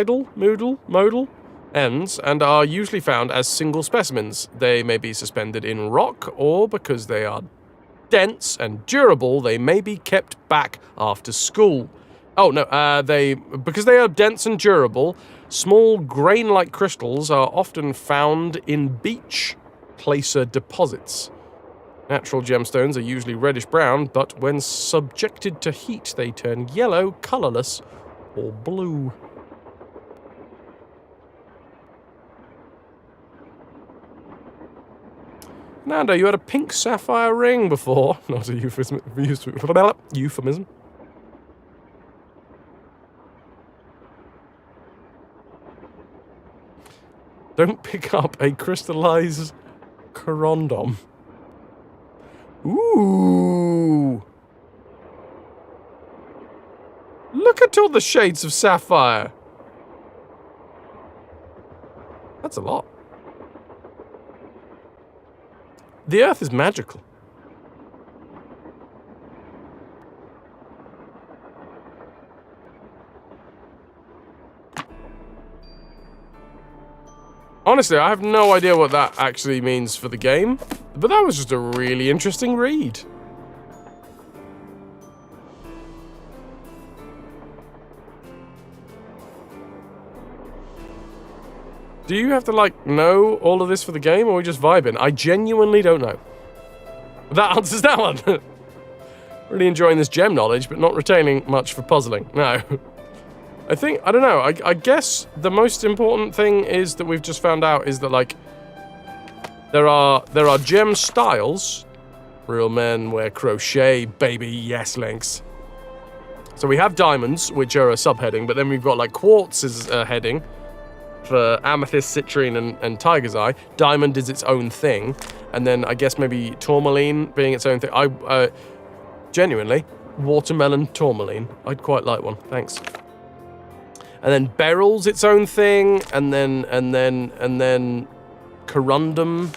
ends, and are usually found as single specimens. They may be suspended in rock, or because they are dense and durable, they may be kept back after school. Oh no, because they are dense and durable, small grain-like crystals are often found in beach placer deposits. Natural gemstones are usually reddish-brown, but when subjected to heat, they turn yellow, colorless, or blue. Nando, you had a pink sapphire ring before. Not a euphemism. Don't pick up a crystallized corundum. Ooh. Look at all the shades of sapphire. That's a lot. The Earth is magical. Honestly, I have no idea what that actually means for the game, but that was just a really interesting read. Do you have to, like, know all of this for the game, or are we just vibing? I genuinely don't know. That answers that one. Really enjoying this gem knowledge, but not retaining much for puzzling. No. I don't know, I guess the most important thing is that we've just found out is that, like, there are gem styles. Real men wear crochet, baby, yes, Lynx. So we have diamonds, which are a subheading, but then we've got, like, quartz is a heading for amethyst, citrine, and tiger's eye. Diamond is its own thing, and then I guess maybe tourmaline being its own thing. Genuinely, watermelon tourmaline. I'd quite like one, thanks. And then beryl's its own thing, and then corundum,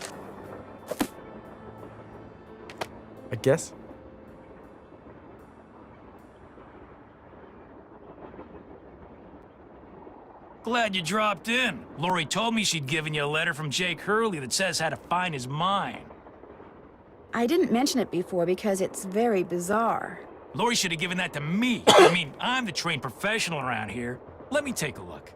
I guess. Glad you dropped in. Lori told me she'd given you a letter from Jake Hurley that says how to find his mine. I didn't mention it before because it's very bizarre. Lori should have given that to me. I mean, I'm the trained professional around here. Let me take a look.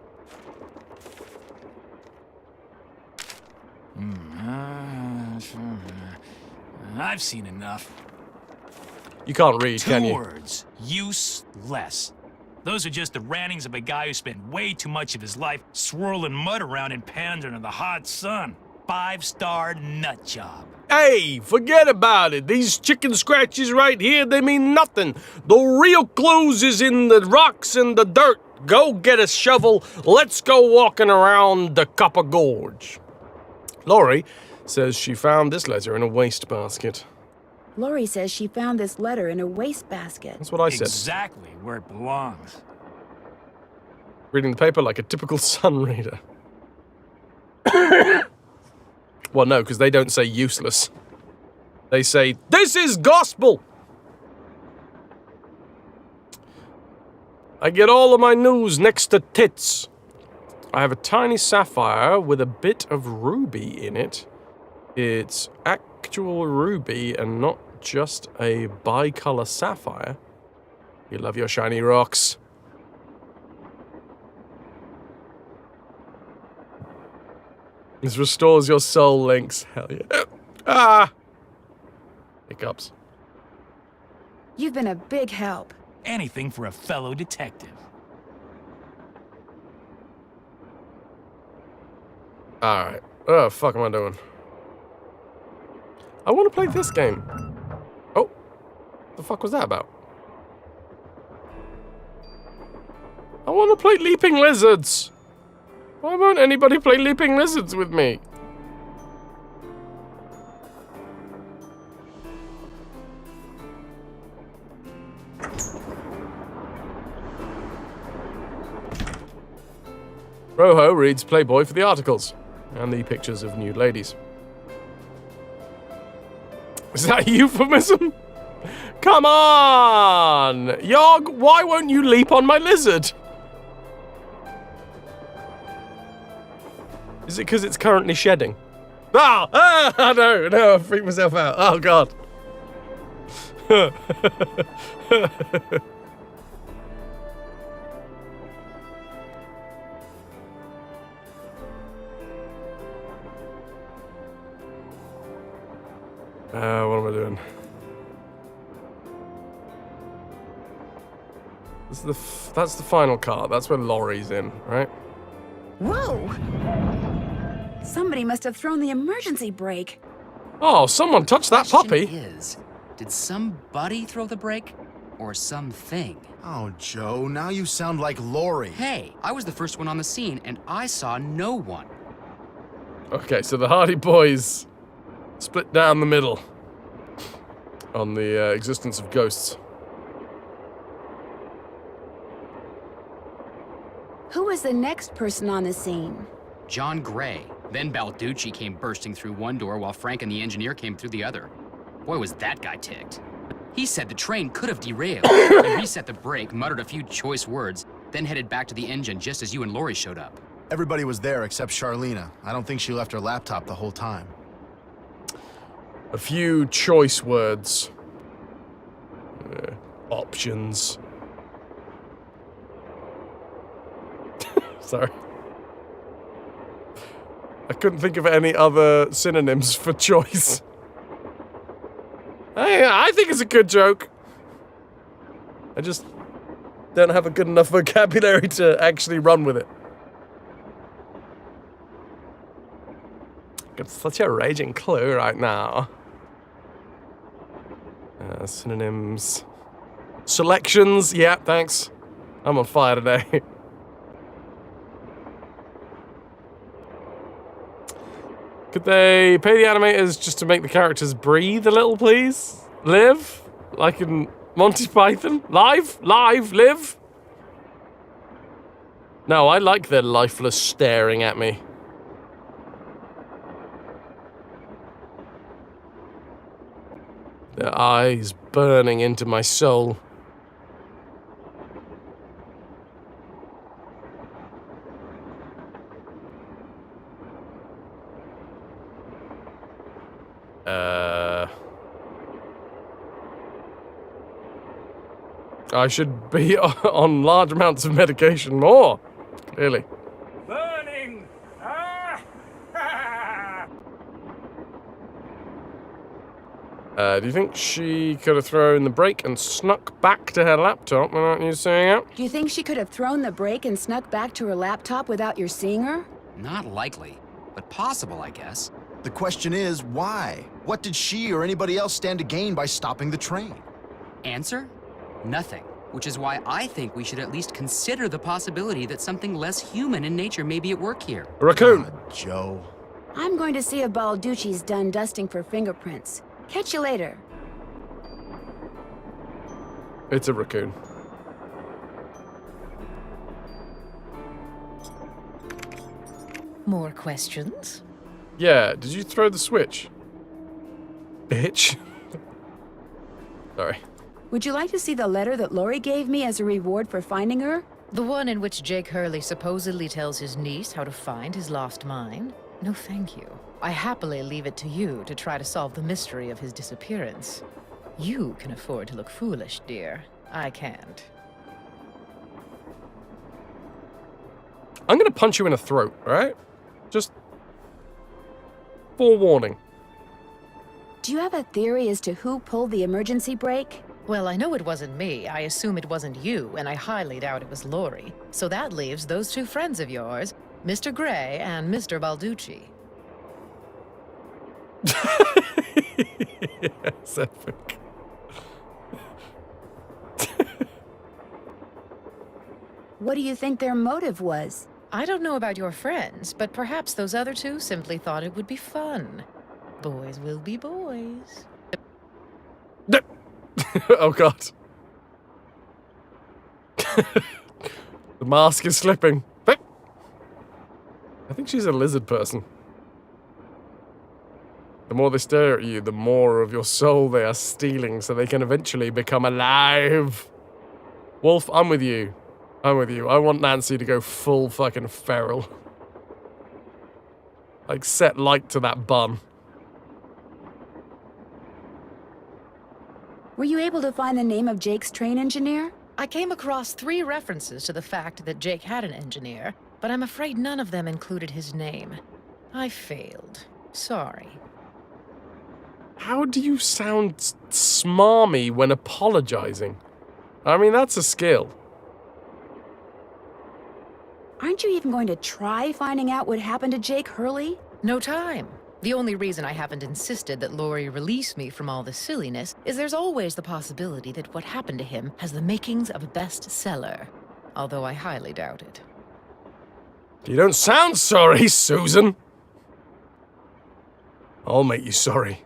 I've seen enough. You can't read, can you? 2 words. Useless. Those are just the rantings of a guy who spent way too much of his life swirling mud around in pans under the hot sun. 5-star nut job. Hey, forget about it. These chicken scratches right here, they mean nothing. The real clues is in the rocks and the dirt. Go get a shovel. Let's go walking around the Copper Gorge. Lori says she found this letter in a wastebasket. Lori says she found this letter in a wastebasket. That's what I said. Exactly where it belongs. Reading the paper like a typical Sun reader. Well, no, because they don't say useless. They say, this is gospel! I get all of my news next to tits. I have a tiny sapphire with a bit of ruby in it. It's actual ruby and not just a bicolor sapphire. You love your shiny rocks. This restores your soul links. Hell yeah. Ah! Hiccups. You've been a big help. Anything for a fellow detective. Alright. What the fuck am I doing? I want to play this game. Oh. What the fuck was that about? I want to play Leaping Lizards. Why won't anybody play Leaping Lizards with me? Rojo reads Playboy for the articles and the pictures of nude ladies. Is that a euphemism? Come on! Yogg, why won't you leap on my lizard? Is it because it's currently shedding? Ah, no, I freaked myself out. Oh, God. What am I doing? That's the final car. That's where Laurie's in, right? Whoa! Somebody must have thrown the emergency brake. Oh, someone touched that puppy. Did somebody throw the brake? Or something? Oh, Joe, now you sound like Laurie. Hey, I was the first one on the scene, and I saw no one. Okay, so the Hardy Boys split down the middle on the existence of ghosts. Who was the next person on the scene? John Gray. Then Balducci came bursting through one door while Frank and the engineer came through the other. Boy, was that guy ticked. He said the train could have derailed. He reset the brake, muttered a few choice words, then headed back to the engine just as you and Laurie showed up. Everybody was there except Charlena. I don't think she left her laptop the whole time. A few choice words. Options. Sorry. I couldn't think of any other synonyms for choice. I think it's a good joke. I just don't have a good enough vocabulary to actually run with it. Got such a raging clue right now. Synonyms. Selections. Yeah, thanks. I'm on fire today. Could they pay the animators just to make the characters breathe a little, please? Live? Like in Monty Python? Live, live. No, I like their lifeless staring at me. Their eyes burning into my soul. I should be on large amounts of medication more, clearly. Burning! Do you think she could have thrown the brake and snuck back to her laptop without you seeing it? Do you think she could have thrown the brake and snuck back to her laptop without your seeing her? Not likely, but possible, I guess. The question is, why? What did she or anybody else stand to gain by stopping the train? Answer? Nothing. Which is why I think we should at least consider the possibility that something less human in nature may be at work here. A raccoon. Joe. I'm going to see if Balducci's done dusting for fingerprints. Catch you later. It's a raccoon. More questions? Yeah, did you throw the switch? Bitch. Sorry. Would you like to see the letter that Laurie gave me as a reward for finding her? The one in which Jake Hurley supposedly tells his niece how to find his lost mine? No, thank you. I happily leave it to you to try to solve the mystery of his disappearance. You can afford to look foolish, dear. I can't. I'm gonna punch you in the throat, alright? Just forewarning. Do you have a theory as to who pulled the emergency brake? Well, I know it wasn't me. I assume it wasn't you, and I highly doubt it was Lori. So that leaves those two friends of yours, Mr. Gray and Mr. Balducci. Yes, epic. What do you think their motive was? I don't know about your friends, but perhaps those other two simply thought it would be fun. Boys will be boys. Oh, God. The mask is slipping. I think she's a lizard person. The more they stare at you, the more of your soul they are stealing so they can eventually become alive. Wolf, I'm with you. I'm with you. I want Nancy to go full fucking feral. Like, set light to that bun. Were you able to find the name of Jake's train engineer? I came across 3 references to the fact that Jake had an engineer, but I'm afraid none of them included his name. I failed. Sorry. How do you sound smarmy when apologizing? I mean, that's a skill. Aren't you even going to try finding out what happened to Jake Hurley? No time. The only reason I haven't insisted that Lori release me from all this silliness is there's always the possibility that what happened to him has the makings of a bestseller. Although I highly doubt it. You don't sound sorry, Susan. I'll make you sorry.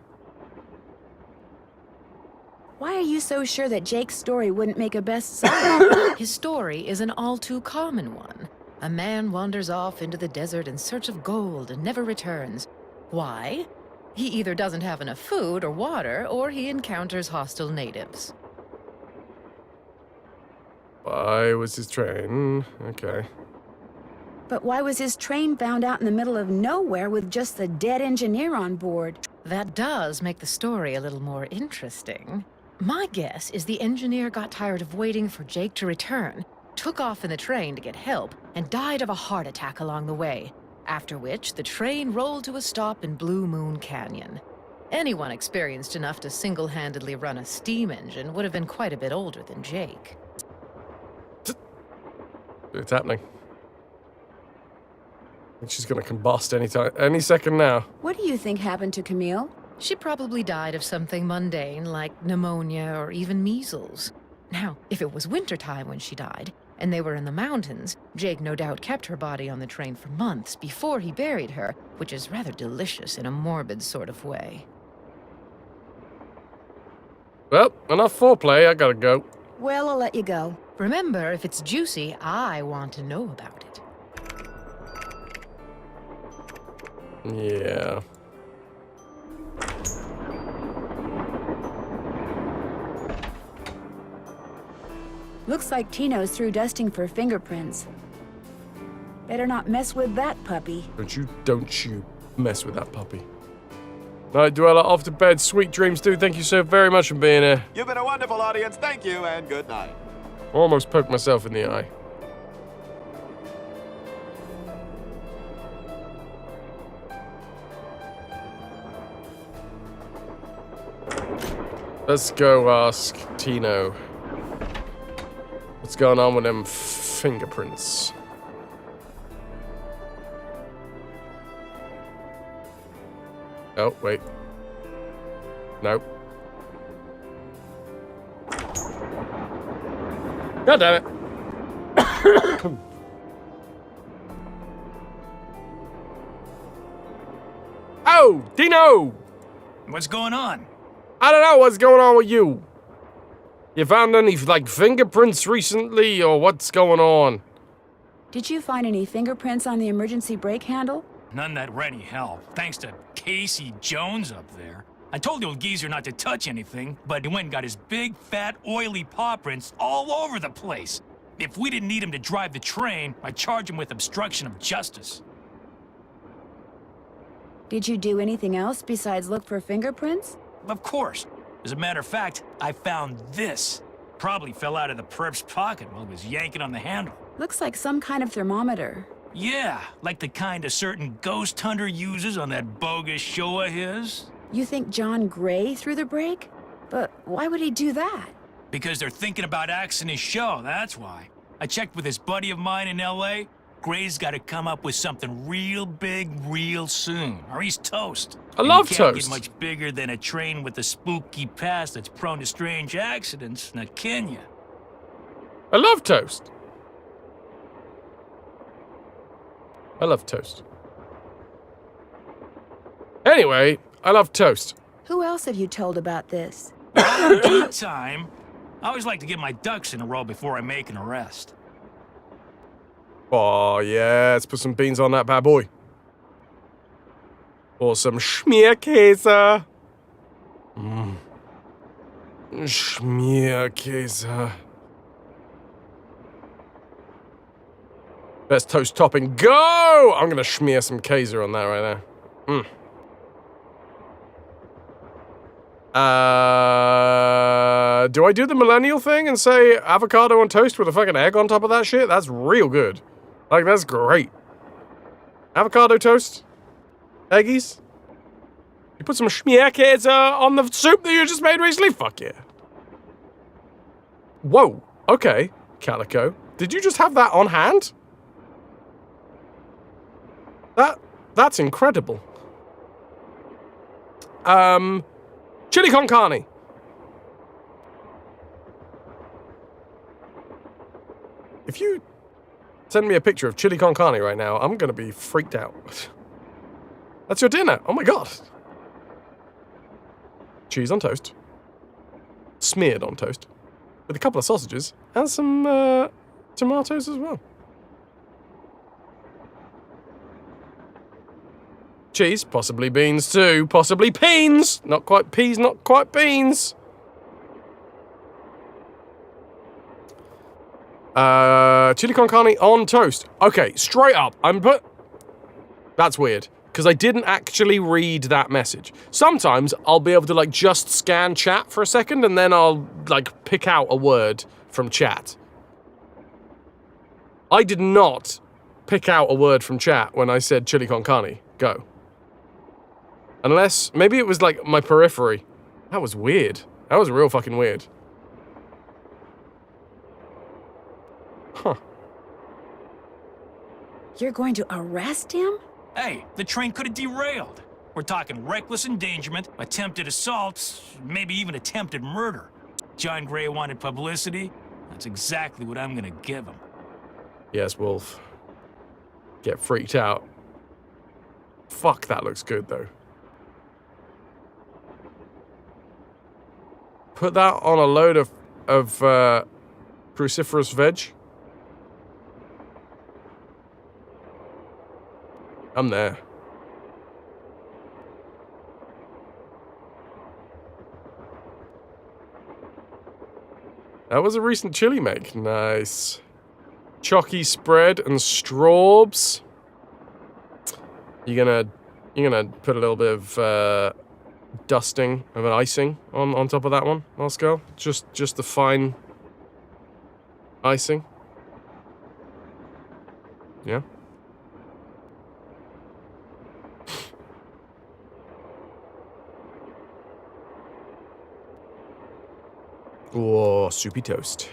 Why are you so sure that Jake's story wouldn't make a bestseller? His story is an all too common one. A man wanders off into the desert in search of gold and never returns. Why? He either doesn't have enough food or water, or he encounters hostile natives. Why was his train? Okay. But why was his train found out in the middle of nowhere with just the dead engineer on board? That does make the story a little more interesting. My guess is the engineer got tired of waiting for Jake to return, took off in the train to get help, and died of a heart attack along the way. After which, the train rolled to a stop in Blue Moon Canyon. Anyone experienced enough to single-handedly run a steam engine would have been quite a bit older than Jake. It's happening. I think she's gonna combust any second now. What do you think happened to Camille? She probably died of something mundane like pneumonia or even measles. Now, if it was wintertime when she died, and they were in the mountains, Jake no doubt kept her body on the train for months before he buried her, which is rather delicious in a morbid sort of way. Well, enough foreplay, I gotta go. Well, I'll let you go. Remember, if it's juicy, I want to know about it. Yeah. Looks like Tino's through dusting for fingerprints. Better not mess with that puppy. Don't you mess with that puppy. Night Dweller, off to bed. Sweet dreams, dude. Thank you so very much for being here. You've been a wonderful audience. Thank you, and good night. Almost poked myself in the eye. Let's go ask Tino. What's going on with them fingerprints? Oh, wait. Nope. God damn it. Oh, Tino! What's going on? I don't know what's going on with you. You found any, like, fingerprints recently, or what's going on? Did you find any fingerprints on the emergency brake handle? None that were any help, thanks to Casey Jones up there. I told the old geezer not to touch anything, but he went and got his big, fat, oily paw prints all over the place. If we didn't need him to drive the train, I'd charge him with obstruction of justice. Did you do anything else besides look for fingerprints? Of course. As a matter of fact, I found this. Probably fell out of the perp's pocket while he was yanking on the handle. Looks like some kind of thermometer. Yeah, like the kind a certain ghost hunter uses on that bogus show of his. You think John Gray threw the break? But why would he do that? Because they're thinking about axing his show, that's why. I checked with this buddy of mine in L.A. Gray's got to come up with something real big real soon, or he's toast. I love he can't toast. Get much bigger than a train with a spooky past that's prone to strange accidents, now can ya? I love toast. I love toast. Anyway, I love toast. Who else have you told about this? Good time. I always like to get my ducks in a row before I make an arrest. Oh, yeah, let's put some beans on that bad boy. Or some Schmierkäse. Schmierkäse. Best toast topping. Go! I'm gonna schmear some Käse on that right now. Do I do the millennial thing and say avocado on toast with a fucking egg on top of that shit? That's real good. Like, that's great. Avocado toast? Eggies? You put some Schmierkäse on the soup that you just made recently? Fuck yeah. Whoa. Okay, Calico. Did you just have that on hand? That's incredible. Chili con carne. If you send me a picture of chili con carne right now, I'm gonna be freaked out. That's your dinner. Oh my god. Cheese on toast. Smeared on toast. With a couple of sausages and some tomatoes as well. Cheese, possibly beans too, possibly beans! Not quite peas, not quite beans. Chili con carne on toast. Okay, straight up, that's weird, because I didn't actually read that message. Sometimes I'll be able to, like, just scan chat for a second, and then I'll, like, pick out a word from chat. I did not pick out a word from chat when I said chili con carne. Go. Unless, maybe it was like my periphery. That was weird. That was real fucking weird. Huh. You're going to arrest him? Hey, the train could have derailed. We're talking reckless endangerment, attempted assault, maybe even attempted murder. John Gray wanted publicity. That's exactly what I'm gonna give him. Yes, Wolf. Get freaked out. Fuck, that looks good though. Put that on a load of cruciferous veg. I'm there. That was a recent chili make. Nice. Chalky spread and straubs. You're gonna put a little bit of dusting of an icing on top of that one, Oscar. Just the fine icing. Yeah. Oh, soupy toast.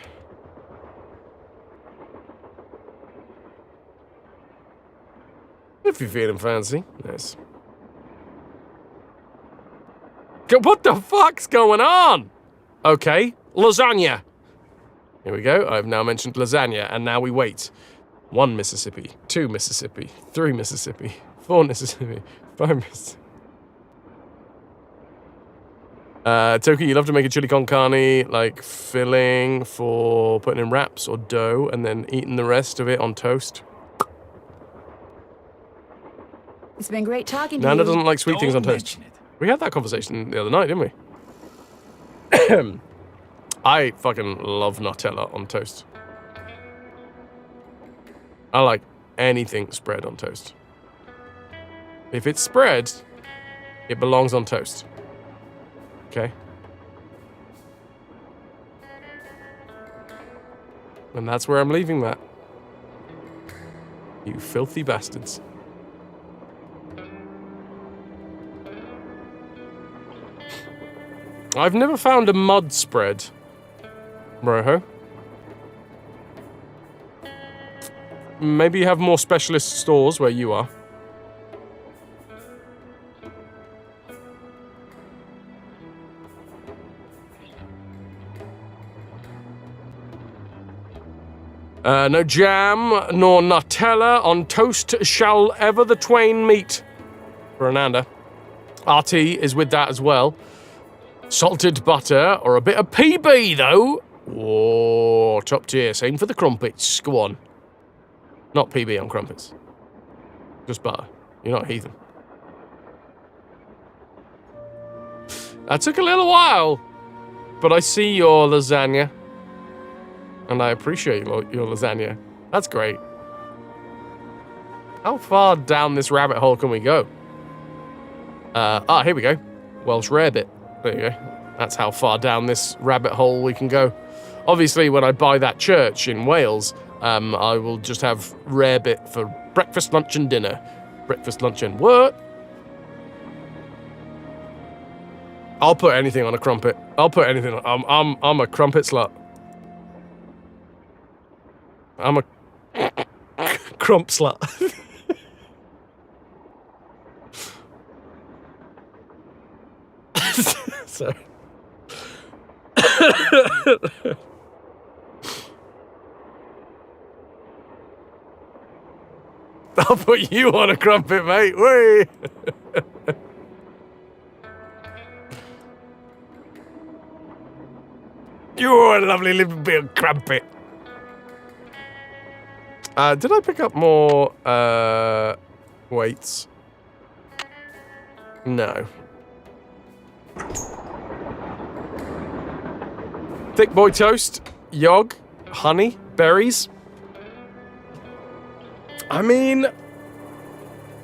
If you're feeling fancy. Nice. What the fuck's going on? Okay, lasagna. Here we go. I've now mentioned lasagna, and now we wait. 1 Mississippi, 2 Mississippi, 3 Mississippi, 4 Mississippi, 5 Mississippi. Toki, you love to make a chili con carne, like filling for putting in wraps or dough, and then eating the rest of it on toast. It's been great talking to you. Nana doesn't like sweet things on toast. We had that conversation the other night, didn't we? I fucking love Nutella on toast. I like anything spread on toast. If it's spread, it belongs on toast. Okay? And that's where I'm leaving that. You filthy bastards. I've never found a mud spread. Roho. Maybe you have more specialist stores where you are. No jam nor Nutella on toast shall ever the twain meet. For Ananda. RT is with that as well. Salted butter or a bit of PB though. Oh, top tier. Same for the crumpets. Go on. Not PB on crumpets. Just butter. You're not a heathen. That took a little while, but I see your lasagna. And I appreciate your lasagna. That's great. How far down this rabbit hole can we go? Here we go. Welsh rarebit. There you go. That's how far down this rabbit hole we can go. Obviously, when I buy that church in Wales, I will just have rarebit for breakfast, lunch, and dinner. Breakfast, lunch, and what? I'll put anything on a crumpet. I'll put anything on. I'm a crumpet slut. I'm a crump slut. Sorry. I'll put you on a crumpet, mate. Whee! You're a lovely little bit of crumpet. Did I pick up more weights? No. Thick boy toast, yog, honey, berries. I mean,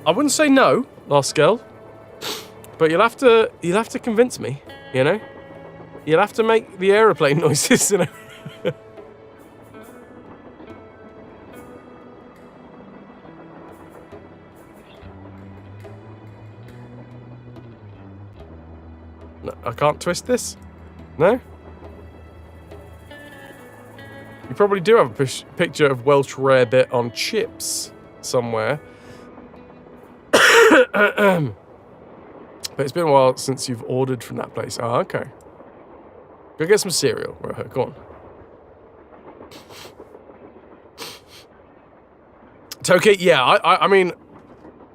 I wouldn't say no, last girl, but you'll have to convince me, you know? You'll have to make the aeroplane noises, you know? No, I can't twist this? No? You probably do have a picture of Welsh rarebit on chips somewhere. But it's been a while since you've ordered from that place. Oh, okay. Go get some cereal, Roho. Go on. Toki, yeah, I mean,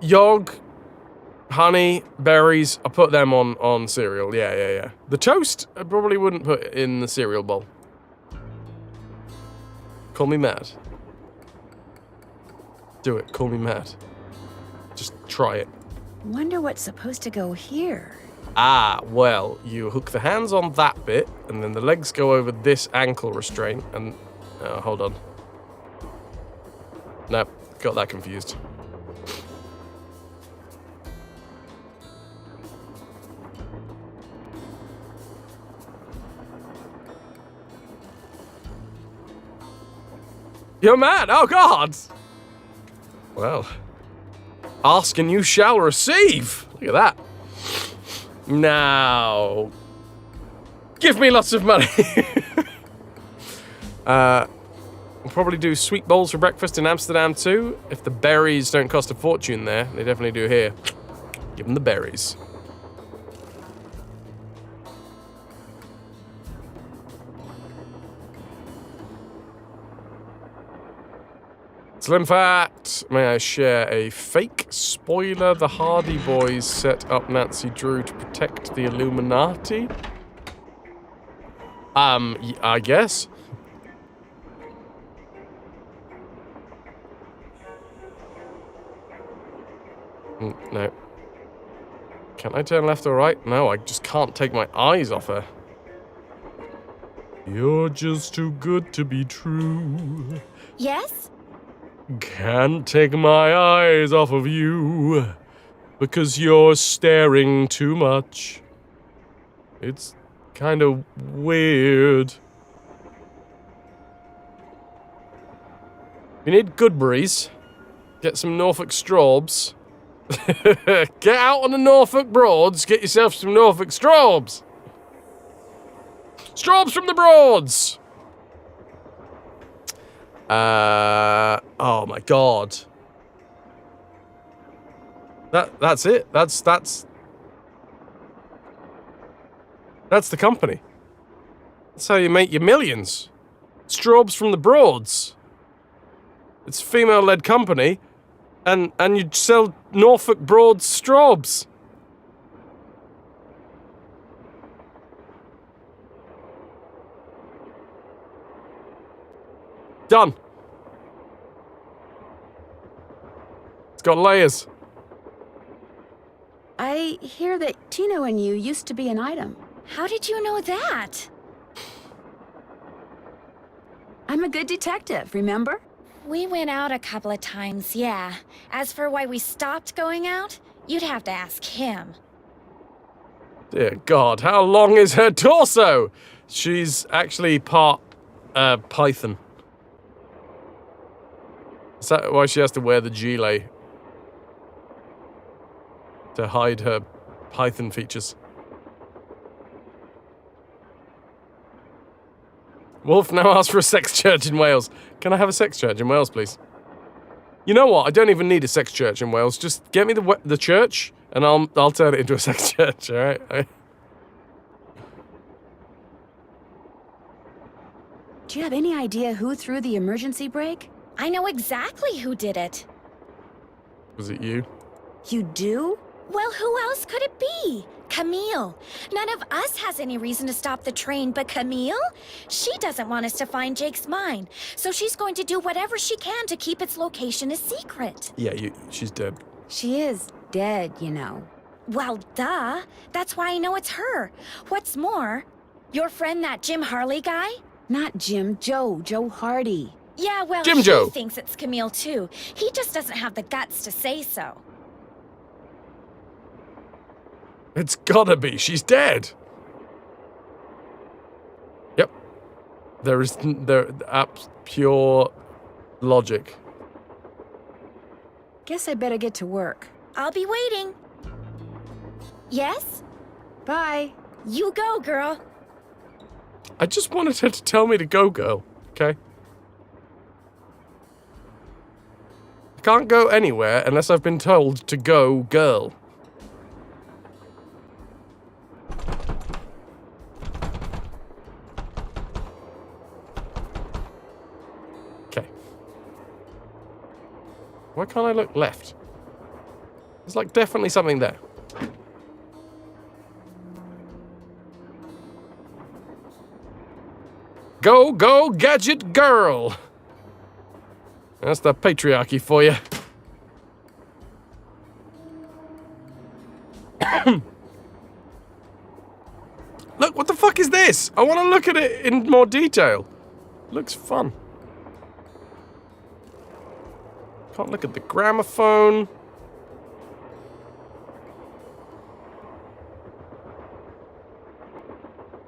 yog, honey, berries, I put them on cereal. Yeah. The toast, I probably wouldn't put in the cereal bowl. Call me mad. Do it. Call me mad. Just try it. Wonder what's supposed to go here. Ah, well, you hook the hands on that bit, and then the legs go over this ankle restraint, and... hold on. Nope, got that confused. You're mad? Oh, God! Well, ask and you shall receive. Look at that. Now, give me lots of money. We'll probably do sweet bowls for breakfast in Amsterdam too. If the berries don't cost a fortune there, they definitely do here. Give them the berries. Slim Fat, may I share a fake spoiler? The Hardy Boys set up Nancy Drew to protect the Illuminati? I guess. No. Can I turn left or right? No, I just can't take my eyes off her. You're just too good to be true. Yes? Can't take my eyes off of you because you're staring too much. It's kind of weird. You need Goodberries. Get some Norfolk Straubs. Get out on the Norfolk Broads. Get yourself some Norfolk Straubs. Straubs from the Broads. Oh my god. That's it. That's the company. That's how you make your millions. Straubs from the Broads. It's a female-led company, and you sell Norfolk Broads Straubs. Done. It's got layers. I hear that Tino and you used to be an item. How did you know that? I'm a good detective, remember? We went out a couple of times, yeah. As for why we stopped going out, you'd have to ask him. Dear God, how long is her torso? She's actually part Python. Is that why she has to wear the gilet? To hide her Python features. Wolf now asks for a sex church in Wales. Can I have a sex church in Wales, please? You know what? I don't even need a sex church in Wales. Just get me the church, and I'll turn it into a sex church. All right. Do you have any idea who threw the emergency brake? I know exactly who did it. Was it you? You do? Well, who else could it be? Camille. None of us has any reason to stop the train but Camille. She doesn't want us to find Jake's mine, so she's going to do whatever she can to keep its location a secret. Yeah, she's dead. She is dead, you know. Well, duh. That's why I know it's her. What's more, your friend that Jim Harley guy? Not Jim, Joe Hardy. Yeah, well, Jim he Joe thinks it's Camille too. He just doesn't have the guts to say so. It's gotta be. She's dead. Yep. There pure logic. Guess I better get to work. I'll be waiting. Yes? Bye. You go, girl. I just wanted her to tell me to go, girl. Okay? I can't go anywhere unless I've been told to go, girl. Why can't I look left? There's like definitely something there. Go, gadget girl! That's the patriarchy for you. Look, what the fuck is this? I want to look at it in more detail. Looks fun. Can't look at the gramophone.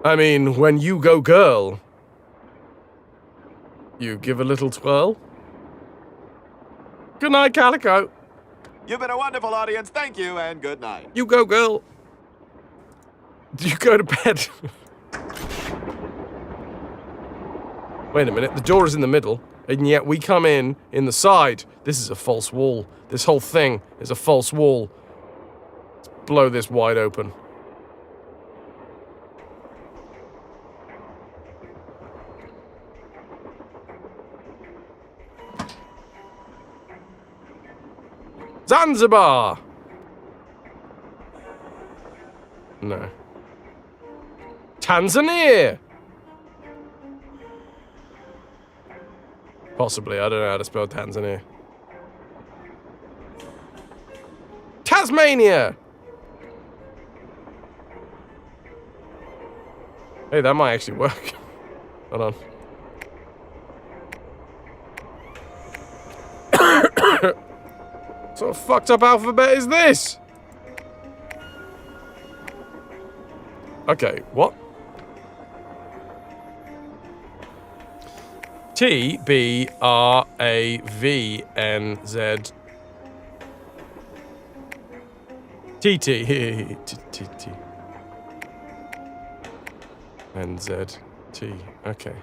I mean, when you go girl, you give a little twirl. Good night, Calico. You've been a wonderful audience. Thank you, and good night. You go girl. You go to bed. Wait a minute, the door is in the middle. And yet we come in the side. This is a false wall. This whole thing is a false wall. Let's blow this wide open. Zanzibar! No. Tanzania! Possibly, I don't know how to spell Tanzania. Tasmania! Hey, that might actually work. Hold on. What sort of fucked up alphabet is this? Okay, what? TBRAVNZ TT. NZ. T. Okay.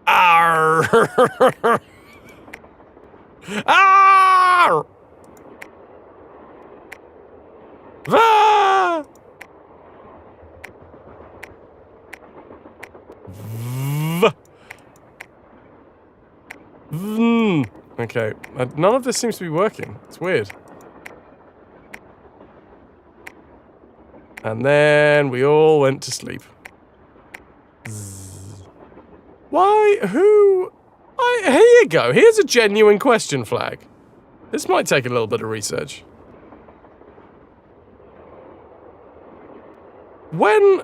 Arr! Arr! Va! V. Okay, none of this seems to be working. It's weird. And then we all went to sleep. Why? Who? Here you go. Here's a genuine question flag. This might take a little bit of research. When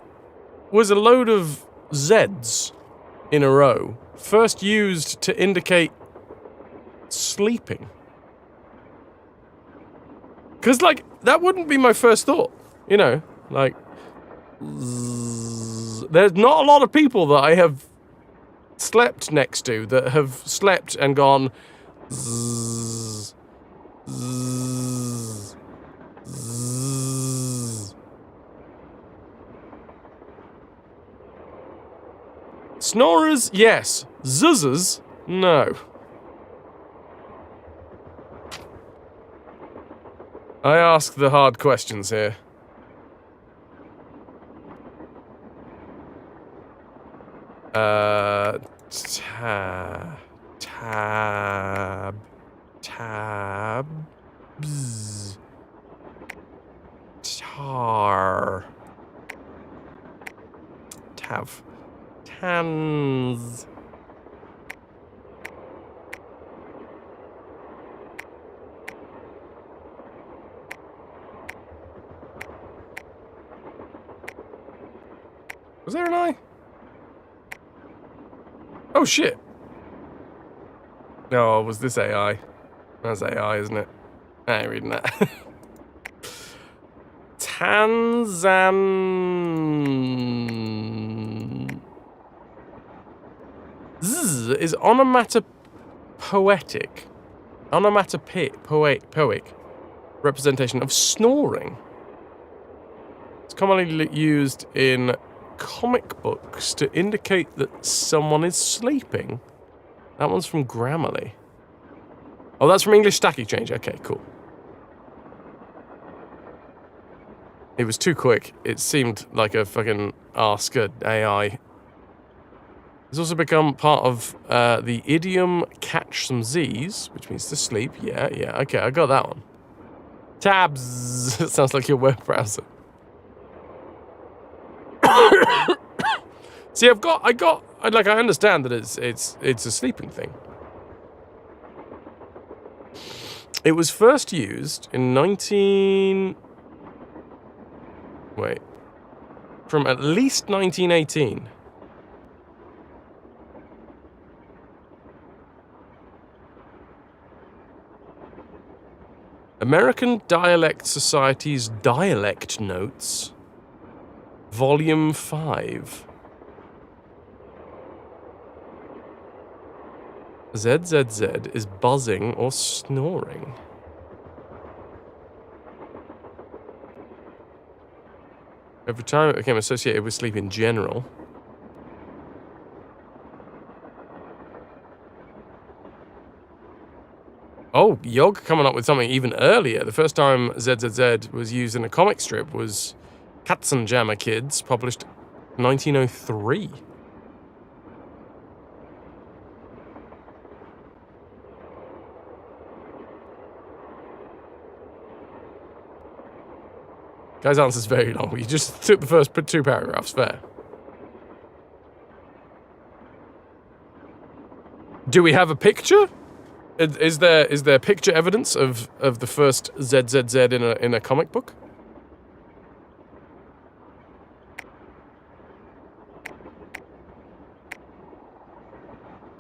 was a load of Zs in a row first used to indicate sleeping? Because, like, that wouldn't be my first thought. You know, like, there's not a lot of people that I have slept next to that have slept and gone zzz, zzz, zzz. Snorers, yes. Zuzzers, no. I ask the hard questions here. Tabs, tar, tav, tans. Was there an I? Oh shit! No, was this AI? That's AI, isn't it? I ain't reading that. Tanzan... Z is onomatopoetic. Onomatopoeic representation of snoring. It's commonly used in comic books to indicate that someone is sleeping. That one's from Grammarly. Oh, that's from English Stack Exchange. Okay, cool. It was too quick. It seemed like a fucking ask a AI. It's also become part of the idiom catch some Z's, which means to sleep. Yeah, okay, I got that one. Tabs. It sounds like your web browser. See, I understand that it's a sleeping thing. It was first used in from at least 1918. American Dialect Society's Dialect Notes, Volume 5. ZZZ is buzzing or snoring. Over time, it became associated with sleep in general. Oh, Yog coming up with something even earlier. The first time ZZZ was used in a comic strip was Katzenjammer Kids, published 1903. Guy's answer's very long. You just took the first two paragraphs. Fair. Do we have a picture? Is there picture evidence of the first ZZZ in a comic book?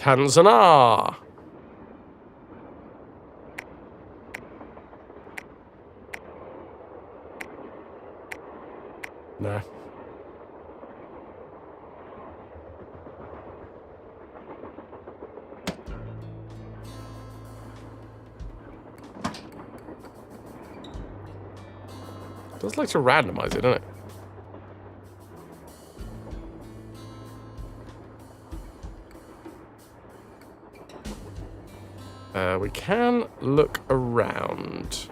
Tanzania. No. Does like to randomize it, doesn't it? We can look around.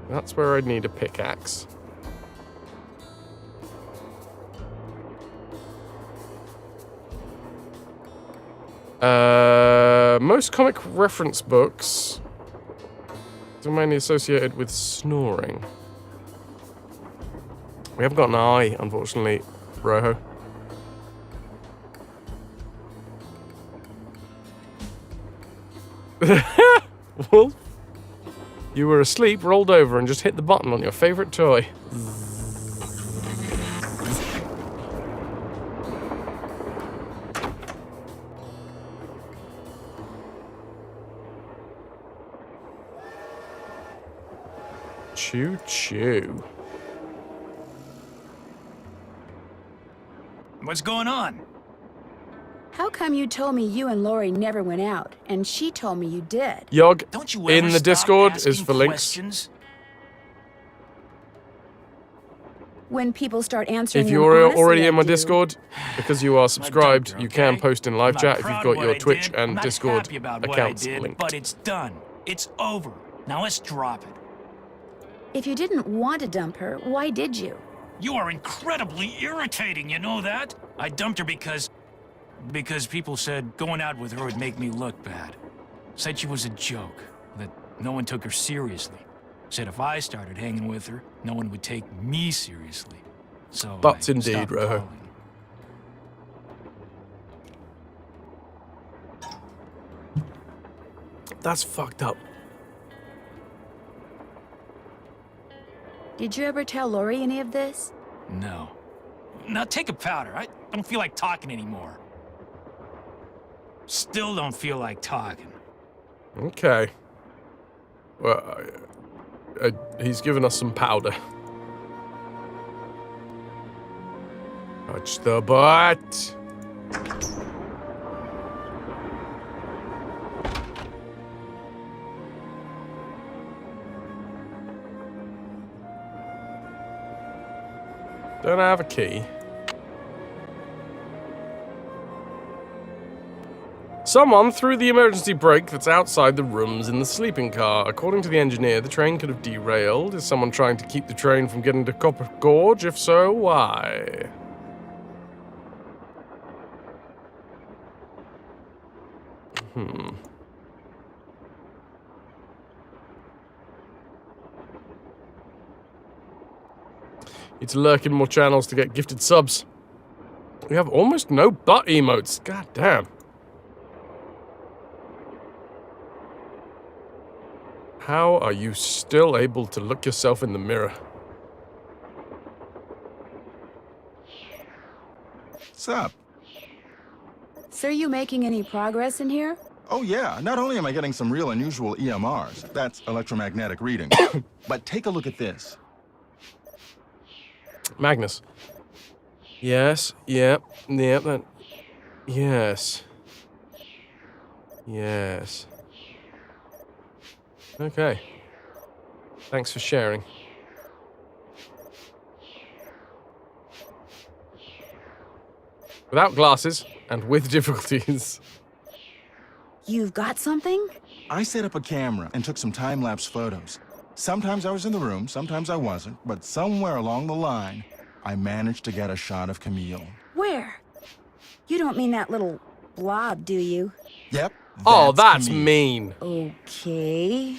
That's where I'd need a pickaxe. Most comic reference books are mainly associated with snoring. We haven't got an eye, unfortunately, Rojo. Well, you were asleep, rolled over, and just hit the button on your favorite toy. Choo choo. What's going on? How come you told me you and Lori never went out, and she told me you did? Yog, Don't you in ever the stop Discord is asking for links. questions? When people start answering If them you're honestly, already I in my do. Discord, because you are subscribed, doctor, you can okay? post in live I'm chat not if you've proud got of what your I Twitch did. and I'm not Discord happy about what I accounts did, linked. but it's done. It's over. Now let's drop it. If you didn't want to dump her, why did you? You are incredibly irritating, you know that? I dumped her because people said going out with her would make me look bad. Said she was a joke, that no one took her seriously. Said if I started hanging with her, no one would take me seriously. So But I indeed, stopped Rojo. calling. That's fucked up. Did you ever tell Lori any of this? No. Now take a powder. I don't feel like talking anymore. Still don't feel like talking. Okay. Well, he's given us some powder. Touch the butt. Don't have a key. Someone threw the emergency brake that's outside the rooms in the sleeping car. According to the engineer, the train could have derailed. Is someone trying to keep the train from getting to Copper Gorge? If so, why? Need to lurk in more channels to get gifted subs. We have almost no butt emotes. God damn. How are you still able to look yourself in the mirror? What's up? So are you making any progress in here? Oh yeah, not only am I getting some real unusual EMRs, that's electromagnetic reading, but take a look at this. Magnus. Yes, yep, that. Yes. Yes. Okay. Thanks for sharing. Without glasses and with difficulties. You've got something? I set up a camera and took some time-lapse photos. Sometimes I was in the room, sometimes I wasn't, but somewhere along the line, I managed to get a shot of Camille. Where? You don't mean that little blob, do you? Yep. Oh, that's Camille. mean. Okay.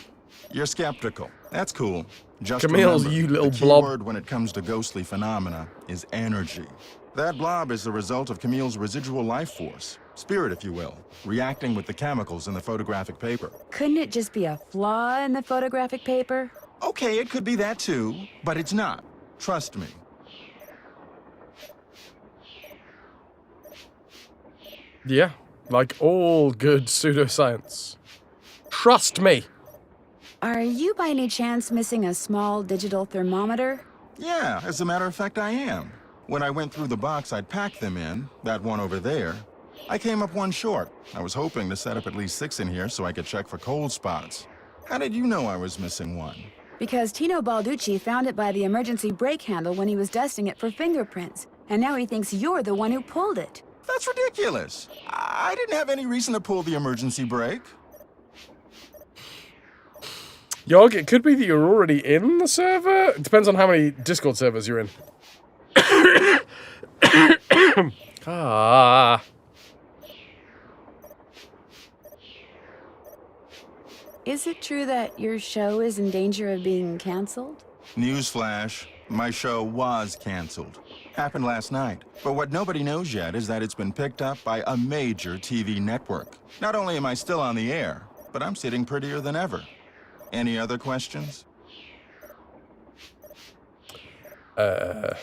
You're skeptical. That's cool. Just Camille's remember, you little the blob. keyword when it comes to ghostly phenomena is energy. That blob is the result of Camille's residual life force, spirit if you will, reacting with the chemicals in the photographic paper. Couldn't it just be a flaw in the photographic paper? Okay, it could be that too, but it's not. Trust me. Yeah, Like all good pseudoscience. Trust me. Are you by any chance missing a small digital thermometer? Yeah, as a matter of fact, I am. When I went through the box I'd packed them in, that one over there, I came up one short. I was hoping to set up at least 6 in here so I could check for cold spots. How did you know I was missing one? Because Tino Balducci found it by the emergency brake handle when he was dusting it for fingerprints. And now he thinks you're the one who pulled it. That's ridiculous. I didn't have any reason to pull the emergency brake. Yog, it could be that you're already in the server. It depends on how many Discord servers you're in. Ah. Is it true that your show is in danger of being canceled? Newsflash, my show was canceled. Happened last night. But what nobody knows yet is that it's been picked up by a major TV network. Not only am I still on the air, but I'm sitting prettier than ever. Any other questions? Were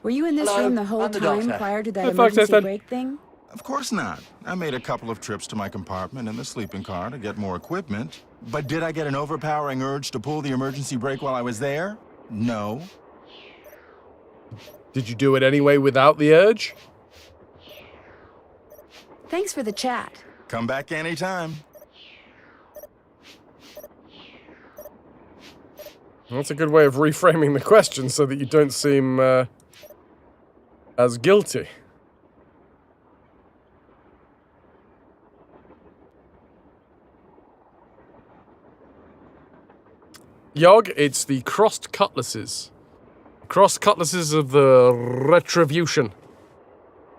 you in this Hello, room the whole I'm the time doctor. prior to that The fuck emergency is that? brake thing? Of course not. I made a couple of trips to my compartment in the sleeping car to get more equipment. But did I get an overpowering urge to pull the emergency brake while I was there? No. Did you do it anyway without the urge? Thanks for the chat. Come back anytime. That's a good way of reframing the question so that you don't seem as guilty. Yog, it's the crossed cutlasses. Crossed cutlasses of the RetroVution.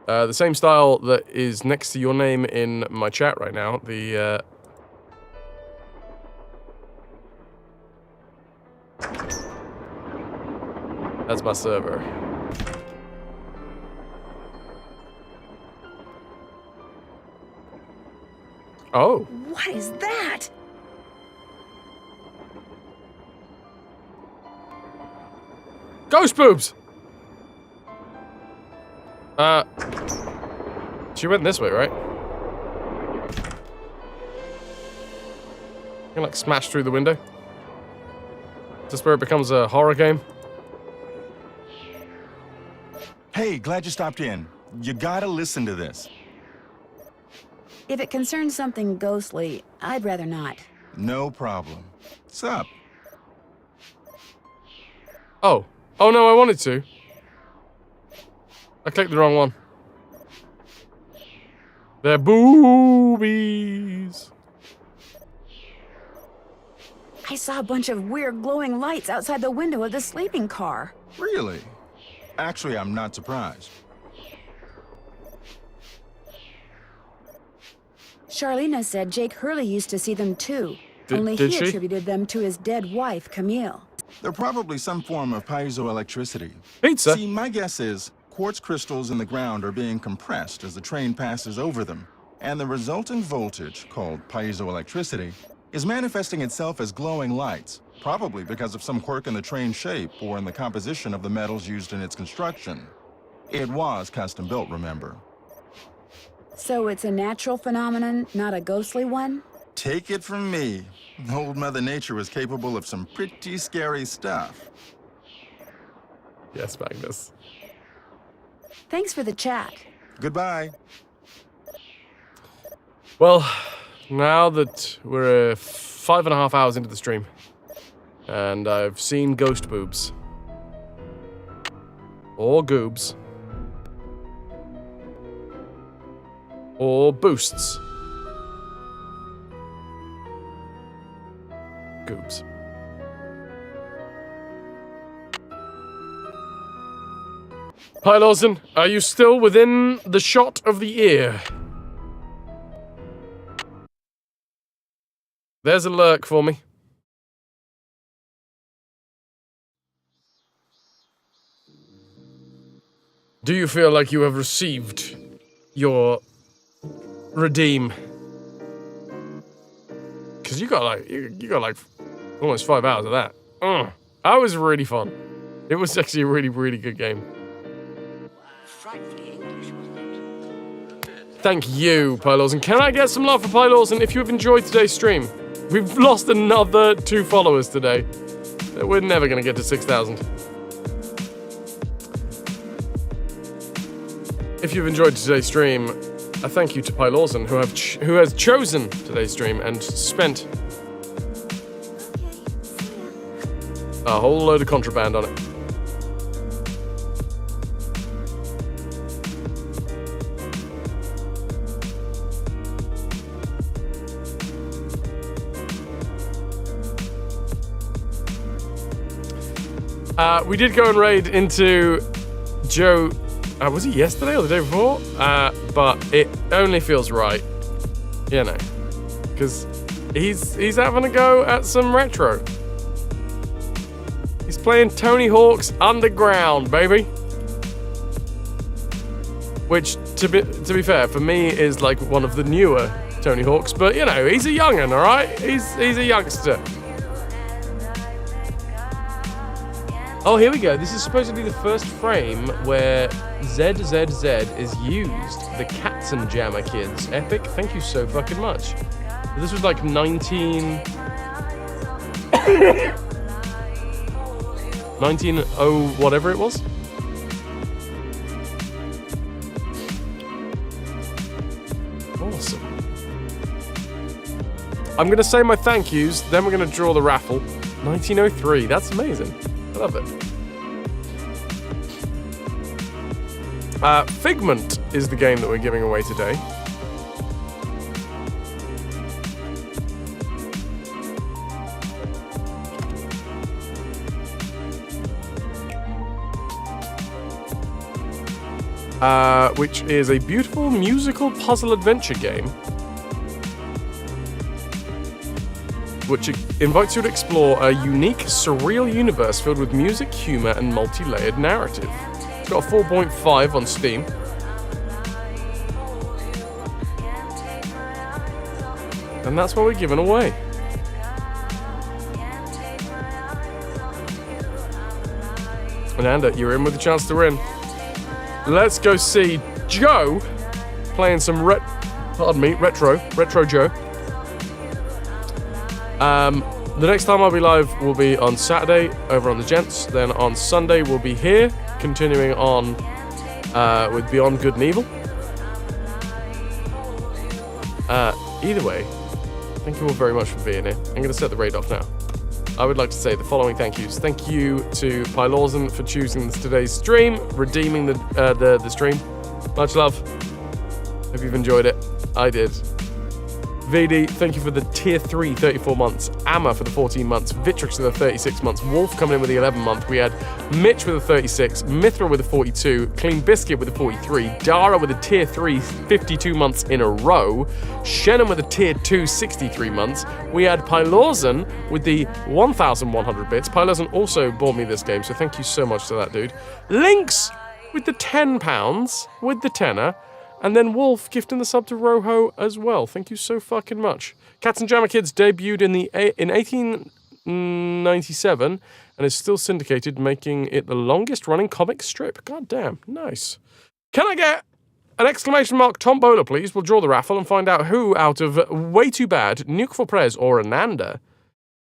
The same style that is next to your name in my chat right now. The that's my server. Oh. What is that? Ghost boobs! She went this way, right? You can, like, smash through the window. Is this where it becomes a horror game? Hey, glad you stopped in. You gotta listen to this. If it concerns something ghostly, I'd rather not. No problem. What's up? Oh. Oh no, I wanted to. I clicked the wrong one. They're boobies. I saw a bunch of weird glowing lights outside the window of the sleeping car. Really? Actually, I'm not surprised. Charlena said Jake Hurley used to see them too. Only did he she? attributed them to his dead wife, Camille. They're probably some form of piezoelectricity. Pizza? See, my guess is quartz crystals in the ground are being compressed as the train passes over them, and the resultant voltage, called piezoelectricity, is manifesting itself as glowing lights, probably because of some quirk in the train's shape or in the composition of the metals used in its construction. It was custom built, remember? So it's a natural phenomenon, not a ghostly one? Take it from me. Old Mother Nature was capable of some pretty scary stuff. Yes, Magnus. Thanks for the chat. Goodbye. Well, now that we're 5.5 hours into the stream, and I've seen ghost boobs. Or goobs. Or boosts. Goobs. Hi, Lawson. Are you still within the shot of the ear? There's a lurk for me. Do you feel like you have received your redeem? Because you got like almost 5 hours of that. That was really fun. It was actually a really, really good game. Thank you, Pylorson. Can I get some love for Pylorson if you have enjoyed today's stream? We've lost another 2 followers today. We're never going to get to 6,000. If you've enjoyed today's stream, a thank you to Pylorson, who has chosen today's stream and spent a whole load of contraband on it. We did go and raid into Joe, was it yesterday or the day before? But it only feels right, you know, because he's having a go at some retro. He's playing Tony Hawk's Underground, baby. Which, to be fair, for me is like one of the newer Tony Hawk's, but you know, he's a young'un, all right? He's a youngster. Oh, here we go. This is supposedly the first frame where ZZZ is used. The Katzenjammer kids. Epic. Thank you so fucking much. This was like 19... 19 whatever it was. Awesome. I'm going to say my thank yous, then we're going to draw the raffle. 1903. That's amazing. I love it. Figment is the game that we're giving away today. Which is a beautiful musical puzzle adventure game which invites you to explore a unique, surreal universe filled with music, humor, and multi-layered narrative. It's got a 4.5 on Steam. And that's what we're giving away. And you're in with a chance to win. Let's go see Joe playing some Retro Joe. The next time I'll be live will be on Saturday over on the Gents. Then on Sunday we'll be here, continuing on with Beyond Good and Evil. Either way, thank you all very much for being here. I'm going to set the raid off now. I would like to say the following thank yous. Thank you to Pylorson for choosing today's stream, redeeming the stream. Much love. Hope you've enjoyed it. I did. VD, thank you for the tier 3 34 months. Amma for the 14 months. Vitrix for the 36 months. Wolf coming in with the 11 month. We had Mitch with a 36. Mithra with a 42. Clean Biscuit with a 43. Dara with a tier 3 52 months in a row. Shannon with a tier 2 63 months. We had Pylorson with the 1,100 bits. Pylorson also bought me this game, so thank you so much to that dude. Lynx with the £10 with the tenner. And then Wolf gifting the sub to Roho as well. Thank you so fucking much. Katzenjammer Kids debuted in 1897 and is still syndicated, making it the longest running comic strip. God damn, nice. Can I get an exclamation mark tombola, please? We'll draw the raffle and find out who out of Way Too Bad, Nuke for Prez, or Ananda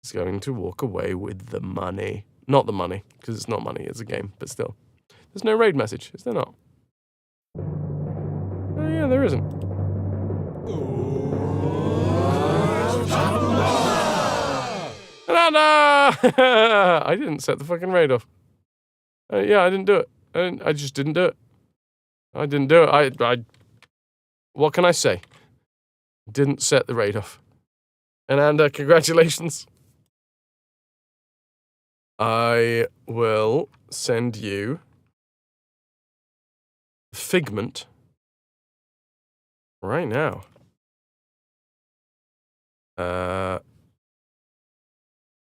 is going to walk away with the money. Not the money, because it's not money, it's a game, but still. There's no raid message, is there not? Oh, yeah, there isn't. Ananda! I didn't set the fucking raid off. Yeah, I didn't do it. I just didn't do it. I didn't do it. I what can I say? Didn't set the raid off. Ananda, congratulations. I will send you Figment right now.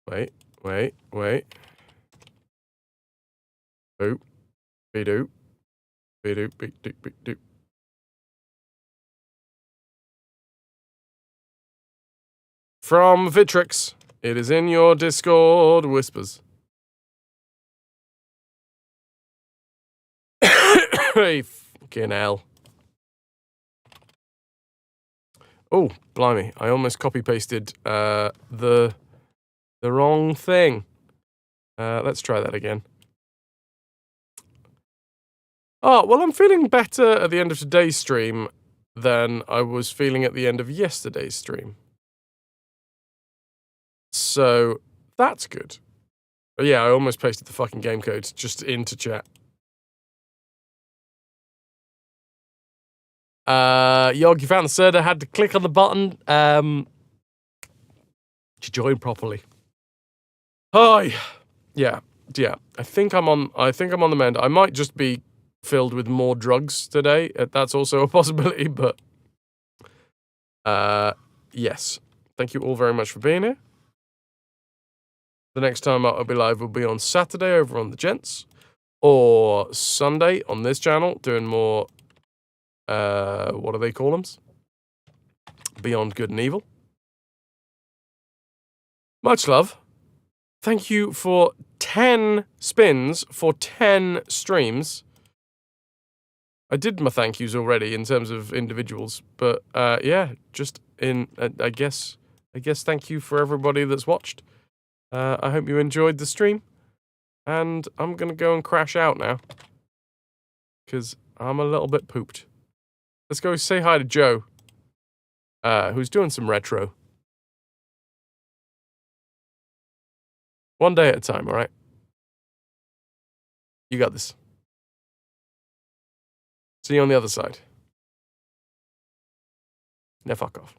Wait. Boop. Be-doop. Be-doop, be-doop, be-doop. From Vitrix. It is in your Discord whispers. Hey, fucking hell. Oh, blimey. I almost copy-pasted the wrong thing. Let's try that again. Oh, well, I'm feeling better at the end of today's stream than I was feeling at the end of yesterday's stream. So, that's good. But yeah, I almost pasted the fucking game code just into chat. Yog, you found the server, had to click on the button to join properly. Hi. Yeah. I think I'm on the mend. I might just be filled with more drugs today. That's also a possibility, but yes. Thank you all very much for being here. The next time I'll be live will be on Saturday over on the Gents, or Sunday on this channel doing more what do they call them? Beyond Good and Evil. Much love. Thank you for 10 spins for 10 streams. I did my thank yous already in terms of individuals, but yeah, just in I guess thank you for everybody that's watched. I hope you enjoyed the stream, and I'm gonna go and crash out now because I'm a little bit pooped. Let's go say hi to Joe, who's doing some retro. One day at a time, all right? You got this. See you on the other side. Now fuck off.